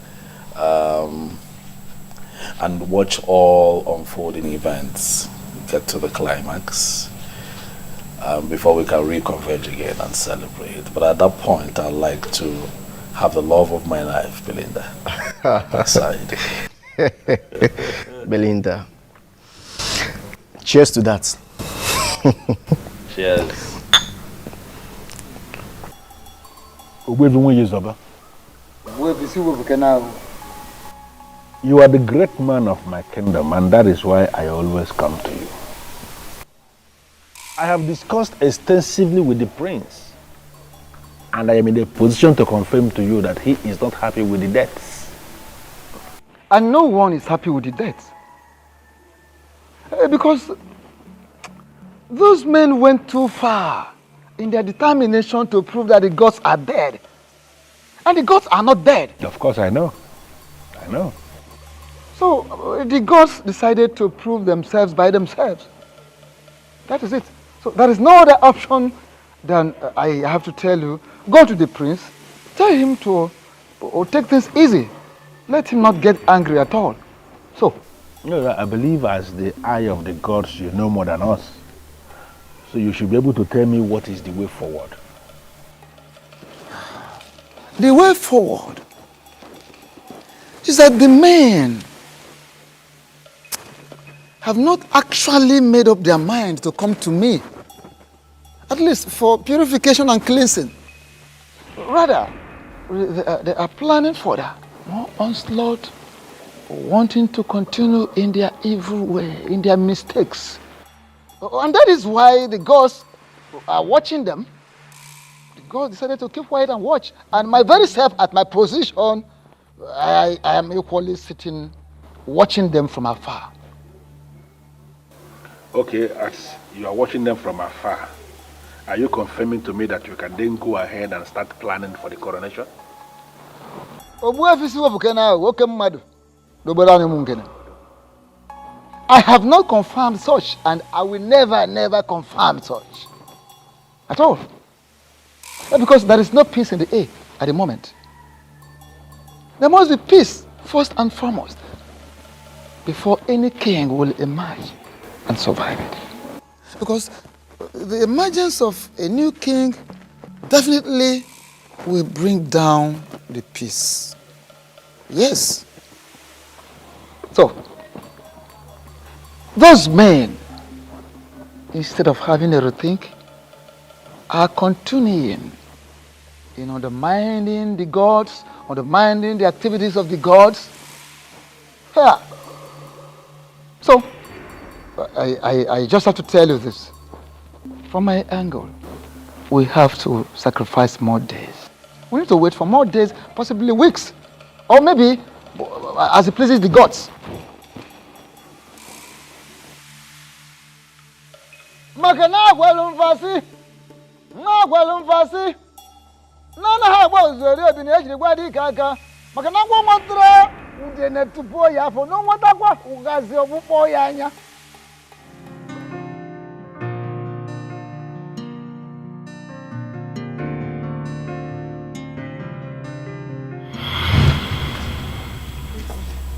F: And watch all unfolding events get to the climax before we can reconverge again and celebrate. But at that point, I'd like to have the love of my life, Belinda, aside.
T: Belinda. Cheers to that.
F: Cheers.
A: You are the great man of my kingdom, and that is why I always come to you. I have discussed extensively with the prince, and I am in a position to confirm to you that he is not happy with the deaths.
D: And no one is happy with the deaths. Because those men went too far in their determination to prove that the gods are dead. And the gods are not dead.
A: Of course, I know. I know.
D: So the gods decided to prove themselves by themselves. That is it. So there is no other option than I have to tell you, go to the prince, tell him to take things easy. Let him not get angry at all. So.
A: No, I believe as the eye of the gods, you know more than us. So you should be able to tell me what is the way forward.
D: The way forward is that the men have not actually made up their mind to come to me, at least for purification and cleansing. Rather, they are planning for that more onslaught, wanting to continue in their evil way, in their mistakes. And that is why the gods are watching them. The gods decided to keep quiet and watch. And my very self, at my position, I am equally sitting, watching them from afar.
A: Okay, as you are watching them from afar, are you confirming to me that you can then go ahead and start planning for the coronation?
D: I have not confirmed such, and I will never confirm such. At all. Because there is no peace in the air at the moment. There must be peace, first and foremost, before any king will emerge and survive it. Because the emergence of a new king definitely will bring down the peace. Yes. So, those men, instead of having a rethink, are continuing in undermining the gods, undermining the activities of the gods. Yeah. So, I just have to tell you this. From my angle, we have to sacrifice more days. We need to wait for more days, possibly weeks, or maybe as it pleases the gods.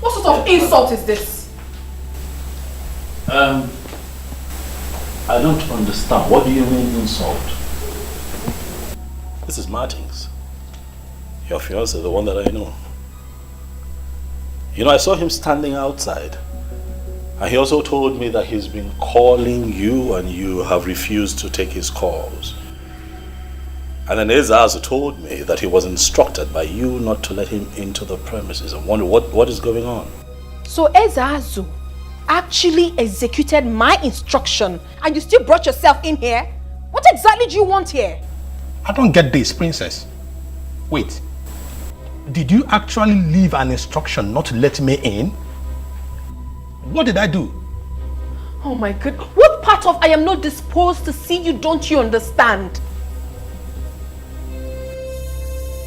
P: What sort of insult is this?
J: I don't understand. What do you mean insult?
F: This is Martins. Your fiancé, the one that I know. You know, I saw him standing outside. And he also told me that he's been calling you and you have refused to take his calls. And then Ezazu told me that he was instructed by you not to let him into the premises. I wonder what is going on.
P: So Ezazu actually executed my instruction and you still brought yourself in here? What exactly do you want here?
E: I don't get this, princess. Wait. Did you actually leave an instruction not to let me in? What did I do?
P: Oh my God. What part of I am not disposed to see you don't you understand?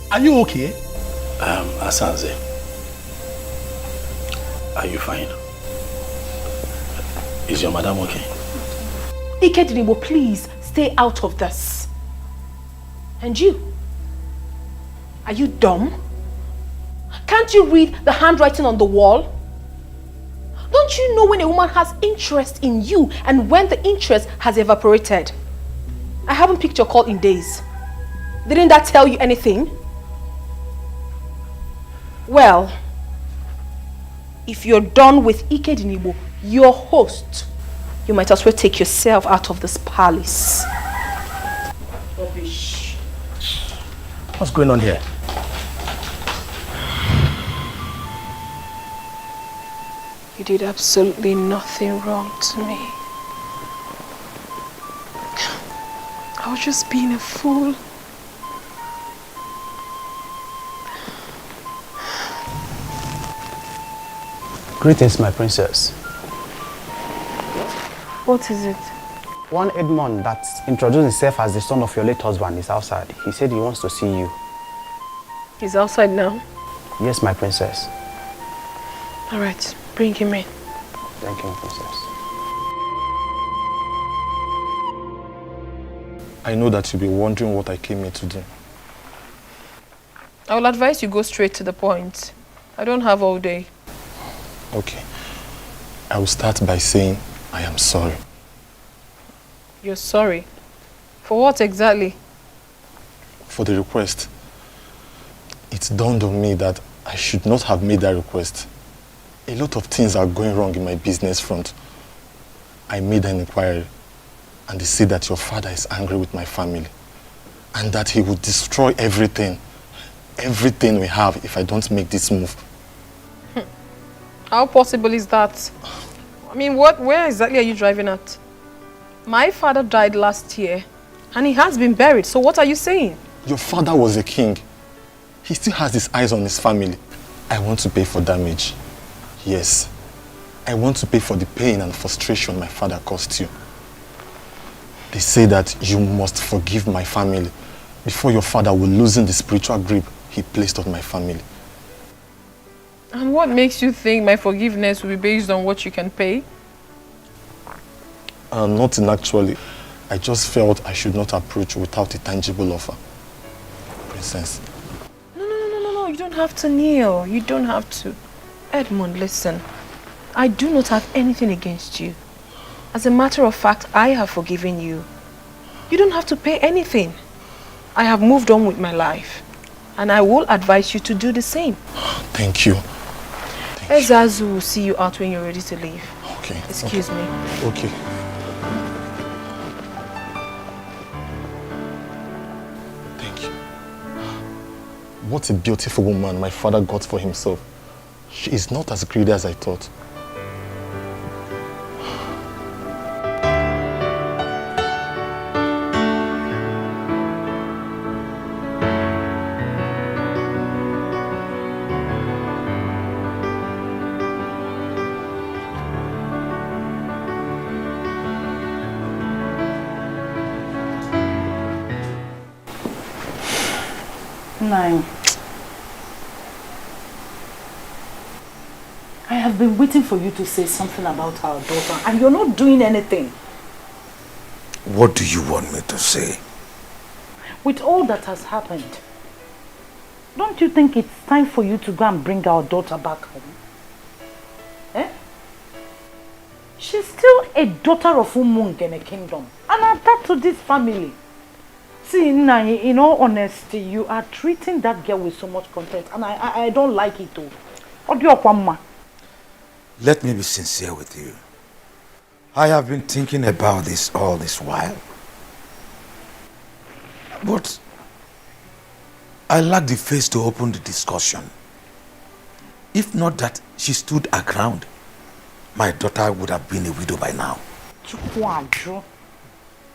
E: Are you okay?
F: Asanze, are you fine? Is your madam okay?
P: Ikedinibo, please stay out of this. And you? Are you dumb? Can't you read the handwriting on the wall? Don't you know when a woman has interest in you and when the interest has evaporated? I haven't picked your call in days. Didn't that tell you anything? Well, if you're done with Ikedinibo, your host, you might as well take yourself out of this palace. Rubbish.
E: What's going on here?
Q: You did absolutely nothing wrong to me. I was just being a fool.
G: Greetings, my princess.
Q: What is it?
G: One Edmond that introduced himself as the son of your late husband is outside. He said he wants to see you.
Q: He's outside now?
G: Yes, my princess.
Q: All right, bring him in.
G: Thank you, my princess.
C: I know that you'll be wondering what I came here to do.
Q: I will advise you go straight to the point. I don't have all day.
C: Okay. I will start by saying I am sorry.
Q: You're sorry? For what exactly?
C: For the request. It dawned on me that I should not have made that request. A lot of things are going wrong in my business front. I made an inquiry and they say that your father is angry with my family and that he would destroy everything we have if I don't make this move.
Q: How possible is that? I mean, where exactly are you driving at? My father died last year and he has been buried, so what are you saying?
C: Your father was a king. He still has his eyes on his family. I want to pay for damage. Yes. I want to pay for the pain and frustration my father caused you. They say that you must forgive my family before your father will loosen the spiritual grip he placed on my family.
Q: And what makes you think my forgiveness will be based on what you can pay?
C: Nothing actually. I just felt I should not approach without a tangible offer. Princess.
Q: No, you don't have to kneel. You don't have to. Edmund, listen. I do not have anything against you. As a matter of fact, I have forgiven you. You don't have to pay anything. I have moved on with my life. And I will advise you to do the same.
C: Thank you.
Q: Ezazu will see you out when you're ready to leave.
C: Okay.
Q: Excuse me.
C: Okay. Thank you. What a beautiful woman my father got for himself. She is not as greedy as I thought.
B: Nine. I have been waiting for you to say something about our daughter and you're not doing anything.
M: What do you want me to say?
B: With all that has happened, don't you think it's time for you to go and bring our daughter back home? She's still a daughter of Umungene Kingdom and attached to this family. See, Nai, in all honesty, you are treating that girl with so much contempt, and I don't like it too.
M: Let me be sincere with you. I have been thinking about this all this while. But I lack the face to open the discussion. If not that she stood her ground, my daughter would have been a widow by now.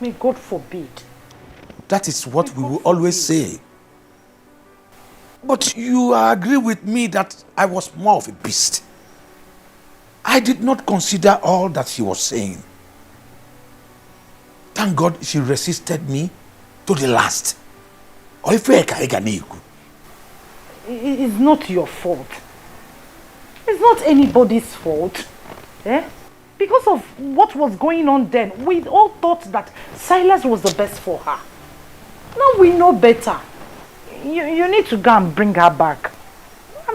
B: May God forbid.
M: That is what we will always say. But you agree with me that I was more of a beast. I did not consider all that she was saying. Thank God she resisted me to the last.
B: It's not your fault. It's not anybody's fault. Eh? Because of what was going on then, we all thought that Silas was the best for her. Now we know better. You need to go and bring her back. I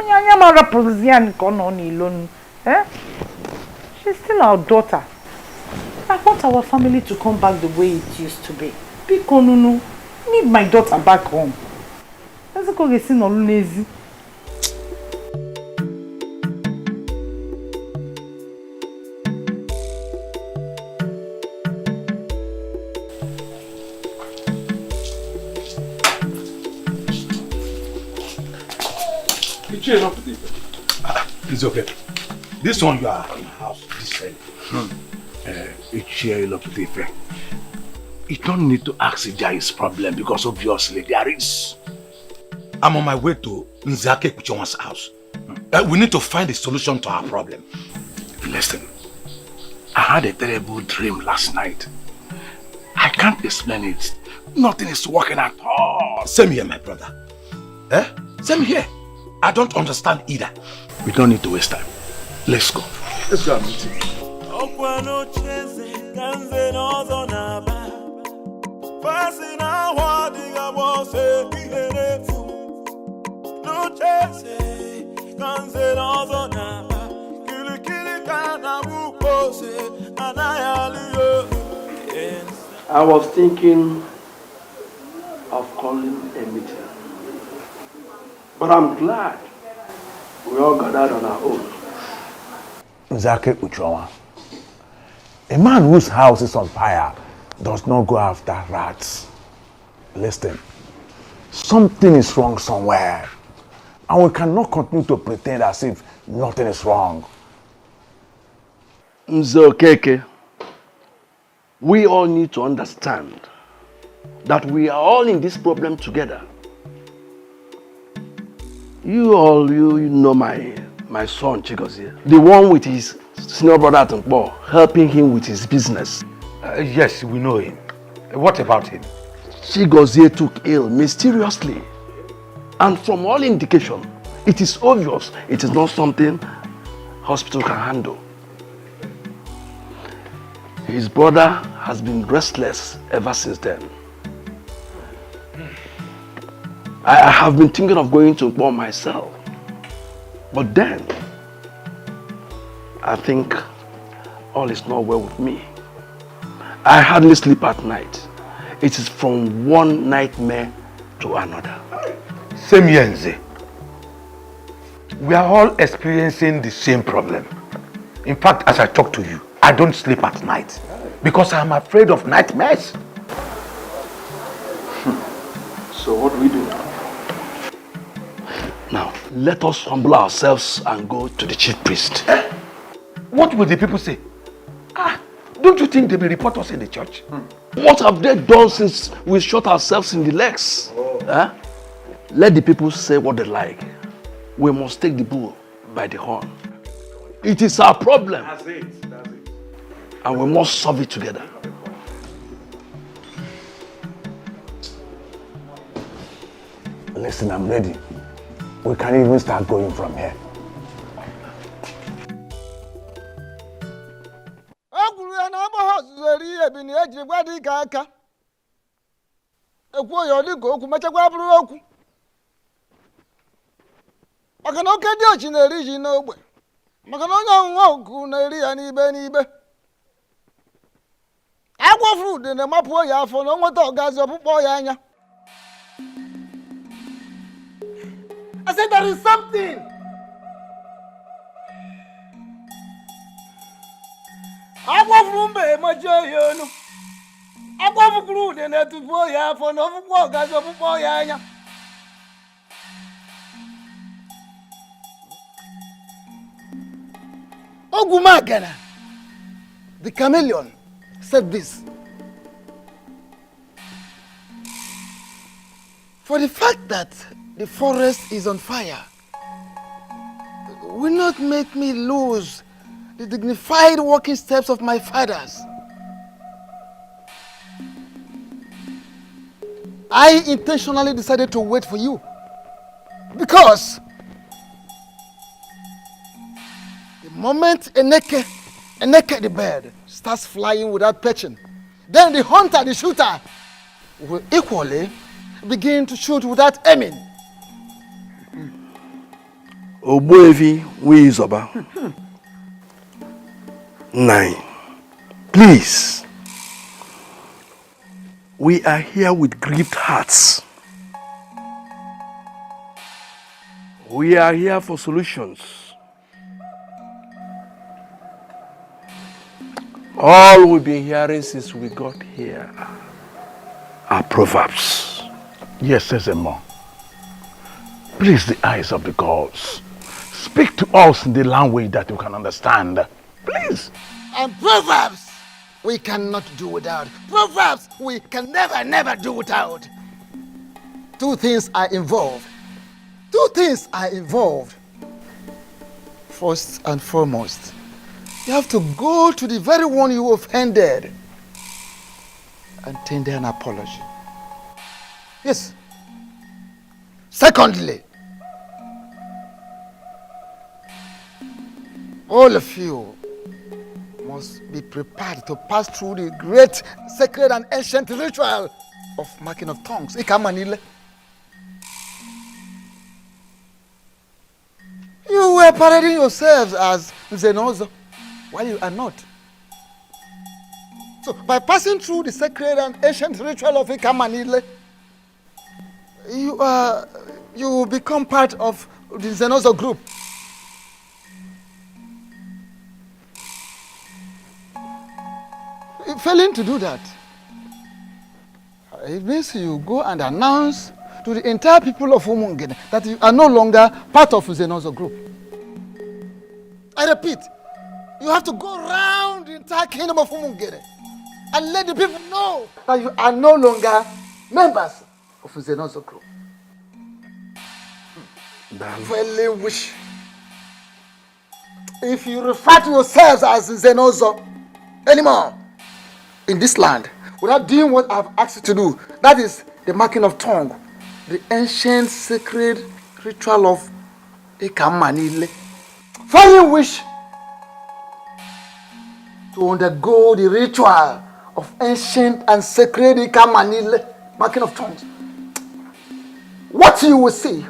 B: mean, she's still our daughter. I want our family to come back the way it used to be. Pikonunu, need my daughter back home. Let's go get seen on lazy.
A: It's okay. This one you are in the house, this side. It's here, you don't need to ask if there is problem because obviously there is. I'm on my way to Nzake Kuchonwa's house. We need to find a solution to our problem. Listen, I had a terrible dream last night. I can't explain it. Nothing is working at all. Same here, my brother. Same here. I don't understand either. We don't need to waste time. Let's go. Let's go and meet him.
N: I was thinking of calling a meeting, but I'm glad we all gathered on our own.
S: Nzake Uchoma, a man whose house is on fire does not go after rats. Listen, something is wrong somewhere, and we cannot continue to pretend as if nothing is wrong.
N: Nzokeke, we all need to understand that we are all in this problem together. You know my son Chigozie, the one with his senior brother Atungbo, helping him with his business.
M: Yes, we know him. What about him?
N: Chigozie took ill mysteriously, and from all indication, it is obvious it is not something hospital can handle. His brother has been restless ever since then. I have been thinking of going to Nkpo myself. But then, I think all is not well with me. I hardly sleep at night. It is from one nightmare to another.
M: Same here, Nze. We are all experiencing the same problem. In fact, as I talk to you, I don't sleep at night because I'm afraid of nightmares.
N: So what do we do now? Now, let us humble ourselves and go to the chief priest.
M: What will the people say? Don't you think they will report us in the church?
N: What have they done since we shot ourselves in the legs? Let the people say what they like. We must take the bull by the horn. It is our problem. That's it. And we must solve it together.
S: Listen, I'm ready. We can even start going from here.
D: Maka na oke dị ochi na-eri ji n'ogbe. Maka na onye ọnwụnwa oku na-eri ya n'ibe n'ibe. Agwa fruit in the mapo ya for no more gas of boyanya. I said there is something. Agwa fruit majoyo. Agwa fruit in the boya for no more gas of boyanya. Ogumagana, the chameleon, said this. For the fact that the forest is on fire will not make me lose the dignified walking steps of my fathers. I intentionally decided to wait for you because the moment a naked the bird starts flying without perching, then the hunter, the shooter, will equally begin to shoot without aiming.
N: Ogbuefi Wizoba. 9. Please. We are here with grieved hearts. We are here for solutions. All we've been hearing since we got here are proverbs.
J: Yes, Sesemo. Please, the eyes of the gods, speak to us in the language that we can understand. Please.
D: And proverbs we cannot do without. Proverbs we can never do without. Two things are involved. First and foremost, you have to go to the very one you offended and tender an apology. Yes. Secondly, all of you must be prepared to pass through the great sacred and ancient ritual of marking of tongues. Ikamanile. You were parading yourselves as Zenozo, while you are not. So, by passing through the sacred and ancient ritual of Ikamanile, you will become part of the Zenozo group. Failing to do that, it means you go and announce to the entire people of Umungene that you are no longer part of the Zenozo group. I repeat, you have to go around the entire kingdom of Umungene and let the people know that you are no longer members of the Zenozo group. Failing which, if you refer to yourselves as Zenozo anymore in this land, without doing what I've asked you to do, that is the marking of tongue, the ancient sacred ritual of Ekamanile. Failing which, to undergo the ritual of ancient and sacred Ekamanile, marking of tongues, what you will see,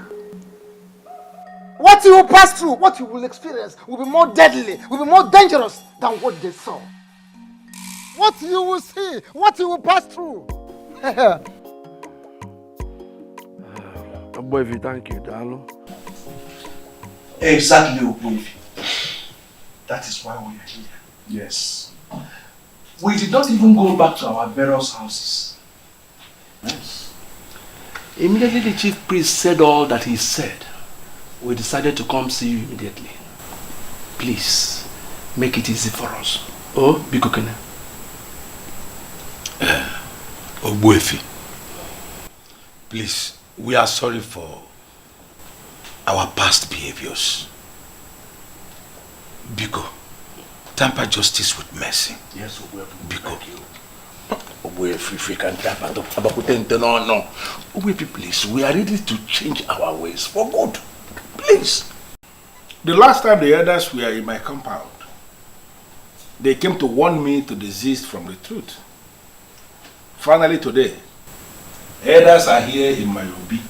D: what you will pass through, what you will experience will be more deadly, will be more dangerous than what they saw. What you will see, what you will pass through.
N: Ogbuefi, thank you, Dalo.
E: Exactly, Ogbuefi. That is why we are here. Yes. We did not even go back to our various houses. Yes. Immediately the chief priest said all that he said, we decided to come see you immediately. Please, make it easy for us. Oh, Bikokene.
U: Ogbuefi, please, we are sorry for our past behaviors. Biko, temper justice with mercy.
E: Yes, Ogbuefi.
U: Biko.
E: Ogbuefi, if we can temper no. Ogbuefi, please, we are ready to change our ways for good. Please.
A: The last time the elders were in my compound, they came to warn me to desist from the truth. Finally today, elders are here in my obi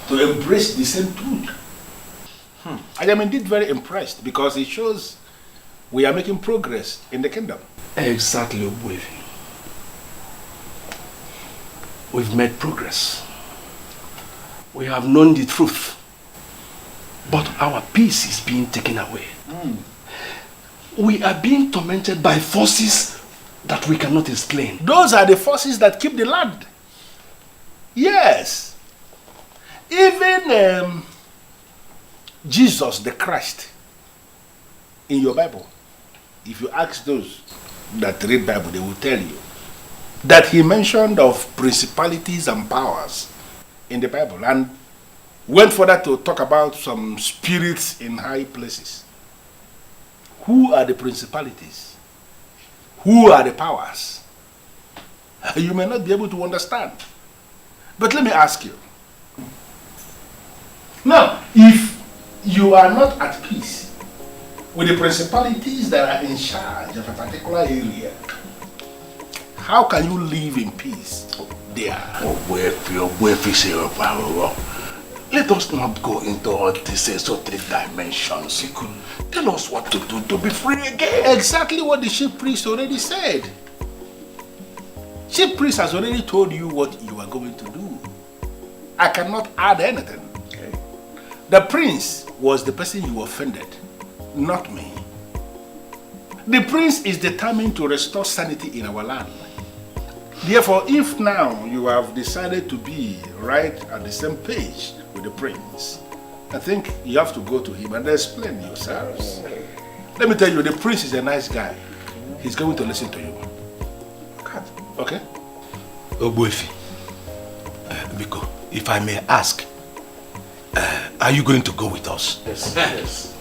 A: to embrace the same truth. I am indeed very impressed because it shows we are making progress in the kingdom.
E: Exactly, Obuefi. We've made progress. We have known the truth. But our peace is being taken away. We are being tormented by forces that we cannot explain.
A: Those are the forces that keep the land. Yes. Even Jesus the Christ in your Bible, if you ask those that read Bible, they will tell you that he mentioned of principalities and powers in the Bible and went further to talk about some spirits in high places. Who are the principalities? Who are the powers? You may not be able to understand. But let me ask you. Now, if you are not at peace with the principalities that are in charge of a particular area, how can you live in peace there?
E: Let us not go into all these esoteric dimensions. Tell us what to do to be free again.
A: Exactly what the chief priest already said. Chief priest has already told you what you are going to do. I cannot add anything. Okay. The prince was the person you offended, not me. The prince is determined to restore sanity in our land. Therefore, if now you have decided to be right at the same page with the prince, I think you have to go to him and explain yourselves. Let me tell you, the prince is a nice guy. He's going to listen to you. Okay?
E: Obuefi, Biko, if I may ask, are you going to go with us?
A: Yes. Yes.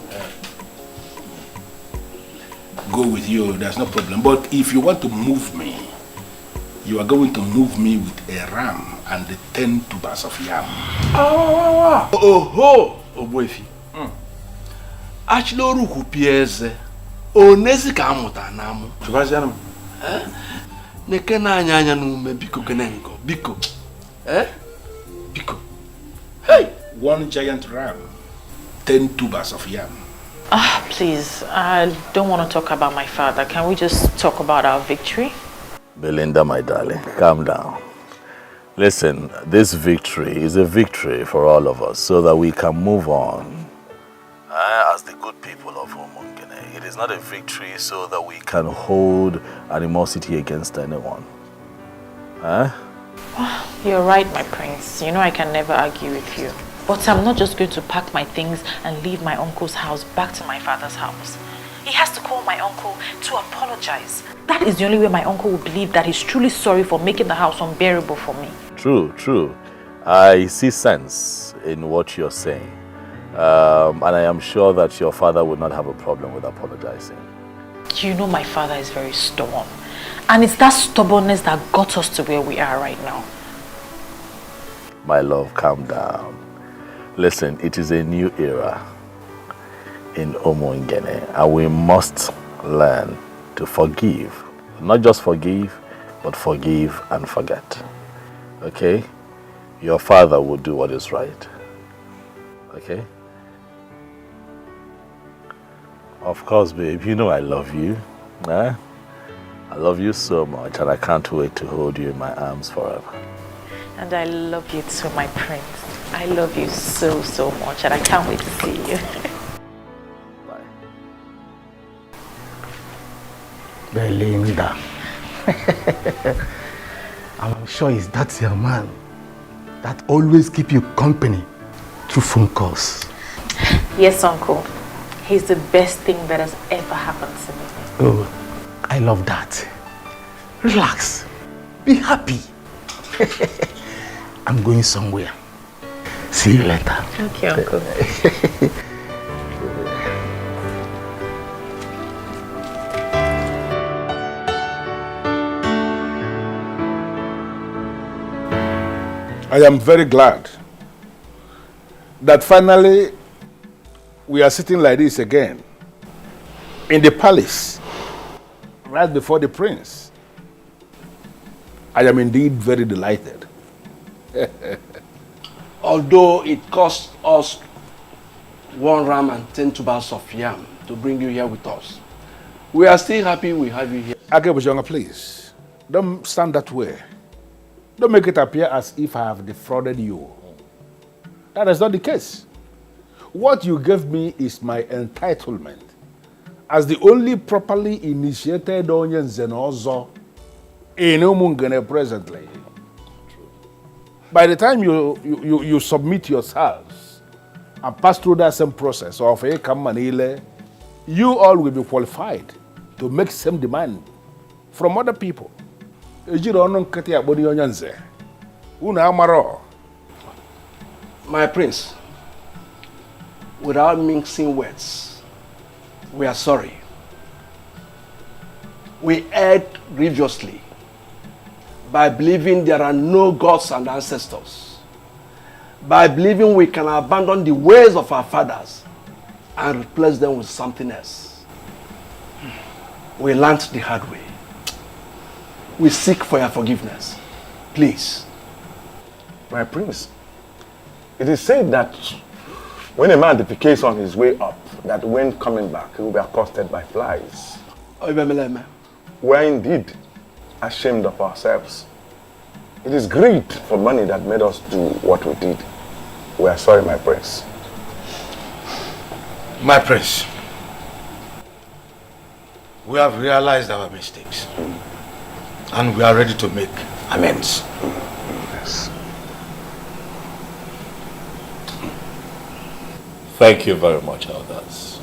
A: Go with you, there's no problem. But if you want to move me, you are going to move me with a ram and the 10 tubers of yam.
E: Oh, Obuefi. Achloru kupieze. Onezi ka amuta namu.
A: Tubazianum.
E: Neke na anya nume biko kenenko. Biko. Biko.
A: Hey! 1 giant ram, 10 tubers of yam.
O: Please, I don't want to talk about my father. Can we just talk about our victory?
J: Belinda, my darling, calm down. Listen, this victory is a victory for all of us so that we can move on as the good people of Umungene. It is not a victory so that we can hold animosity against anyone.
O: You're right, my prince. You know I can never argue with you. But I'm not just going to pack my things and leave my uncle's house back to my father's house. He has to call my uncle to apologize. That is the only way my uncle will believe that he's truly sorry for making the house unbearable for me.
J: True, true. I see sense in what you're saying. And I am sure that your father would not have a problem with apologizing.
O: You know my father is very stubborn. And it's that stubbornness that got us to where we are right now.
J: My love, calm down. Listen, it is a new era in Umungene, and we must learn to forgive. Not just forgive, but forgive and forget. Okay? Your father will do what is right. Okay? Of course, babe, you know I love you. I love you so much, and I can't wait to hold you in my arms forever.
O: And I love you too, my prince. I love you so, so much, and I can't wait to see you.
G: Belinda. I'm sure it's that your man that always keep you company through phone calls.
O: Yes, uncle. He's the best thing that has ever happened to me.
G: Oh, I love that. Relax. Be happy. I'm going somewhere. See you later.
O: Okay, uncle.
A: I am very glad that finally we are sitting like this again in the palace right before the prince. I am indeed very delighted.
E: Although it cost us 1 ram and 10 tubers of yam to bring you here with us,
N: We are still happy we have you here.
A: Akebujanga, please. Don't stand that way. Don't make it appear as if I have defrauded you. That is not the case. What you gave me is my entitlement as the only properly initiated Onyen Zenozo in Umungene presently. By the time you submit yourselves and pass through that same process of Manile, you all will be qualified to make same demand from other people.
N: My prince, without mixing words, we are sorry. We erred grievously by believing there are no gods and ancestors, by believing we can abandon the ways of our fathers and replace them with something else. We learned the hard way. We seek for your forgiveness. Please.
S: My prince, it is said that when a man defecates on his way up, that when coming back, he will be accosted by flies. We are indeed ashamed of ourselves. It is greed for money that made us do what we did. We are sorry, my prince.
U: My prince, we have realized our mistakes and we are ready to make amends.
S: Yes.
F: Thank you very much, elders.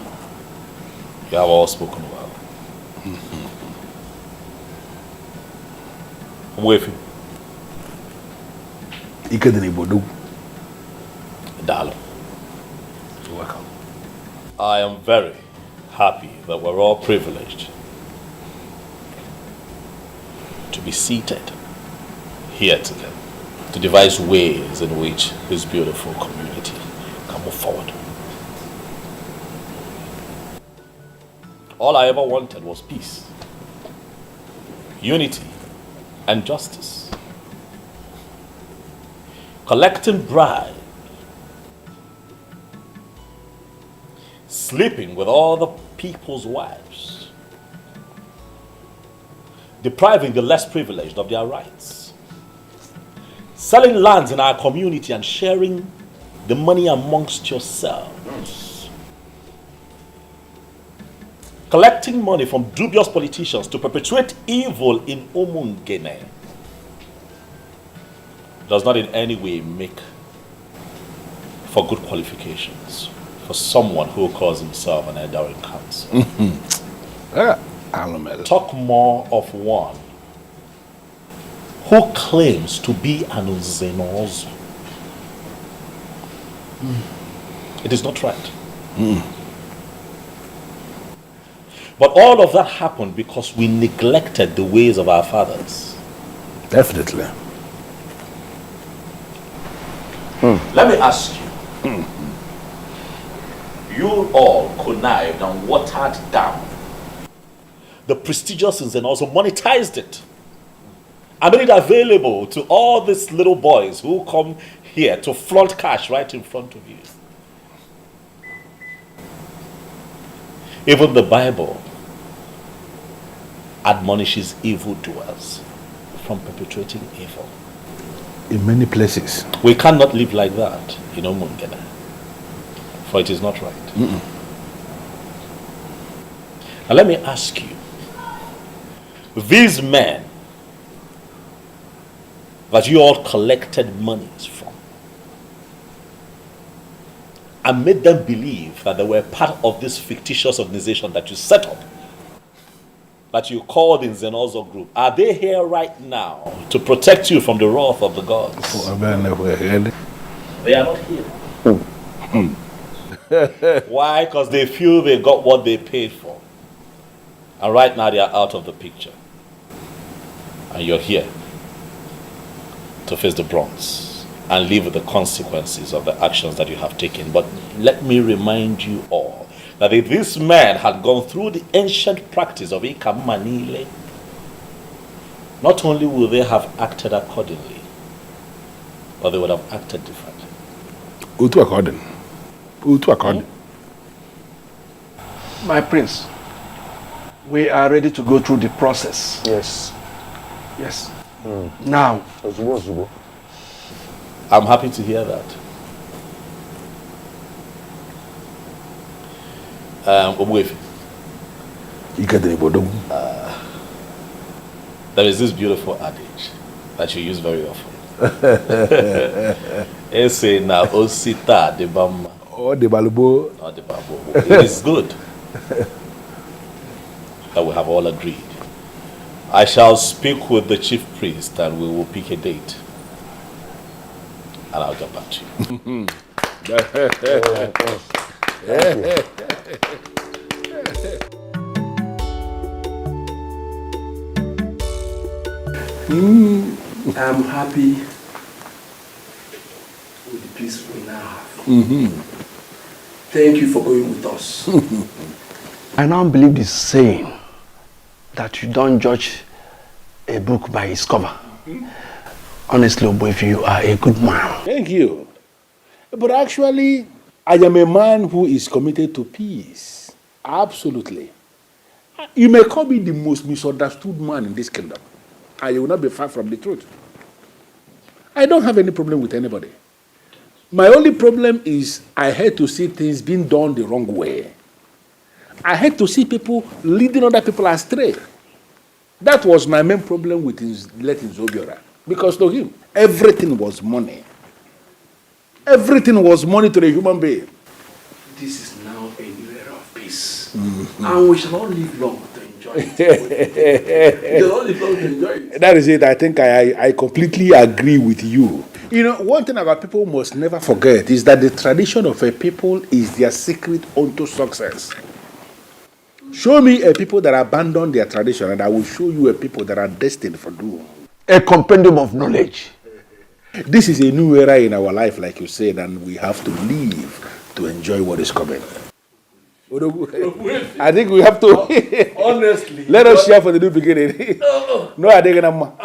F: You have all spoken well. I'm with you. Dalo. You're welcome. I am very happy that we're all privileged to be seated here together to devise ways in which this beautiful community can move forward. All I ever wanted was peace, unity, and justice. Collecting bribes, sleeping with all the people's wives, depriving the less privileged of their rights, selling lands in our community and sharing the money amongst yourselves, collecting money from dubious politicians to perpetuate evil in Umungene does not in any way make for good qualifications for someone who calls himself an elder in council. Talk more of one who claims to be an Uzenozo. It is not right. But all of that happened because we neglected the ways of our fathers.
A: Definitely.
F: Let me ask you. You all connived and watered down the prestigious and also monetized it and made it available to all these little boys who come here to flaunt cash right in front of you. Even the Bible admonishes evildoers from perpetrating evil.
A: In many places.
F: We cannot live like that in Umungene, for it is not right. Now let me ask you, these men that you all collected monies from and made them believe that they were part of this fictitious organization that you set up, that you called in Zenozo Group, are they here right now to protect you from the wrath of the gods? They are not here. Why? Because they feel they got what they paid for. And right now they are out of the picture. And you're here to face the brunt and live with the consequences of the actions that you have taken. But let me remind you all that if this man had gone through the ancient practice of Ikamanile, not only would they have acted accordingly, but they would have acted differently.
A: Utu according.
N: My prince, we are ready to go through the process.
S: Yes.
N: Yes. Now.
F: I'm happy to hear that. There is this beautiful adage that you use very often. It's saying now, Osita de Bama.
A: Oh, the Balubo.
F: Not the Babo. It is good that we have all agreed. I shall speak with the chief priest and we will pick a date. And I'll get back to you.
N: I'm happy with the peace we now have. Thank you for going with us. I now believe this saying that you don't judge a book by its cover. Honestly, Oboife, you are a good man.
A: Thank you. But actually, I am a man who is committed to peace. Absolutely. You may call me the most misunderstood man in this kingdom. And you will not be far from the truth. I don't have any problem with anybody. My only problem is I hate to see things being done the wrong way. I hate to see people leading other people astray. That was my main problem with letting Zobiora. Because to him, everything was money. Everything was money to the human being.
N: This is now a new era of peace. And we shall all live long to enjoy it. We shall all live long to enjoy it.
A: That is it. I think I completely agree with you. You know, one thing about people must never forget is that the tradition of a people is their secret unto success. Show me a people that abandon their tradition and I will show you a people that are destined for doom.
S: A compendium of knowledge.
A: This is a new era in our life, like you said, and we have to live to enjoy what is coming. I think we have to.
N: Honestly.
A: Let us share for the new beginning. No, I didn't know.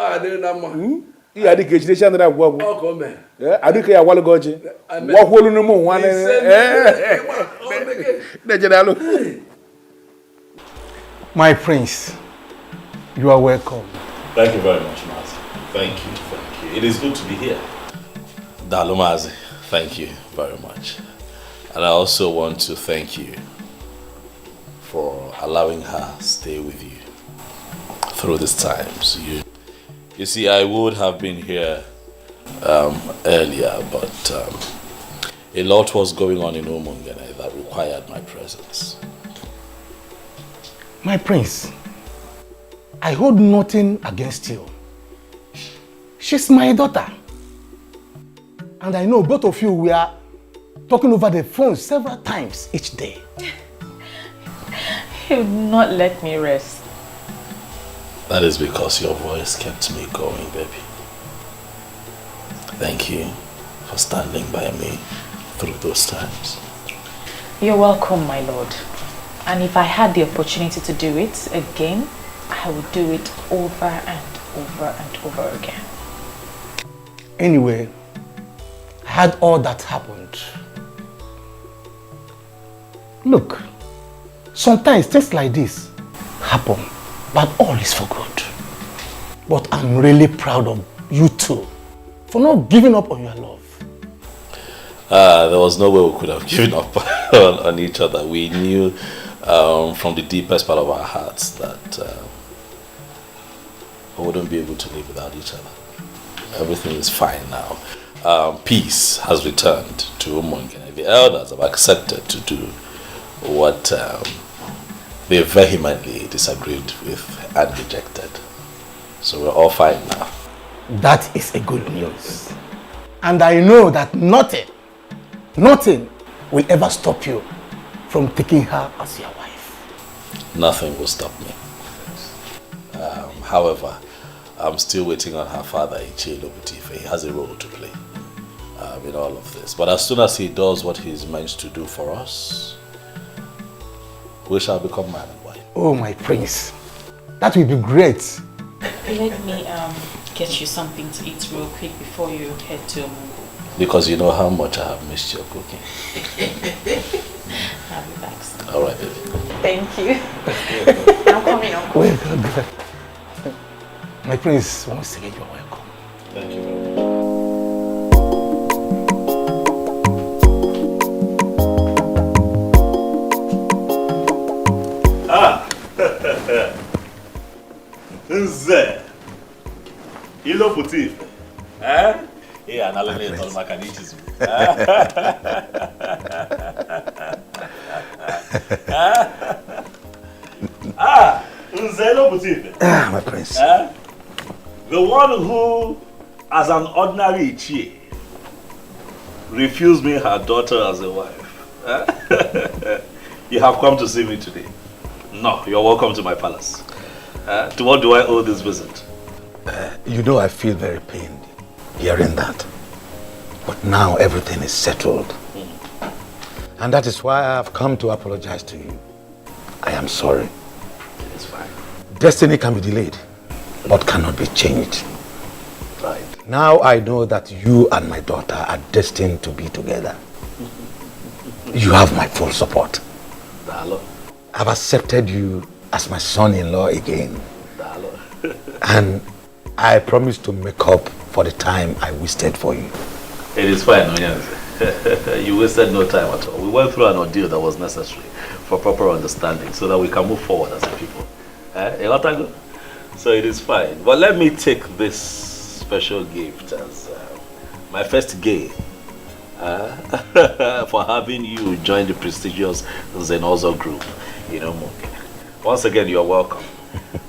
A: You had the education that I work with. I think I want to go to. What will you know? One.
G: My prince, you are welcome.
F: Thank you very much, Mazi. Thank you, thank you. It is good to be here. Mazi, thank you very much. And I also want to thank you for allowing her stay with you through these times. You see, I would have been here earlier, but a lot was going on in Umungene that required my presence.
G: My prince, I hold nothing against you. She's my daughter. And I know both of you were talking over the phone several times each day.
Q: He would not let me rest.
F: That is because your voice kept me going, baby. Thank you for standing by me through those times.
Q: You're welcome, my lord. And if I had the opportunity to do it again, I would do it over and over and over again.
G: Anyway, I had all that happened. Look, sometimes things like this happen, but all is for good. But I'm really proud of you two for not giving up on your love.
F: There was no way we could have given up on each other. We knew from the deepest part of our hearts that we wouldn't be able to live without each other. Everything is fine now. Peace has returned to Umungene. The elders have accepted to do what they vehemently disagreed with and rejected. So we're all fine now.
G: That is a good news. And I know that nothing will ever stop you from taking her as your wife.
F: Nothing will stop me. However, I'm still waiting on her father, Ichilo Butife. He has a role to play in all of this. But as soon as he does what he's meant to do for us, we shall become man and wife.
G: Oh, my prince. That will be great.
Q: Let me get you something to eat real quick before you head to Mungu.
F: Because you know how much I have missed your cooking.
Q: I'll be back soon.
F: All right, baby.
O: Thank you. I'm coming, Uncle.
S: Wait, God. My prince, once again, you're welcome.
F: Thank you. Nze. Ilo puti. Eh? Yeah, analele no makanichi. Nze ilo puti.
S: My prince.
F: The one who, as an ordinary Ichie, refused me her daughter as a wife. You have come to see me today. No, you're welcome to my palace. To what do I owe this visit?
S: You know I feel very pained hearing that. But now everything is settled. And that is why I have come to apologize to you. I am sorry.
F: It's fine.
S: Destiny can be delayed, but cannot be changed.
F: Right.
S: Now I know that you and my daughter are destined to be together. You have my full support.
F: Dalo.
S: I've accepted you as my son-in-law again.
F: Dalo.
S: And I promise to make up for the time I wasted for you.
F: It is fine, Onyanze. You wasted no time at all. We went through an ordeal that was necessary for proper understanding so that we can move forward as a people. So it is fine. But let me take this special gift as my first gain for having you join the prestigious Zenozo group. Once again, you're welcome.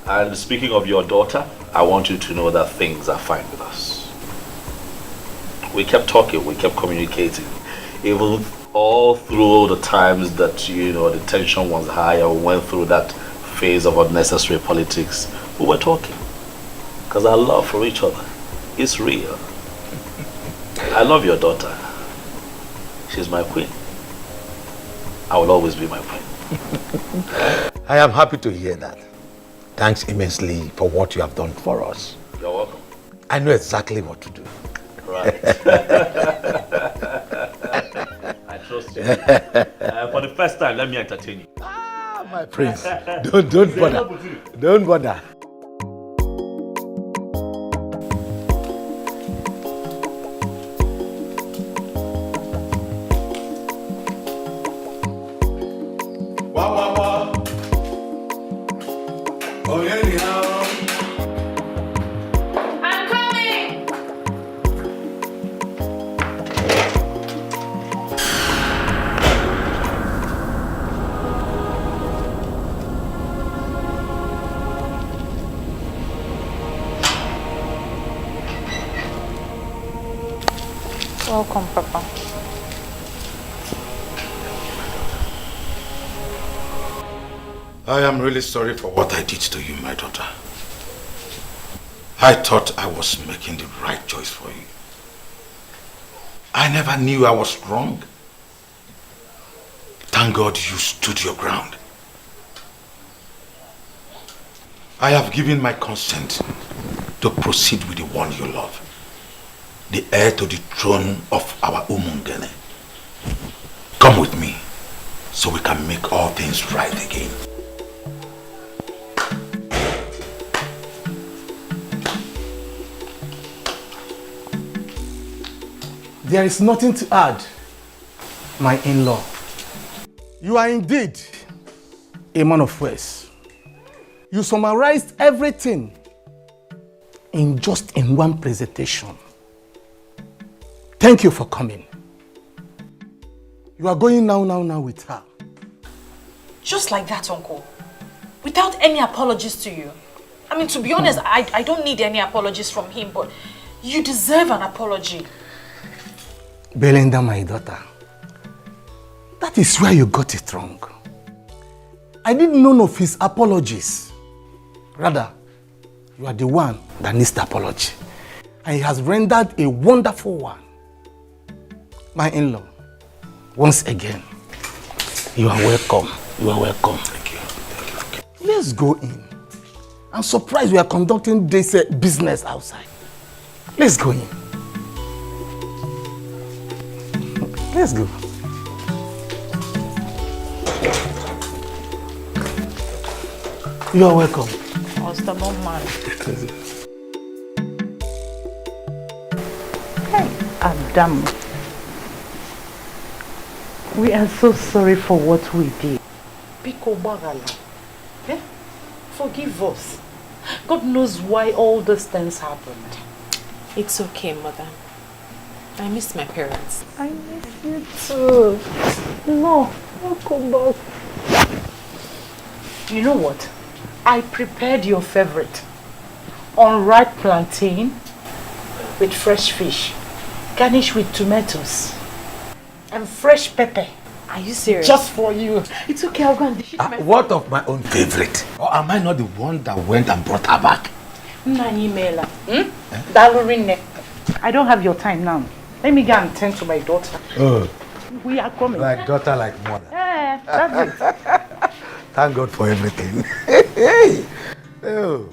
F: And speaking of your daughter, I want you to know that things are fine with us. We kept talking, we kept communicating. Even all through the times that, the tension was high, or we went through that phase of unnecessary politics, we were talking. Because our love for each other is real. I love your daughter. She's my queen. I will always be my queen.
S: I am happy to hear that. Thanks immensely for what you have done for us.
F: You're welcome.
S: I know exactly what to do.
F: Right. I trust you. For the first time, let me entertain you.
S: My prince, don't bother. Don't bother.
O: Welcome, Papa.
U: I am really sorry for what I did to you, my daughter. I thought I was making the right choice for you. I never knew I was wrong. Thank God you stood your ground. I have given my consent to proceed with the one you love, the heir to the throne of our Umungene. Come with me so we can make all things right again.
C: There is nothing to add, my in-law. You are indeed a man of words. You summarized everything in one presentation. Thank you for coming. You are going now with her.
O: Just like that, Uncle. Without any apologies to you. I mean, to be honest, I don't need any apologies from him, but you deserve an apology.
C: Belinda, my daughter, that is where you got it wrong. I need none of his apologies. Rather, you are the one that needs the apology. And he has rendered a wonderful one. My in-law, once again, you are welcome. You are welcome.
U: Thank you.
C: Let's go in. I'm surprised we are conducting this business outside. Let's go in. Let's go.
S: You're welcome.
B: Oh, stubborn man. Hey, Adam. We are so sorry for what we did. Pico Bagala. Eh? Forgive us. God knows why all these things happened.
O: It's okay, Mother. I miss my parents.
B: I miss you too. No, I'll come back. You know what? I prepared your favorite. Unripe plantain with fresh fish, garnished with tomatoes and fresh pepper.
O: Are you serious?
B: Just for you. It's okay, I'll go and dish it myself.
N: What of my own favorite? Or am I not the one that went and brought her back?
B: I don't have your time now. Let me go and tend to my daughter.
N: Oh,
B: We are coming.
N: like daughter, like mother.
B: That's it.
N: Thank God for everything. Oh.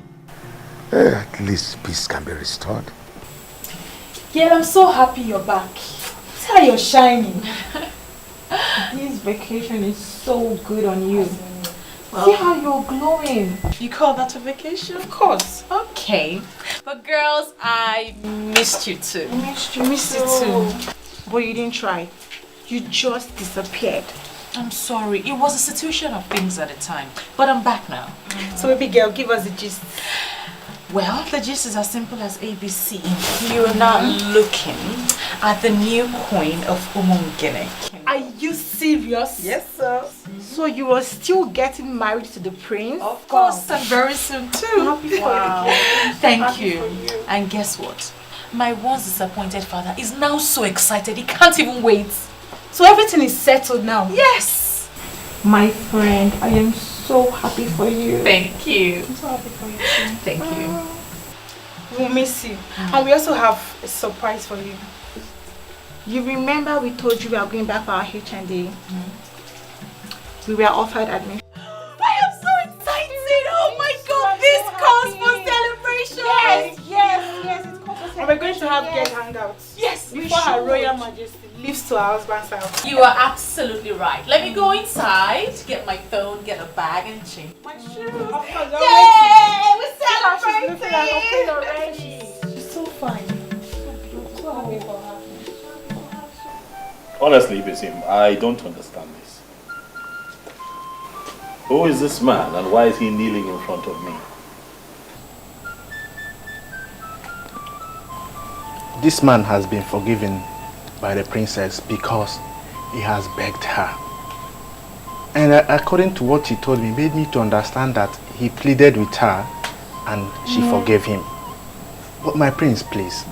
N: At least peace can be restored.
P: Yeah, I'm so happy you're back. See how you're shining. This vacation is so good on you.
O: Well,
P: see how you're glowing.
O: You call that a vacation?
P: Of course.
O: Okay. But girls, I missed you too.
P: I missed you too. But you didn't try. You just disappeared.
O: I'm sorry. It was a situation of things at the time. But I'm back now.
P: So baby girl, give us the gist.
O: Well, the gist is as simple as ABC. You are now looking at the new queen of Umungene.
P: Are you serious?
O: Yes, sir.
P: So you are still getting married to the prince?
O: Of course, and very soon too.
P: Wow.
O: Thank you. And guess what? My once disappointed father is now so excited he can't even wait.
P: So everything is settled now?
O: Yes.
P: My friend, I am so happy for you.
O: Thank you.
P: I'm so happy for you too.
O: Thank you.
P: We'll miss you. And we also have a surprise for you. You remember we told you we are going back for our HND? We were offered admission.
O: I am so excited! Oh my God! This calls for celebration!
P: Yes, it's called for celebration. And we're going to have guest hangouts.
O: Yes,
P: before Her Royal Majesty leaves to her husband's house.
O: You are absolutely right. Let me go inside, get my phone, get a bag, and change my shoes.
P: Yay! We're celebrating! She's so fine. So beautiful. So happy for her.
F: Honestly, Bisim, I don't understand this. Who is this man and why is he kneeling in front of me?
C: This man has been forgiven by the princess because he has begged her. And according to what he told me, made me to understand that he pleaded with her and she forgave him. But my prince, please,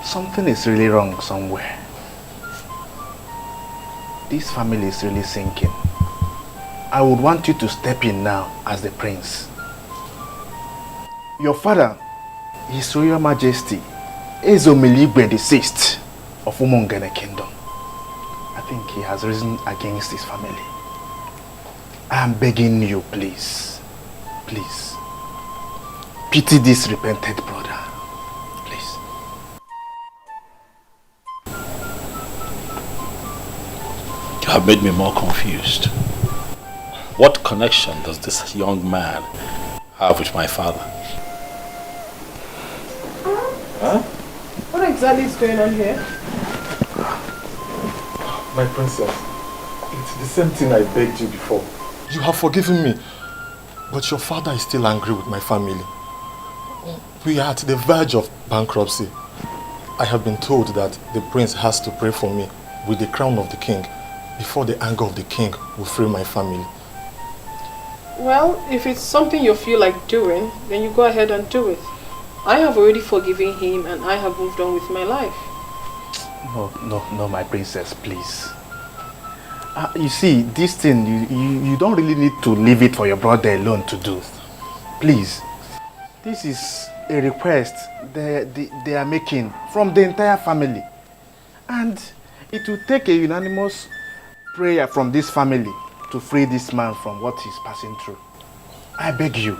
C: something is really wrong somewhere. This family is really sinking. I would want you to step in now as the prince. Your father, His Royal Majesty, Ezomiligwe VI of Umungene Kingdom. I think he has risen against his family. I am begging you, please, please, pity this repented brother, please.
F: You have made me more confused. What connection does this young man have with my father? Huh?
P: What exactly is going on here?
C: My princess, it's the same thing I begged you before. You have forgiven me, but your father is still angry with my family. We are at the verge of bankruptcy. I have been told that the prince has to pray for me with the crown of the king before the anger of the king will free my family.
Q: Well, if it's something you feel like doing, then you go ahead and do it. I have already forgiven him and I have moved on with my life.
C: No, my princess, please. You see, this thing, you don't really need to leave it for your brother alone to do. Please. This is a request they are making from the entire family. And it will take a unanimous prayer from this family to free this man from what he's passing through. I beg you.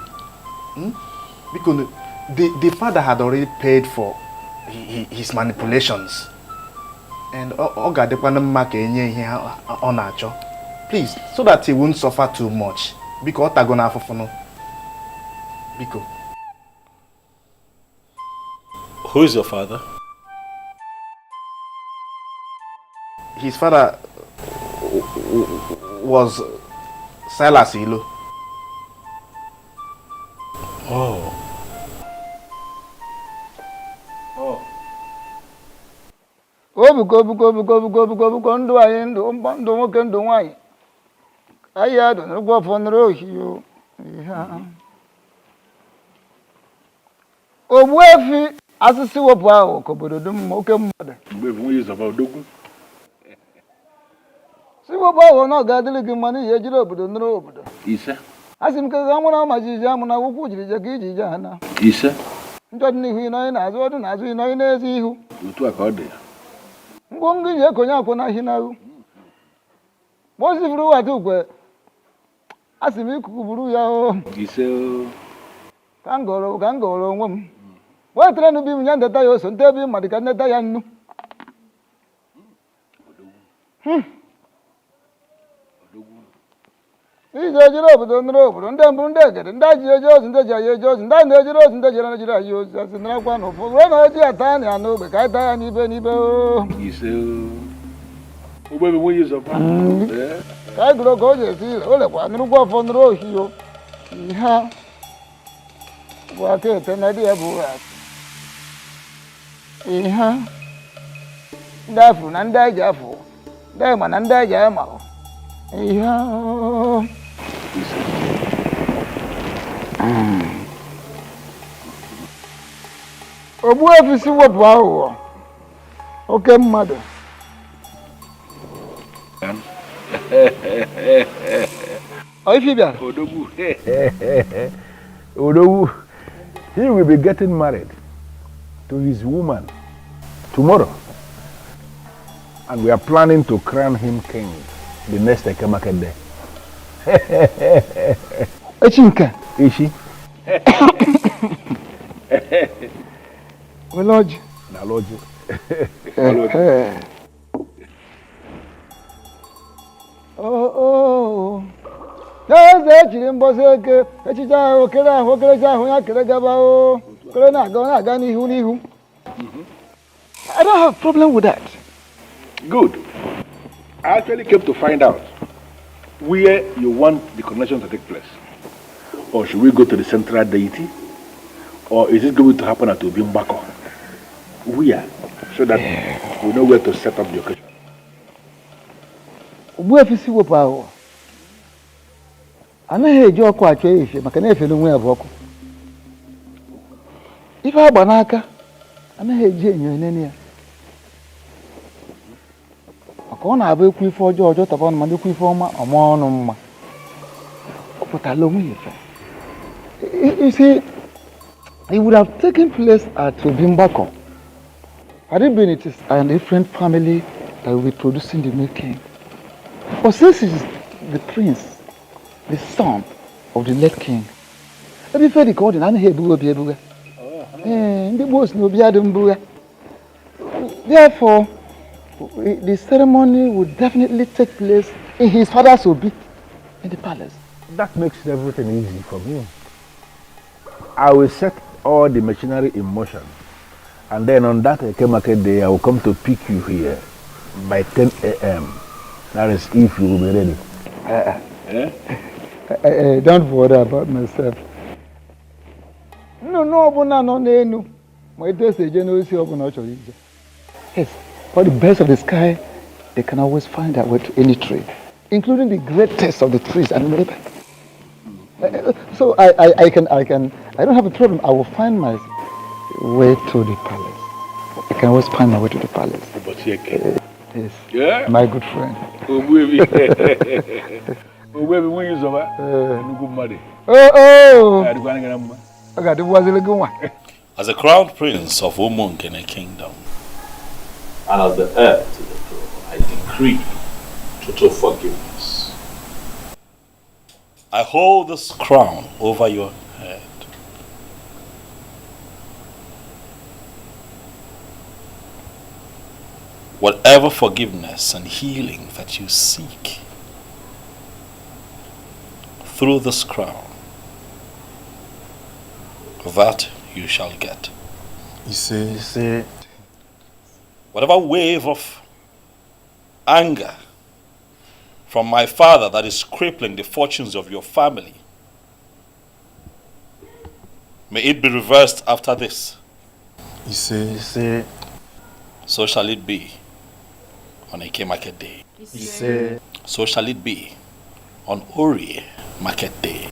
C: Because the father had already paid for his manipulations. And please, so that he won't suffer too much. Because
K: Biko.
F: Who is your father?
C: His father was Silas Ilo.
F: Oh.
D: Obuko ndụ anyị ndụ nwoke ndụ nwanyị anyị adụ n'ụgwọ fọnụrụ ohiyo Ogbuefi asịsị wepụ ahụ ka obodo dum oke mmadụ si wepụ ahụ na ọ ga-adịrị gị mma n'ihi ejiri obodo nụrụ obodo
A: ise
D: asị m ka ga mụ na ọma jiji amụ na ụkwụ jiri je ka iji je ha na
A: ise
D: njọ dị n'ihu ịnọghị n'azụ ọdụ n'azụ ịnọghị n'ezi ihu
A: otu a ka ọ dị
D: ngwongwo ji ekonye akwụ na ahịnahụ ma o sifuru wata ukwe asị m ikuku buru ya o
A: ise
D: ka m gọrọ onwe m wetere n'ubi m ya ndeta ya oso nte ebe mmadụ ka ndeta ya nnu ije ejiri obodo nụrụ obodo ndị mbụ ndị egede ndị ji eje ozi ndị ji anyị eje ozi ndị na-ejiri ozi ndị jere na-ejiri anyị ozi asị narakwa na ụfọdụ wee na oji ata anyị ya n'ogbe ka anyị taa ya n'ibe n'ibe
A: ise ụgbọebe nwunye ịzọba
D: ka anyị gụrụ ka o ji esi ire o lekwa nụrụkwa ọfọ nụrụ ohio ihe bụ aka ete na dị ya bụ ihe ndị afụ na ndị anyị ji afụ ndị anyị ma na ndị anyị ji anyị ma ihe Ogbuefi si wepụ aghụghọ oke mmadụ Ifibia
A: Odogwu he will be getting married to his woman tomorrow and we are planning to crown him king the next Ekemake day.
D: Echinka.
A: Ishi.
D: Lodge.
A: Na lodge.
D: Oh. N'eze echiri mbọsị eke echiche ahụ kere ahụ okerecha ahụ ya kere gaba o kere na-aga n'ihu n'ihu. I don't have a problem with that.
A: Good. I actually came to find out where you want the coronation to take place. Or should we go to the central deity? Or is it going to happen at Obimbako? Where? So that we know where to set up the occasion.
D: Ogbuefi si wepụ ahụ anaghị eji ọkụ achọ efe maka na efere onwe ya bụ ọkụ. Ife agba n'aka anaghị eji enyo enene ya. Maka ọ na-abụ ekwu ife ọjọọ tọba ọnụ ma ndị kwu ife ọma ọma ọnụ mma. Ọ pụtala onwe ya efe. You see, it would have taken place at Obimbako. Had it been it is a different family that will be producing the new king. But since he is the prince, the son of the late king, every fair recording, I hear Buga. Therefore, the ceremony would definitely take place in his father's obi in the palace.
A: That makes everything easy for me. I will set all the machinery in motion. And then on that Ekemake day, I will come to pick you here by 10 a.m. That is if you will be ready.
D: Don't worry about myself. No. Yes, for the birds of the sky, they can always find their way to any tree, including the greatest of the trees and river. So I don't have a problem. I will find my way to the palace. I can always find my way to the palace. Yes.
A: Yeah?
D: My good friend.
F: As a crown prince of Umungene Kingdom, and as the heir to the throne, I decree total forgiveness. I hold this crown over your head. Whatever forgiveness and healing that you seek through this crown, that you shall get.
C: You say.
F: Whatever wave of anger from my father that is crippling the fortunes of your family, may it be reversed after this.
C: You say.
F: So shall it be on Eke Market Day.
C: You say.
F: So shall it be on Ori Market Day.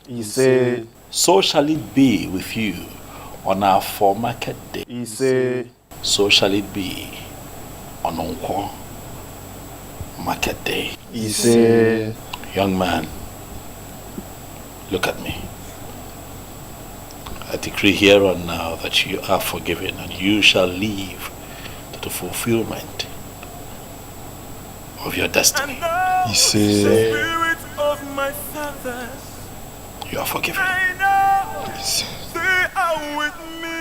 C: You say.
F: So shall it be with you on our 4 Market Day.
C: You say.
F: So shall it be on Onkwo Market Day.
C: You say.
F: Young man, look at me. I decree here and now that you are forgiven and you shall live to the fulfillment of your destiny.
C: You say.
F: You are forgiven.
I: They are with me.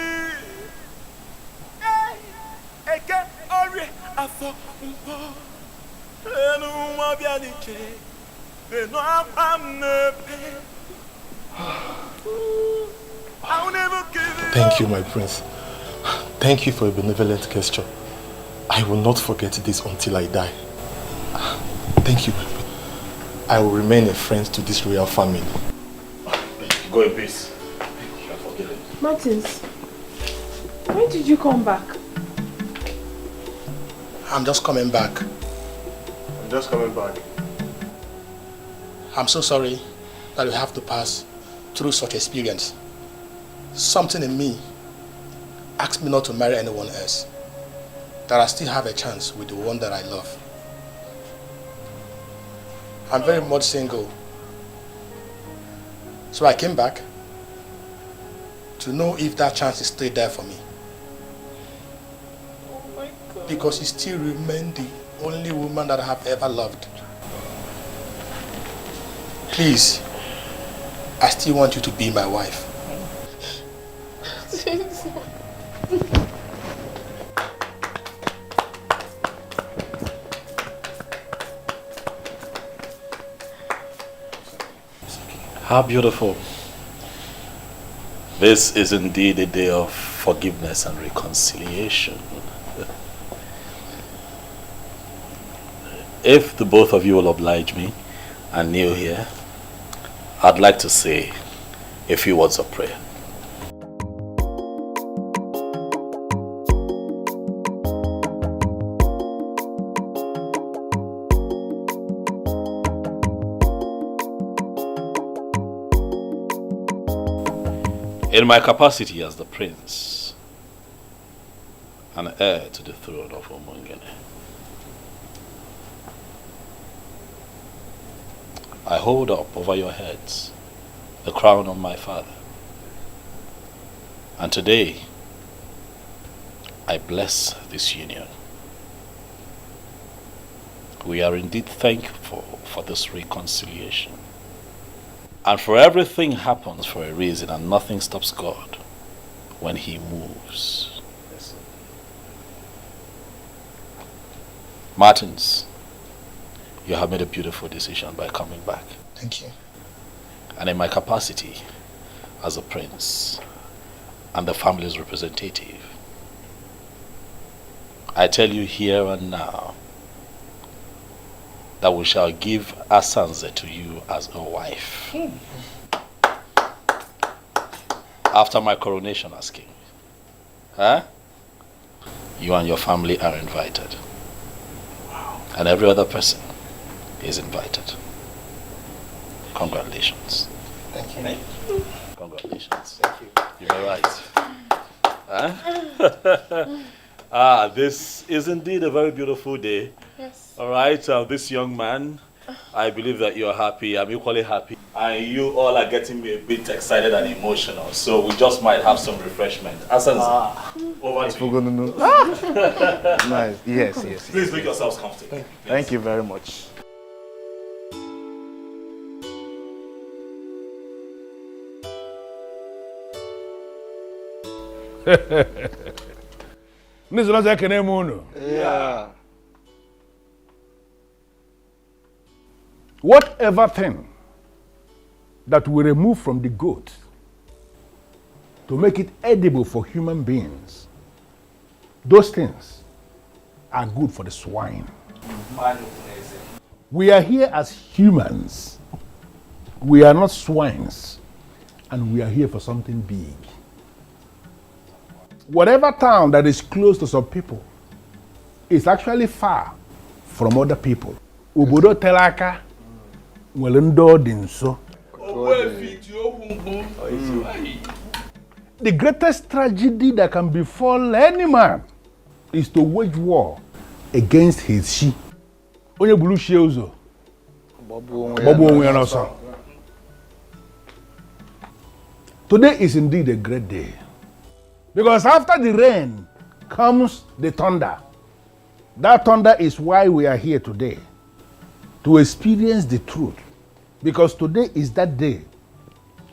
C: Thank you, my prince. Thank you for a benevolent gesture. I will not forget this until I die. Thank you, my prince. I will remain a friend to this royal family.
F: Go in peace. You are forgiven.
Q: Martins, when did you come back?
G: I'm just coming back. I'm so sorry that you have to pass through such experience. Something in me asked me not to marry anyone else. That I still have a chance with the one that I love. I'm very much single. So I came back to know if that chance is still there for me.
Q: Oh my God.
G: Because you still remain the only woman that I have ever loved. Please, I still want you to be my wife.
F: How beautiful. This is indeed a day of forgiveness and reconciliation. If the both of you will oblige me and kneel here, I'd like to say a few words of prayer. In my capacity as the prince and heir to the throne of Umungene, I hold up over your heads the crown of my father. And today, I bless this union. We are indeed thankful for this reconciliation. And for everything happens for a reason, and nothing stops God when He moves. Yes, Martins, you have made a beautiful decision by coming back.
G: Thank you.
F: And in my capacity as a prince and the family's representative, I tell you here and now that we shall give Asanze to you as a wife. After my coronation as king. Huh? You and your family are invited. Wow. And every other person is invited. Congratulations.
G: Thank you.
F: Congratulations. Thank you. You may rise. Huh? This is indeed a very beautiful day.
Q: Yes.
F: All right, this young man, I believe that you're happy. I'm equally happy. And you all are getting me a bit excited and emotional. So we just might have some refreshment. Asanze, over to you.
C: Nice. Yes.
F: Please make yourselves comfortable.
C: Thank you very much.
A: Yeah. Whatever thing that we remove from the goat to make it edible for human beings. Those things are good for the swine. We are here as humans. We are not swines. And we are here for something big. Whatever town that is close to some people is actually far from other people. Obodo telaka nwere ndo dị nso. The greatest tragedy that can befall any man is to wage war against his she. Onye bulu she uzo. Bobo onwe ya n'ọsọ. Today is indeed a great day. Because after the rain comes the thunder. That thunder is why we are here today. To experience the truth. Because today is that day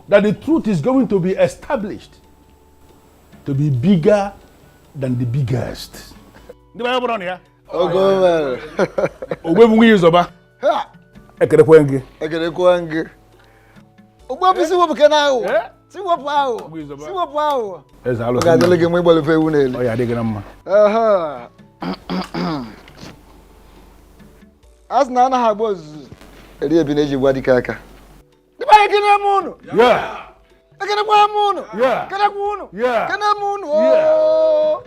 A: that the truth is going to be established to be bigger than the biggest.
D: As Nana Habos, a dear Bineji Wadikaka. The Bayakin. Yeah. I can have moon. Yeah. Can I moon? Yeah. Can I moon? Oh.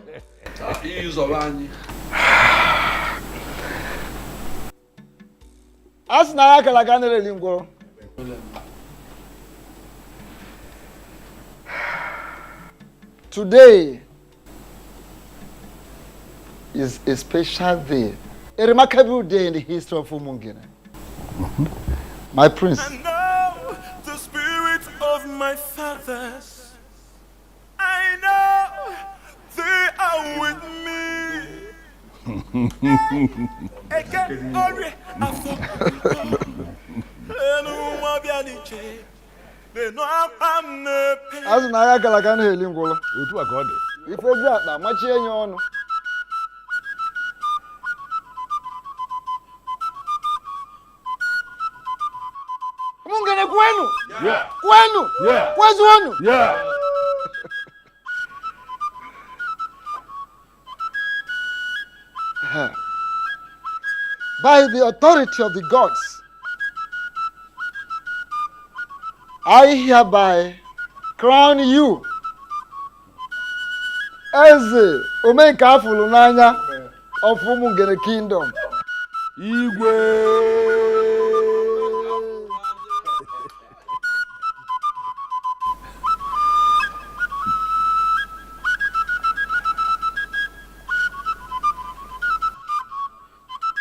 D: As Naka Lagana Lingo. Today is a special day, a remarkable day in the history of Umungene. My prince.
I: And now the spirit of my fathers, I know they are with me.
D: As Naya Galagan Lingola. If we got that much in your honor.
A: Yeah.
D: Kwenu?
A: Yeah.
D: Where's one?
A: Yeah.
D: By the authority of the gods, I hereby crown you as the Omeka Fulunanya of Umungene Kingdom. Igwe.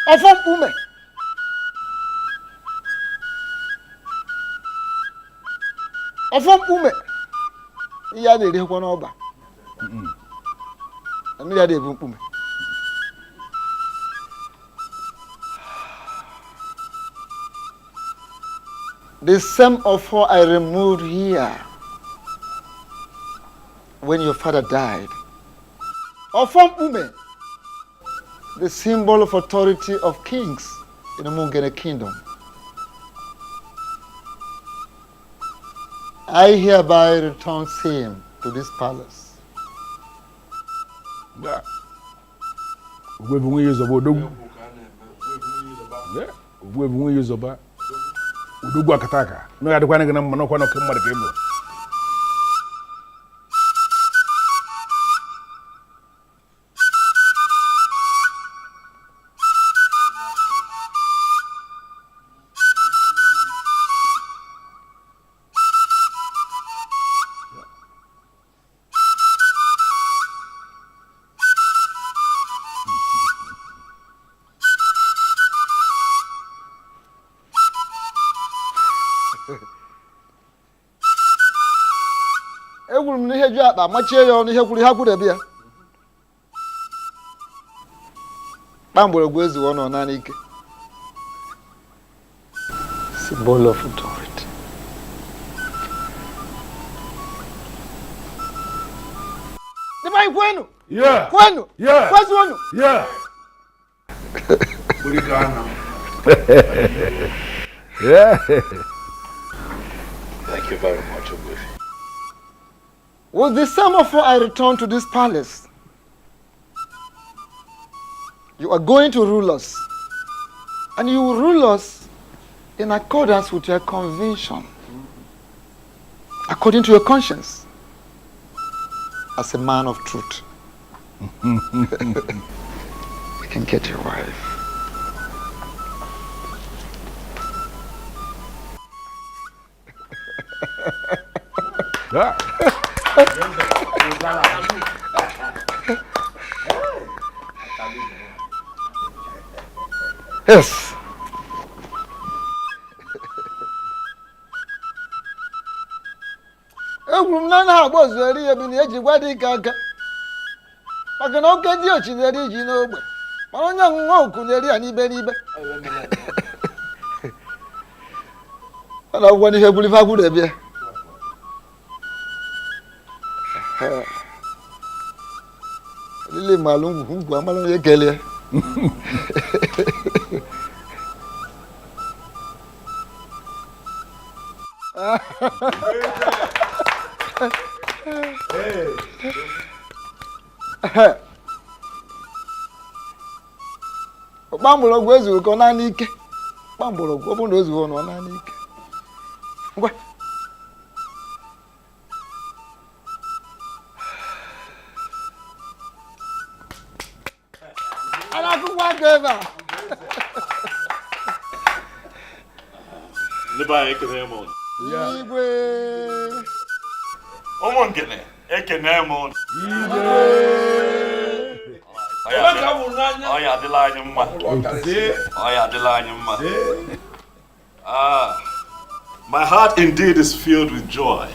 D: Ofom ume. Ofom ume. Iya de kwa na oba. Ami ya de ume. The same offer I removed here when your father died. Ofom ume. The symbol of authority of kings in the Mungene kingdom. I hereby return same to this palace.
A: Yeah. We will use about Udugu Akataka. No, I don't want to get a monocle of Kimberley.
D: Symbol of authority.
A: Yeah.
D: Kwenu?
A: Yeah.
D: Where's one?
A: Yeah. Yeah.
F: Thank you very much, Ogbuefi.
D: With the semaphore, I return to this palace. You are going to rule us. And you will rule us in accordance with your conviction. According to your conscience. As a man of truth. You can get your wife. Yes. Nana was very ability wedding gaga. I can all get you in the region over. My young walk on the any baby. And I want to have believe I would have been. Lily Malum, who Guamala Gelia. Bambolo Guezu, Conanic. Bambolo, open those one on Anik. What? I don't whatever.
H: Nobody can hear more.
D: Igwe.
H: Omo ngene, ekene mo.
D: Igwe.
H: Oya Adelana mma. Oya Adelana mma. My heart indeed is filled with joy.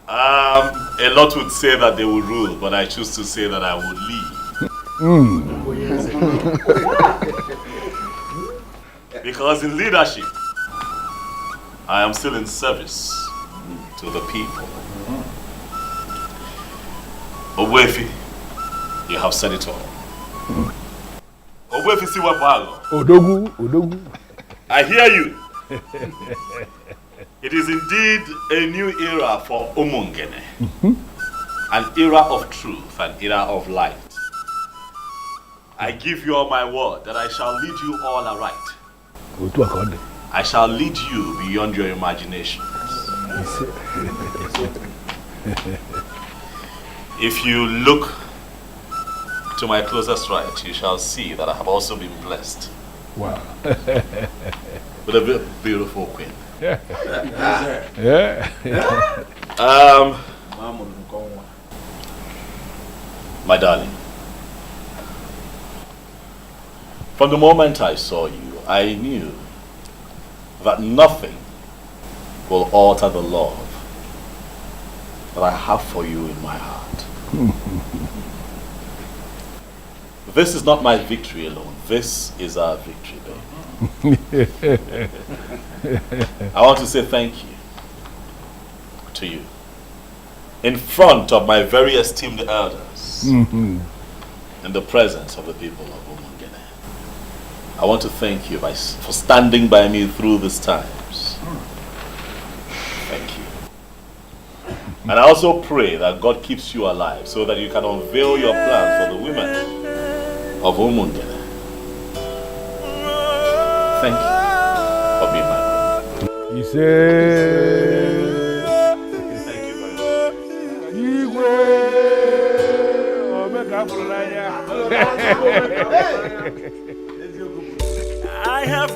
H: A lot would say that they will rule, but I choose to say that I will lead. Because in leadership, I am still in service to the people. Owefi, you have said it all. Owefi Siwapago.
A: Odogu.
H: I hear you. It is indeed a new era for Umungene. An era of truth, an era of light. I give you all my word that I shall lead you all aright. I shall lead you beyond your imaginations. If you look to my closest right, you shall see that I have also been blessed.
A: Wow.
H: With a beautiful queen.
A: Yeah.
H: My darling, from the moment I saw you, I knew that nothing will alter the love that I have for you in my heart. This is not my victory alone. This is our victory, baby. I want to say thank you to you in front of my very esteemed elders, in the presence of the people of Umungene. I want to thank you for standing by me through these times. Thank you. And I also pray that God keeps you alive so that you can unveil your plans for the women of Umungene. Thank you for being my brother.
A: He said,
H: thank you very
I: I have